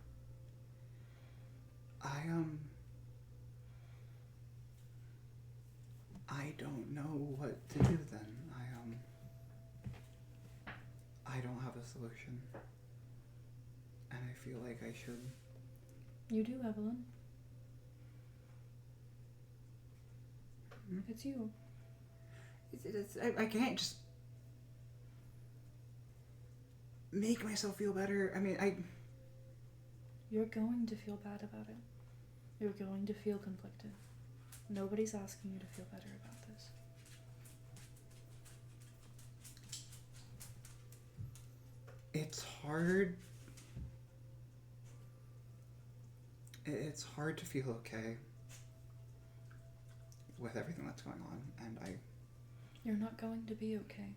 S6: I don't know what to do then. I don't have a solution. And I feel like I should.
S1: You do, Evelyn. It's you.
S6: I can't just make myself feel better. I mean,
S1: You're going to feel bad about it. You're going to feel conflicted. Nobody's asking you to feel better about this.
S6: It's hard. It's hard to feel okay with everything that's going on, and
S1: You're not going to be okay.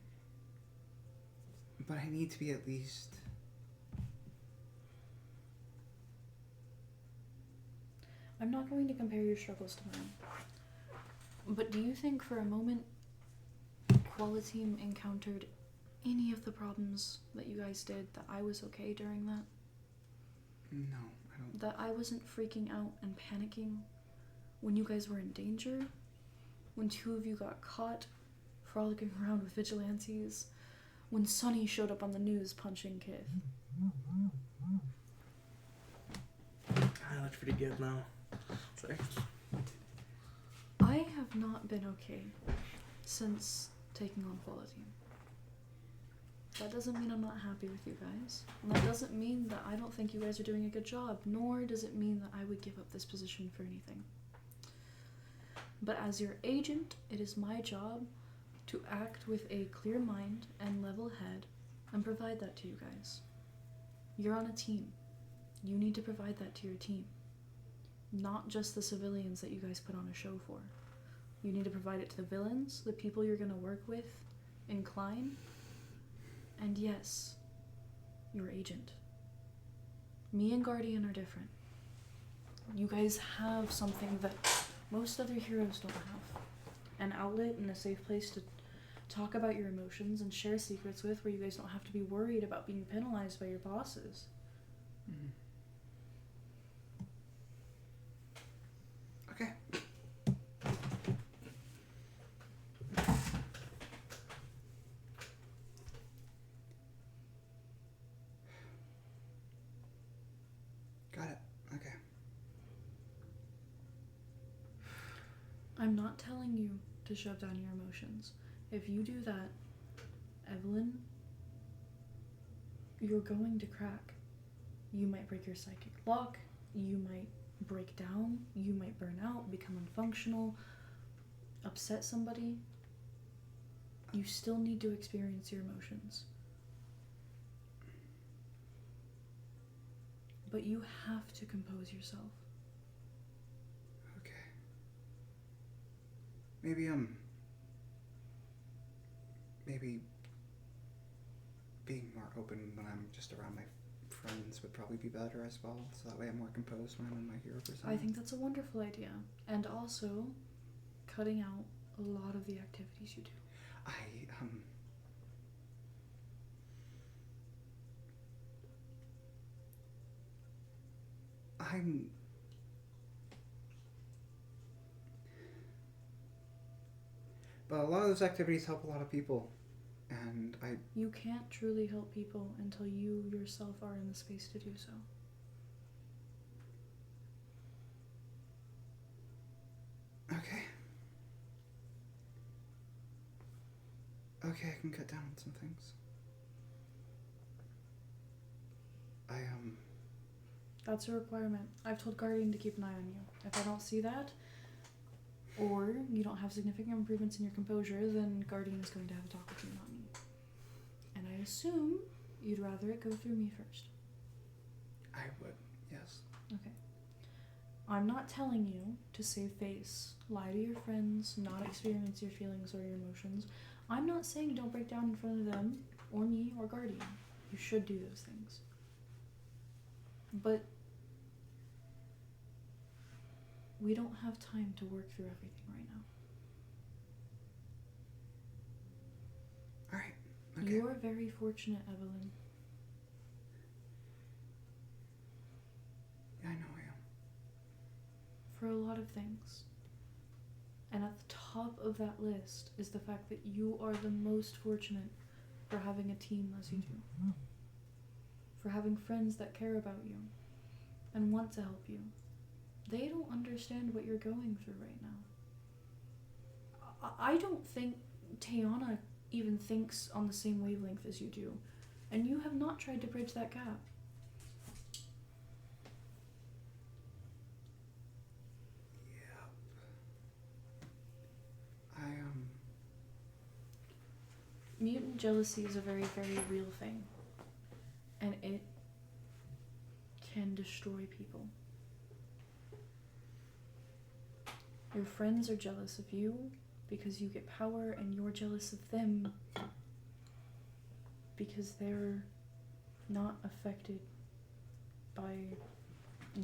S6: but I need to be at least.
S1: I'm not going to compare your struggles to mine. But do you think for a moment Qualiteam encountered any of the problems that you guys did, that I was okay during that?
S6: No, I don't.
S1: That I wasn't freaking out and panicking when you guys were in danger? When two of you got caught frolicking around with vigilantes? When Sonny showed up on the news punching Kith?
S3: Ah, that's pretty good now. Sorry.
S1: I have not been okay since taking on Qualiteam. That doesn't mean I'm not happy with you guys. And that doesn't mean that I don't think you guys are doing a good job, nor does it mean that I would give up this position for anything. But as your agent, it is my job to act with a clear mind and level head and provide that to you guys. You're on a team. You need to provide that to your team. Not just the civilians that you guys put on a show for. You need to provide it to the villains, the people you're going to work with in Klein, and yes, your agent. Me and Guardian are different. You guys have something that most other heroes don't have. An outlet and a safe place to talk about your emotions and share secrets with, where you guys don't have to be worried about being penalized by your bosses.
S6: Mm-hmm. Okay. Got it. Okay.
S1: I'm not telling you to shove down your emotions. If you do that, Evelyn, you're going to crack. You might break your psychic lock, you might break down, you might burn out, become unfunctional, upset somebody. You still need to experience your emotions. But you have to compose yourself.
S6: Okay. Maybe maybe being more open when I'm just around my friends would probably be better as well, so that way I'm more composed when I'm in my hero persona.
S1: I think that's a wonderful idea. And also, cutting out a lot of the activities you do.
S6: But a lot of those activities help a lot of people, and
S1: You can't truly help people until you yourself are in the space to do so.
S6: Okay. Okay, I can cut down on some things.
S1: That's a requirement. I've told Guardian to keep an eye on you. If I don't see that, or you don't have significant improvements in your composure, then Guardian is going to have a talk with you, not me. And I assume you'd rather it go through me first.
S6: I would, yes.
S1: Okay. I'm not telling you to save face, lie to your friends, not experience your feelings or your emotions. I'm not saying don't break down in front of them, or me, or Guardian. You should do those things. But we don't have time to work through everything right now.
S6: Alright, okay.
S1: You are very fortunate, Evelyn.
S6: Yeah, I know I am.
S1: For a lot of things. And at the top of that list is the fact that you are the most fortunate for having a team as you do. For having friends that care about you and want to help you. They don't understand what you're going through right now. I don't think Tayana even thinks on the same wavelength as you do, and you have not tried to bridge that gap. Mutant jealousy is a very, very real thing, and it can destroy people. Your friends are jealous of you because you get power, and you're jealous of them because they're not affected by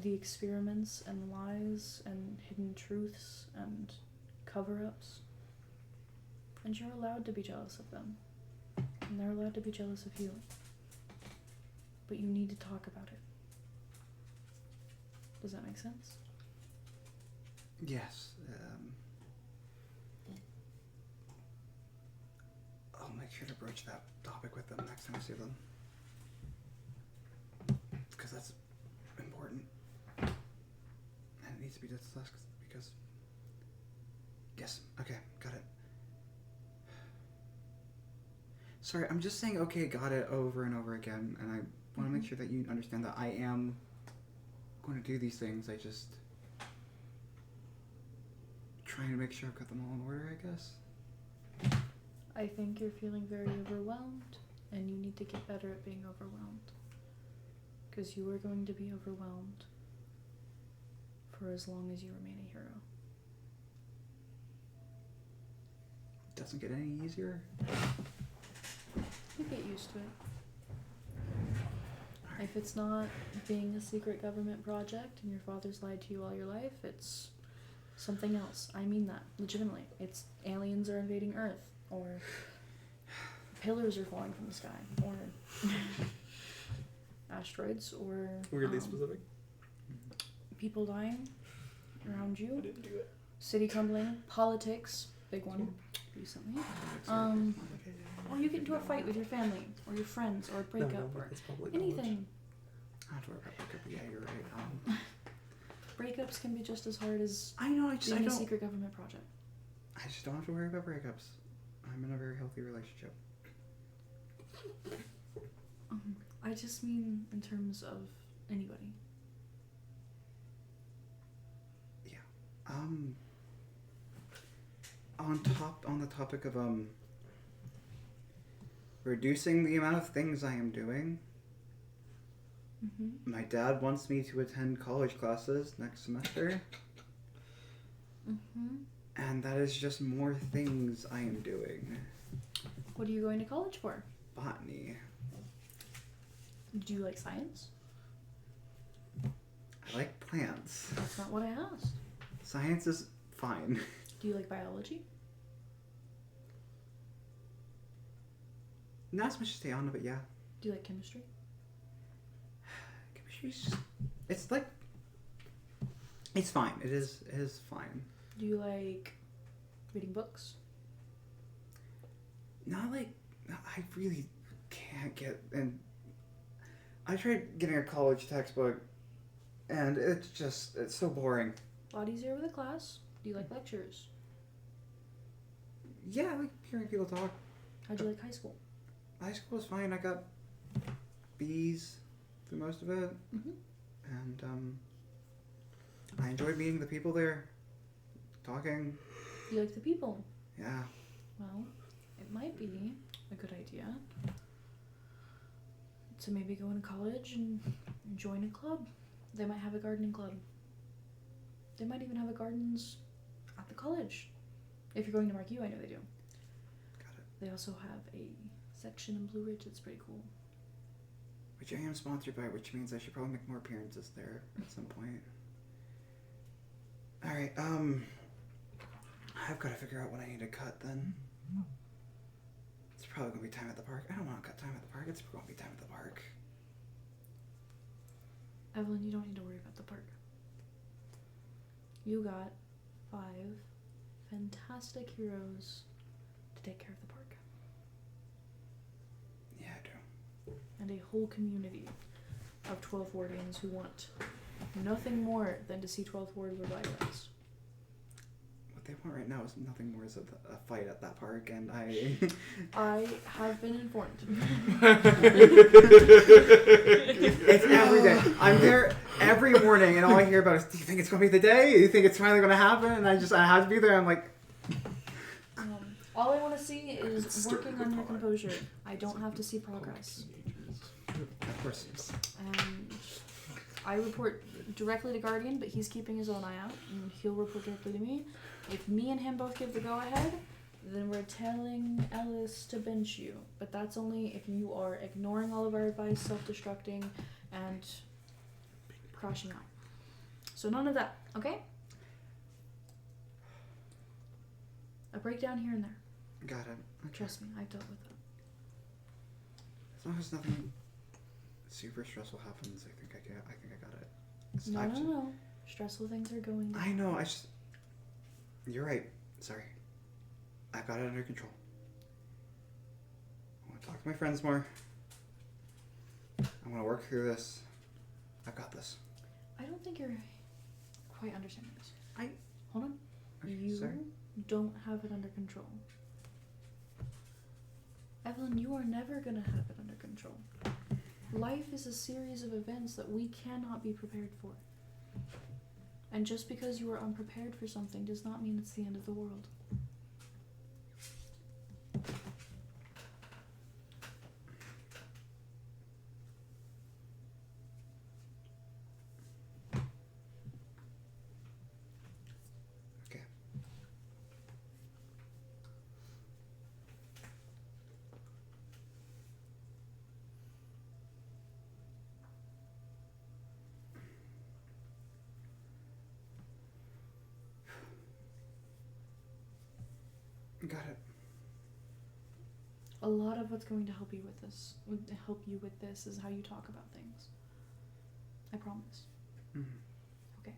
S1: the experiments and lies and hidden truths and cover-ups. And you're allowed to be jealous of them. And they're allowed to be jealous of you. But you need to talk about it. Does that make sense?
S6: Yes. I'll make sure to broach that topic with them next time I see them. Because that's important. And it needs to be discussed because... Yes, okay, got it. Sorry, I'm just saying okay, got it over and over again, and I want to make sure that you understand that I am going to do these things. I just... trying to make sure I've got them all in order, I guess.
S1: I think you're feeling very overwhelmed, and you need to get better at being overwhelmed. Because you are going to be overwhelmed for as long as you remain a hero.
S6: Doesn't get any easier.
S1: You get used to it. If it's not being a secret government project and your father's lied to you all your life, it's something else. I mean that, legitimately. It's aliens are invading Earth, or pillars are falling from the sky, or asteroids, or
S3: Weirdly specific.
S1: people dying around you.
S3: I didn't do it.
S1: City crumbling, politics, big one recently. Or you get into a fight with your family, or your friends, or a breakup, or
S3: it's public
S1: anything.
S6: I have to worry about breakup. Yeah, you're right.
S1: Breakups can be just as hard as
S6: I know, I
S1: being a
S6: don't...
S1: secret government project.
S6: I just don't have to worry about breakups. I'm in a very healthy relationship.
S1: I just mean in terms of anybody.
S6: Yeah. On the topic of reducing the amount of things I am doing.
S1: Mm-hmm.
S6: My dad wants me to attend college classes next semester.
S1: Mm-hmm.
S6: And that is just more things I am doing.
S1: What are you going to college for?
S6: Botany.
S1: Do you like science?
S6: I like plants.
S1: That's not what I asked.
S6: Science is fine.
S1: Do you like biology?
S6: Not as much as Tiana, but yeah.
S1: Do you like chemistry?
S6: Chemistry's just, it's like, it's fine. It is fine.
S1: Do you like reading books?
S6: Not like, I really can't get, and I tried getting a college textbook, and it's so boring.
S1: A lot easier with a class. Do you like lectures?
S6: Yeah, I like hearing people talk.
S1: How'd you like high school?
S6: High school was fine. I got B's through most of it, and I enjoyed meeting the people there, talking.
S1: You like the people?
S6: Yeah.
S1: Well, it might be a good idea to maybe go into college and join a club. They might have a gardening club. They might even have a gardens at the college. If you're going to Marcainne, I know they do.
S6: Got it.
S1: They also have a section in Blue Ridge that's pretty cool.
S6: Which I am sponsored by, which means I should probably make more appearances there at some point. Alright, I've got to figure out what I need to cut then. It's probably going to be time at the park. I don't want to cut time at the park. It's going to be time at the park.
S1: Evelyn, you don't need to worry about the park. You got 5 fantastic heroes to take care of the park.
S6: Yeah, I do.
S1: And a whole community of 12th Wardians who want nothing more than to see 12th Ward revitalized.
S6: What they want right now is nothing more is a fight at that park, and I...
S1: I have been informed.
S6: It's every day. I'm there every morning, and all I hear about is, do you think it's going to be the day? Do you think it's finally going to happen? And I have to be there. I'm like...
S1: All I want to see is working on your composure. I don't have to see progress.
S6: Of course.
S1: And I report directly to Guardian, but he's keeping his own eye out, and he'll report directly to me. If me and him both give the go-ahead, then we're telling Ellis to bench you. But that's only if you are ignoring all of our advice, self-destructing, and crashing out. So none of that, okay? A breakdown here and there.
S6: Got it. Okay.
S1: Trust me, I've dealt with that.
S6: As long as nothing super stressful happens, I think I got it. It's
S1: No,
S6: time
S1: no,
S6: to-
S1: no. Stressful things are going down.
S6: I know. You're right. Sorry. I've got it under control. I want to talk to my friends more. I want to work through this. I've got this.
S1: I don't think you're quite understanding this. Hold on.
S6: Okay,
S1: You
S6: sorry.
S1: don't have it under control. Evelyn, you are never going to have it under control. Life is a series of events that we cannot be prepared for. And just because you are unprepared for something does not mean it's the end of the world.
S6: Okay. Got it.
S1: A lot of what's going to help you with this is how you talk about things. I promise.
S6: Mm-hmm.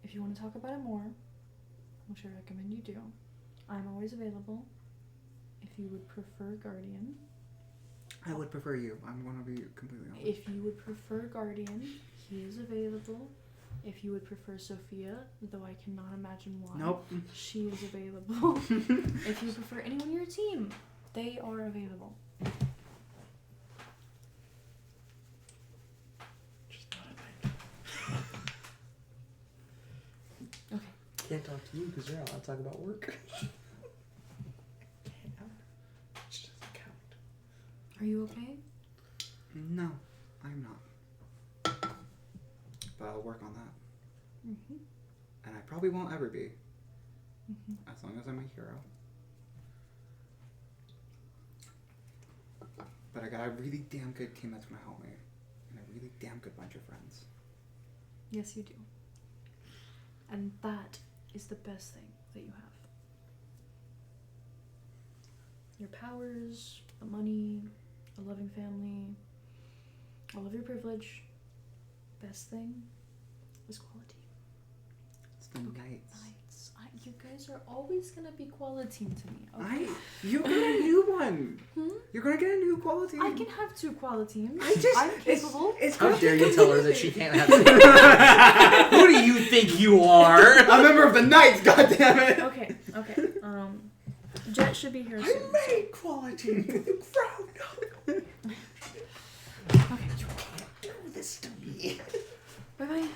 S1: If you want to talk about it more, which I recommend you do, I'm always available. If you would prefer Guardian.
S6: I would prefer you. I'm going to be completely honest.
S1: If you would prefer Guardian, he is available. If you would prefer Sophia, though I cannot imagine why.
S6: Nope.
S1: She is available. If you prefer anyone on your team, they are available.
S5: Just not a thing.
S1: Okay.
S3: Can't talk to you because you're not allowed to talk about work.
S5: It doesn't count.
S1: Are you okay?
S6: No, I'm not. But I'll work on that.
S1: Mm-hmm.
S6: And I probably won't ever be.
S1: Mm-hmm.
S6: As long as I'm a hero. but I got a really damn good team that's gonna help me, and a really damn good bunch of friends.
S1: Yes, you do. And that is the best thing that you have. Your powers, the money, a loving family, all of your privilege. Best thing is quality.
S6: It's the nights.
S1: You guys are always gonna be quality to me. Okay?
S6: You got a new one.
S1: Hmm?
S6: You're gonna get a new quality.
S1: I can have 2 quality teams.
S6: I'm
S1: capable.
S6: It's
S3: How
S6: gonna
S3: dare
S6: take
S3: you
S6: a
S3: tell her
S6: minute.
S3: that she can't have Who do you think you are?
S6: A member of the Knights, goddammit!
S1: Okay. Jet should be here soon.
S6: I made quality for the crowd.
S1: Okay.
S6: Do this to me.
S1: Bye.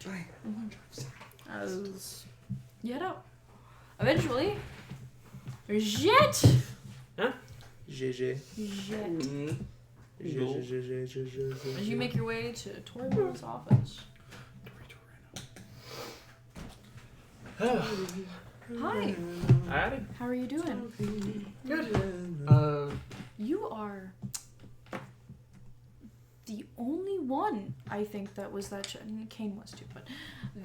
S6: Bye.
S1: As you head out. Eventually, Jet.
S3: GG.
S1: Jet.
S3: GG.
S1: As you make your way to Torbor's office. Hi.
S7: Howdy.
S1: How are you doing?
S7: Good.
S1: You are the only one, I think, that was that. Kane was too, but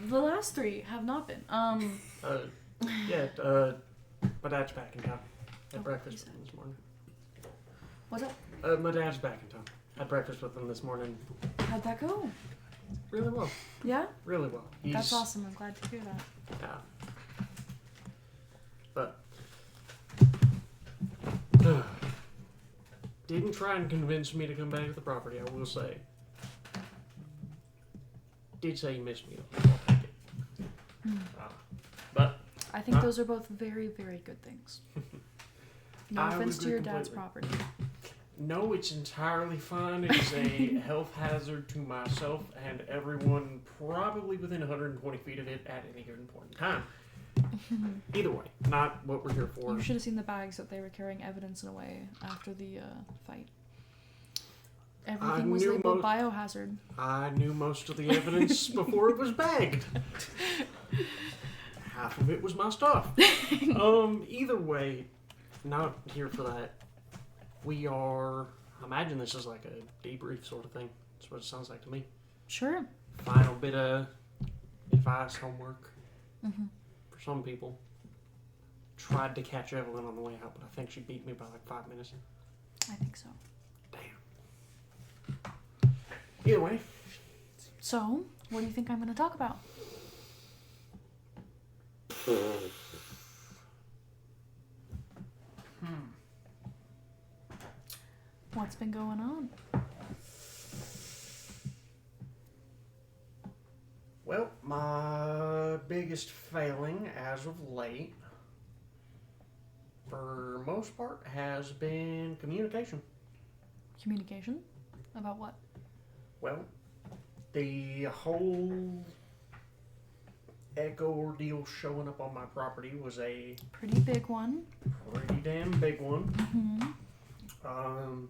S1: the last 3 have not been.
S7: My dad's back in town. Had
S1: Oh,
S7: breakfast
S1: he
S7: with him this morning.
S1: What's up?
S7: My dad's back in town. Had breakfast with him this morning.
S1: How'd that go?
S7: Really well.
S1: Yeah?
S7: Really well.
S1: That's awesome. I'm glad to hear that.
S7: Yeah. But didn't try and convince me to come back to the property, I will say. Did say he missed me. I'll take it. But
S1: I think those are both very, very good things. No
S7: I would
S1: offense to
S7: agree
S1: your dad's
S7: completely.
S1: property.
S7: no, it's entirely fine. It is a health hazard to myself and everyone probably within 120 feet of it at any given point in time. Either way, not what we're here for.
S1: You should have seen the bags that they were carrying evidence in away after the fight. Everything was
S7: knew
S1: labeled biohazard.
S7: I knew most of the evidence before it was bagged. Half of it was my stuff. Either way, not here for that. We are, I imagine this is like a debrief sort of thing. That's what it sounds like to me.
S1: Sure.
S7: Final bit of advice, homework.
S1: Mm-hmm.
S7: For some people. Tried to catch Evelyn on the way out, but I think she beat me by like 5 minutes.
S1: I think so.
S7: Damn. Either way.
S1: So, what do you think I'm going to talk about? What's been going on?
S7: Well, my biggest failing as of late, for most part, has been communication.
S1: Communication? About what?
S7: Well, the whole Echo ordeal showing up on my property was a
S1: Pretty big one.
S7: pretty damn big one.
S1: Mm-hmm.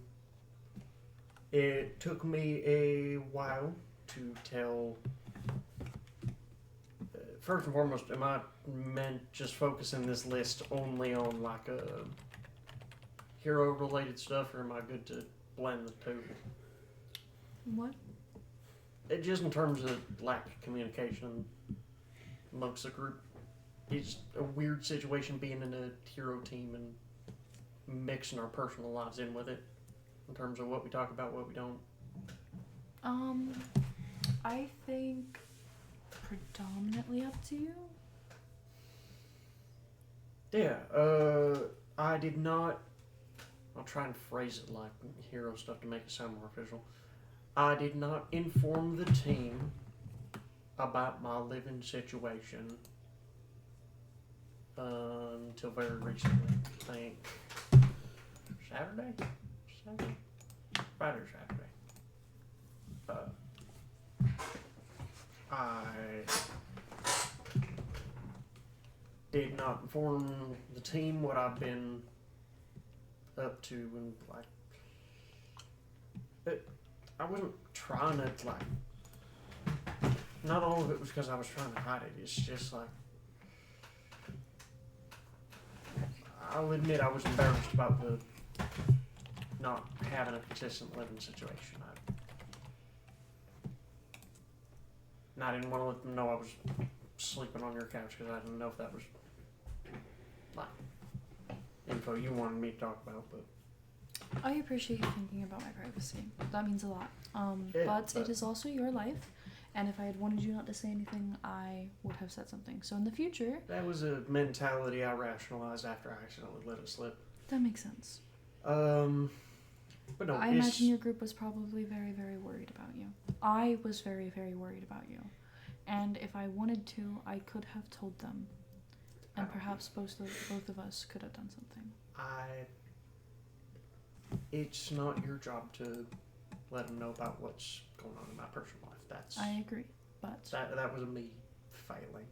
S7: It took me a while to tell. First and foremost, am I meant just focusing this list only on like hero-related stuff, or am I good to blend the two?
S1: What?
S7: Just in terms of lack of communication amongst the group. It's a weird situation being in a hero team and mixing our personal lives in with it. In terms of what we talk about, what we don't.
S1: I think predominantly up to you.
S7: Yeah, I did not. I'll try and phrase it like hero stuff to make it sound more official. I did not inform the team about my living situation until very recently. I think Saturday? Friday or Saturday. I did not inform the team what I've been up to, and I wasn't trying to not all of it was because I was trying to hide it. It's just like, I'll admit I was embarrassed about not having a consistent living situation. I didn't want to let them know I was sleeping on your couch because I didn't know if that was like info you wanted me to talk about. But
S1: I appreciate you thinking about my privacy. That means a lot.
S7: Yeah,
S1: But it
S7: but-
S1: is also your life, and if I had wanted you not to say anything, I would have said something. So in the future,
S7: that was a mentality I rationalized after I accidentally let it slip.
S1: that makes sense.
S7: But no,
S1: I
S7: it's-
S1: imagine your group was probably very, very worried about you. I was very, very worried about you. And if I wanted to, I could have told them. And perhaps both of us could have done something.
S7: It's not your job to let them know about what's going on in my personal life. That's
S1: I agree, but
S7: that was me failing.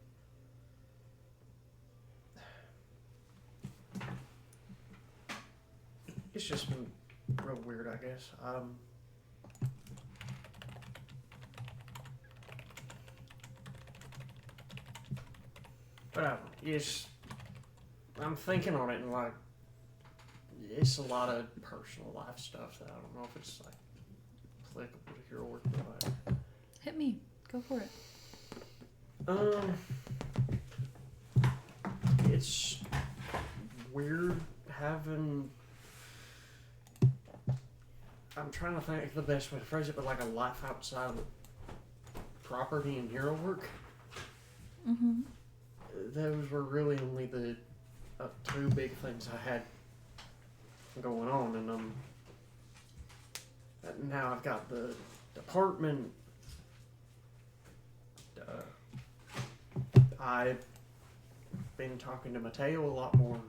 S7: It's just been real weird, I guess. But I don't know, I'm thinking on it and like, it's a lot of personal life stuff that I don't know if it's like applicable to your work or not.
S1: hit me. Go for it.
S7: It's weird having. I'm trying to think of the best way to phrase it, but like a life outside of property and hero work.
S1: Mm-hmm.
S7: Those were really only the two big things I had going on, and now I've got the department. I've been talking to Mateo a lot more.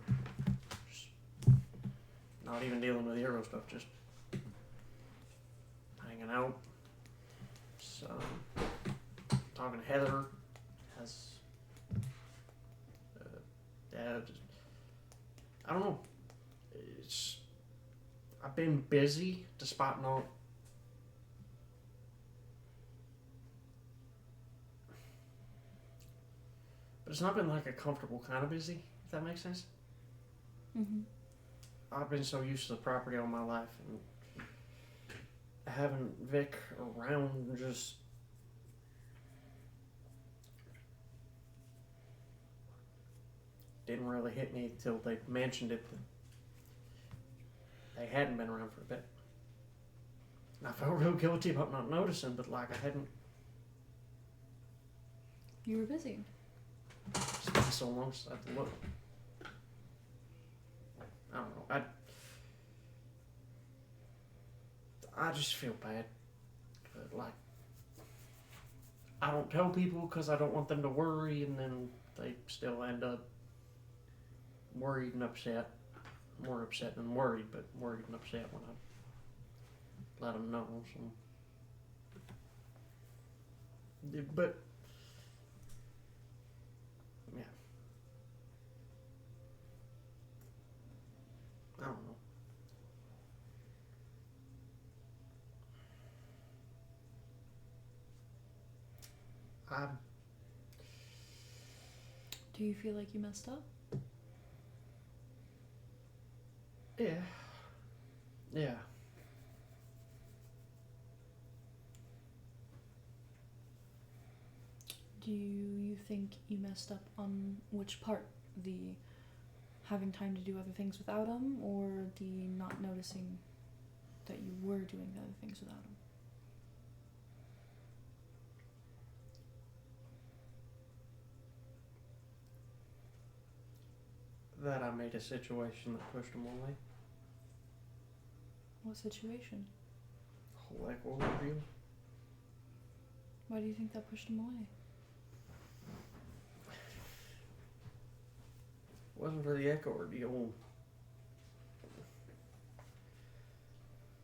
S7: Just not even dealing with hero stuff, just hanging out. So, talking to Heather has. I don't know. I've been busy despite not. But it's not been like a comfortable kind of busy, if that makes sense.
S1: Mm-hmm.
S7: I've been so used to the property all my life, and having Vic around just. Didn't really hit me until they mentioned it that they hadn't been around for a bit. And I felt real guilty about not noticing, but like I hadn't.
S1: You were busy.
S7: It's been so long since I've looked. I don't know. I just feel bad. But like, I don't tell people because I don't want them to worry, and then they still end up worried and upset. More upset than worried, but worried and upset when I let them know. So. Yeah, but yeah, I don't know.
S1: Do you feel like you messed up?
S7: Yeah. Yeah.
S1: Do you think you messed up on which part? The having time to do other things without him, or the not noticing that you were doing the other things without him?
S7: That I made a situation that pushed him away.
S1: What situation?
S7: Whole echo review.
S1: Why do you think that pushed him away?
S7: Wasn't for the echo ordeal.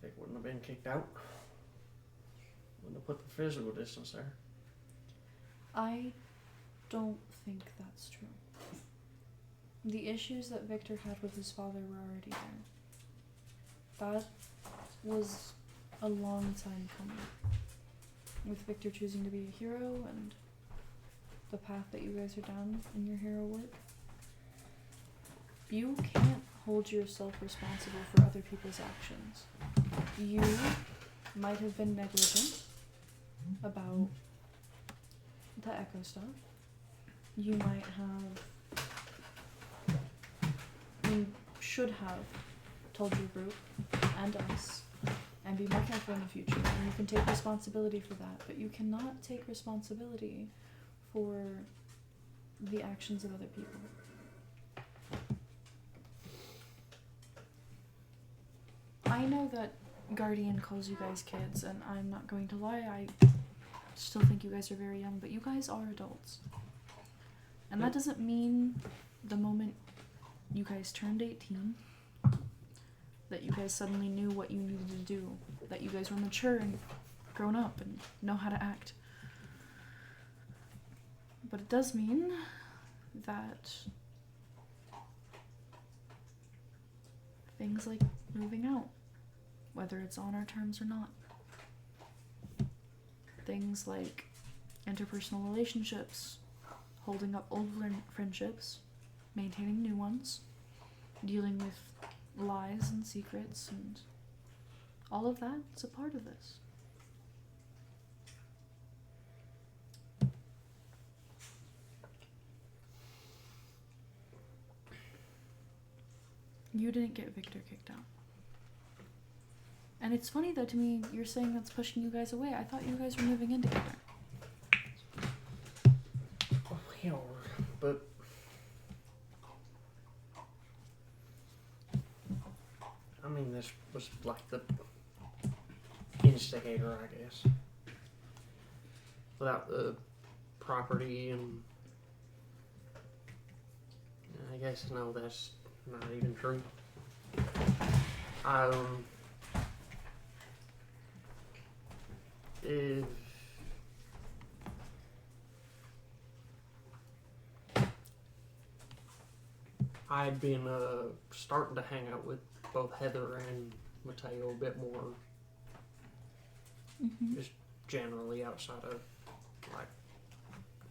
S7: Vic wouldn't have been kicked out. Wouldn't have put the physical distance there.
S1: I don't think that's true. The issues that Victor had with his father were already there. That was a long time coming. With Victor choosing to be a hero and the path that you guys are down in your hero work. You can't hold yourself responsible for other people's actions. You might have been negligent about the echo stuff. You might have, you should have told your group and us and be more careful in the future. And you can take responsibility for that, but you cannot take responsibility for the actions of other people. I know that Guardian calls you guys kids, and I'm not going to lie, I still think you guys are very young, but you guys are adults. And that doesn't mean the moment you guys turned 18 that you guys suddenly knew what you needed to do, that you guys were mature and grown up and know how to act. But it does mean that things like moving out, whether it's on our terms or not, things like interpersonal relationships, holding up old friendships, maintaining new ones, dealing with lies and secrets, and all of that is a part of this. You didn't get Victor kicked out. And it's funny though to me, you're saying that's pushing you guys away. I thought you guys were moving in together.
S7: Oh, hell, but I mean, this was like the instigator, I guess. Without the property, and I guess no, that's not even true. If I'd been starting to hang out with both Heather and Mateo a bit more, just generally outside of like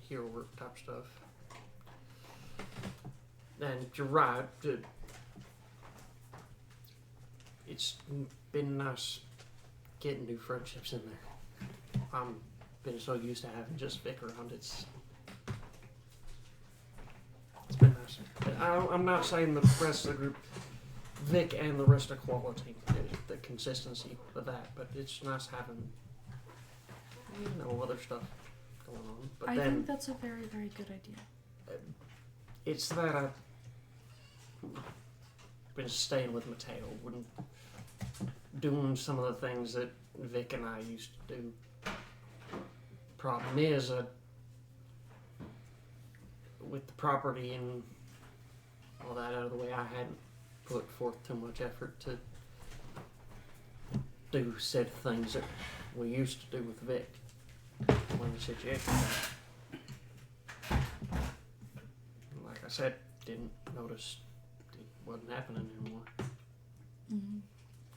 S7: hero work type stuff. And you're right, it's been nice getting new friendships in there. I'm been so used to having just Vic around, it's been nice. I'm not saying the rest of the group, Vic and the rest of quality, the consistency of that, but it's nice having, other stuff going on. But
S1: I
S7: then,
S1: think that's a very, very good idea.
S7: It's that I've been staying with Mateo, doing some of the things that Vic and I used to do. Problem is, with the property and all that out of the way, I hadn't put forth too much effort to do said things that we used to do with Vic when the situation happened. Like I said, didn't notice it wasn't happening anymore.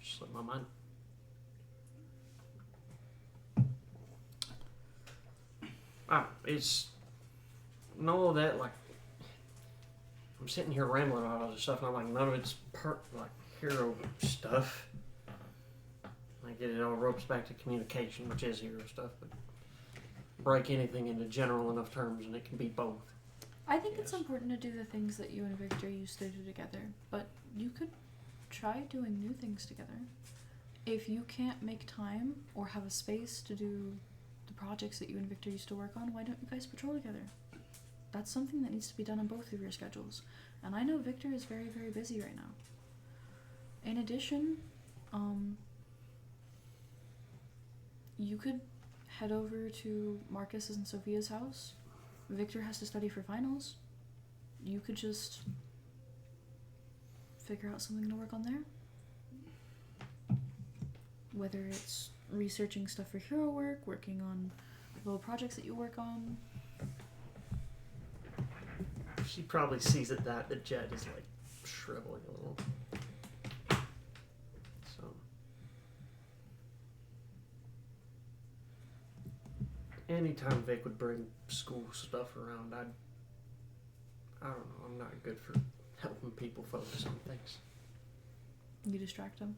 S7: Just slipped my mind. It's no that like I'm sitting here rambling about all this stuff, and I'm like, none of it's like hero stuff. I get it all ropes back to communication, which is hero stuff, but break anything into general enough terms, and it can be both.
S1: I think it's important to do the things that you and Victor used to do together, but you could try doing new things together. If you can't make time or have a space to do the projects that you and Victor used to work on, why don't you guys patrol together? That's something that needs to be done on both of your schedules. And I know Victor is very, very busy right now. In addition, you could head over to Marcus's and Sophia's house. Victor has to study for finals. You could just figure out something to work on there. Whether it's researching stuff for hero work, working on little projects that you work on.
S7: She probably sees it that the jet is like shriveling a little. So anytime Vic would bring school stuff around, I don't know, I'm not good for helping people focus on things.
S1: You distract them.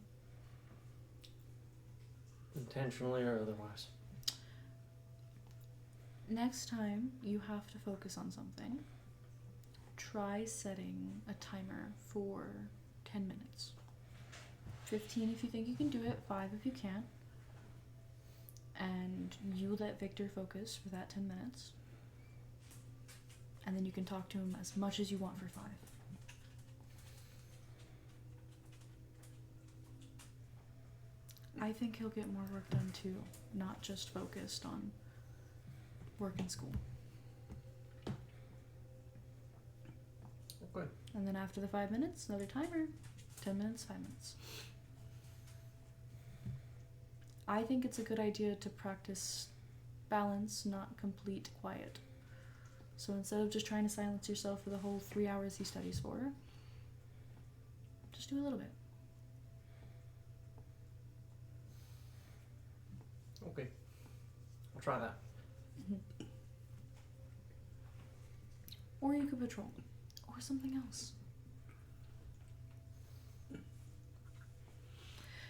S7: Intentionally or otherwise.
S1: Next time you have to focus on something, try setting a timer for 10 minutes. 15 if you think you can do it, 5 if you can't. And you let Victor focus for that 10 minutes. And then you can talk to him as much as you want for 5. I think he'll get more work done too, not just focused on work and school.
S7: Okay.
S1: And then after the 5 minutes, another timer. 10 minutes, 5 minutes. I think it's a good idea to practice balance, not complete quiet. So instead of just trying to silence yourself for the whole 3 hours he studies for, just do a little bit.
S7: Okay. I'll try that.
S1: Or you could patrol. Or something else.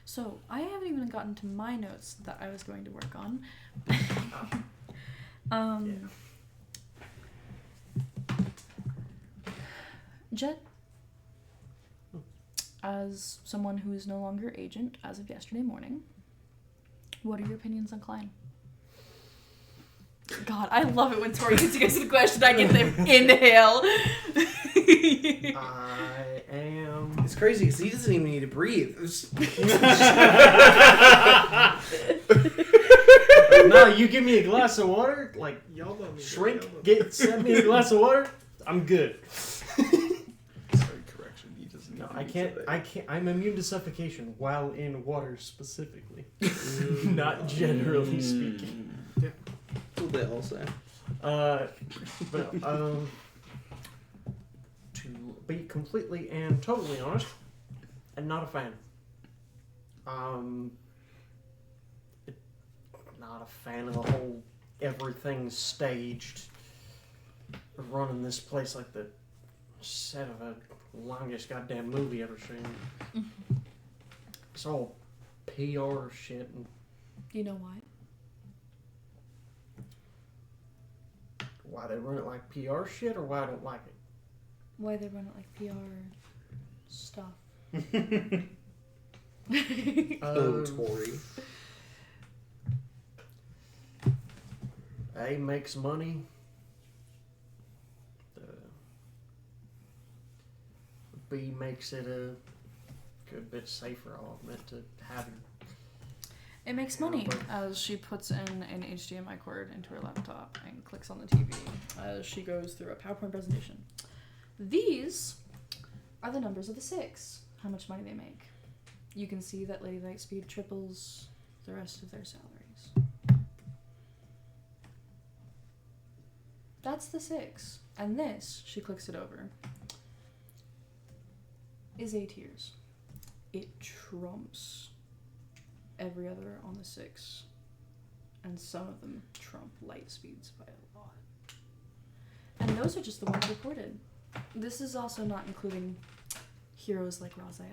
S1: So, I haven't even gotten to my notes that I was going to work on. Jet, as someone who is no longer agent as of yesterday morning, what are your opinions on Klein? God, I love it when Tori gets to answer the question. I get them inhale.
S7: I am.
S3: It's crazy because he doesn't even need to breathe.
S7: No, you give me a glass of water, like
S4: Y'all love me.
S7: shrink, send me a glass of water, I'm good.
S9: Sorry, correction. He doesn't.
S7: No, I can't. I'm immune to suffocation while in water specifically, not generally speaking.
S3: A little bit, I'll say.
S7: But to be completely and totally honest, I'm not a fan. Not a fan of the whole everything staged, running this place like the set of a longest goddamn movie ever seen. It's all PR shit. And
S1: Do you know why?
S7: why they run it like PR shit, or why I don't like it?
S1: Why they run it like PR stuff.
S3: Oh, Tori.
S7: A makes money. B makes it a good bit safer, I'll admit, to having.
S1: It makes money as she puts in an HDMI cord into her laptop and clicks on the TV as she goes through a PowerPoint presentation. These are the numbers of the 6, how much money they make. You can see that Lady Lightspeed triples the rest of their salaries. That's the 6. And this, she clicks it over, is A tiers. It trumps every other on the 6. And some of them trump Lightspeeds by a lot. And those are just the ones reported. This is also not including heroes like Raziel.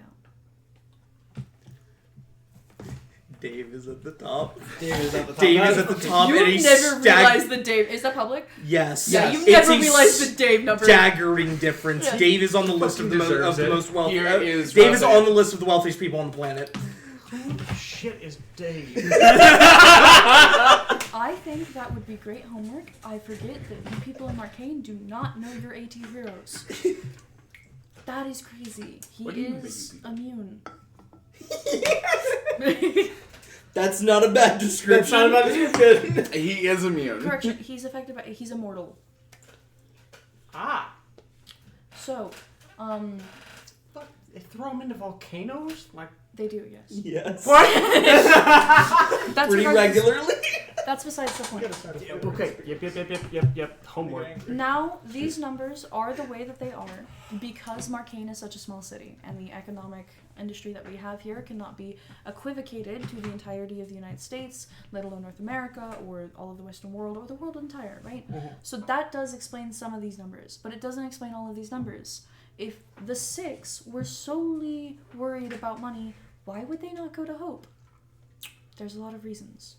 S3: Dave is at the top.
S6: Dave is at the top.
S3: Dave is at the top,
S1: You
S3: and
S1: would
S3: he's
S1: never realize the Dave. Is that public?
S3: Yes.
S1: Yeah,
S6: Yes.
S1: you
S3: It's
S1: never
S3: a
S1: realize the Dave number.
S3: staggering difference.
S1: Yeah.
S3: Dave is on the list of the
S9: deserves it.
S3: most wealthy.
S9: Here is
S3: Dave is
S9: Raziel.
S3: on the list of the wealthiest people on the planet.
S7: Who the shit is Dave?
S1: I think that would be great homework. I forget that you people in Marcainne do not know your AT heroes. That is crazy. He
S9: What do you mean
S1: is
S9: that
S1: immune.
S3: That's not a bad description.
S9: He is immune.
S1: Correction, he's affected by. He's immortal.
S7: Ah,
S1: So,
S7: fuck! They throw him into volcanoes? Like,
S1: they do, yes.
S3: Yes.
S1: That's
S3: Pretty
S1: regardless-
S3: regularly.
S1: That's besides the point.
S7: okay, yep. Homework.
S1: Now, these numbers are the way that they are because Marcainne is such a small city, and the economic industry that we have here cannot be equivocated to the entirety of the United States, let alone North America, or all of the Western world, or the world entire, right? So that does explain some of these numbers, but it doesn't explain all of these numbers. If the 6 were solely worried about money, why would they not go to Hope? There's a lot of reasons.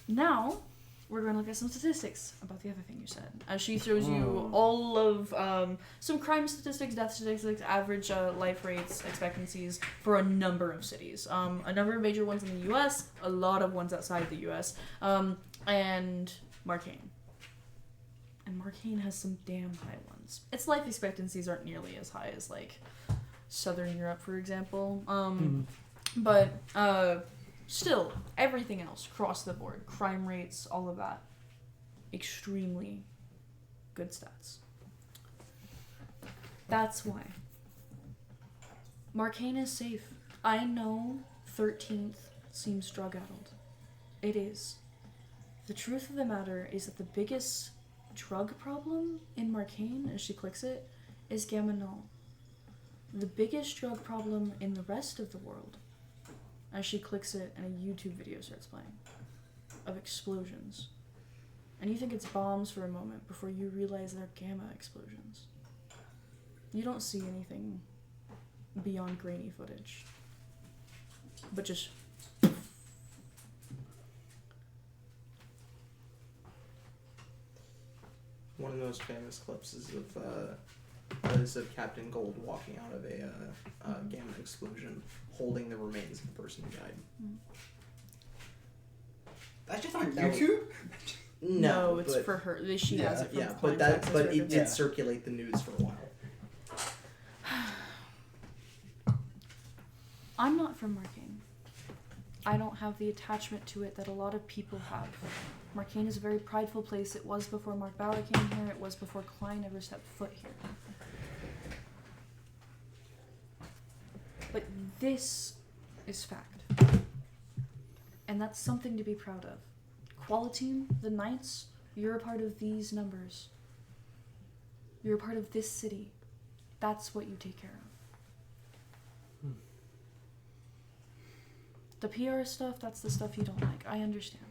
S1: Now, we're going to look at some statistics about the other thing you said. As she shows you all of some crime statistics, death statistics, average life rates, expectancies for a number of cities. A number of major ones in the U.S., a lot of ones outside the U.S., and Marcainne. And Marcainne has some damn high ones. Its life expectancies aren't nearly as high as, like, Southern Europe, for example. But still, everything else, across the board, crime rates, all of that, extremely good stats. That's why. Marcainne is safe. I know 13th seems drug-addled. It is. The truth of the matter is that the biggest drug problem in Marcainne, as she clicks it, is gamma null. The biggest drug problem in the rest of the world, as she clicks it and a YouTube video starts playing, of explosions. And you think it's bombs for a moment before you realize they're gamma explosions. You don't see anything beyond grainy footage. But just...
S3: One of the most famous clips is of Captain Gold walking out of a gamma explosion, holding the remains of the person who died.
S6: That's just on YouTube?
S1: No, it's for her. She has it from
S3: but it did circulate the news for a while.
S1: I'm not from Marcainne. I don't have the attachment to it that a lot of people have. Marcainne is a very prideful place. It was before Mark Bauer came here. It was before Klein ever stepped foot here. But this is fact. And that's something to be proud of. Quality, the Knights, you're a part of these numbers. You're a part of this city. That's what you take care of. The PR stuff, that's the stuff you don't like. I understand.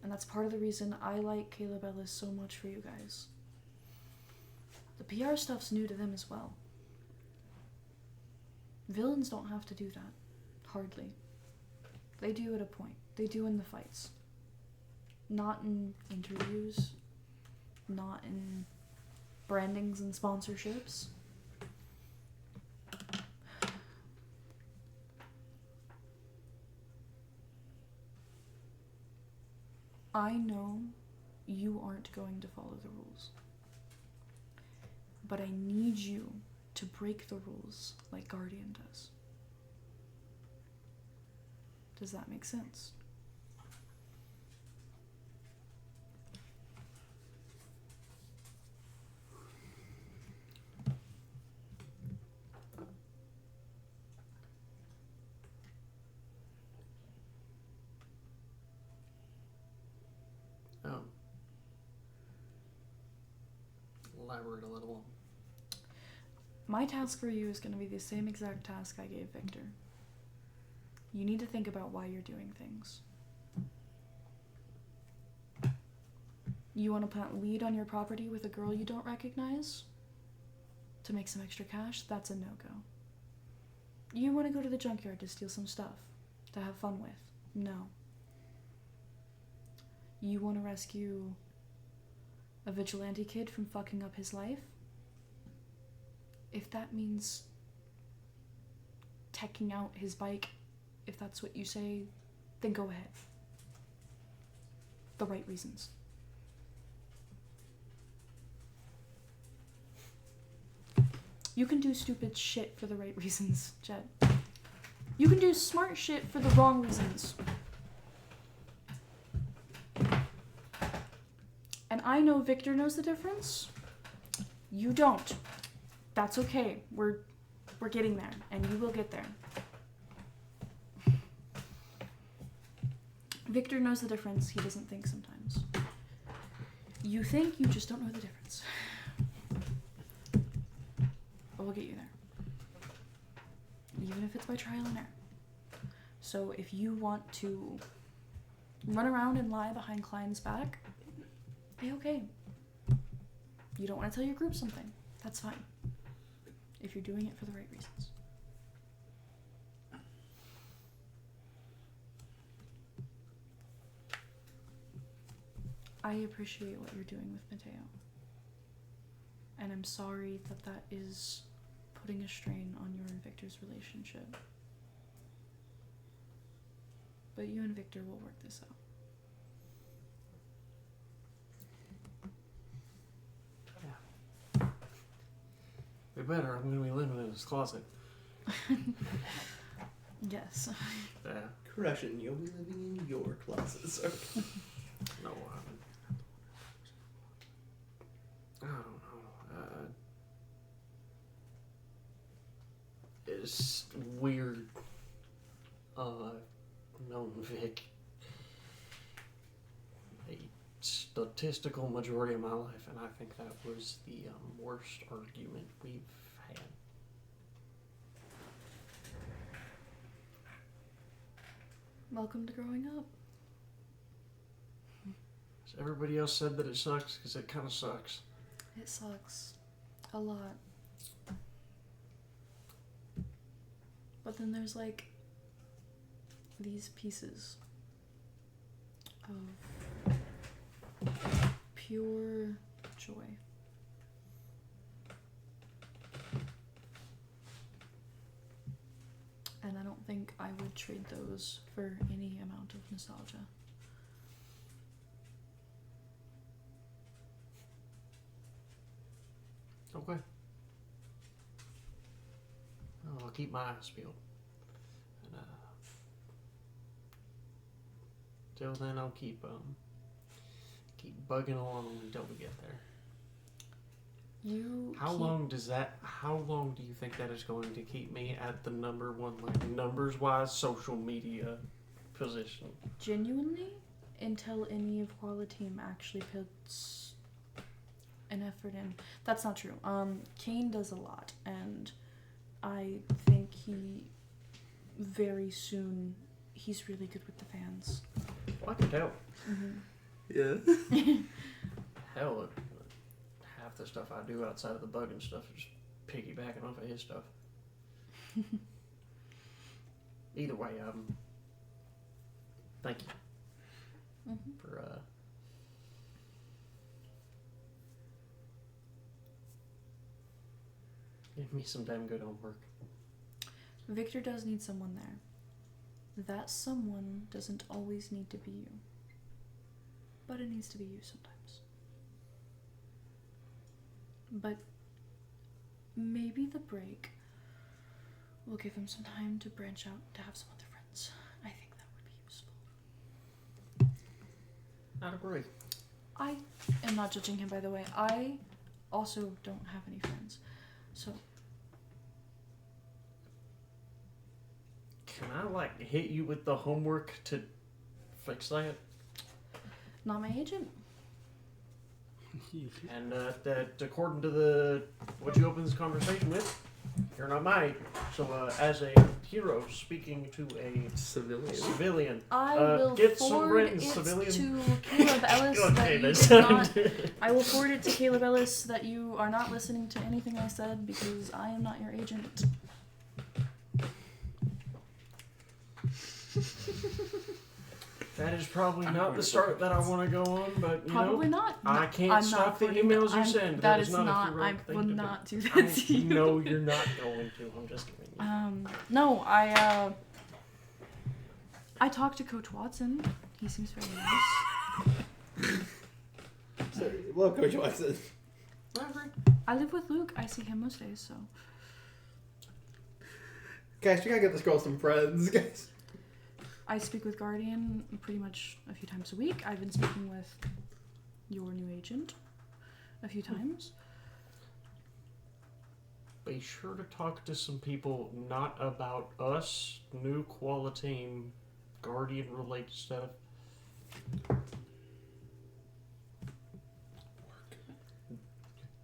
S1: And that's part of the reason I like Caleb Ellis so much for you guys. The PR stuff's new to them as well. Villains don't have to do that. Hardly. They do at a point. They do in the fights. Not in interviews. Not in brandings and sponsorships. I know you aren't going to follow the rules. But I need you to break the rules like Guardian does. Does that make sense?
S7: Elaborate a little.
S1: My task for you is going to be the same exact task I gave Victor. You need to think about why you're doing things. You want to plant weed on your property with a girl you don't recognize? To make some extra cash? That's a no-go. You want to go to the junkyard to steal some stuff? To have fun with? No. You want to rescue a vigilante kid from fucking up his life? If that means teching out his bike, if that's what you say, then go ahead. The right reasons. You can do stupid shit for the right reasons, Jed. You can do smart shit for the wrong reasons. And I know Victor knows the difference. You don't. That's okay. We're getting there, and you will get there. Victor knows the difference. He doesn't think sometimes. You think, you just don't know the difference. But we'll get you there. Even if it's by trial and error. So if you want to run around and lie behind Klein's back, okay. You don't want to tell your group something. That's fine. If you're doing it for the right reasons. I appreciate what you're doing with Mateo. And I'm sorry that that is putting a strain on your and Victor's relationship. But you and Victor will work this out.
S7: We better. I'm going to be living in his closet.
S1: Yes.
S7: Yeah.
S3: Crashout, you'll be living in your closet, sir.
S7: No, I don't know. It's weird. Known Vic a statistical majority of my life, and I think that was the worst argument we've had.
S1: Welcome to growing up.
S7: So everybody else said that it sucks because it kind of sucks.
S1: It sucks. A lot. But then there's like these pieces of pure joy. And I don't think I would trade those for any amount of nostalgia.
S7: Okay. Well, I'll keep my eyes peeled. And, till then, I'll keep bugging along until we get there. How long do you think that is going to keep me at the number one, like numbers wise, social media position?
S1: Genuinely, until any of Koala team actually puts an effort in. That's not true. Kane does a lot, and I think very soon, he's really good with the fans.
S7: Well, I can tell.
S1: Mm-hmm.
S3: Yeah.
S7: Hell, half the stuff I do outside of the bugging stuff is piggybacking off of his stuff. Either way, thank you for giving me some damn good homework.
S1: Victor does need someone there. That someone doesn't always need to be you. But it needs to be you sometimes. But maybe the break will give him some time to branch out to have some other friends. I think that would be useful.
S7: I'd agree.
S1: I am not judging him, by the way. I also don't have any friends. So
S7: can I hit you with the homework to fix that?
S1: not my agent.
S7: And that according to what you opened this conversation with, you're not my agent. So as a hero speaking to a civilian,
S1: I will
S7: get some
S1: forward
S7: written
S1: it
S7: civilian.
S1: to Caleb Ellis
S7: Okay,
S1: that you
S7: that
S1: did not.
S7: sounded-
S1: I will forward it to Caleb Ellis that you are not listening to anything I said because I am not your agent.
S7: That is probably not the start that I want to go on, but you
S1: Probably
S7: know,
S1: not.
S7: I
S1: No,
S7: can't
S1: I'm
S7: stop
S1: not
S7: the
S1: putting-
S7: emails you
S1: I'm-
S7: send.
S1: That
S7: is
S1: is
S7: not.
S1: not.
S7: A heroic
S1: I
S7: thing
S1: will
S7: to do.
S1: not do that
S7: I
S1: to you.
S7: know you're not going to. I'm just kidding.
S1: No, I talked to Coach Watson. He seems very nice.
S8: Sorry. Well, Coach Watson.
S1: Whatever. I live with Luke. I see him most days, so.
S6: Guys, we gotta get this girl some friends, guys.
S1: I speak with Guardian pretty much a few times a week. I've been speaking with your new agent a few times.
S7: Be sure to talk to some people not about us, new quality, Guardian related stuff.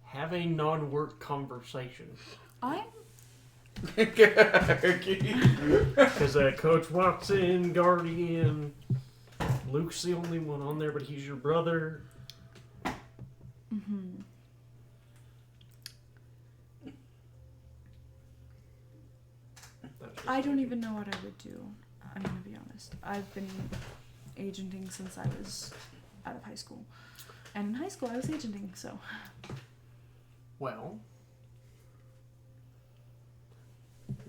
S7: Have a non-work conversation. Because Coach Watson, Guardian, Luke's the only one on there, but he's your brother.
S1: Mm-hmm. I don't even know what I would do. I'm gonna be honest. I've been agenting since I was out of high school. And in high school I was agenting, so.
S7: Well,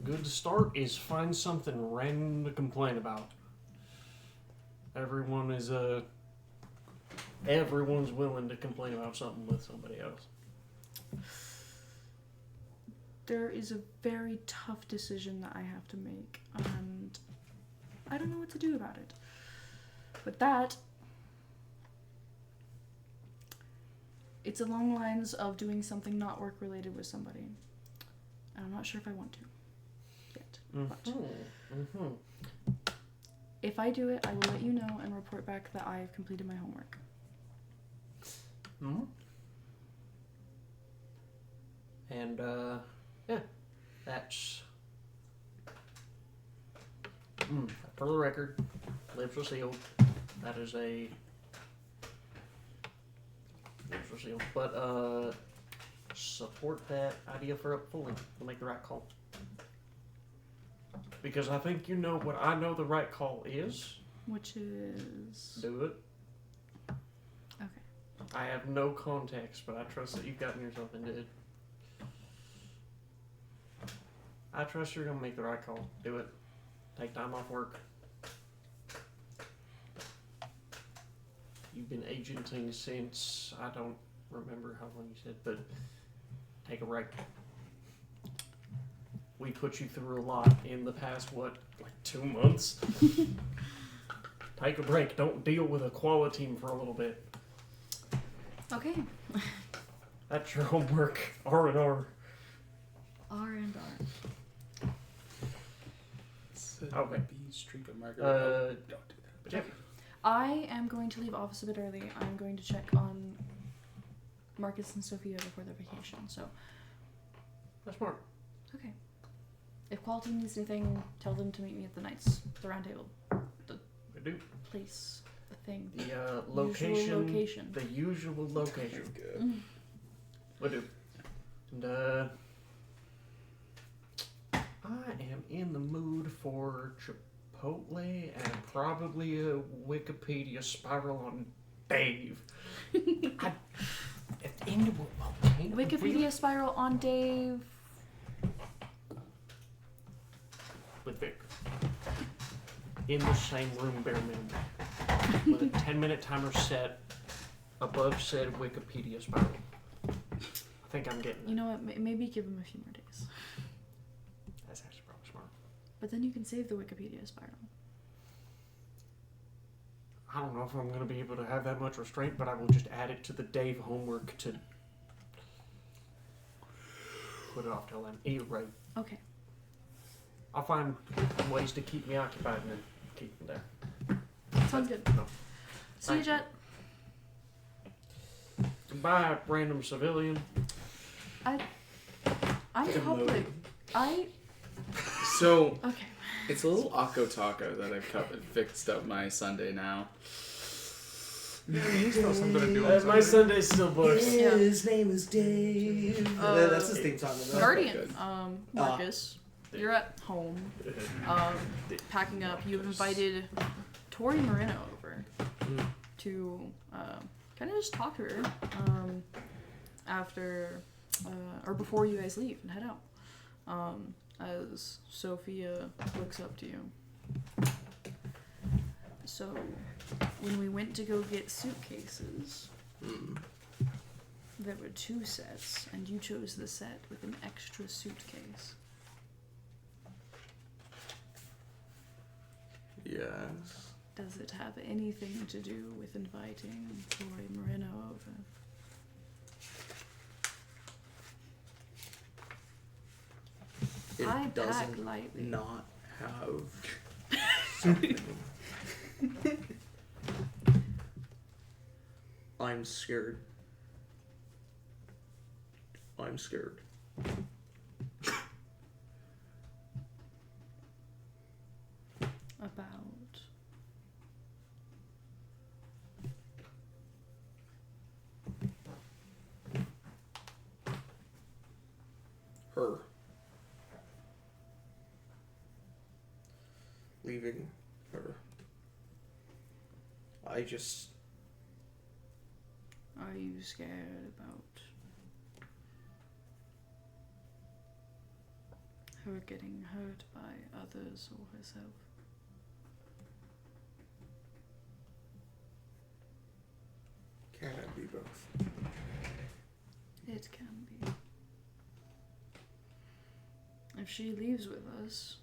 S7: good start is find something random to complain about. Everyone's willing to complain about something with somebody else.
S1: There is a very tough decision that I have to make, and I don't know what to do about it. But that, it's along the lines of doing something not work related with somebody. And I'm not sure if I want to yet. But if I do it, I will let you know and report back that I have completed my homework.
S7: And, yeah, that's, for the record, lips are sealed. That is a, lips are sealed. But, support that idea for upholding. We'll make the right call. Because I think you know what I know the right call is.
S1: Which is...
S7: Do it.
S1: Okay.
S7: I have no context, but I trust that you've gotten yourself into it. I trust you're gonna make the right call. Do it. Take time off work. You've been agenting since, I don't remember how long you said, but take a break. We put you through a lot in the past, what, like 2 months? Take a break. Don't deal with a quality team for a little bit.
S1: Okay.
S7: That's your homework. R&R.
S1: R&R.
S7: Okay.
S5: Streak of Margaret. Don't do that.
S7: But yeah.
S1: I am going to leave office a bit early. I'm going to check on Marcus and Sophia before their vacation, so...
S7: That's smart.
S1: Okay. If quality needs anything, tell them to meet me at the Knights, the round table.
S7: We do.
S1: Place, the thing.
S7: The location.
S1: Usual location.
S7: The usual location.
S5: Good.
S7: We do. And I am in the mood for Chipotle and probably a Wikipedia spiral on Dave. At the end of
S1: Wikipedia spiral on Dave.
S7: with Vic. In the same room, bare minimum. With a 10-minute timer set above said Wikipedia spiral. I think I'm getting it.
S1: You know what? Maybe give him a few more days.
S7: That's actually probably smart.
S1: But then you can save the Wikipedia spiral.
S7: I don't know if I'm going to be able to have that much restraint, but I will just add it to the Dave homework to put it off till then. Either way,
S1: Okay.
S7: I'll find ways to keep me occupied and then keep them there.
S1: Sounds good.
S7: No.
S1: See you, Jet.
S7: Goodbye, random civilian.
S1: I'm public.
S5: So,
S1: Okay.
S5: it's a little Akko Taco that I've fixed up my Sunday now.
S2: Yeah, he's still something to do on
S7: My
S2: Sunday.
S7: Sunday's still booked.
S3: His name is Dave. That's his theme song. Though.
S1: Guardian.
S5: good.
S1: Marcus. You're at home. Packing up. You've invited Tori Moreno over to kind of just talk to her after or before you guys leave and head out. As Sophia looks up to you. So, when we went to go get suitcases, there were 2 sets, and you chose the set with an extra suitcase.
S3: Yes.
S1: Does it have anything to do with inviting Tori Moreno over?
S3: It
S1: I pack
S3: doesn't
S1: lightly.
S3: not have something. I'm scared. I'm scared.
S1: About
S3: her. Leaving her. I just...
S1: Are you scared about her getting hurt by others or herself?
S3: Can it be both?
S1: It can be. If she leaves with us,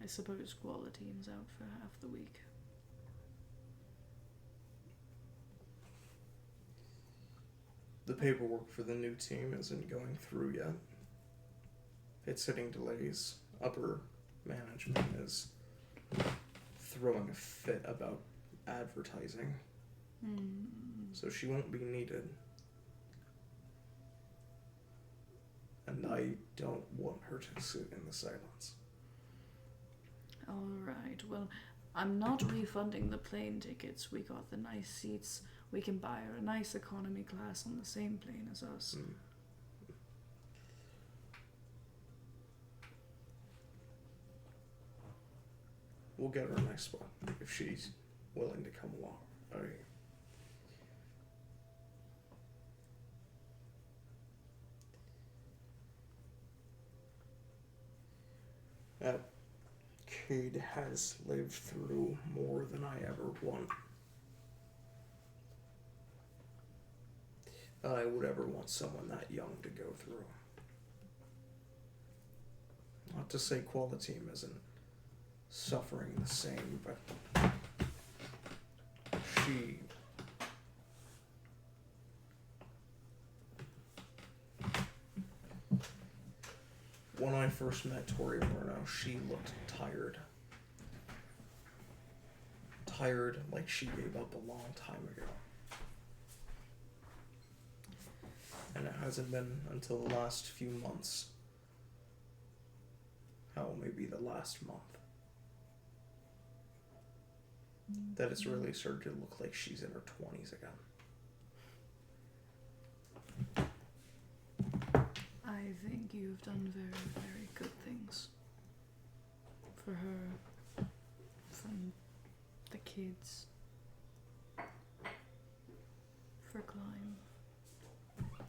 S1: I suppose Quality's out for half the week.
S3: The paperwork for the new team isn't going through yet. It's hitting delays. Upper management is throwing a fit about advertising. So she won't be needed. And I don't want her to sit in the silence.
S1: Alright, well, I'm not refunding the plane tickets. We got the nice seats. We can buy her a nice economy class on the same plane as us.
S3: We'll get her a nice spot if she's willing to come along. That kid has lived through more than I ever want. I would ever want someone that young to go through. Not to say Quality isn't suffering the same, but she... When I first met Tori Bruno, she looked tired. Tired like she gave up a long time ago. And it hasn't been until the last few months. Hell, maybe the last month. That it's really started to look like she's in her 20s again.
S1: I think you've done very, very good things. For her, for the kids, for Klein,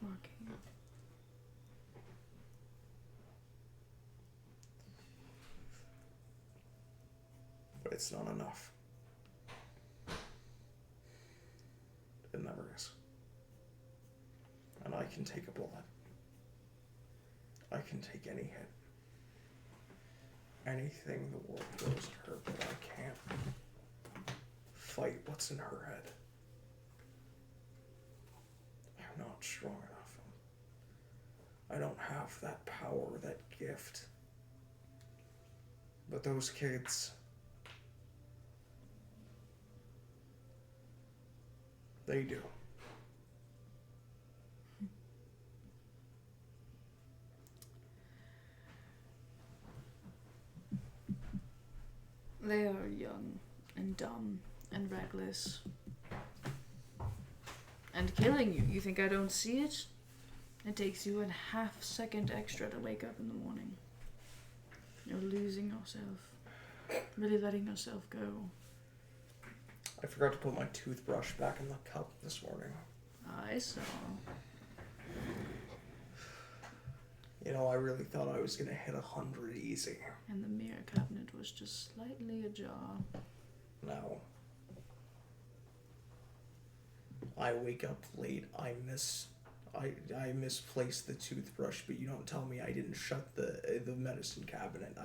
S1: Marcainne.
S3: But it's not enough. It never is. And I can take a bullet. I can take any hit. Anything the world throws at her, but I can't fight what's in her head. I'm not strong enough. I don't have that power, that gift. But those kids, they do.
S1: They are young and dumb and reckless. And killing you. You think I don't see it? It takes you a half second extra to wake up in the morning. You're losing yourself. Really letting yourself go.
S3: I forgot to put my toothbrush back in the cup this morning.
S1: I saw.
S3: You know, I really thought I was gonna hit 100 easy.
S1: And the mirror cabinet was just slightly ajar.
S3: No. I wake up late, I misplaced the toothbrush, but you don't tell me I didn't shut the medicine cabinet.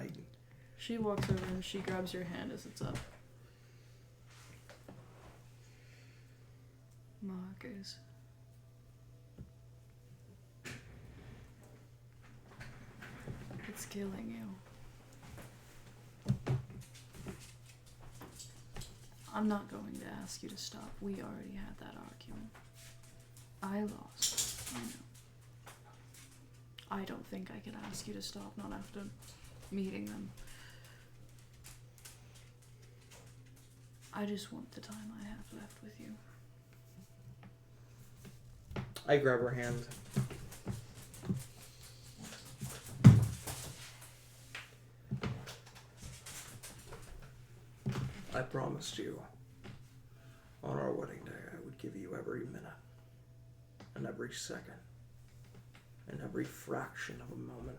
S1: She walks over and she grabs your hand as it's up. Marcus. It's killing you. I'm not going to ask you to stop. We already had that argument. I lost. I know. I don't think I could ask you to stop, not after meeting them. I just want the time I have left with you.
S3: I grab her hand. I promised you on our wedding day I would give you every minute and every second and every fraction of a moment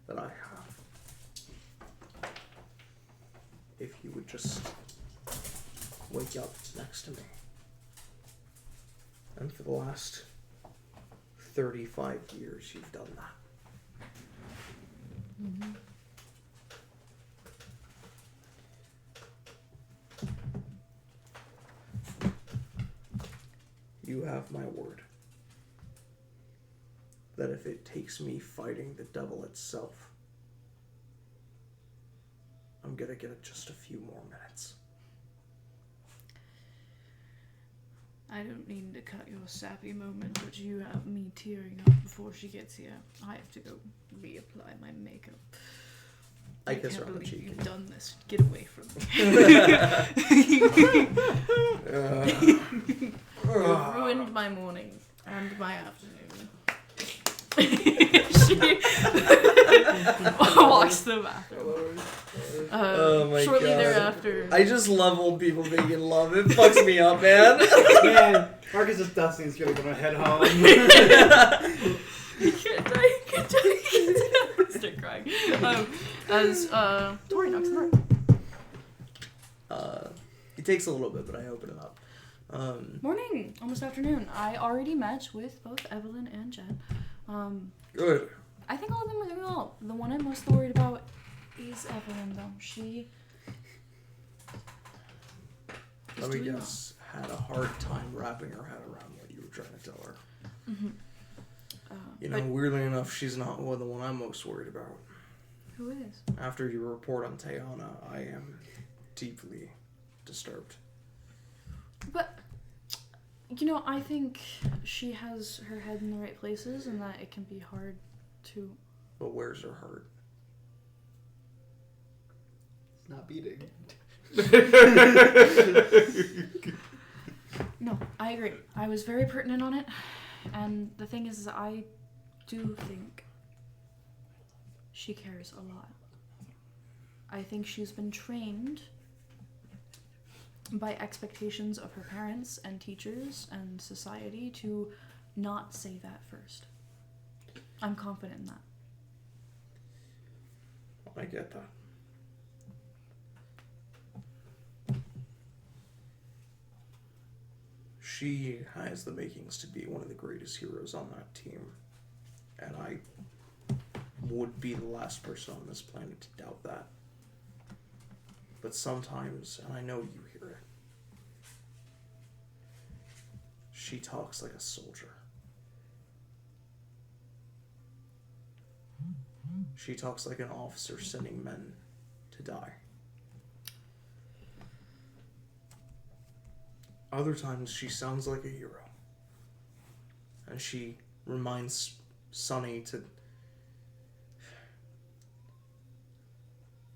S3: that I have. If you would just wake up next to me. And for the last 35 years you've done that.
S1: Mm-hmm.
S3: You have my word that if it takes me fighting the devil itself, I'm gonna get it just a few more minutes.
S1: I don't mean to cut your sappy moment, but you have me tearing up before she gets here. I have to go reapply my makeup.
S3: I kiss her
S1: can't
S3: on the
S1: believe
S3: cheek.
S1: you've done this. Get away from me. You've ruined my morning and my afternoon. She walks to the bathroom.
S3: Oh my
S1: Shortly
S3: God.
S1: thereafter,
S3: I just love old people being in love. It fucks me up, man.
S6: Man, Marcus is dusting. He's gonna head home.
S1: you can't die. I start crying. As Tori knocks on the door.
S3: It takes a little bit, but I open it up.
S1: Morning, almost afternoon. I already met with both Evelyn and Jen.
S3: Good.
S1: I think all of them are doing well. The one I'm most worried about is Evelyn, though. She is
S3: Let me
S1: doing
S3: guess. Had a hard time wrapping her head around what you were trying to tell her.
S1: well. Mm-hmm.
S3: You know, weirdly enough, she's not the one I'm most worried about.
S1: Who is?
S3: After your report on Tayana, I am deeply disturbed.
S1: But, you know, I think she has her head in the right places and that it can be hard to...
S3: But where's her heart?
S6: It's not beating.
S1: No, I agree. I was very pertinent on it. And the thing is I do think she cares a lot. I think she's been trained by expectations of her parents and teachers and society to not say that first. I'm confident in that.
S3: I get that. She has the makings to be one of the greatest heroes on that team. And I would be the last person on this planet to doubt that. But sometimes, and I know you hear it, she talks like a soldier. She talks like an officer sending men to die. Other times she sounds like a hero. And she reminds Sunny to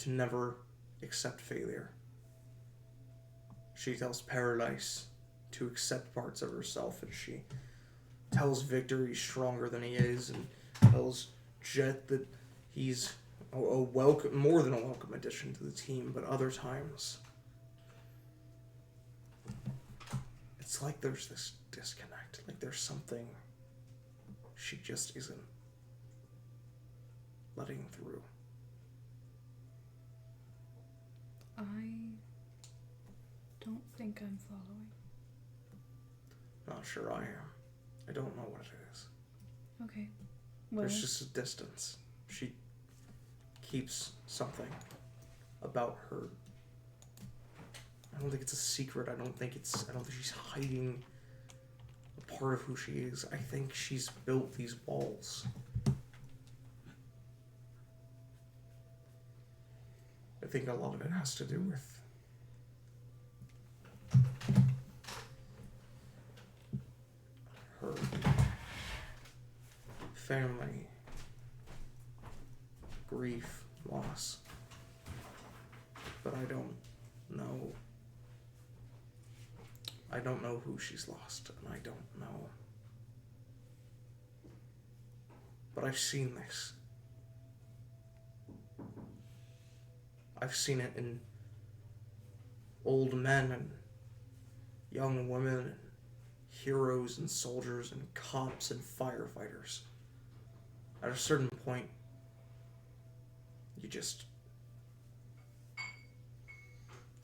S3: never accept failure. She tells Paradise to accept parts of herself, and she tells Victor he's stronger than he is, and tells Jet that he's a welcome, more than a welcome addition to the team. But other times, it's like there's this disconnect. Like there's something she just isn't letting through.
S1: I don't think I'm following.
S3: Not sure I am. I don't know what it is.
S1: Okay. Well,
S3: There's just a distance. She keeps something about her. I don't think it's a secret. I don't think she's hiding a part of who she is. I think she's built these walls. I think a lot of it has to do with her family, grief, loss. But I don't know. I don't know who she's lost, and I don't know. But I've seen this. I've seen it in old men and young women and heroes and soldiers and cops and firefighters. At a certain point, you just,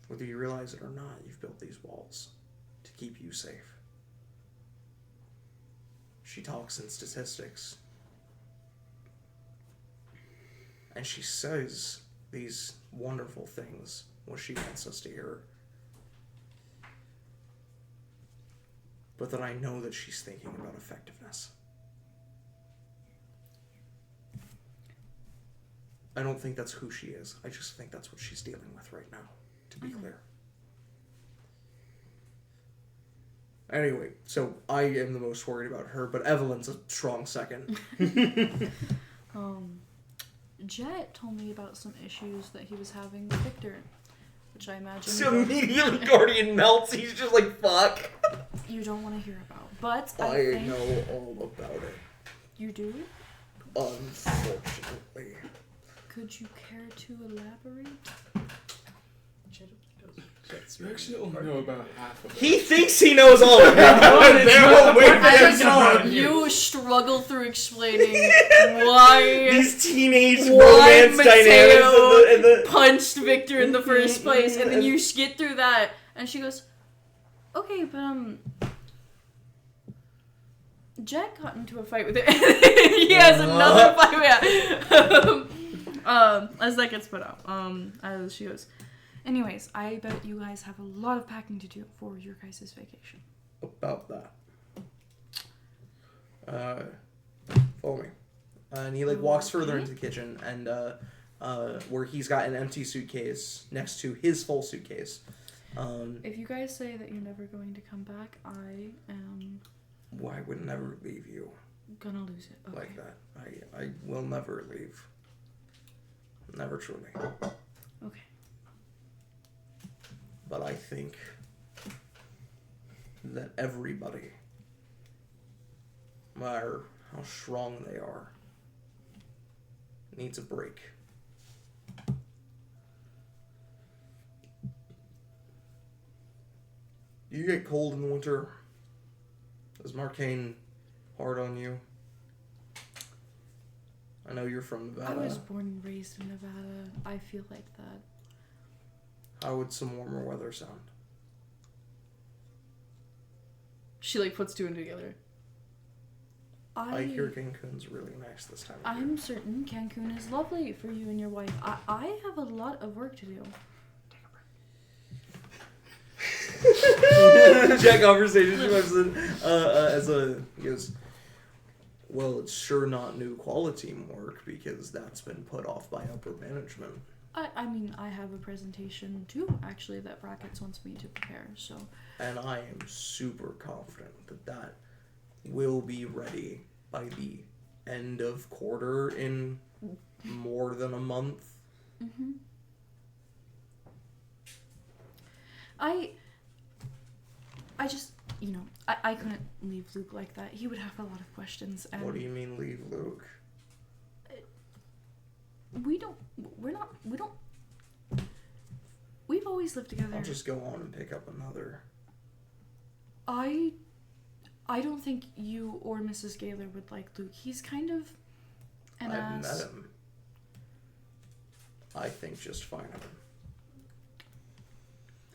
S3: whether you realize it or not, you've built these walls to keep you safe. She talks in statistics. And she says these wonderful things when she wants us to hear. But that I know that she's thinking about effectiveness. I don't think that's who she is. I just think that's what she's dealing with right now, to be clear. Anyway, so I am the most worried about her, but Evelyn's a strong second.
S1: Jet told me about some issues that he was having with Victor, which I imagine
S3: So immediately Guardian melts. He's just like, fuck.
S1: you don't want to hear about. But I
S3: I
S1: think
S3: know all about it.
S1: you do.
S3: Unfortunately.
S1: Could you care to elaborate?
S5: You actually only know about half of it.
S3: He thinks he knows all about it.
S1: You struggle through explaining why
S3: These teenage romance
S1: Mateo
S3: dynamics and the
S1: punched Victor in the first place, and then you skid through that, and she goes, "Okay, but Jack got into a fight with it. He has another fight. Yeah. As that gets put out, as she goes. Anyways, I bet you guys have a lot of packing to do for your guys' vacation.
S3: about that. Follow me. And he walks further into the kitchen and where he's got an empty suitcase next to his full suitcase.
S1: If you guys say that you're never going to come back, I am
S3: I would never leave you
S1: gonna lose it. Okay.
S3: like that. I will never leave. Never truly.
S1: Okay.
S3: But I think that everybody, no matter how strong they are, needs a break. You get cold in the winter. Is Marcainne hard on you? I know you're from
S1: I
S3: Nevada.
S1: was born and raised in Nevada. I feel like that.
S3: How would some warmer weather sound?
S1: She puts two and two together.
S3: I hear Cancun's really nice this time of year.
S1: I'm certain Cancun is lovely for you and your wife. I have a lot of work to do.
S3: Jack conversation he goes, well, it's sure not new quality work because that's been put off by upper management.
S1: I mean, I have a presentation too, actually, that Brackets wants me to prepare, so.
S3: And I am super confident that will be ready by the end of quarter in more than a month.
S1: Mm-hmm. I just, I couldn't leave Luke like that. He would have a lot of questions. And
S3: What do you mean leave Luke?
S1: We've always lived together.
S3: I'll just go on and pick up another.
S1: I don't think you or Mrs. Gaylor would like Luke. He's kind of an
S3: I've
S1: ass.
S3: met him. I think just fine of him.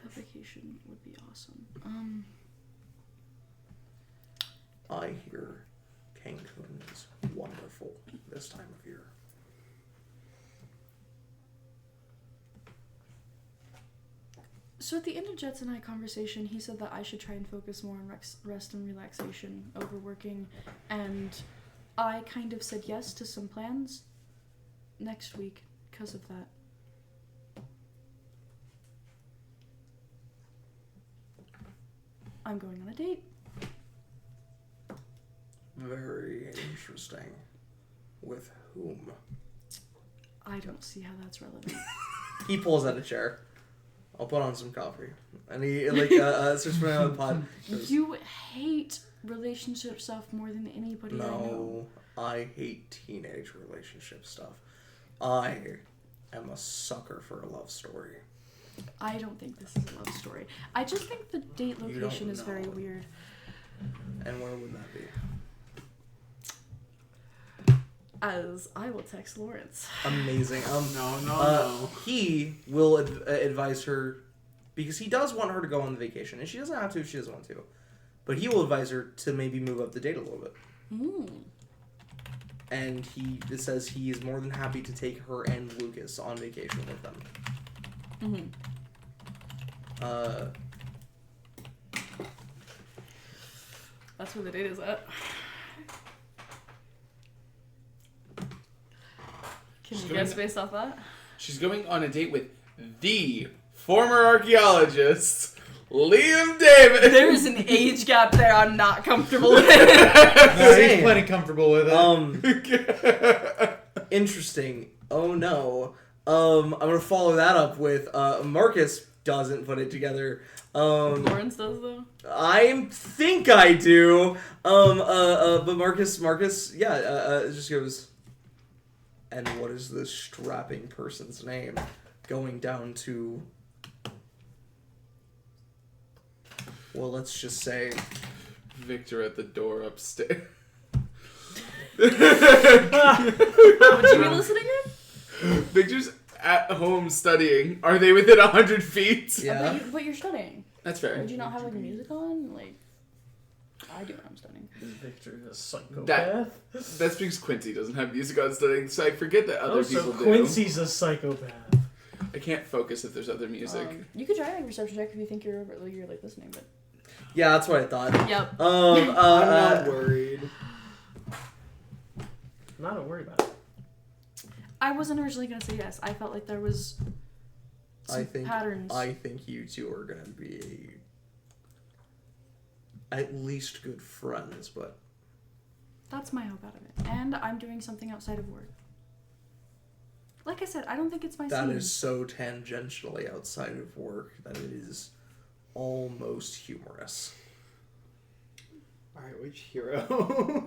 S1: A vacation would be awesome.
S3: I hear Cancun is wonderful this time of year.
S1: So at the end of Jet's and I conversation, he said that I should try and focus more on rest and relaxation over working, and I kind of said yes to some plans next week because of that. I'm going on a date.
S3: Very interesting. With whom?
S1: I don't see how that's relevant.
S3: He pulls out a chair. I'll put on some coffee. And he, starts putting on the pot. Goes,
S1: You hate relationship stuff more than anybody I know.
S3: no, I hate teenage relationship stuff. I am a sucker for a love story.
S1: I don't think this is a love story. I just think the date
S3: You don't
S1: location is very
S3: know.
S1: weird.
S3: And where would that be?
S1: As I will text Lawrence.
S3: Amazing.
S5: No.
S3: He will advise her, because he does want her to go on the vacation, and she doesn't have to if she doesn't want to. But he will advise her to maybe move up the date a little bit. And he says he is more than happy to take her and Lucas on vacation with them.
S1: That's where the date is at. Can you guess based off that?
S5: She's going on a date with the former archaeologist, Liam David.
S1: There is an age gap there I'm not comfortable with.
S2: No, he's plenty comfortable with it.
S3: Interesting. Oh no. I'm gonna follow that up with Marcus doesn't put it together.
S1: Lawrence does though.
S3: I think I do. But Marcus, just goes. And what is this strapping person's name? Going down to. Well, let's just say.
S5: Victor at the door upstairs.
S1: Would you be listening in?
S5: Victor's at home studying. Are they within 100 feet?
S3: Yeah.
S1: But you're studying.
S5: That's fair.
S1: Would you not have like music on? Like, I do when I'm studying.
S7: Is Victor a psychopath?
S5: That's because Quincy doesn't have music on studying, so I forget that other
S7: so
S5: people do.
S7: Quincy's a psychopath.
S5: I can't focus if there's other music.
S1: You could try like reception check if you think you're like listening, but.
S3: Yeah, that's what I thought.
S1: Yep.
S6: I'm not worried.
S7: I'm not worried about it.
S1: I wasn't originally gonna say yes. I felt like there was some patterns.
S3: I think you two are gonna be at least good friends, but
S1: That's my hope out of it. And I'm doing something outside of work. Like I said, I don't think it's my
S3: that
S1: scene.
S3: is so tangentially outside of work that it is almost humorous.
S6: Alright, which hero?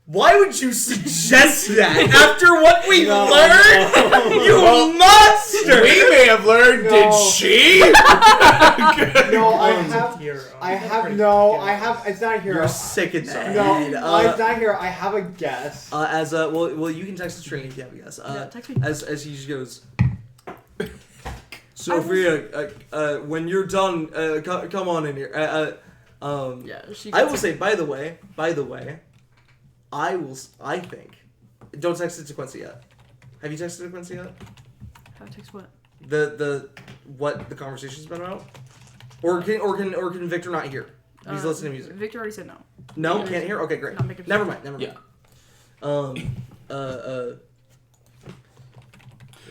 S3: Why would you suggest that after what we learned? You monster!
S5: We may have learned,
S6: No.
S5: did she?
S6: It's not a hero.
S3: You're sick in the head.
S6: No, it's not a hero. I have a guess.
S3: Well, you can text the string if you have a guess.
S1: Yeah, text me.
S3: As he just goes, Sophia, when you're done, come on in here.
S1: Yeah, she
S3: I
S1: gets
S3: will
S1: it.
S3: say, by the way, I think, don't text it to Quincy yet. Have you texted to Quincy yet?
S1: How text what?
S3: What the conversation's been about? Or can Victor not hear? He's listening to music.
S1: Victor already said no.
S3: No,
S1: Yeah,
S3: can't hear? Okay, great.
S1: Not making
S3: Never mind.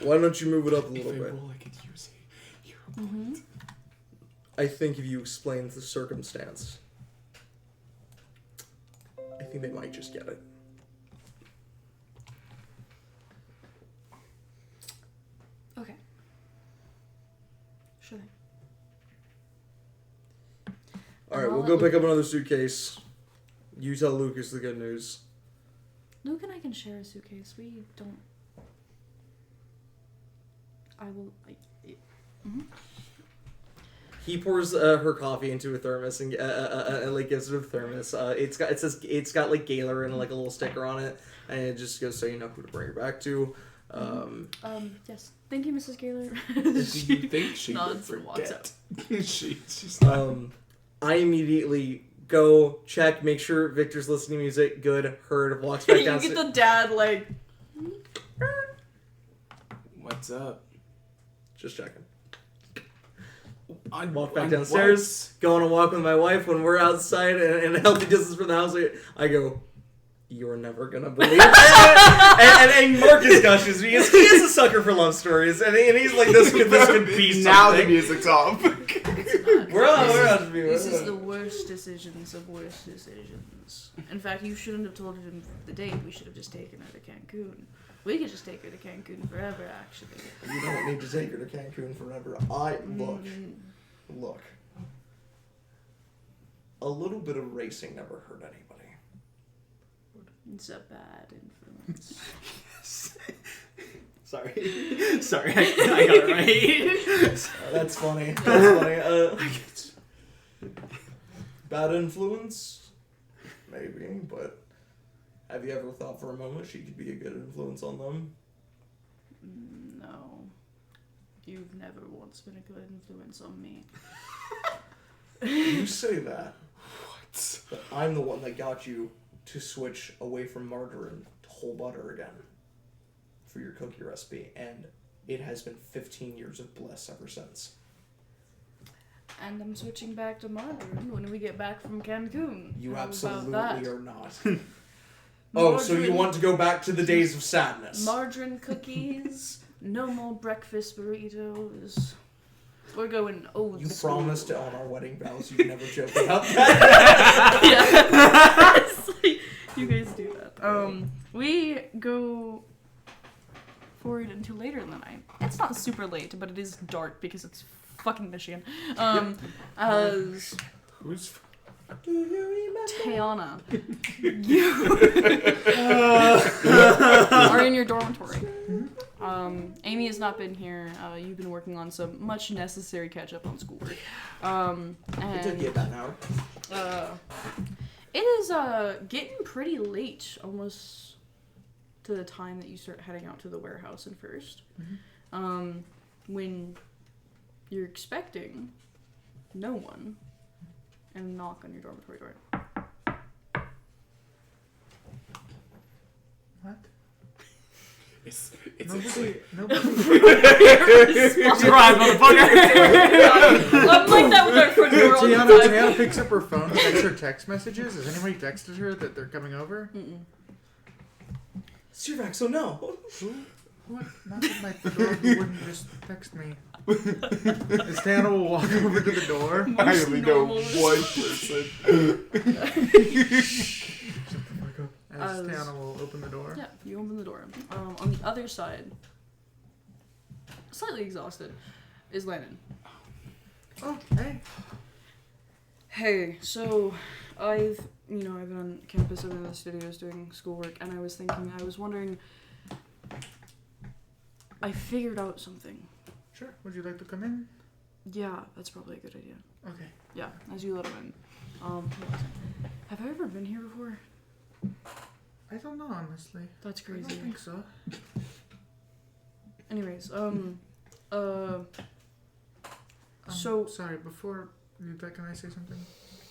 S3: Why don't you move it up a little bit?
S5: I could use a hero
S1: Mm-hmm.
S3: I think if you explain the circumstance, I think they might just get it.
S1: Okay. Sure thing.
S3: Alright, we'll go pick up another suitcase. You tell Lucas the good news.
S1: Luke and I can share a suitcase. We don't. I will.
S3: He pours her coffee into a thermos and like gives her the thermos. It's got like Gaylor and like a little sticker on it, and it just goes so you know who to bring it back to.
S1: Yes. Thank you, Mrs. Gaylor.
S5: Do you think she would
S1: nods and walks out.
S5: forget? She's not.
S3: I immediately go check, make sure Victor's listening to music. Good, heard. Walks back
S1: You
S3: downstairs.
S1: get the dad like.
S5: What's up?
S3: Just checking.
S5: I
S3: Walk back downstairs. Go on a walk with my wife when we're outside and a healthy distance from the house. I go, you're never gonna believe it. and Marcus gushes because he is a sucker for love stories, and he's like, this could be something.
S5: Now the music's off.
S3: We're on.
S1: This is the worst decisions of worst decisions. In fact, you shouldn't have told him the date. We should have just taken her to Cancun. We could just take her to Cancun forever, actually.
S3: You don't need to take her to Cancun forever. Look. A little bit of racing never hurt anybody.
S1: It's a bad influence.
S8: Sorry, I got it right.
S3: That's funny. That's funny. Bad influence? Maybe, but have you ever thought for a moment she could be a good influence on them?
S1: No. You've never once been a good influence on me.
S3: You say that. What? But I'm the one that got you to switch away from margarine to whole butter again for your cookie recipe, and it has been 15 years of bliss ever since.
S1: And I'm switching back to margarine when we get back from Cancun.
S3: You
S1: How
S3: absolutely
S1: about that?
S3: are not. Oh, so you want to go back to the days of sadness?
S1: Margarine cookies, no more breakfast burritos. We're going old
S3: You
S1: school.
S3: promised on our wedding vows you'd never joke about that.
S1: Yeah. It's like, you guys do that. We go forward into later in the night. It's not super late, but it is dark because it's fucking Michigan. As
S9: Who's
S3: Do you remember?
S1: Tayana, you are in your dormitory. Amy has not been here. You've been working on some much necessary catch up on schoolwork.
S3: It did get about an hour.
S1: It is getting pretty late, almost to the time that you start heading out to the warehouse and first. When you're expecting no one, and a knock on your dormitory door.
S2: What?
S9: it's
S2: Nobody.
S7: Surprise, motherfucker!
S1: I'm like that with our front door all the time.
S2: Tiana picks up her phone and checks her text messages. Has anybody texted her that they're coming over?
S1: Mm-mm.
S3: Sirvac, so no.
S2: What? Not like the door who wouldn't just text me. As Tiana will walk over to the door.
S9: I only know
S1: normal.
S9: one person.
S2: As Tiana will open the door.
S1: Yeah, you open the door. On the other side, slightly exhausted, is Lennon.
S2: Oh, hey.
S1: Hey, so I've been on campus, I've been in the studios doing schoolwork, and I was wondering, I figured out something.
S2: Sure. Would you like to come in?
S1: Yeah, that's probably a good idea.
S2: Okay.
S1: Yeah, as you let him in. Have I ever been here before?
S2: I don't know, honestly.
S1: That's
S2: I don't
S1: crazy.
S2: think so.
S1: Anyways,
S2: So sorry. Before you can I say something?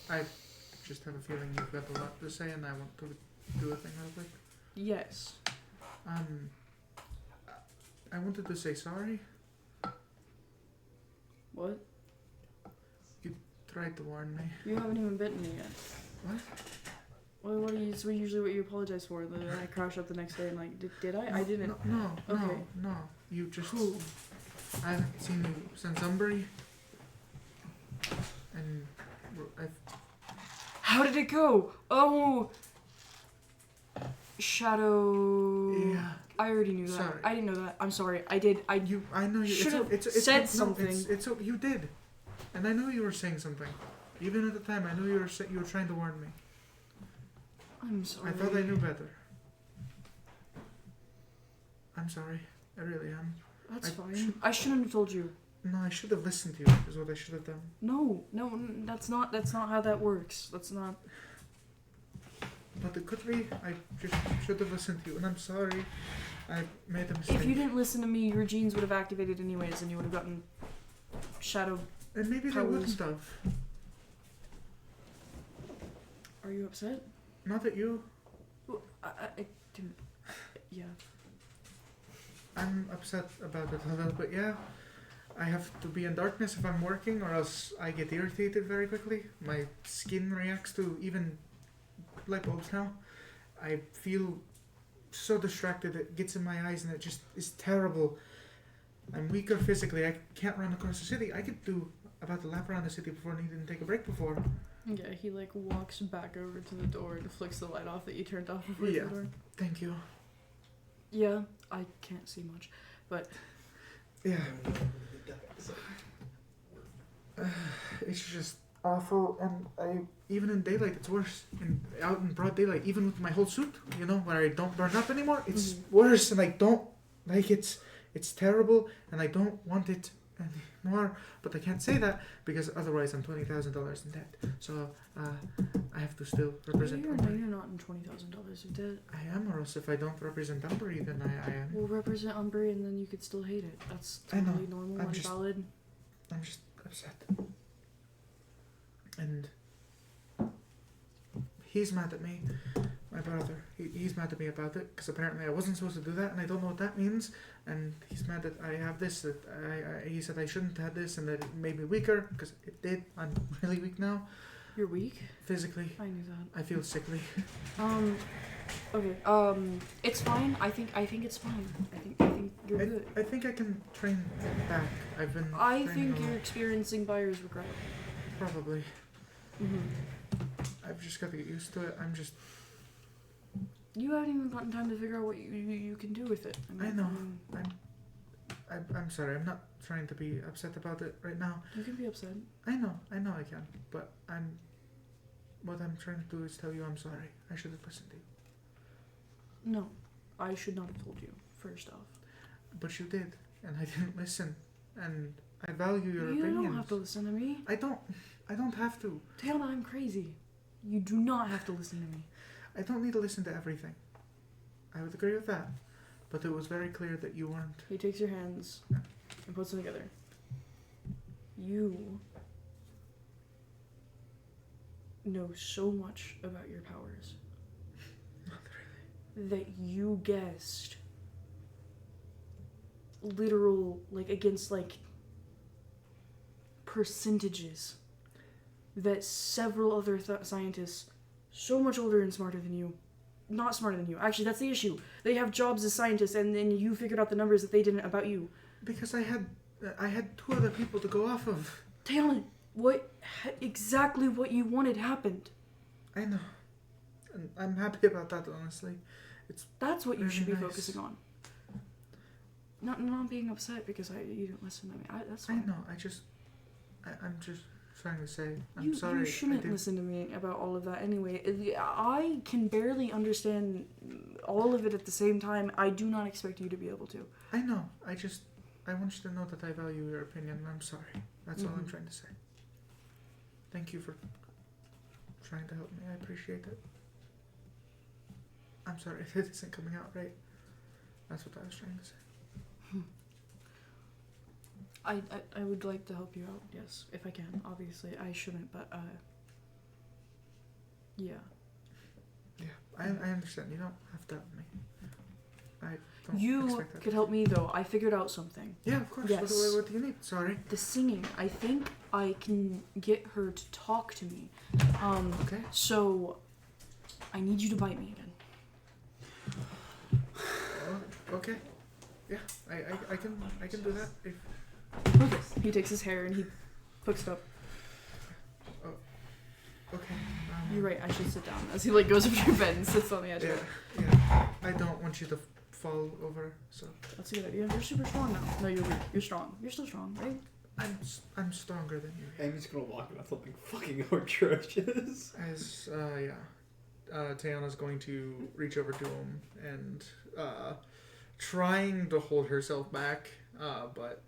S2: I just have a feeling you've got a lot to say, and I want to do a thing real quick.
S1: yes.
S2: I wanted to say sorry.
S1: What?
S2: Tried to warn me.
S1: You haven't even bitten me yet.
S2: What?
S1: Well, what are you? It's usually what you apologize for. That I crash up the next day and like, did I? I didn't.
S2: No.
S1: Okay.
S2: No. You just. I haven't seen you since Umbry. And I've.
S1: How did it go? Oh, Shadow.
S2: Yeah.
S1: I already knew that.
S2: Sorry.
S1: I didn't know that. I'm sorry. I did.
S2: I know you.
S1: Should've
S2: It's
S1: said
S2: no,
S1: something.
S2: It's you did, and I know you were saying something. Even at the time, I knew you were trying to warn me.
S1: I'm sorry.
S2: I thought I knew better. I'm sorry. I really am.
S1: That's
S2: I
S1: fine. I shouldn't have told you.
S2: No, I should have listened to you. Is what I should have done.
S1: No, that's not how that works. That's not.
S2: But it could be. I just should have listened to you, and I'm sorry. I made a mistake.
S1: If you didn't listen to me, your genes would have activated anyways, and you would have gotten shadow.
S2: And maybe they
S1: powers.
S2: wouldn't have.
S1: Are you upset?
S2: Not at you.
S1: Well, I didn't. Yeah.
S2: I'm upset about it a little bit. Yeah. I have to be in darkness if I'm working, or else I get irritated very quickly. My skin reacts to even light bulbs now. I feel so distracted, it gets in my eyes and it just is terrible. I'm weaker physically, I can't run across the city. I could do about a lap around the city before needing to take a break before.
S1: Yeah, he like walks back over to the door and flicks the light off that you turned off before
S2: Yeah.
S1: the door.
S2: Thank you.
S1: Yeah, I can't see much, but
S2: Yeah. It's just awful, and even in daylight it's worse. Out in broad daylight, even with my whole suit, where I don't burn up anymore, it's worse, and I don't like it's It's terrible, and I don't want it anymore. But I can't say that because otherwise I'm $20,000 in debt. So I have to still represent
S1: You're
S2: Umbri.
S1: not in $20,000 of debt.
S2: I am, or else if I don't represent Umbri, then I am.
S1: We'll represent Umbri, and then you could still hate it. That's
S2: I know.
S1: totally normal
S2: I'm
S1: and
S2: just-
S1: valid.
S2: I'm just upset. And he's mad at me. My brother. He's mad at me about it because apparently I wasn't supposed to do that, and I don't know what that means. And he's mad that I have this. That he said I shouldn't have this, and that it made me weaker because it did. I'm really weak now,
S1: You're weak?
S2: physically.
S1: I knew that.
S2: I feel sickly.
S1: Okay. It's fine. I think it's fine. I think you're good.
S2: I think I can train back. I've been.
S1: I
S2: training
S1: think
S2: a
S1: you're
S2: lot.
S1: experiencing buyer's regret.
S2: Probably.
S1: Mm-hmm.
S2: I've just got to get used to it. I'm just.
S1: You haven't even gotten time to figure out what you can do with it.
S2: I know. I'm sorry. I'm not trying to be upset about it right now.
S1: You can be upset.
S2: I know I can, but what I'm trying to do is tell you I'm sorry. I should have listened to you.
S1: No, I should not have told you, first off.
S2: But you did, and I didn't listen, and I value your
S1: You
S2: opinions.
S1: don't have to listen to me.
S2: I don't have to.
S1: Taylor, I'm crazy. You do not have to listen to me.
S2: I don't need to listen to everything. I would agree with that, but it was very clear that you weren't.
S1: He takes your hands and puts them together. You know so much about your powers that you guessed literal, like, against, like, percentages that several other scientists so much older and smarter than you, not smarter than you, actually that's the issue, they have jobs as scientists and then you figured out the numbers that they didn't about you.
S2: Because I had two other people to go off of.
S1: Talon, exactly what you wanted happened.
S2: I know, and I'm happy about that, honestly.
S1: That's what you
S2: Very
S1: should be
S2: nice.
S1: focusing on. Not being upset because you didn't listen to me. That's
S2: I
S1: fine.
S2: know. I'm just trying to say I'm
S1: You
S2: sorry.
S1: shouldn't listen to me about all of that anyway. I can barely understand all of it at the same time. I do not expect you to be able to.
S2: I know. I want you to know that I value your opinion, and I'm sorry. That's all I'm trying to say. Thank you for trying to help me. I appreciate it. I'm sorry if it isn't coming out right. That's what I was trying to say.
S1: I would like to help you out, yes, if I can. Obviously, I shouldn't, but yeah.
S2: Yeah, I understand. You don't have to help me. I don't
S1: You
S2: expect that.
S1: could help me though. I figured out something.
S2: Yeah, of course.
S1: Yes.
S2: What do you need? Sorry.
S1: The singing. I think I can get her to talk to me.
S2: Okay.
S1: So I need you to bite me again.
S2: Oh, okay. Yeah, I can do that. If,
S1: Okay. He takes his hair and he hooks it up.
S2: okay.
S1: You're right. I should sit down. As he like goes up to your bed and sits on the edge.
S2: Yeah,
S1: of it.
S2: yeah. I don't want you to fall over. So
S1: That's a good idea. You're super strong now. No, you're weak. You're strong. You're still strong, right?
S2: I'm stronger than you.
S8: I'm just gonna walk about something fucking atrocious.
S2: As Tayana's going to reach over to him and trying to hold herself back, but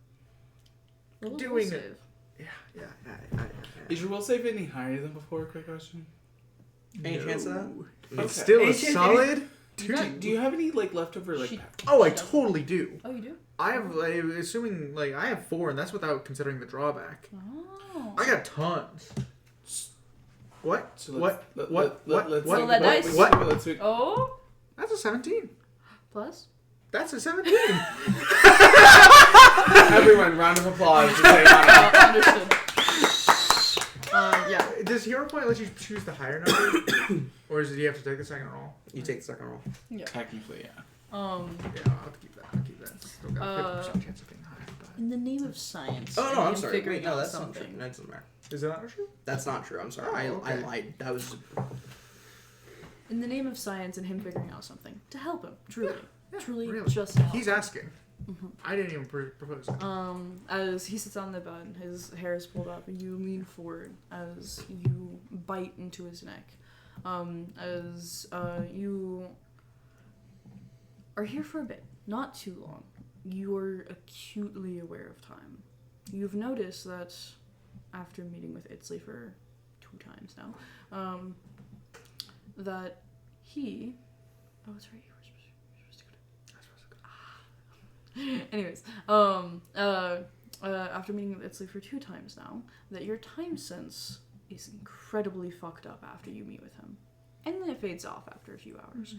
S1: Roll a
S2: doing
S1: will
S2: it.
S1: save.
S2: yeah.
S5: Is your will save any higher than before? Quick question.
S3: Any chance of that?
S2: It's
S5: Okay.
S2: still a
S3: Any chance-
S2: solid.
S5: Do you have any like leftover like?
S1: She-
S2: Oh, I totally do.
S1: Oh, you do?
S2: I have, assuming, I have 4, and that's without considering the drawback.
S1: Oh.
S2: I got tons. What?
S5: So
S2: What?
S5: let's-
S2: What?
S5: let- let's
S1: Roll
S5: make-
S1: that
S5: what-
S1: dice.
S2: What?
S5: Let's make-
S1: Oh.
S2: That's a 17.
S1: Plus.
S2: That's a 17.
S5: Everyone, round of applause. For Tayana.
S1: Understood. Yeah.
S2: Does Hero Point let you choose the higher number? Or do you have to take the second roll?
S3: You take the second roll.
S5: Technically, yeah.
S2: Yeah, I'll have to keep that. Still got 50% chance of being higher. But...
S1: In the name of science.
S3: Oh no,
S1: and
S3: I'm
S1: him
S3: sorry.
S1: figuring
S3: Wait, no,
S1: out
S3: that's
S1: something.
S3: not true. That doesn't matter.
S2: Is that not true?
S3: That's not true. I'm sorry.
S2: Oh,
S3: I
S2: okay.
S3: lied. That was.
S1: In the name of science and him figuring out something to help him. Truly.
S2: Yeah,
S1: Truly,
S2: really.
S1: just to help.
S2: He's asking.
S1: Mhm.
S2: I didn't even propose it.
S1: As he sits on the bed, his hair is pulled up, and you lean forward as you bite into his neck. As you are here for a bit, not too long. you're acutely aware of time. You've noticed that after meeting with Itzley for 2 times now, that he... Oh, that's right, you were supposed to go to... Anyways, after meeting with Itzley for 2 times now, that your time sense is incredibly fucked up after you meet with him. And then it fades off after a few hours.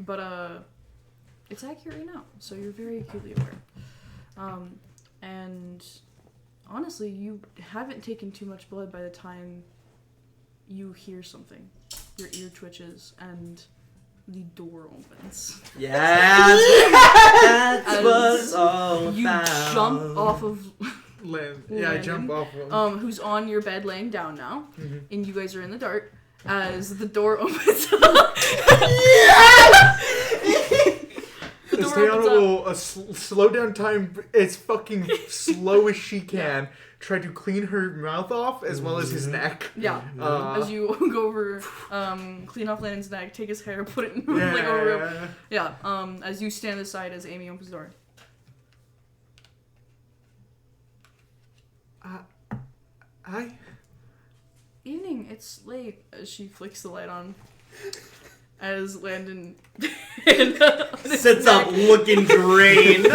S1: But it's accurate right now, so you're very acutely aware. And honestly, you haven't taken too much blood by the time you hear something. Your ear twitches and the door opens.
S3: Yes! That's what it's all
S1: You
S3: about.
S1: jump off of
S2: Land. Yeah, I jump off of him.
S1: who's on your bed laying down now,
S2: Mhm.
S1: and you guys are in the dark as the door opens up. The door
S2: Stayana
S1: opens up.
S2: will slow down time as fucking slow as she can. Try to clean her mouth off as well as his neck.
S1: Yeah. As you go over, clean off Landon's neck, take his hair, put it in like over. Yeah. As you stand aside as Amy opens the door.
S2: Hi.
S1: Evening. It's late. As she flicks the light on. As Landon
S3: Sits up looking drained.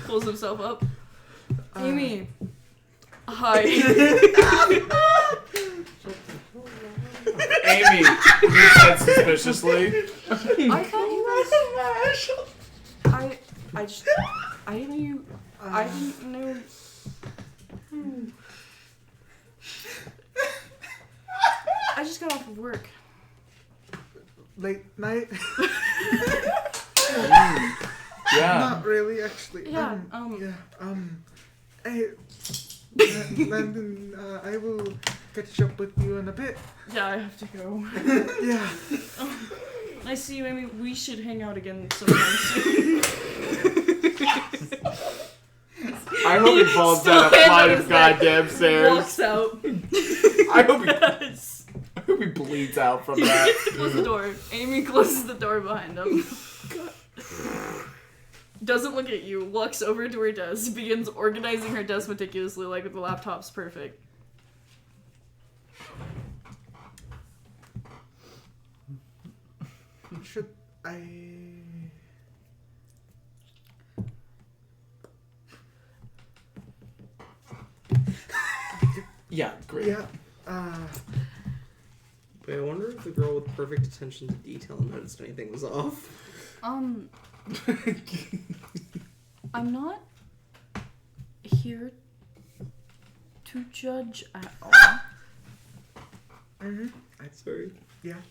S1: pulls himself up. Amy. Hi.
S5: Amy, you said suspiciously.
S1: I thought you guys. I didn't know you. I didn't know. I just got off of work.
S2: Late night?
S5: Yeah.
S2: Not really, actually.
S1: Yeah.
S2: Hey, Landon, I will catch up with you in a bit.
S1: Yeah, I have to go.
S2: Yeah.
S1: I see you, Amy. We should hang out again sometime soon.
S5: I hope he falls down a flight of goddamn stairs.
S1: Walks out.
S5: I hope he bleeds out from that.
S1: Close the door. Amy closes the door behind him. Doesn't look at you. Walks over to her desk. Begins organizing her desk meticulously, like the laptop's perfect.
S2: Should I...
S5: Yeah, great.
S2: Yeah.
S3: Wait, I wonder if the girl with perfect attention to detail noticed anything was off.
S1: I'm not here to judge at all.
S2: Mm-hmm.
S3: I'm sorry.
S2: Yeah.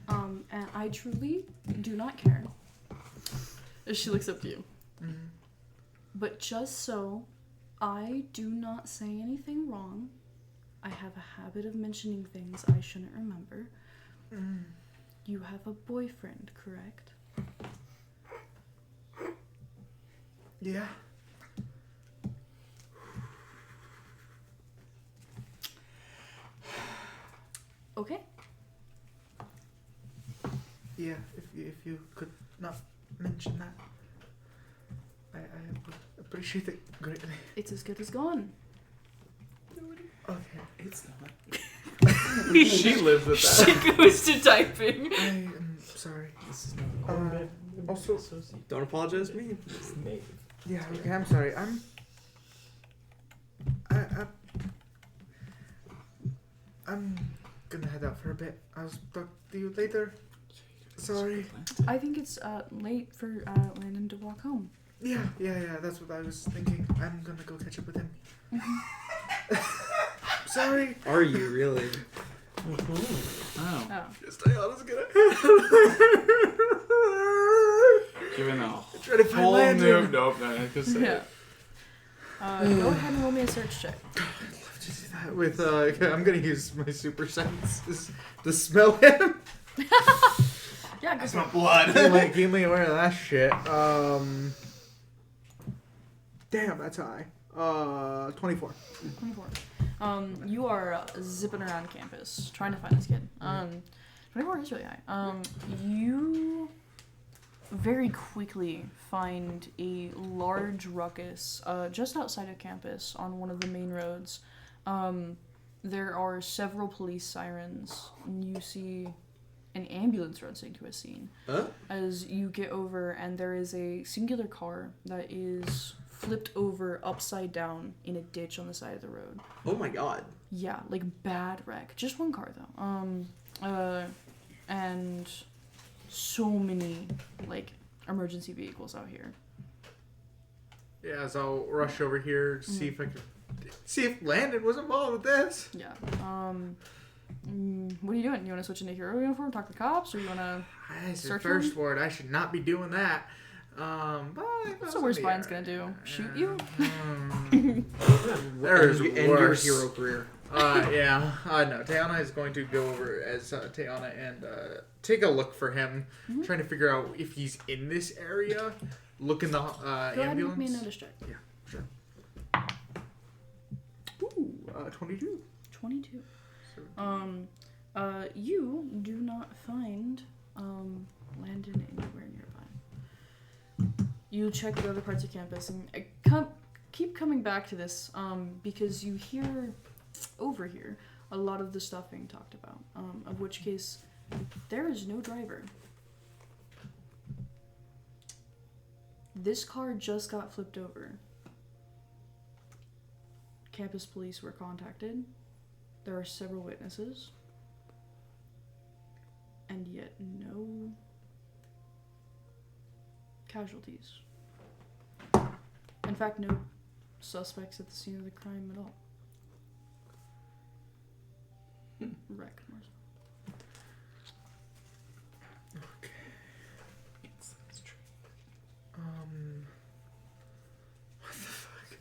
S1: And I truly do not care. As she looks up to you.
S2: Mm-hmm.
S1: But just so I do not say anything wrong, I have a habit of mentioning things I shouldn't remember.
S2: Mm.
S1: You have a boyfriend, correct?
S2: Yeah.
S1: Okay.
S2: Yeah, if you could not mention that, I would appreciate it greatly.
S1: It's as good as gone.
S2: Okay.
S5: It's not. She lives with that.
S1: She goes to typing.
S2: I am sorry.
S7: This is not
S2: Also,
S3: Don't apologize to me.
S2: yeah, okay, I'm sorry. I'm gonna head out for a bit. I'll talk to you later. Sorry.
S1: I think it's late for Landon to walk home.
S2: Yeah, that's what I was thinking. I'm gonna go catch up with him. Sorry.
S3: Are you really?
S5: Oh.
S1: Oh.
S2: Just Ayana's gonna
S5: Given a
S2: try to find
S5: whole new.
S2: Landon.
S5: Nope, no, just say
S1: Yeah.
S5: it.
S1: Go ahead and roll me a search check.
S2: With I'm gonna use my super sense to smell him.
S1: Yeah, go for it.
S9: blood.
S2: Like, keep me aware of that shit. Damn, that's high. 24.
S1: 24. You are zipping around campus trying to find this kid. 24 is really high. You very quickly find a large ruckus just outside of campus on one of the main roads. There are several police sirens, and you see an ambulance racing to a scene. As you get over, and there is a singular car that is flipped over upside down in a ditch on the side of the road.
S3: Oh my god.
S1: Yeah, like bad wreck. Just one car though. And so many like emergency vehicles out here.
S2: Yeah, so I'll rush over here, see if I can see if Landon was involved with this.
S1: Yeah. What are you doing? You want to switch into hero uniform, talk to the cops, or you want to
S2: That's the
S1: search
S2: first
S1: him?
S2: word. I should not be doing that. But
S1: What's the worst Spine's gonna do? Shoot you?
S2: There is
S3: End your
S2: worse.
S3: hero career.
S2: Yeah. No, Tayana is going to go over as Tayana and take a look for him, trying to figure out if he's in this area. Look in the
S1: Go ahead and
S2: ambulance.
S1: make me a notice check.
S2: Yeah, sure. Ooh, 22.
S1: 22. You do not find Landon anywhere nearby. You check the other parts of campus and keep coming back to this because you hear over here a lot of the stuff being talked about. Of which case, there is no driver. This car just got flipped over. Campus police were contacted. There are several witnesses. And yet no casualties. In fact, no suspects at the scene of the crime at all. Wreck, more so.
S2: Okay. What the fuck?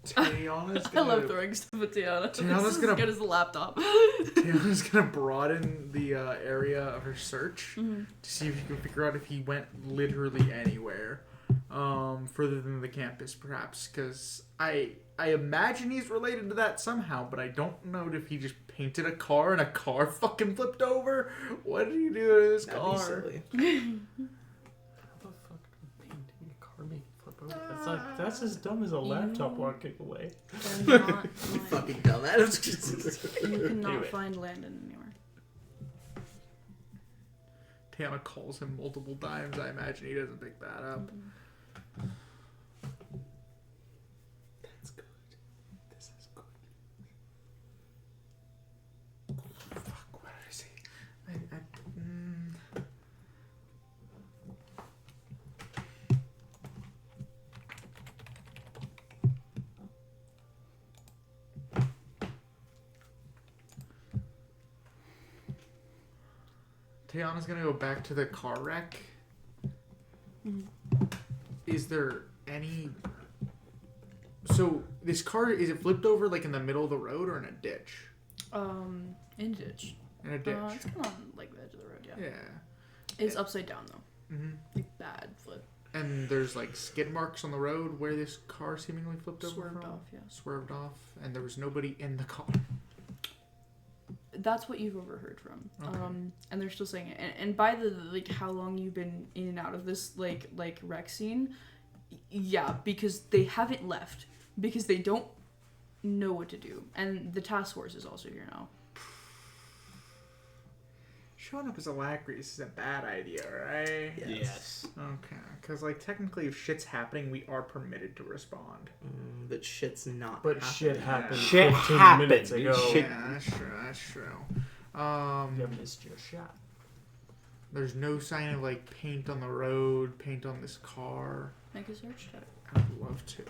S2: Tayana's
S1: I
S2: gonna.
S1: love throwing stuff at Tiana.
S2: Tiana's
S1: It's
S2: gonna-
S1: as good as the laptop.
S2: Tayana's gonna broaden the area of her search
S1: Mhm.
S2: to see if she can figure out if he went literally anywhere, further than the campus, perhaps. Because I imagine he's related to that somehow, but I don't know if he just painted a car and a car fucking flipped over. What did he do to this
S3: That'd
S2: car?
S3: be silly.
S7: How the fuck would painting a car make flip over? That's as dumb as a laptop walking away.
S1: They're not
S3: You
S1: mine.
S3: fucking dumbass.
S1: You cannot
S7: Anyway.
S1: find Landon anywhere.
S2: Tayana calls him multiple times. I imagine he doesn't pick that up.
S5: That's good. This is good.
S2: Fuck, what did I say? Tayana's gonna go back to the car wreck.
S1: Mhm.
S2: Is there any... So, this car, is it flipped over like in the middle of the road or in a ditch?
S1: In ditch.
S2: In a ditch.
S1: It's kind of on like the edge of the road, yeah.
S2: Yeah.
S1: It's upside down though.
S2: Mm-hmm.
S1: Like bad flip.
S2: And there's like skid marks on the road where this car seemingly flipped over
S1: Swerved
S2: from?
S1: off, yeah.
S2: Swerved off, and there was nobody in the car.
S1: That's what you've overheard from.
S2: Okay.
S1: And they're still saying it. And by the like how long you've been in and out of this like wreck scene, yeah, because they haven't left because they don't know what to do. And the task force is also here now.
S2: Showing up as alacrities is a bad idea, right?
S8: Yes.
S2: Okay, because like technically, if shit's happening, we are permitted to respond.
S3: But shit's not.
S7: But
S3: happening.
S7: shit happened
S8: Shit
S7: 15
S8: happened,
S7: minutes
S8: dude.
S7: ago.
S8: Shit.
S2: Yeah, that's true. That's true.
S7: You missed your shot.
S2: There's no sign of like paint on the road, paint on this car.
S1: Make a search check.
S2: I'd love to.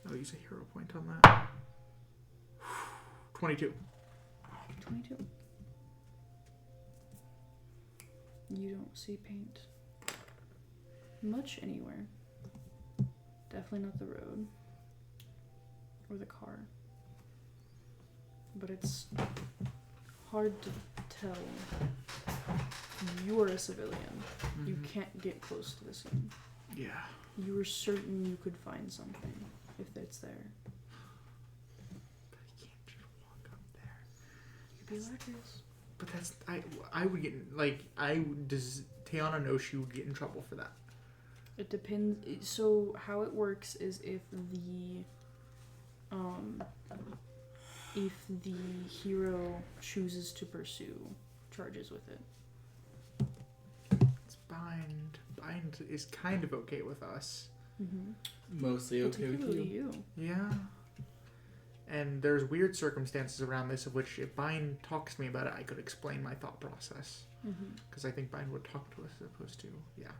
S2: I'll use a hero point on that. 22.
S1: 22. You don't see paint much anywhere. Definitely not the road or the car. But it's hard to tell. You're a civilian. You can't get close to the scene.
S2: Yeah.
S1: You were certain you could find something if it's there.
S2: But I can't just walk up there.
S1: Could be Alacrius.
S2: But that's I would get does Tiana know she would get in trouble for that?
S1: It depends. So how it works is if the hero chooses to pursue charges with it.
S2: It's Bind. Bind is kind of okay with us.
S1: Mm-hmm.
S5: Mostly okay with
S1: Particularly
S5: you.
S1: you.
S2: Yeah. And there's weird circumstances around this of which if Bind talks to me about it, I could explain my thought process. Because I think Bind would talk to us as opposed to, yeah.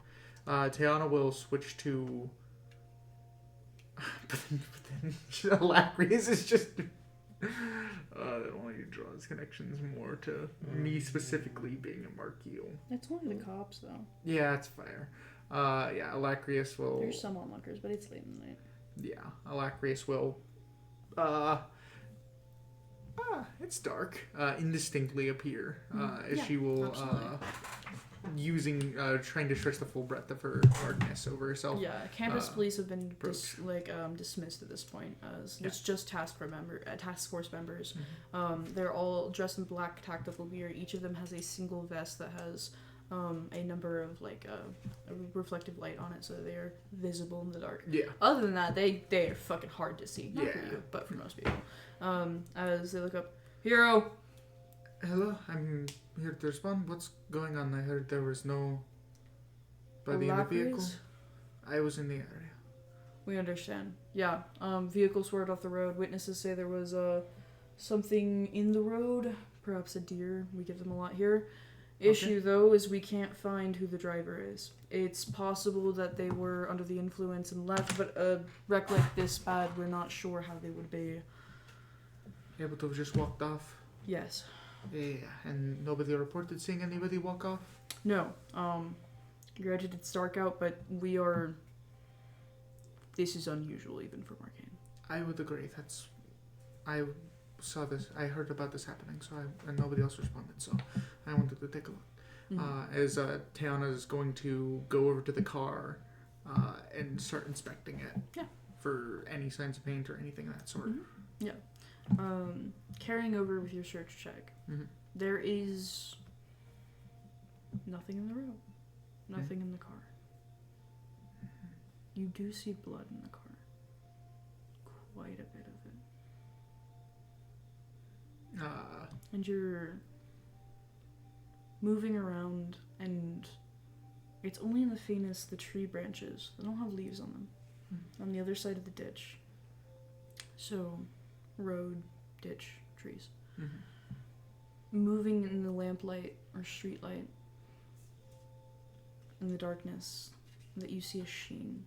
S2: Tiana will switch to... but then Alacrius is just... I don't want you to draw his connections more to me specifically being a Marcainne.
S1: That's only the cops, though.
S2: Yeah, that's fair. Yeah, Alacrius will...
S1: There's some onlookers, but it's late in the night.
S2: Yeah, Alacrius will... it's dark. Indistinctly appear. As
S1: Yeah,
S2: she will...
S1: absolutely.
S2: trying to stretch the full breadth of her darkness over herself.
S1: Yeah, campus police have been
S2: approach.
S1: dismissed at this point as
S2: Yeah.
S1: it's just task force members. They're all dressed in black tactical gear. Each of them has a single vest that has a number of a reflective light on it, so they are visible in the dark.
S2: Yeah.
S1: Other than that, they are fucking hard to see. Not for
S2: Yeah.
S1: you, but for most people. As they look up, hero.
S2: Hello, I'm here to respond. What's going on? I heard there was no body in the vehicle.
S1: Alacrius?
S2: I was in the area.
S1: We understand. Yeah. Vehicle swerved off the road. Witnesses say there was something in the road, perhaps a deer. We give them a lot here. Issue though is we can't find who the driver is. It's possible that they were under the influence and left, but a wreck like this bad, we're not sure how they would be.
S2: Able to have just walked off.
S1: Yes.
S2: Yeah, and nobody reported seeing anybody walk off.
S1: No. Granted, it's dark out, but we are. This is unusual even for Marcainne.
S2: I would agree. I saw this. I heard about this happening, and nobody else responded. So I wanted to take a look. As Tiana is going to go over to the car and start inspecting it.
S1: Yeah.
S2: For any signs of paint or anything of that sort.
S1: Yeah. Carrying over with your search check, there is nothing in the road, nothing in the car. You do see blood in the car, quite a bit of it. And you're moving around, and it's only in the faintest the tree branches. They don't have leaves on them. On the other side of the ditch. So, road, ditch, trees. Moving in the lamplight or street light, in the darkness, that you see a sheen.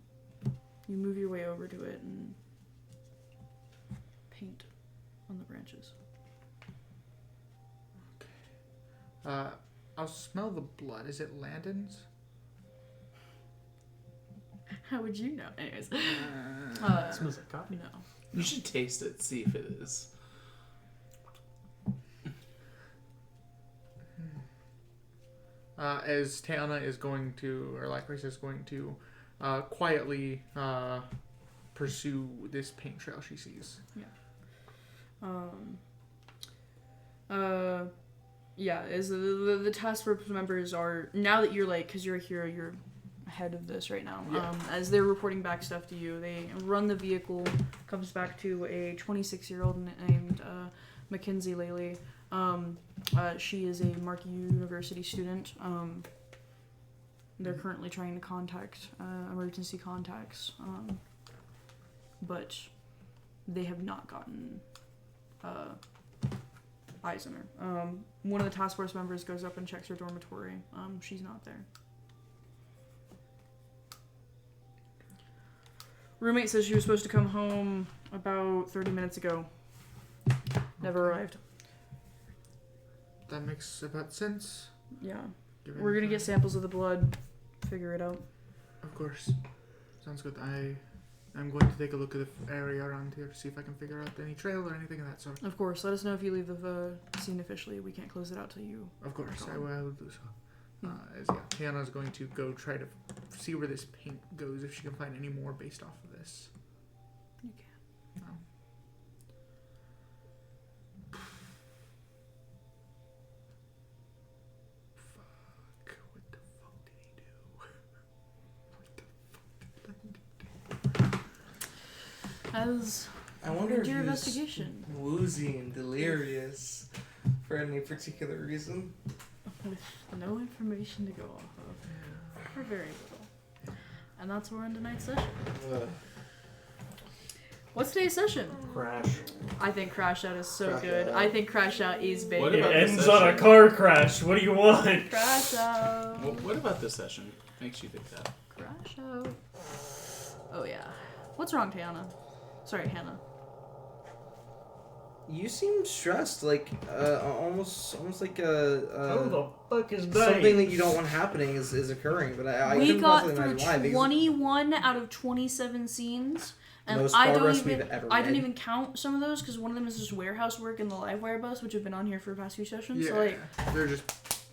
S1: You move your way over to it and paint on the branches.
S2: I'll smell the blood. Is it Landon's?
S1: How would you know? Anyways.
S7: It smells like coffee.
S1: No.
S5: You should taste it, see if it is.
S2: As Tiana is going to, or Alacrius is going to, quietly pursue this paint trail she sees.
S1: Yeah, as the task force members are, now that you're because you're a hero, you're ahead of this right now.
S2: Yeah.
S1: As they're reporting back stuff to you, they run the vehicle, comes back to a 26-year-old named Mackenzie Laley. She is a Marcainne University student. They're currently trying to contact emergency contacts, but they have not gotten eyes on her. One of the task force members goes up and checks her dormitory. She's not there. Roommate says she was supposed to come home about 30 minutes ago. Never arrived.
S2: That makes about sense.
S1: Yeah.
S2: Given
S1: We're gonna
S2: the-
S1: get samples of the blood. Figure it out.
S2: Of course. Sounds good. I'm going to take a look at the area around here to see if I can figure out any trail or anything of that sort.
S1: Of course. Let us know if you leave the scene officially. We can't close it out till you.
S2: Of course, I will do so.
S1: Hmm.
S2: As Tiana's going to go try to see where this paint goes, if she can find any more based off of this.
S1: You can. As
S3: I wonder
S1: do
S3: if
S1: your
S3: he was
S1: investigation
S3: woozy and delirious for any particular reason.
S1: with no information to go off of, or very little. And that's where we're in tonight's session. What's today's session?
S7: Crash.
S1: I think Crashout is so
S6: Crash
S1: good.
S6: Out.
S1: I think Crashout is big.
S5: What
S7: It
S5: about
S7: ends
S5: this
S7: on a
S5: session?
S7: car crash. What do you want?
S1: Crashout.
S5: What about this session? Makes you think that?
S1: Crashout. Oh yeah. What's wrong, Hannah? Sorry, Hannah.
S3: You seem stressed, like almost like
S7: Who the fuck is that?
S3: something that you don't want happening is occurring. But I
S1: We
S3: couldn't
S1: got
S3: possibly
S1: through
S3: imagine why. Because
S1: 21 out of 27 scenes, and
S3: Most
S1: I don't
S3: progress
S1: even
S3: we've ever
S1: I didn't
S3: made.
S1: even count some of those because one of them is just warehouse work and the live wire bus, which have been on here for the past few sessions.
S4: Yeah,
S1: So like
S4: they're just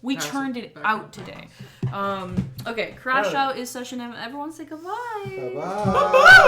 S1: we
S4: pass it
S1: turned it
S4: back
S1: out
S4: and
S1: today. Okay, Crash Out is session. Everyone say goodbye.
S6: Bye-bye.